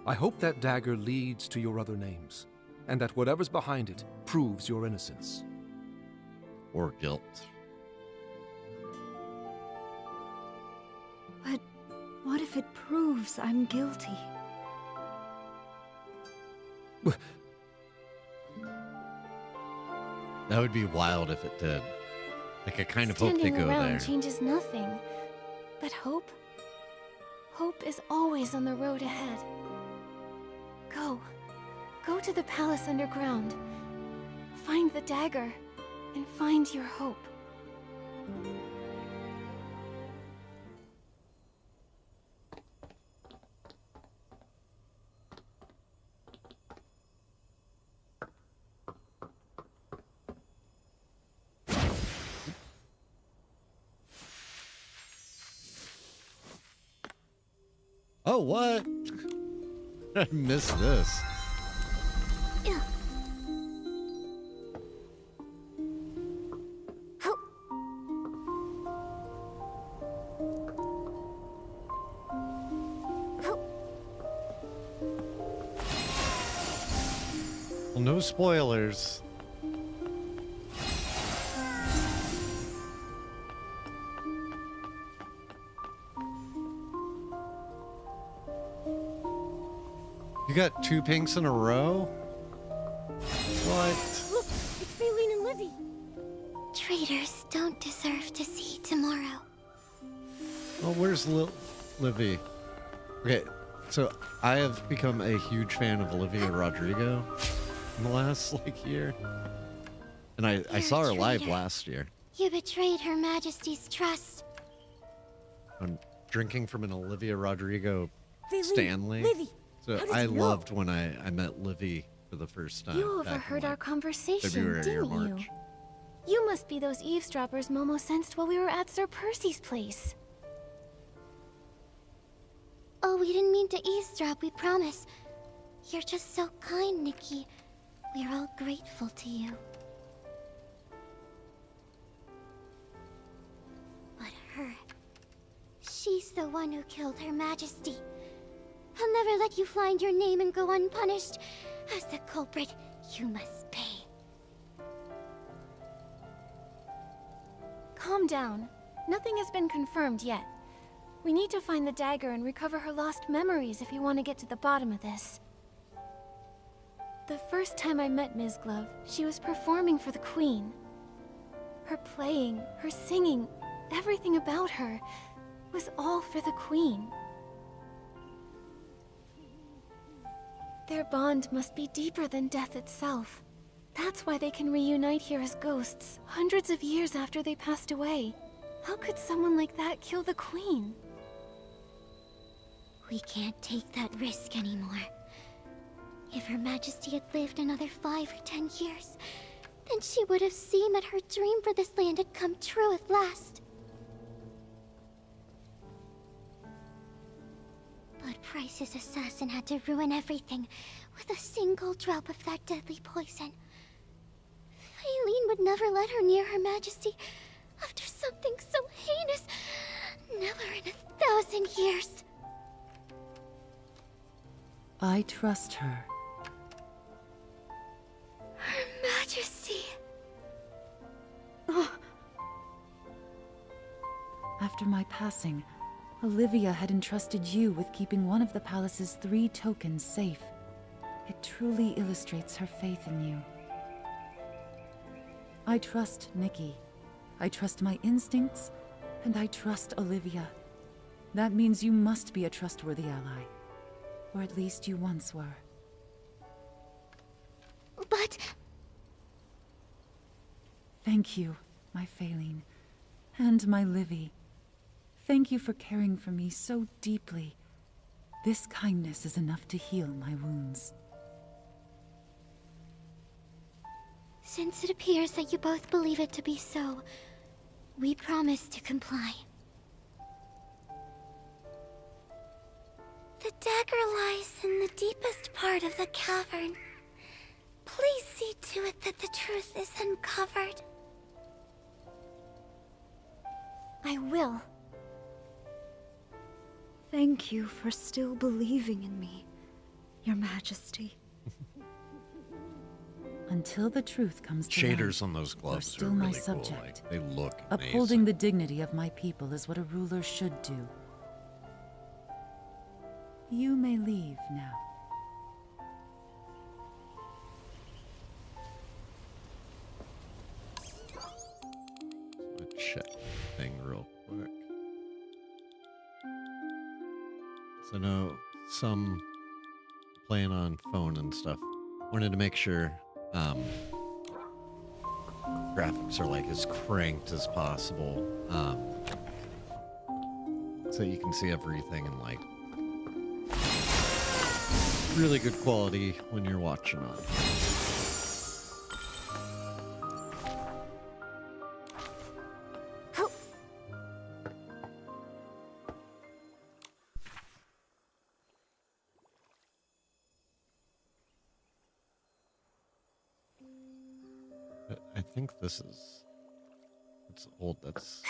I hope that dagger leads to your other names, and that whatever's behind it proves your innocence. Or guilt. But what if it proves I'm guilty? That would be wild if it did. Like, I kind of hope they Standing go around there. changes nothing. But hope? Hope is always on the road ahead. Go. Go to the palace underground. Find the dagger. And find your hope. Oh, what? I missed this. Well, no spoilers. You got 2 pinks in a row? What? Look, it's Kailee and Livy. Traitors don't deserve to see tomorrow. Oh, where's Livy? Okay, so I have become a huge fan of Olivia Rodrigo in the last, year. And I saw her live last year. You betrayed Her Majesty's trust. I'm drinking from an Olivia Rodrigo Kailee, Stanley. Livy, So how did I you know? loved when I met Livy for the first time. You back in, overheard our conversation, February or didn't March. you? You must be those eavesdroppers Momo sensed while we were at Sir Percy's place. Oh, we didn't mean to eavesdrop, we promise. You're just so kind, Nikki. We're all grateful to you. But her... she's the one who killed Her Majesty. I'll never let you find your name and go unpunished. As the culprit, you must pay. Calm down. Nothing has been confirmed yet. We need to find the dagger and recover her lost memories if you want to get to the bottom of this. The first time I met Ms. Glove, she was performing for the Queen. Her playing, her singing, everything about her was all for the Queen. Their bond must be deeper than death itself. That's why they can reunite here as ghosts, hundreds of years after they passed away. How could someone like that kill the Queen? We can't take that risk anymore. If Her Majesty had lived another 5 or 10 years, then she would have seen that her dream for this land had come true at last. But Price's assassin had to ruin everything with a single drop of that deadly poison. Eileen would never let her near Her Majesty after something so heinous. Never in 1,000 years. I trust her. Her Majesty. After my passing, Olivia had entrusted you with keeping one of the palace's 3 tokens safe. It truly illustrates her faith in you. I trust Nikki. I trust my instincts, and I trust Olivia. That means you must be a trustworthy ally. Or at least you once were. But... Thank you, my Kailee, and my Livy. Thank you for caring for me so deeply. This kindness is enough to heal my wounds. Since it appears that you both believe it to be so, we promise to comply. The dagger lies in the deepest part of the cavern. Please see to it that the truth is uncovered. I will. Thank you for still believing in me, Your Majesty. Until the truth comes to Shaders light, on those you're gloves still are my really cool. subject. Like, they look Upholding the dignity of my people is what a ruler should do. You may leave now. Let's check the thing real quick. So no, some playing on phone and stuff. Wanted to make sure graphics are like as cranked as possible, so you can see everything in like really good quality when you're watching on. I think this is, it's old, that's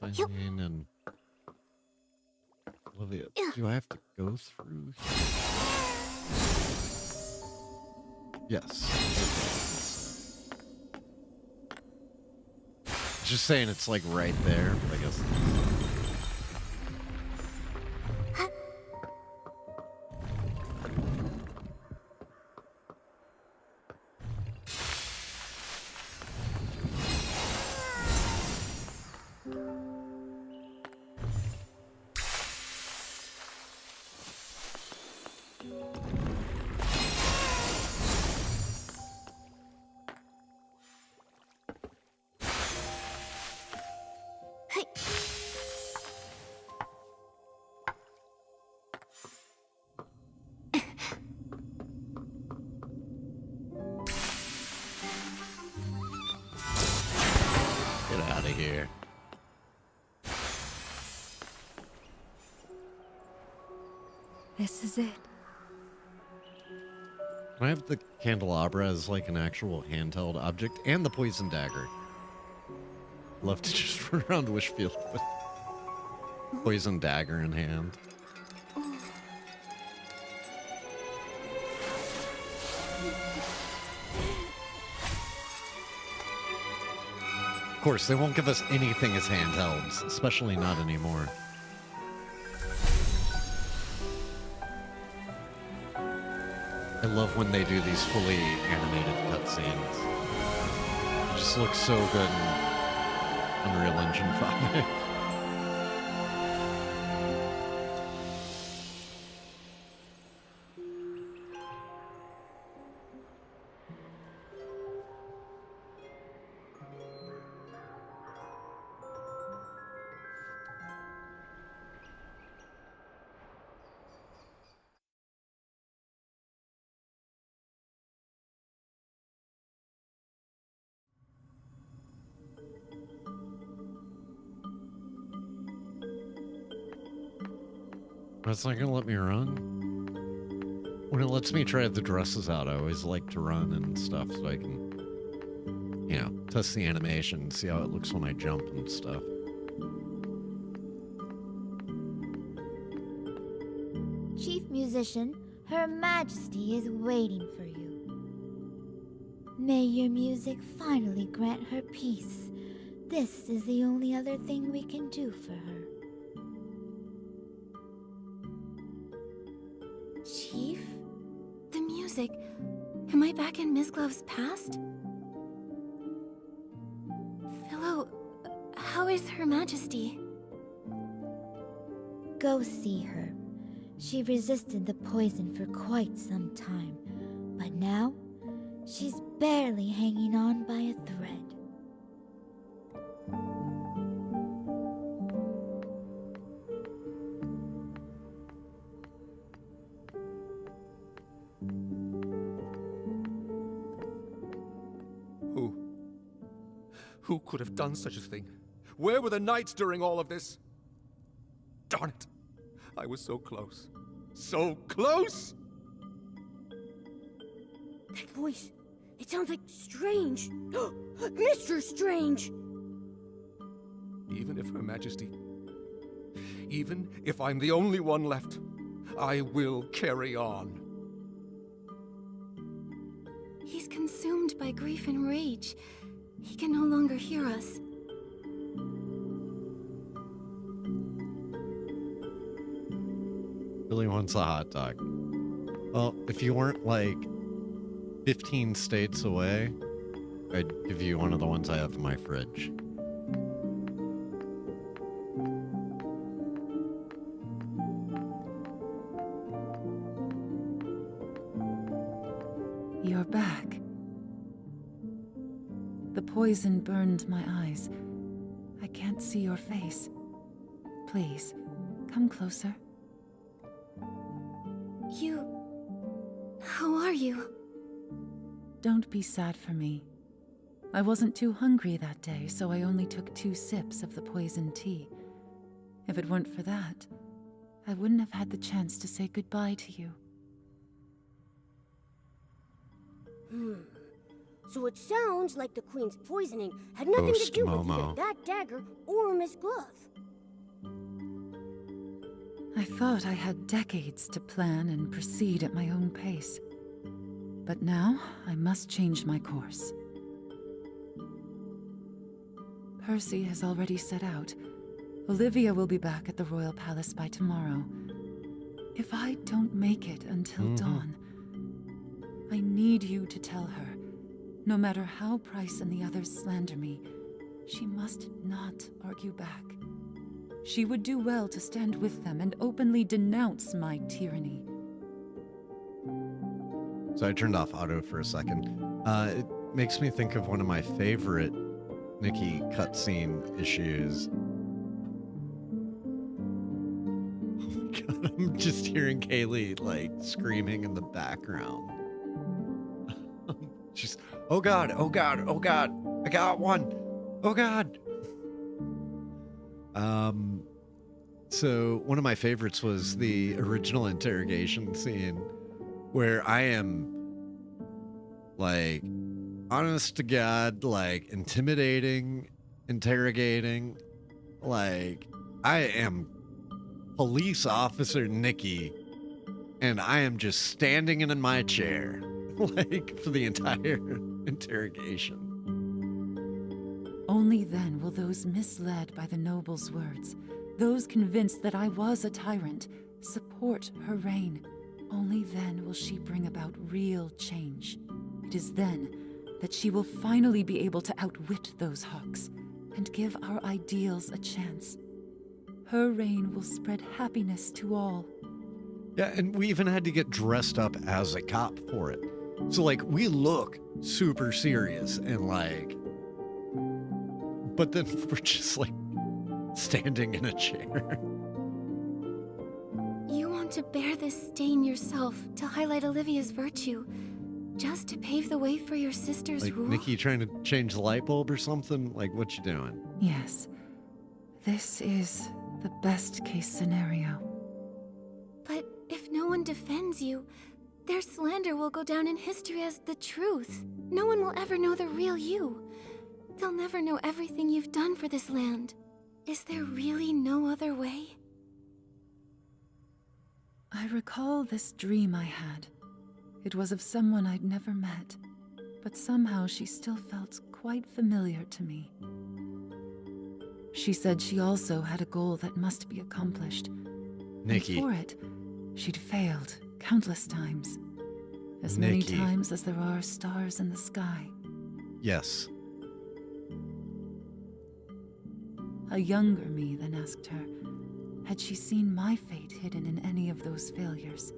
Eileen and Olivia. Do I have to go through here? Yes. Just saying it's like right there, but I guess. Get out of here. This is it. Can I have the candelabra as like an actual handheld object and the poison dagger? Love to just run around Wishfield with poison dagger in hand. Of course, they won't give us anything as handhelds, especially not anymore. I love when they do these fully animated cutscenes. It just looks so good in Unreal Engine 5. That's not gonna let me run. When it lets me try the dresses out, I always like to run and stuff so I can, you know, test the animation, see how it looks when I jump and stuff. Chief Musician, Her Majesty is waiting for you. May your music finally grant her peace. This is the only other thing we can do for her. Chief? The music. Am I back in Ms. Glove's past? Philo, how is Her Majesty? Go see her. She resisted the poison for quite some time, but now she's barely hanging on by a thread. Who could have done such a thing? Where were the knights during all of this? Darn it. I was so close. So close! That voice, it sounds like Strange. Mr. Strange! Even if Her Majesty... Even if I'm the only one left, I will carry on. He's consumed by grief and rage. He can no longer hear us. Really wants a hot dog. Well, if you weren't like 15 states away, I'd give you one of the ones I have in my fridge. You're back. The poison burned my eyes. I can't see your face. Please, come closer. How are you? Don't be sad for me. I wasn't too hungry that day, so I only took 2 sips of the poison tea. If it weren't for that, I wouldn't have had the chance to say goodbye to you. So it sounds like the Queen's poisoning had nothing to do with either that dagger or Miss Glove. I thought I had decades to plan and proceed at my own pace. But now, I must change my course. Percy has already set out. Olivia will be back at the Royal Palace by tomorrow. If I don't make it until dawn, I need you to tell her, no matter how Price and the others slander me, she must not argue back. She would do well to stand with them and openly denounce my tyranny. So I turned off auto for a second. It makes me think of one of my favorite Nikki cutscene issues. Oh my god, I'm just hearing Kailee like screaming in the background. She's, oh god, oh god, oh god, I got one. Oh god. So one of my favorites was the original interrogation scene where I am like, honest to God, like intimidating, interrogating, like I am police officer Nikki and I am just standing in my chair like for the entire interrogation. Only then will those misled by the noble's words, those convinced that I was a tyrant, support her reign. Only then will she bring about real change. It is then that she will finally be able to outwit those hawks and give our ideals a chance. Her reign will spread happiness to all. Yeah, and we even had to get dressed up as a cop for it. So, like, we look super serious and, like, but then we're just, like, standing in a chair. You want to bear this stain yourself to highlight Olivia's virtue, just to pave the way for your sister's Like, rule? Nikki trying to change the light bulb or something? Like, what you doing? Yes, this is the best case scenario. But if no one defends you, their slander will go down in history as the truth. No one will ever know the real you. They'll never know everything you've done for this land. Is there really no other way? I recall this dream I had. It was of someone I'd never met, but somehow she still felt quite familiar to me. She said she also had a goal that must be accomplished. Nikki. And for it, she'd failed countless times. As many Nikki. times as there are stars in the sky. Yes. A younger me then asked her, had she seen my fate hidden in any of those failures?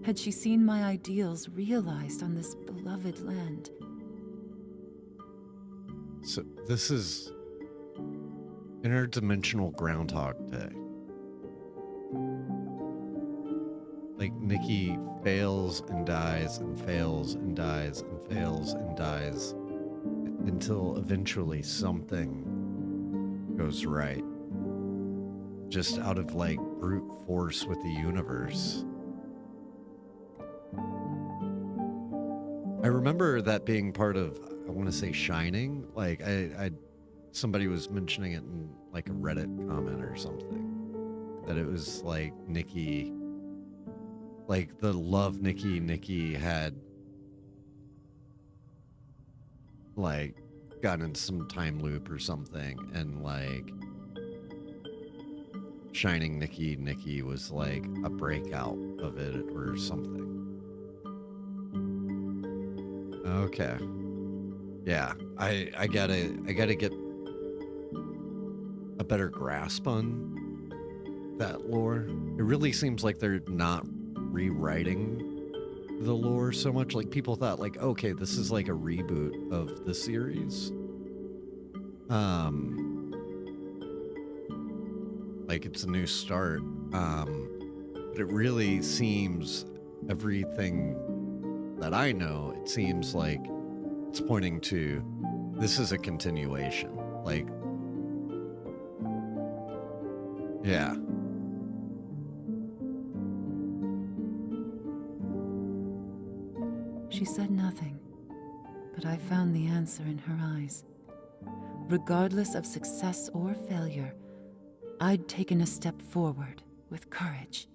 Had she seen my ideals realized on this beloved land? So this is interdimensional Groundhog Day. Like, Nikki fails and dies and fails and dies and fails and dies until eventually something goes right. Just out of like brute force with the universe. I remember that being part of, I want to say, Shining. Like somebody was mentioning it in like a Reddit comment or something, that it was like Nikki, like the love Nikki had like gotten into some time loop or something, and like Shining Nikki was like a breakout of it or something. Okay. Yeah, I gotta get a better grasp on that lore. It really seems like they're not rewriting the lore so much. Like, people thought like, okay, this is like a reboot of the series. Like it's a new start. But it really seems, everything that I know, it seems like it's pointing to, this is a continuation. Like, yeah. She said nothing, but I found the answer in her eyes. Regardless of success or failure, I'd taken a step forward with courage.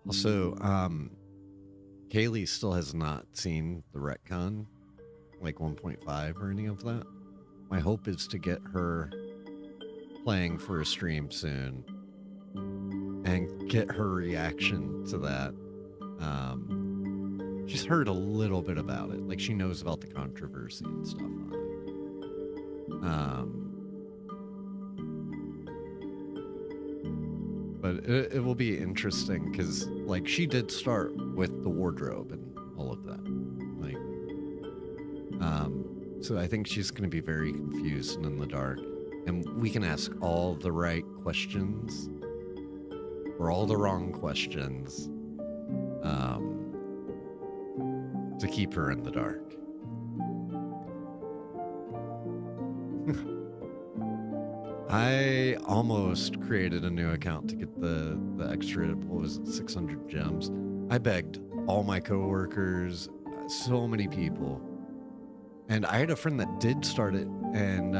Also, Kailee still has not seen the retcon, like 1.5 or any of that. My hope is to get her playing for a stream soon and get her reaction to that. She's heard a little bit about it. Like, she knows about the controversy and stuff on it. But it will be interesting because, like, she did start with the wardrobe and all of that. Like, so I think she's going to be very confused and in the dark. And we can ask all the right questions or all the wrong questions to keep her in the dark. I almost created a new account to get the extra, what was it, 600 gems. I begged all my coworkers, so many people. And I had a friend that did start it and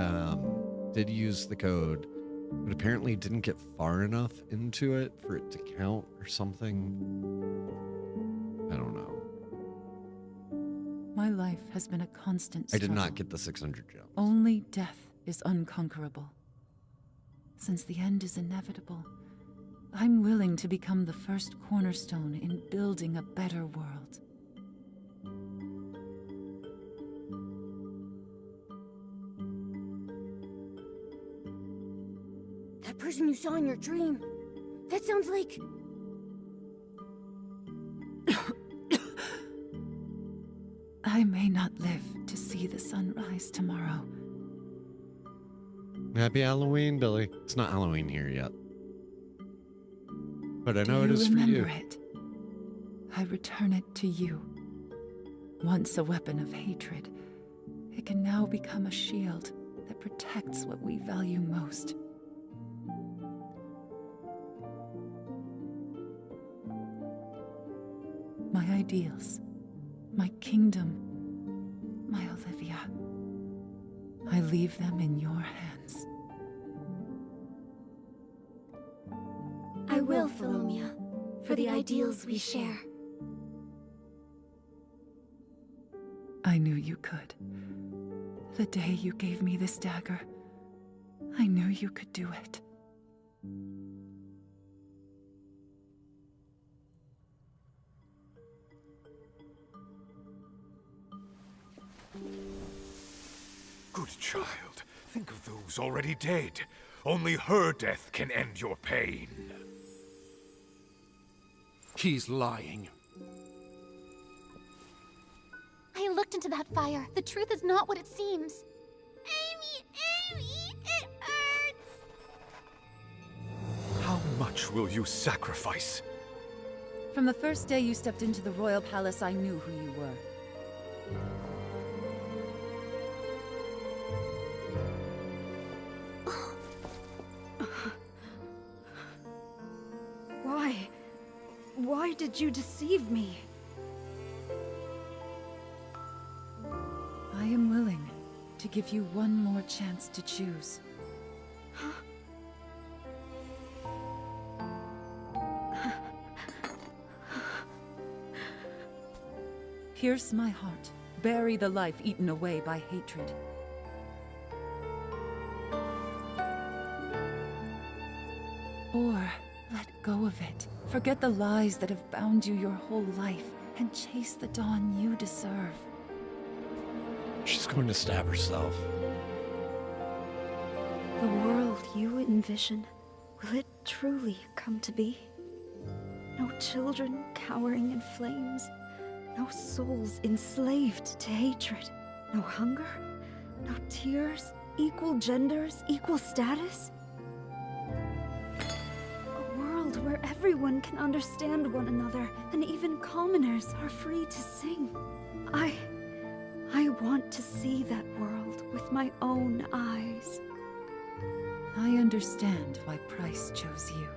did use the code, but apparently didn't get far enough into it for it to count or something. I don't know. My life has been a constant I struggle. did not get the 600 gems. Only death is unconquerable. Since the end is inevitable, I'm willing to become the first cornerstone in building a better world. That person you saw in your dream, that sounds like... I may not live to see the sunrise tomorrow. Happy Halloween, Billy. It's not Halloween here yet. But I know Do it is for you. remember it? I return it to you. Once a weapon of hatred, it can now become a shield that protects what we value most. My ideals, my kingdom, my Olivia. I leave them in your hands. I will, Philomia, for the ideals we share. I knew you could. The day you gave me this dagger, I knew you could do it. Good child, think of those already dead. Only her death can end your pain. He's lying. I looked into that fire. The truth is not what it seems. Amy, it hurts! How much will you sacrifice? From the first day you stepped into the royal palace, I knew who you were. Why? Why did you deceive me? I am willing to give you one more chance to choose. Pierce my heart, bury the life eaten away by hatred. Or let go of it. Forget the lies that have bound you your whole life and chase the dawn you deserve. She's going to stab herself. The world you envision, will it truly come to be? No children cowering in flames, no souls enslaved to hatred, no hunger, no tears, equal genders, equal status? A world where everyone can understand one another, and even commoners are free to sing. I want to see that world with my own eyes. I understand why Price chose you.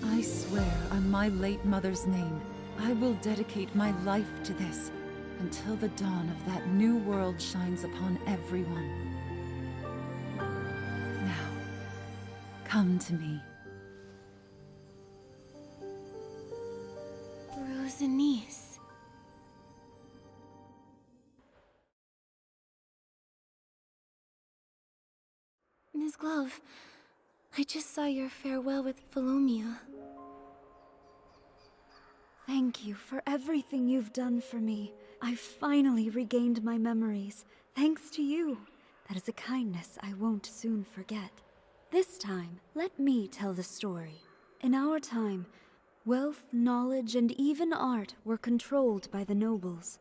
I swear on my late mother's name, I will dedicate my life to this until the dawn of that new world shines upon everyone. Now, come to me. Rosanice. Ms. Glove, I just saw your farewell with Philomia. Thank you for everything you've done for me. I've finally regained my memories, thanks to you. That is a kindness I won't soon forget. This time, let me tell the story. In our time, wealth, knowledge, and even art were controlled by the nobles.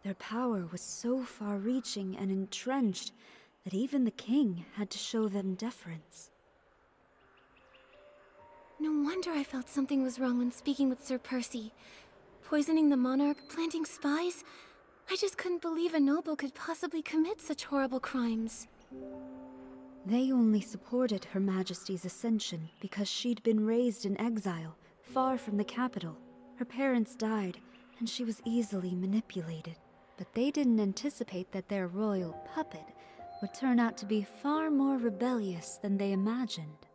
Their power was so far-reaching and entrenched that even the king had to show them deference. No wonder I felt something was wrong when speaking with Sir Percy. Poisoning the monarch, planting spies? I just couldn't believe a noble could possibly commit such horrible crimes. They only supported Her Majesty's ascension because she'd been raised in exile, far from the capital. Her parents died, and she was easily manipulated. But they didn't anticipate that their royal puppet would turn out to be far more rebellious than they imagined.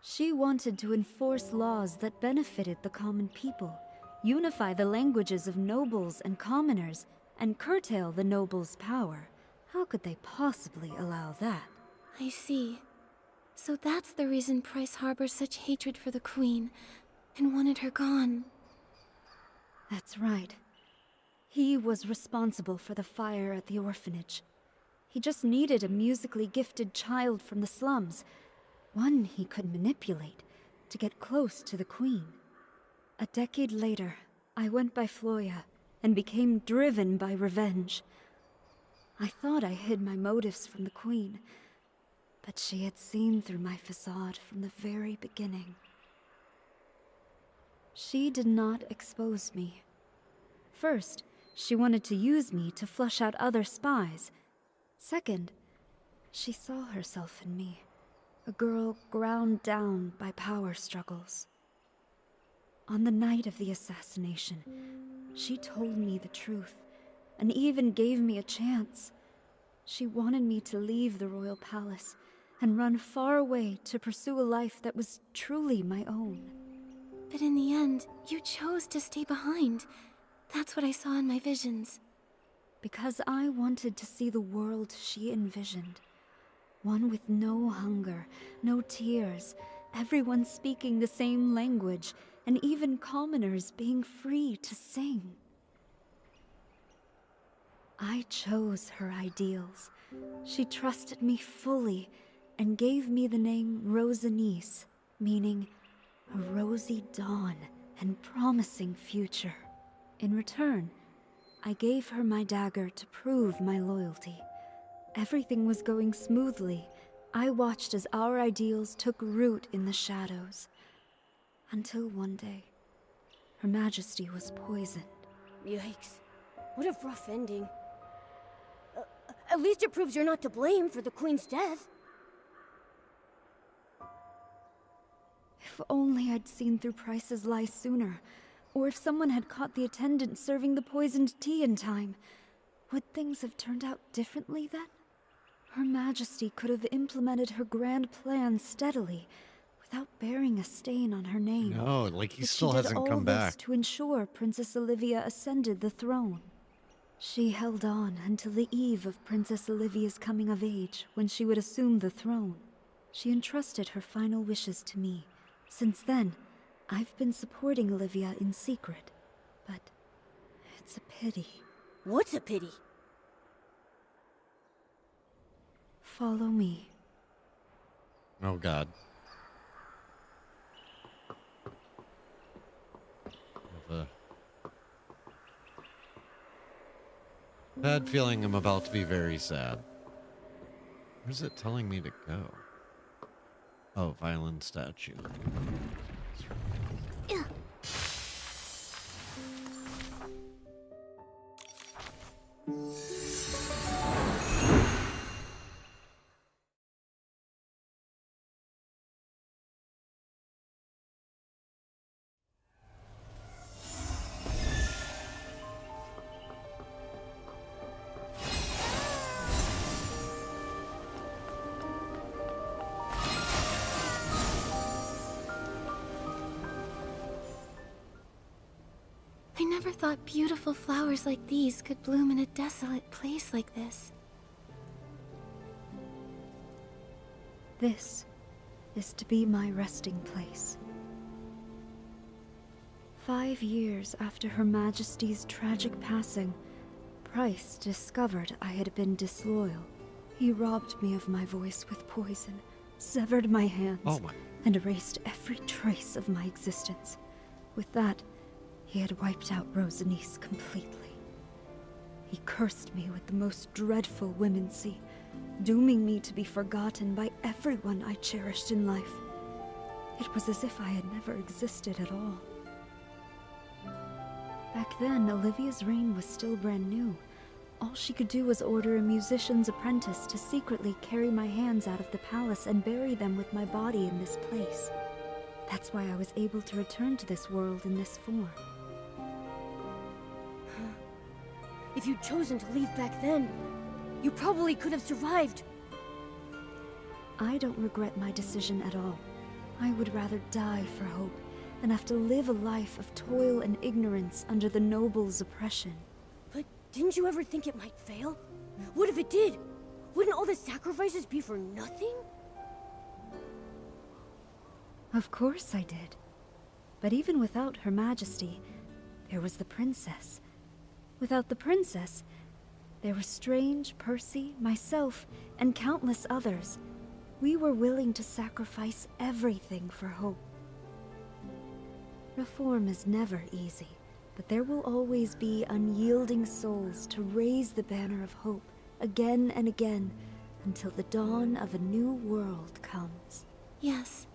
She wanted to enforce laws that benefited the common people, unify the languages of nobles and commoners, and curtail the nobles' power. How could they possibly allow that? I see. So that's the reason Price harbors such hatred for the Queen, and wanted her gone. That's right. He was responsible for the fire at the orphanage. He just needed a musically gifted child from the slums, one he could manipulate to get close to the Queen. A decade later, I went by Floya and became driven by revenge. I thought I hid my motives from the Queen, but she had seen through my facade from the very beginning. She did not expose me. First, she wanted to use me to flush out other spies. Second, she saw herself in me, a girl ground down by power struggles. On the night of the assassination, she told me the truth, and even gave me a chance. She wanted me to leave the royal palace and run far away to pursue a life that was truly my own. But in the end, you chose to stay behind. That's what I saw in my visions. Because I wanted to see the world she envisioned. One with no hunger, no tears, everyone speaking the same language, and even commoners being free to sing. I chose her ideals. She trusted me fully and gave me the name Rosanice, meaning a rosy dawn and promising future. In return, I gave her my dagger to prove my loyalty. Everything was going smoothly. I watched as our ideals took root in the shadows. Until one day, Her Majesty was poisoned. Yikes. What a rough ending. At least it proves you're not to blame for the Queen's death. If only I'd seen through Price's lies sooner, or if someone had caught the attendant serving the poisoned tea in time. Would things have turned out differently then? Her Majesty could have implemented her grand plan steadily, without bearing a stain on her name. No, like he But still she did hasn't all come this back. to ensure Princess Olivia ascended the throne. She held on until the eve of Princess Olivia's coming of age, when she would assume the throne. She entrusted her final wishes to me. Since then, I've been supporting Olivia in secret. But it's a pity. What's a pity? Follow me. Oh God. I have a bad feeling I'm about to be very sad. Where's it telling me to go? Oh, violin statue. I never thought beautiful flowers like these could bloom in a desolate place like this. This is to be my resting place. 5 years after Her Majesty's tragic passing, Price discovered I had been disloyal. He robbed me of my voice with poison, severed my hands, and erased every trace of my existence. With that, he had wiped out Rosanice completely. He cursed me with the most dreadful womency, dooming me to be forgotten by everyone I cherished in life. It was as if I had never existed at all. Back then, Olivia's reign was still brand new. All she could do was order a musician's apprentice to secretly carry my hands out of the palace and bury them with my body in this place. That's why I was able to return to this world in this form. If you'd chosen to leave back then, you probably could have survived. I don't regret my decision at all. I would rather die for hope than have to live a life of toil and ignorance under the nobles' oppression. But didn't you ever think it might fail? What if it did? Wouldn't all the sacrifices be for nothing? Of course I did. But even without Her Majesty, there was the princess. Without the princess, there were Strange, Percy, myself, and countless others. We were willing to sacrifice everything for hope. Reform is never easy, but there will always be unyielding souls to raise the banner of hope again and again until the dawn of a new world comes. Yes.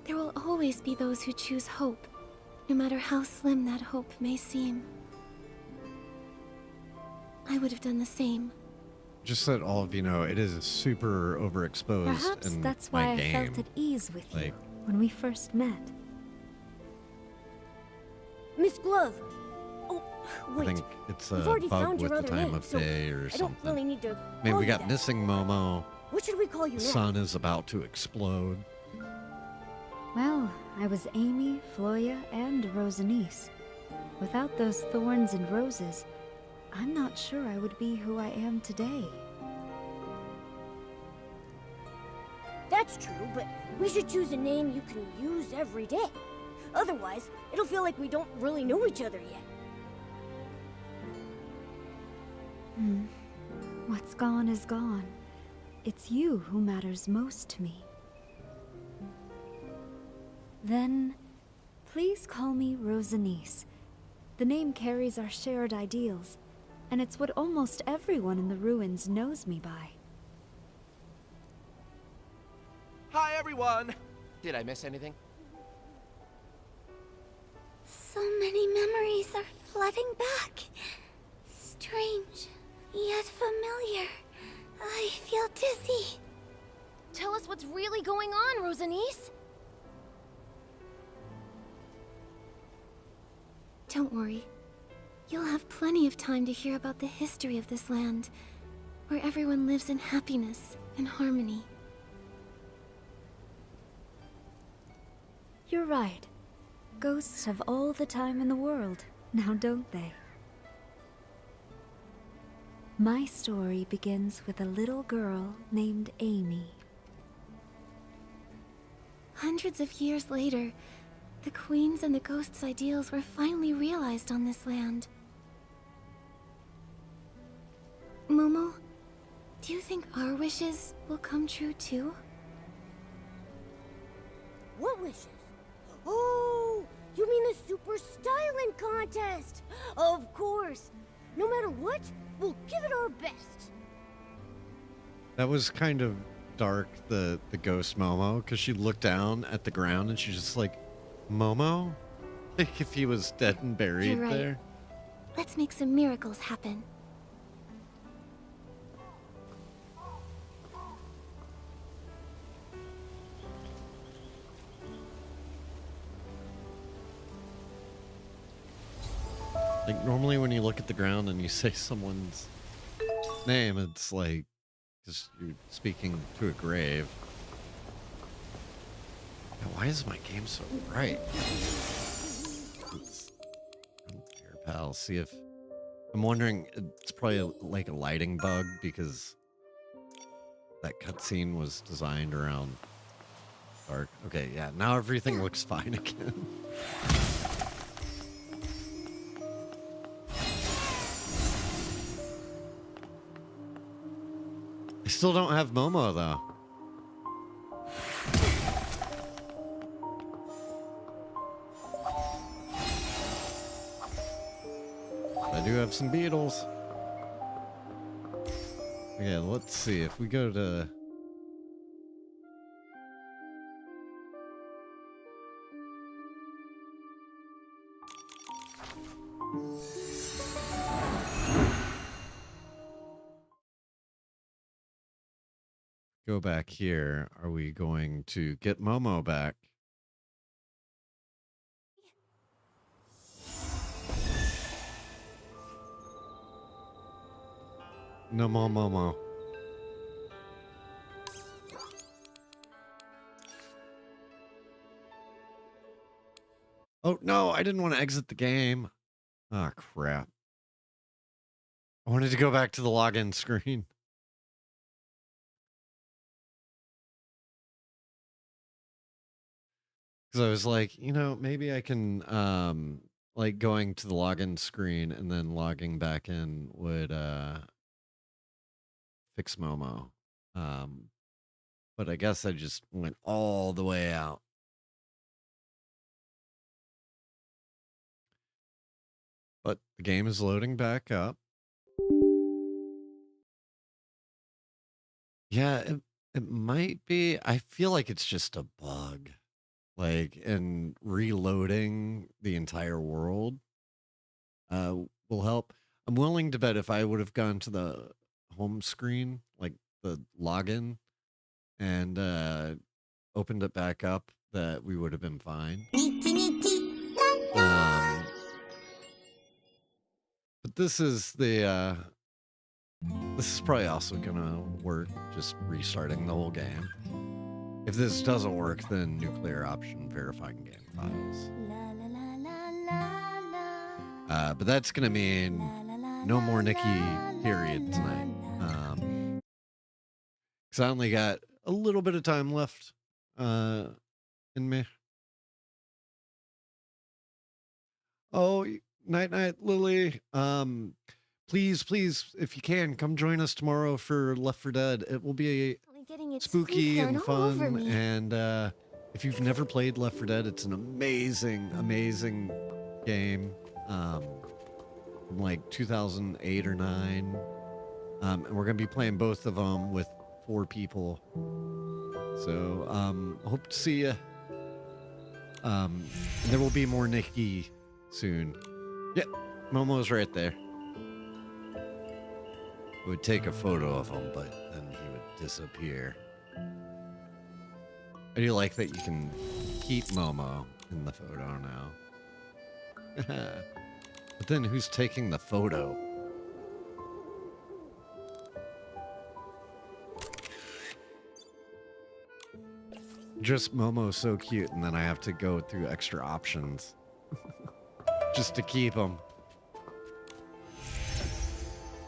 There will always be those who choose hope, no matter how slim that hope may seem. I would have done the same. Just so that all of you know, it is super overexposed Perhaps in that's my why game. I felt at ease with you Like- when we first met. Miss Glove! Oh, wait. I think it's We've a already bug found with your the other time name, of so day or I don't something. really need to I mean, call we you got that. missing Momo. What should we call you The now? sun is about to explode. Well, I was Amy, Floya, and Rosanice. Without those thorns and roses, I'm not sure I would be who I am today. That's true, but we should choose a name you can use every day. Otherwise, it'll feel like we don't really know each other yet. What's gone is gone. It's you who matters most to me. Then, please call me Rosanice. The name carries our shared ideals. and it's what almost everyone in the ruins knows me by. Hi, everyone! Did I miss anything? So many memories are flooding back. Strange, yet familiar. I feel dizzy. Tell us what's really going on, Rosanice. Don't worry. You'll have plenty of time to hear about the history of this land, where everyone lives in happiness and harmony. You're right. Ghosts have all the time in the world, now don't they? My story begins with a little girl named Amy. Hundreds of years later, the Queen's and the Ghost's ideals were finally realized on this land. Momo, do you think our wishes will come true too? What wishes? Oh, you mean the Super Styling Contest? Of course. No matter what, we'll give it our best. That was kind of dark, the ghost Momo, because she looked down at the ground and she's just like, Momo? Like if he was dead and buried You're right. there. Let's make some miracles happen. Like normally when you look at the ground and you say someone's name, it's like, because you're speaking to a grave. Now, why is my game so bright? Here, pal, see if... I'm wondering, it's probably like a lighting bug because that cutscene was designed around dark. Okay, yeah, now everything looks fine again. I still don't have Momo, though. I do have some beetles. Okay, let's see. If we go to... Go back here. Are we going to get Momo back? No more Momo. Oh, no, I didn't want to exit the game. Oh, crap. I wanted to go back to the login screen. Because I was like, you know, maybe I can, like going to the login screen and then logging back in would fix Momo. But I guess I just went all the way out. But the game is loading back up. Yeah, it might be. I feel like it's just a bug. Like, and reloading the entire world will help. I'm willing to bet if I would have gone to the home screen, like the login, and opened it back up, that we would have been fine. But this is the this is probably also gonna work, just restarting the whole game. If this doesn't work, then nuclear option verifying game files. But that's gonna mean no more Nikki period tonight. Because I only got a little bit of time left in me. Oh, night night, Lily. Please, if you can, come join us tomorrow for Left 4 Dead. It will be spooky and fun. And if you've never played Left 4 Dead, it's an amazing, amazing game. from like 2008 or 9. And we're going to be playing both of them with 4 people. So, hope to see you. There will be more Nikki soon. Yeah, Momo's right there. I would take a photo of him, but then he would disappear. I do like that you can keep Momo in the photo now. But then who's taking the photo? Just Momo's so cute, and then I have to go through extra options just to keep him.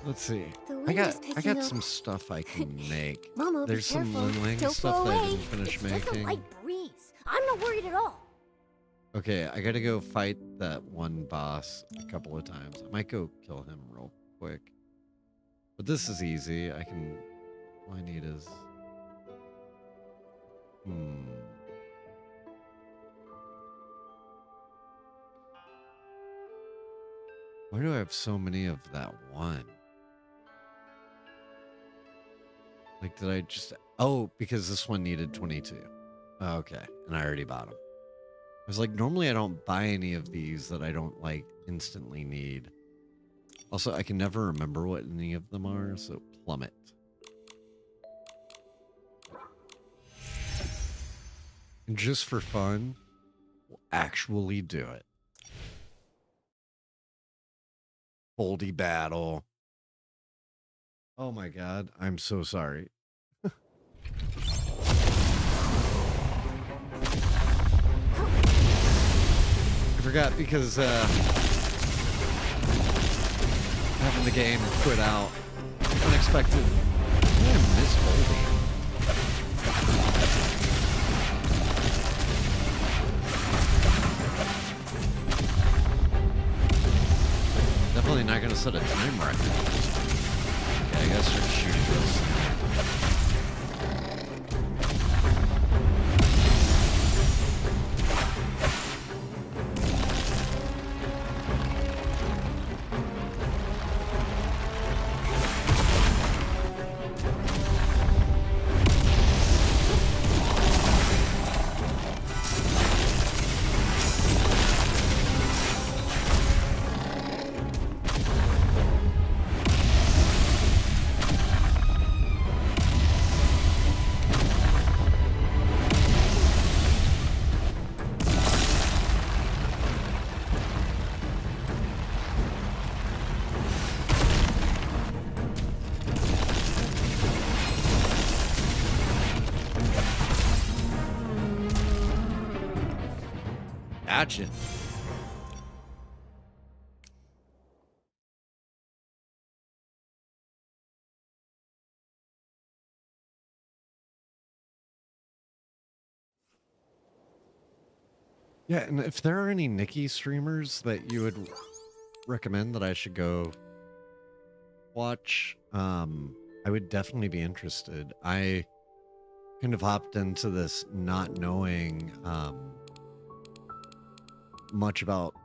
Let's see. I got some stuff I can make. Momo, There's be some careful. Linling Don't stuff blow that I away. didn't finish It's just a making. light breeze. I'm not worried at all. Okay, I gotta go fight that one boss a couple of times. I might go kill him real quick. But this is easy. I can... All I need is... Why do I have so many of that one? Like, did I just... Oh, because this one needed 22. Oh, okay, and I already bought them. I was like, normally I don't buy any of these that I don't, like, instantly need. Also, I can never remember what any of them are, so plummet. And just for fun, we'll actually do it. Boldy battle. Oh my god, I'm so sorry. I forgot because having the game quit out. Unexpected. I miss Boldy. Definitely not gonna set a time record. Okay, I gotta start shooting this. Gotcha. Yeah, and if there are any Nikki streamers that you would recommend that I should go watch, I would definitely be interested. I kind of hopped into this not knowing much about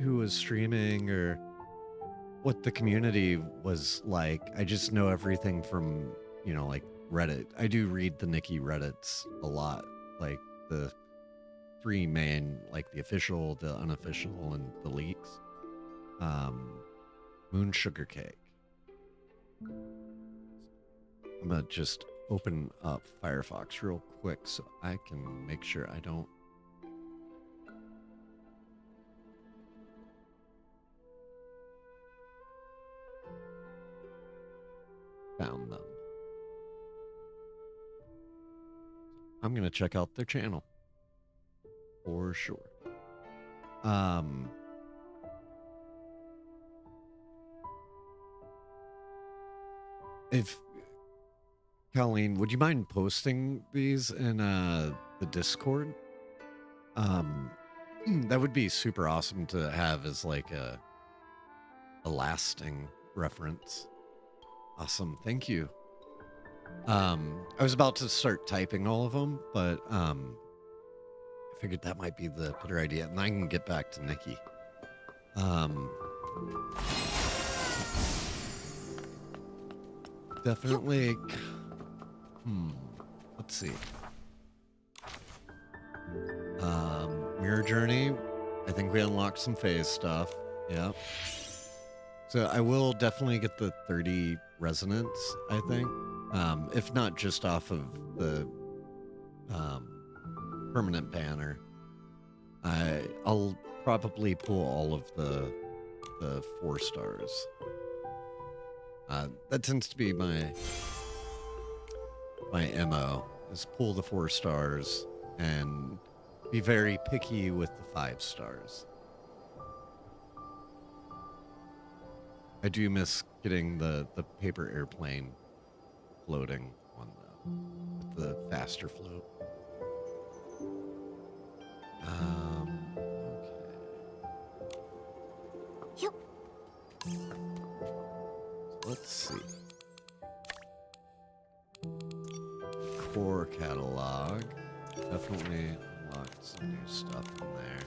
who was streaming or what the community was like. I just know everything from, you know, like Reddit. I do read the Nikki Reddits a lot, like the 3 main, like the official, the unofficial, and the leaks. Moon Sugar Cake. I'm gonna just open up Firefox real quick so I can make sure I don't found them. I'm gonna check out their channel for sure. If Colleen, would you mind posting these in the Discord? That would be super awesome to have as like a lasting reference. Awesome, thank you. I was about to start typing all of them, but I figured that might be the better idea, and I can get back to Nikki. Definitely. Let's see. Mirror Journey. I think we unlocked some phase stuff. Yeah. So I will definitely get the 30 resonance, I think. If not just off of the permanent banner. I'll probably pull all of the 4 stars. That tends to be my MO, is pull the 4 stars and be very picky with the 5 stars. I do miss getting the paper airplane floating one though, with the faster float. Yep. Let's see. Core catalog. Definitely unlocked some new stuff in there.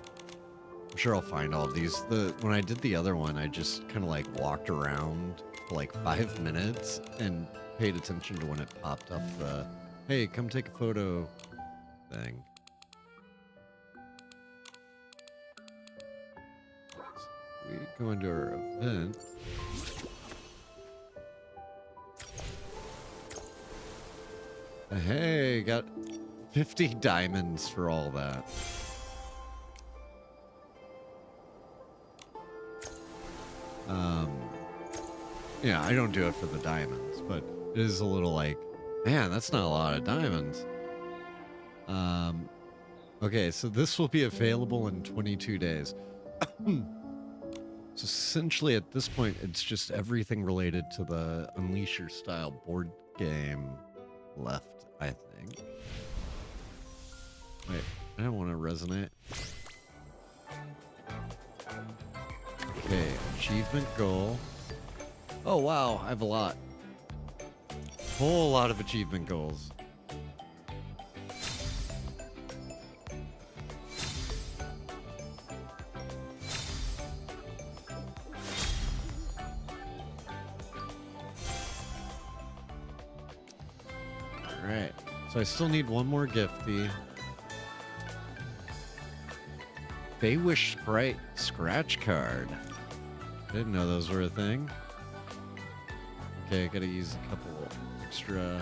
I'm sure I'll find all of these. When I did the other one, I just kind of like walked around for like 5 minutes and paid attention to when it popped up the, hey, come take a photo thing. We go into our event. Hey, got 50 diamonds for all that. Yeah, I don't do it for the diamonds, but it is a little like, man, that's not a lot of diamonds. Okay, so this will be available in 22 days. So essentially at this point, it's just everything related to the Unleash Your Style board game left, I think. Wait, I don't want to resonate. Okay, achievement goal. Oh wow, I have a lot. Whole lot of achievement goals. Alright, so I still need one more gifty. Feywish Sprite scratch card. I didn't know those were a thing. Okay, I gotta use a couple extra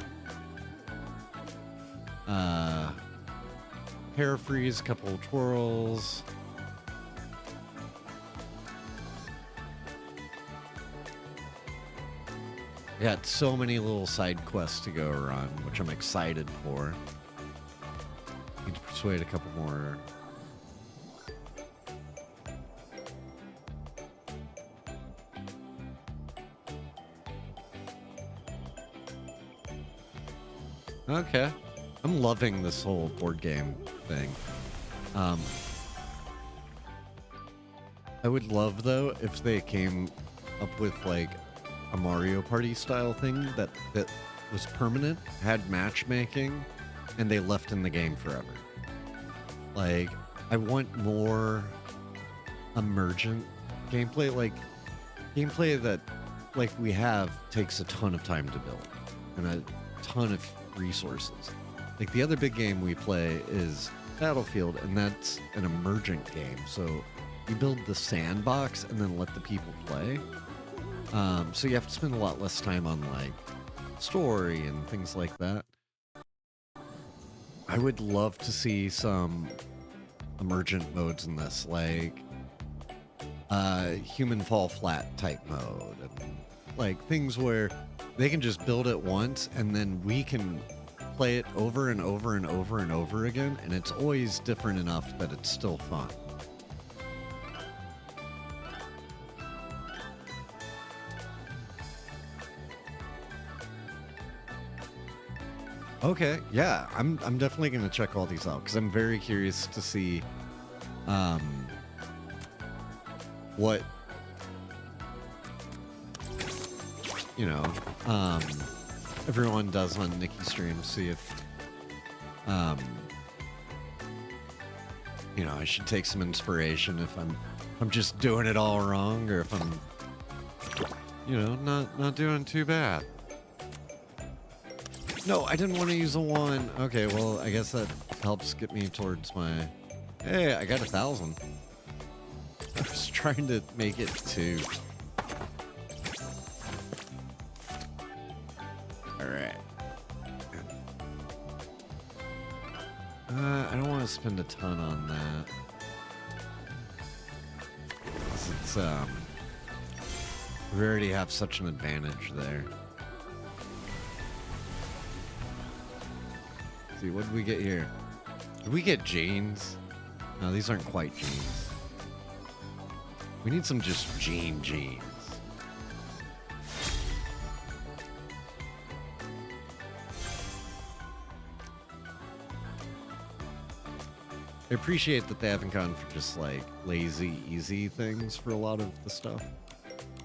paraphrase, a couple twirls. I got so many little side quests to go run, which I'm excited for. Need to persuade a couple more. Okay. I'm loving this whole board game thing. I would love, though, if they came up with, like, a Mario Party style thing that was permanent, had matchmaking, and they left in the game forever. Like, I want more emergent gameplay. Like, gameplay that, like, we have takes a ton of time to build. And a ton of resources. Like the other big game we play is Battlefield, and that's an emergent game. So you build the sandbox and then let the people play. So you have to spend a lot less time on like story and things like that. I would love to see some emergent modes in this, like human fall flat type mode, and like things where they can just build it once and then we can play it over and over and over and over again, and it's always different enough that it's still fun. Okay, yeah, I'm definitely gonna check all these out because I'm very curious to see what everyone does on Nikki stream. See if you know, I should take some inspiration if I'm just doing it all wrong, or if I'm, you know, not doing too bad. No, I didn't want to use a 1. Okay, well, I guess that helps get me towards my... Hey, I got 1,000. I was trying to make it 2. Alright. I don't want to spend a ton on that. It's, we already have such an advantage there. Let's see, what did we get here? Did we get jeans? No, these aren't quite jeans. We need some just jeans. I appreciate that they haven't gone for just like lazy, easy things for a lot of the stuff.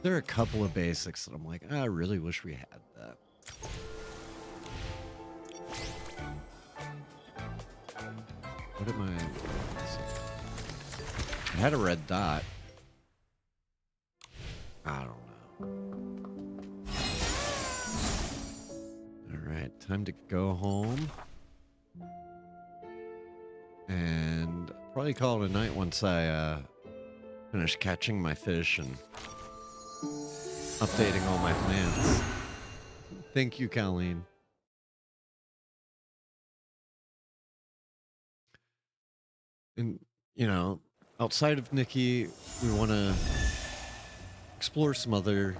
There are a couple of basics that I'm like, I really wish we had that. What am I? I had a red dot. I don't know. All right, time to go home. And probably call it a night once I finish catching my fish and updating all my plans. Thank you, Kailee. And, you know, outside of Nikki, we want to explore some other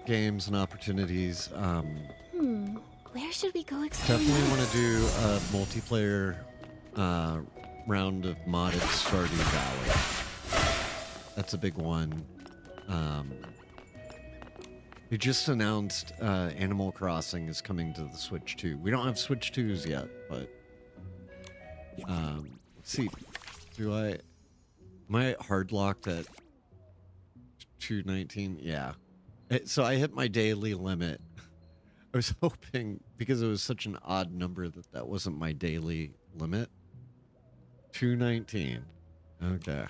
games and opportunities. Where should we go explore? Definitely want to do a multiplayer round of modded Stardew Valley. That's a big one. We just announced Animal Crossing is coming to the Switch 2. We don't have Switch 2s yet, but let's see. Am I hard locked at 219? Yeah. So I hit my daily limit. I was hoping, because it was such an odd number, that wasn't my daily limit. 219. Okay.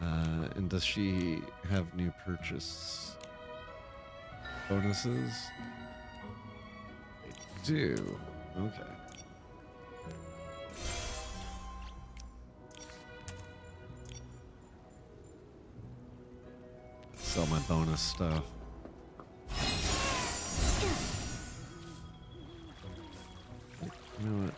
And does she have new purchase bonuses? I do. Okay. Sell my bonus stuff. You know what?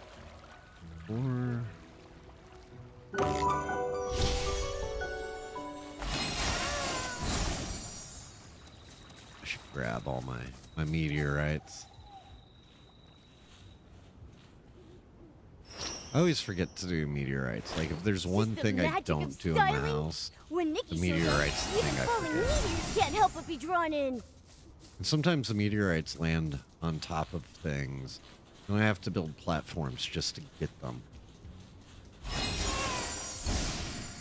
I should grab all my meteorites. I always forget to do meteorites. Like, if there's one thing I don't do in my house, the meteorites the thing I forget. Meteors can't help but be drawn in. And sometimes the meteorites land on top of things, and I have to build platforms just to get them.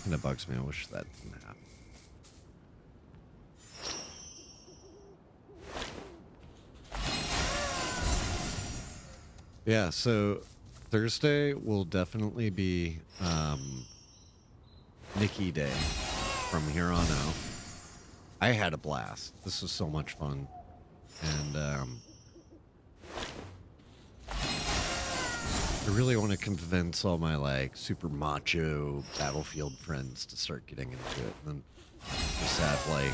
And it bugs me. I wish that didn't happen. Yeah, so Thursday will definitely be Nikki Day from here on out. I had a blast. This was so much fun. And I really want to convince all my like super macho Battlefield friends to start getting into it. And then just have like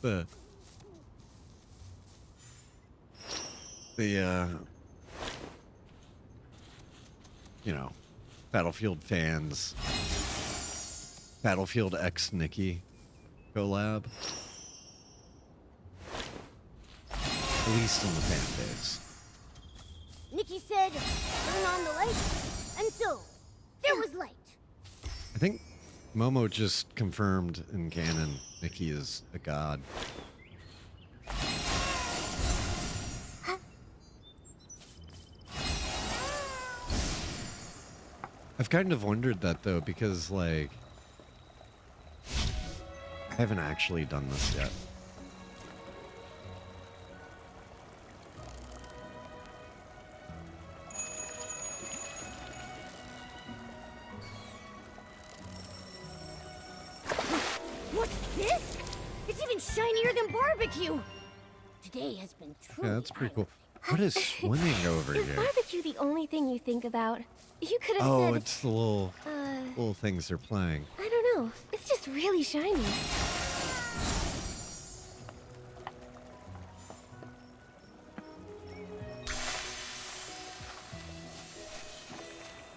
the you know, Battlefield fans, Battlefield X Nikki collab. At least in the fan base. Nikki said, turn on the lights, and so, there was light. I think Momo just confirmed in canon Nikki is a god. I've kind of wondered that though, because like, I haven't actually done this yet. this? It's even shinier than barbecue. Today has been truly. Yeah, that's pretty cool. What is swimming over Is here? barbecue the only thing you think about? You could have Oh, said. it's the little things they're playing. I don't know. It's just really shiny.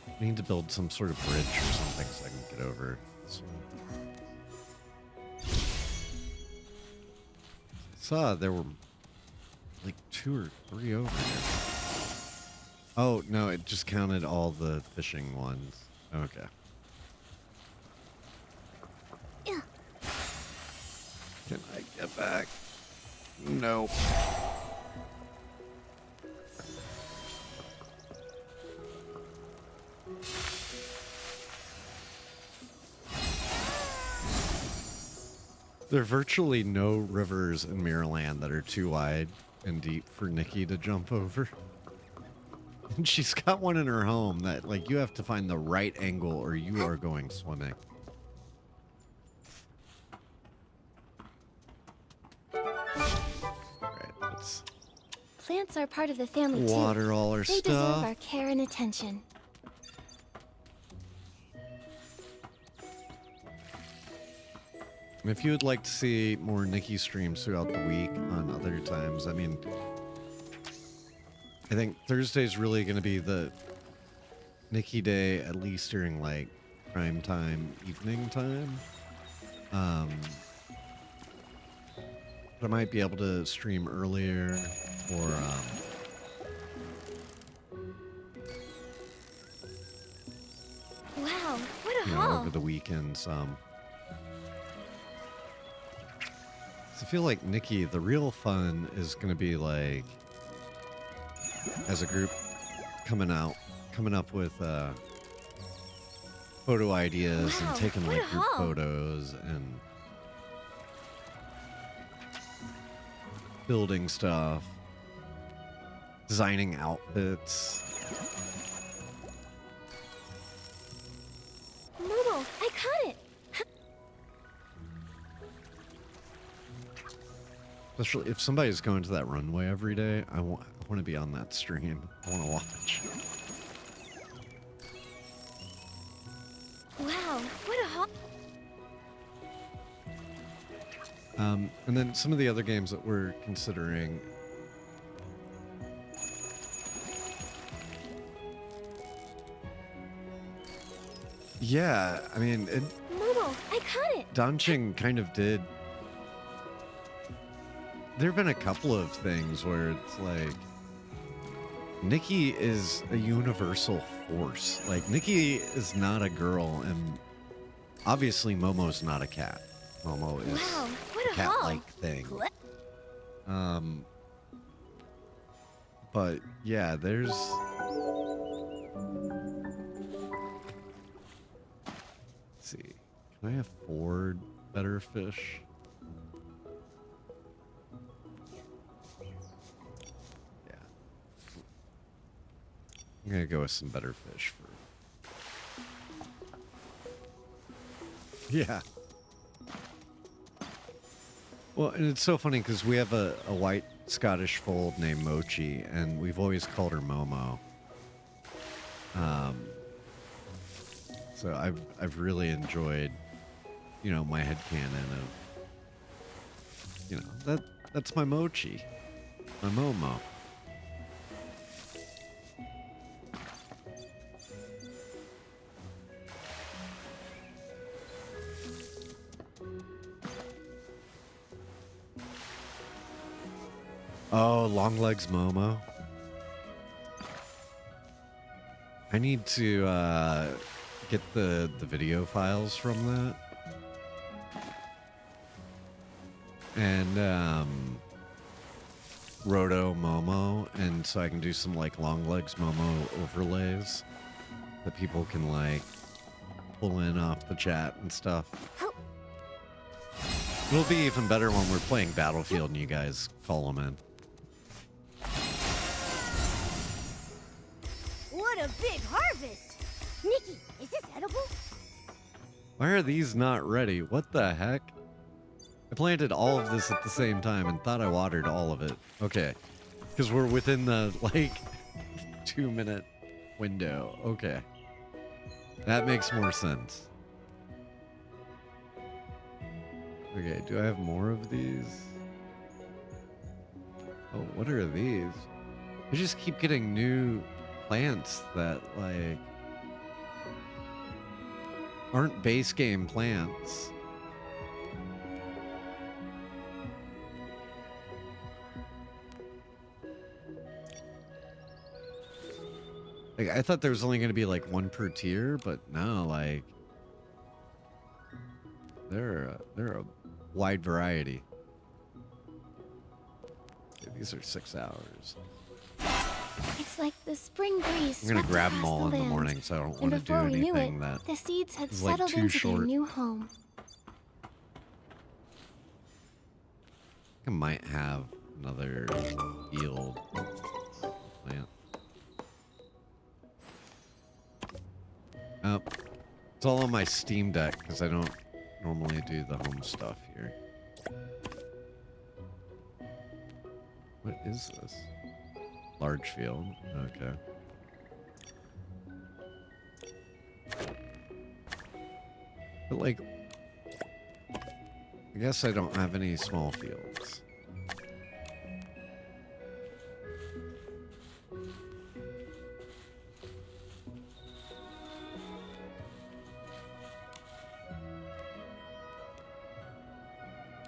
I need to build some sort of bridge or something so I can get over this one. I saw there were like 2 or 3 over here. Oh, no, it just counted all the fishing ones. Okay. Can I get back? No. There are virtually no rivers in Mirrorland that are too wide and deep for Nikki to jump over. And she's got one in her home that, like, you have to find the right angle or you are going swimming. Alright, let's Plants are part of the family too. water all our They stuff. deserve our care and attention. And if you would like to see more Nikki streams throughout the week on other times, I mean, I think Thursday's really going to be the Nikki day, at least during like prime time, evening time. But I might be able to stream earlier or Wow, what a you know, haul! over the weekend some. So I feel like Nikki, the real fun is going to be like as a group coming up with photo ideas Wow, and taking what like a group haul. photos and building stuff, designing outfits. Momo, I caught it! Especially if somebody's going to that runway every day, I want to be on that stream. I want to watch. Wow, what a haul! And then some of the other games that we're considering. Yeah, I mean, Momo, I caught it! Donching kind of did. There have been a couple of things where it's like Nikki is a universal force. Like, Nikki is not a girl, and obviously Momo's not a cat. Momo is Wow, what a a haul! cat-like thing. But yeah, there's. Let's see. Can I afford better fish? Yeah. I'm gonna go with some better fish for. Yeah. Well, and it's so funny because we have a white Scottish fold named Mochi, and we've always called her Momo. So I've really enjoyed, you know, my headcanon of, you know, that's my Mochi, my Momo. Oh, Longlegs Momo. I need to get the video files from that. And Roto Momo, and so I can do some like Longlegs Momo overlays that people can like pull in off the chat and stuff. It'll be even better when we're playing Battlefield and you guys call them in. What a big harvest! Nikki, is this edible? Why are these not ready? What the heck? I planted all of this at the same time and thought I watered all of it. Okay. Because we're within the, like, 2-minute window. Okay. That makes more sense. Okay, do I have more of these? Oh, what are these? I just keep getting new plants that, like, aren't base game plants. Like, I thought there was only going to be like one per tier, but no, like they're a wide variety. Okay, these are 6 hours. It's like the spring breeze. I'm gonna swept grab them across all the in the land, morning, so I don't and want to do before we knew anything it, that the seeds had is like settled too into short. their new home. I might have another field plant. Oh, it's all on my Steam Deck because I don't normally do the home stuff here. What is this? Large field. Okay. But like, I guess I don't have any small fields.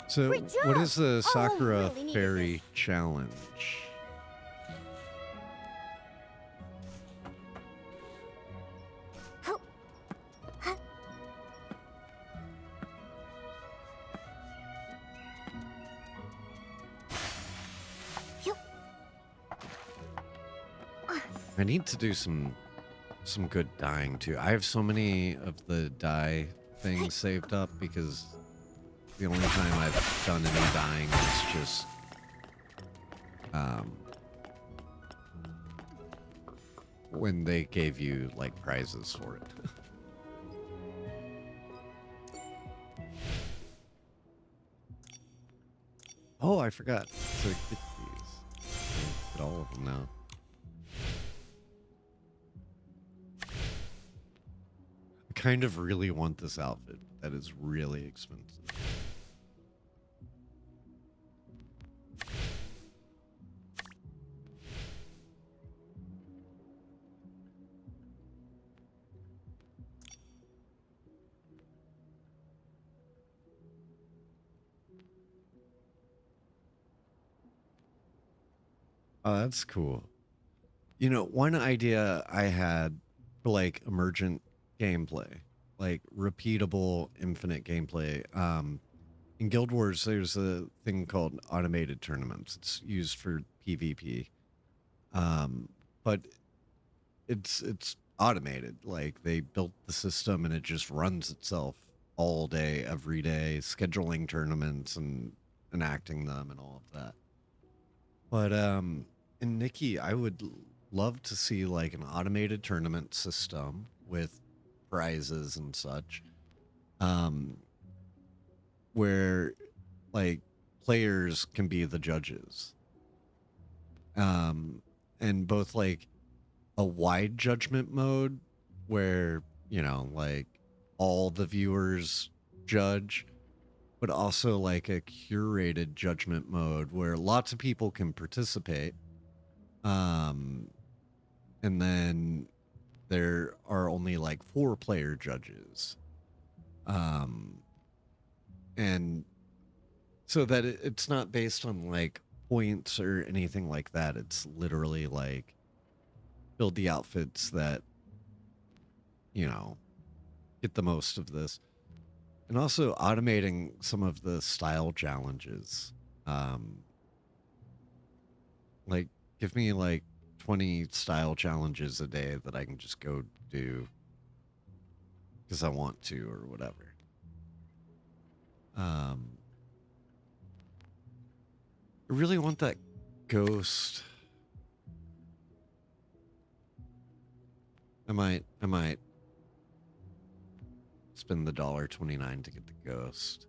So, Great what job! is the All I Sakura really needed Fairy Challenge? I need to do some good dyeing too. I have so many of the dye things saved up because the only time I've done any dyeing is just when they gave you like prizes for it. Oh, I forgot to get these. Get all of them now. I kind of really want this outfit. That is really expensive. Oh, that's cool. You know, one idea I had for like emergent gameplay, like repeatable, infinite gameplay. In Guild Wars, there's a thing called automated tournaments. It's used for PvP, but it's automated. Like they built the system and it just runs itself all day, every day, scheduling tournaments and enacting them and all of that. But in Nikki, I would love to see like an automated tournament system with prizes and such, where like players can be the judges, and both like a wide judgment mode where, you know, like all the viewers judge, but also like a curated judgment mode where lots of people can participate. And then there are only like 4 player judges. And so that it's not based on like points or anything like that. It's literally like build the outfits that, you know, get the most of this. And also automating some of the style challenges. Like give me like 20 style challenges a day that I can just go do because I want to or whatever. I really want that ghost. I might spend the $1.29 to get the ghost.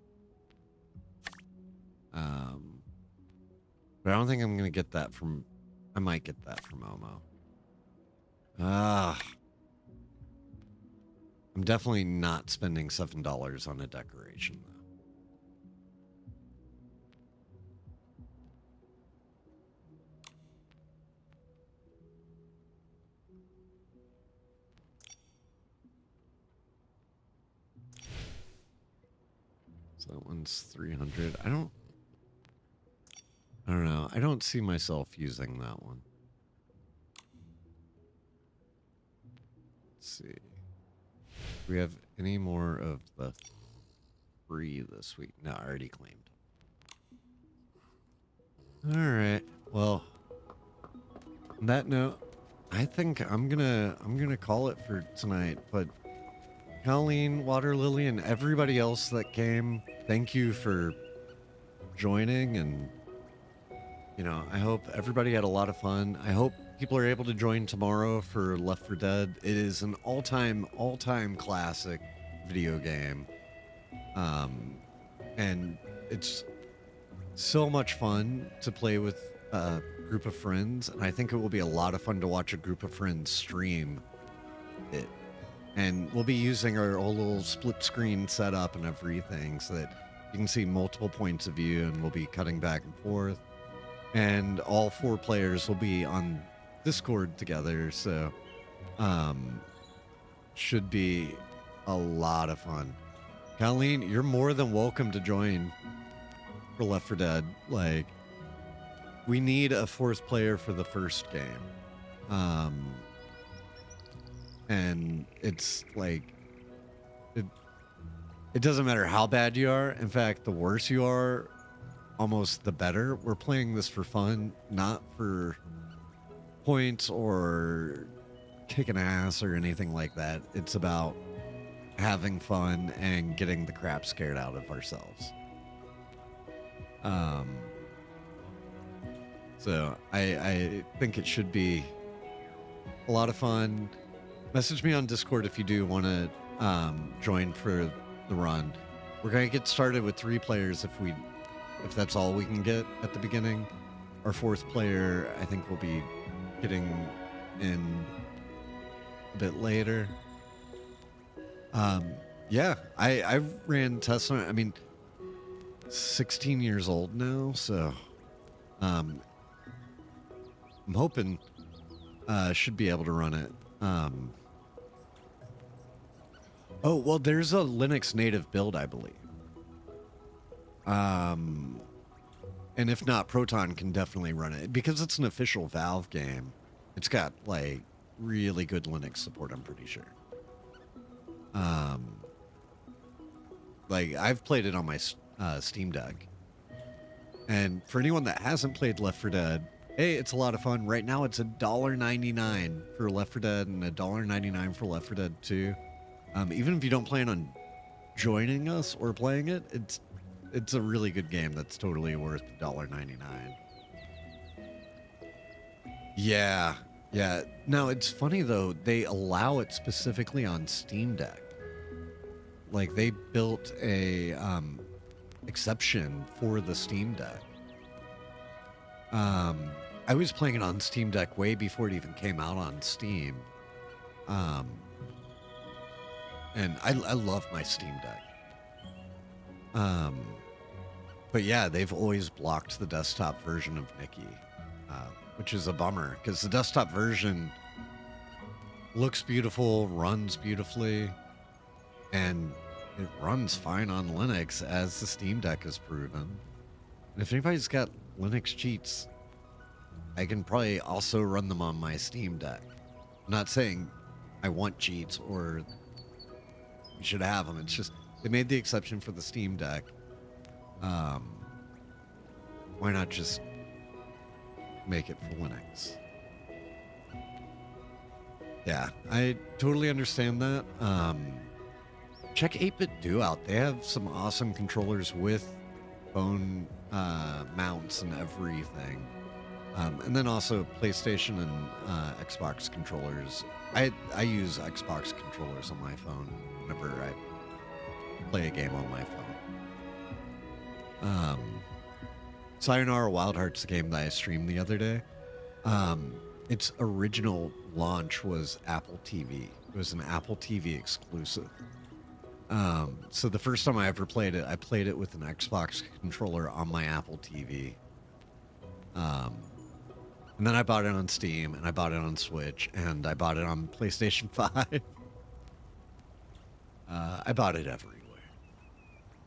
But I don't think I'm gonna get that from. I might get that from Momo. I'm definitely not spending $7 on a decoration though. So that one's 300. I don't know. I don't see myself using that one. Let's see. Do we have any more of the free this week? No, I already claimed. All right. Well, on that note, I think I'm gonna call it for tonight. But Colleen, Water Lily, and everybody else that came, thank you for joining. And you know, I hope everybody had a lot of fun. I hope people are able to join tomorrow for Left 4 Dead. It is an all-time classic video game. And it's so much fun to play with a group of friends. And I think it will be a lot of fun to watch a group of friends stream it. And we'll be using our old little split screen setup and everything so that you can see multiple points of view, and we'll be cutting back and forth. And all 4 players will be on Discord together, so should be a lot of fun. Colleen, you're more than welcome to join for Left 4 Dead. Like, we need a 4th player for the first game. And it's like, it doesn't matter how bad you are. In fact, the worse you are, almost the better. We're playing this for fun, not for points or kicking ass or anything like that. It's about having fun and getting the crap scared out of ourselves. So I think it should be a lot of fun. Message me on Discord if you do want to join for the run. We're gonna get started with 3 players if that's all we can get at the beginning. Our 4th player, I think, will be getting in a bit later. Yeah, I ran tests on it. I mean, 16 years old now, so I'm hoping should be able to run it. Oh, well, there's a Linux native build, I believe. And if not, Proton can definitely run it. Because it's an official Valve game, it's got, like, really good Linux support, I'm pretty sure. Like, I've played it on my Steam Deck. And for anyone that hasn't played Left 4 Dead, hey, it's a lot of fun. Right now, it's $1.99 for Left 4 Dead and $1.99 for Left 4 Dead 2. Even if you don't plan on joining us or playing it, it's a really good game that's totally worth $1.99. Yeah. Now, it's funny, though. They allow it specifically on Steam Deck. Like, they built a exception for the Steam Deck. I was playing it on Steam Deck way before it even came out on Steam. And I love my Steam Deck. But yeah, they've always blocked the desktop version of Nikki, which is a bummer, because the desktop version looks beautiful, runs beautifully, and it runs fine on Linux, as the Steam Deck has proven. And if anybody's got Linux cheats, I can probably also run them on my Steam Deck. I'm not saying I want cheats or you should have them. It's just they made the exception for the Steam Deck. Why not just make it for Linux? Yeah, I totally understand that. Check 8-Bit Do out. They have some awesome controllers with phone mounts and everything. And then also PlayStation and Xbox controllers. I use Xbox controllers on my phone whenever I play a game on my phone. Sayonara Wild Hearts, the game that I streamed the other day, its original launch was Apple TV. It was an Apple TV exclusive. So the first time I ever played it, I played it with an Xbox controller on my Apple TV. And then I bought it on Steam, and I bought it on Switch, and I bought it on PlayStation 5. I bought it everywhere.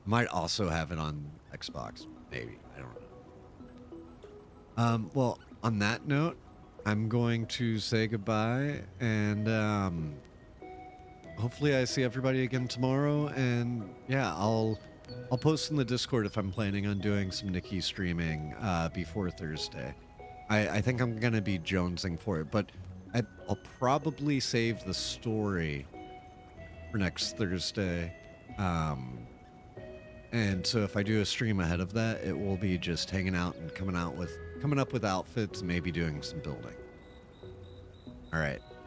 Might also have it on Xbox, maybe. I don't know. Well, on that note, I'm going to say goodbye, and hopefully I see everybody again tomorrow. And yeah, I'll post in the Discord if I'm planning on doing some Nikki streaming before Thursday. I think I'm gonna be jonesing for it, but I'll probably save the story for next Thursday. And so if I do a stream ahead of that, it will be just hanging out and coming up with outfits and maybe doing some building. All right.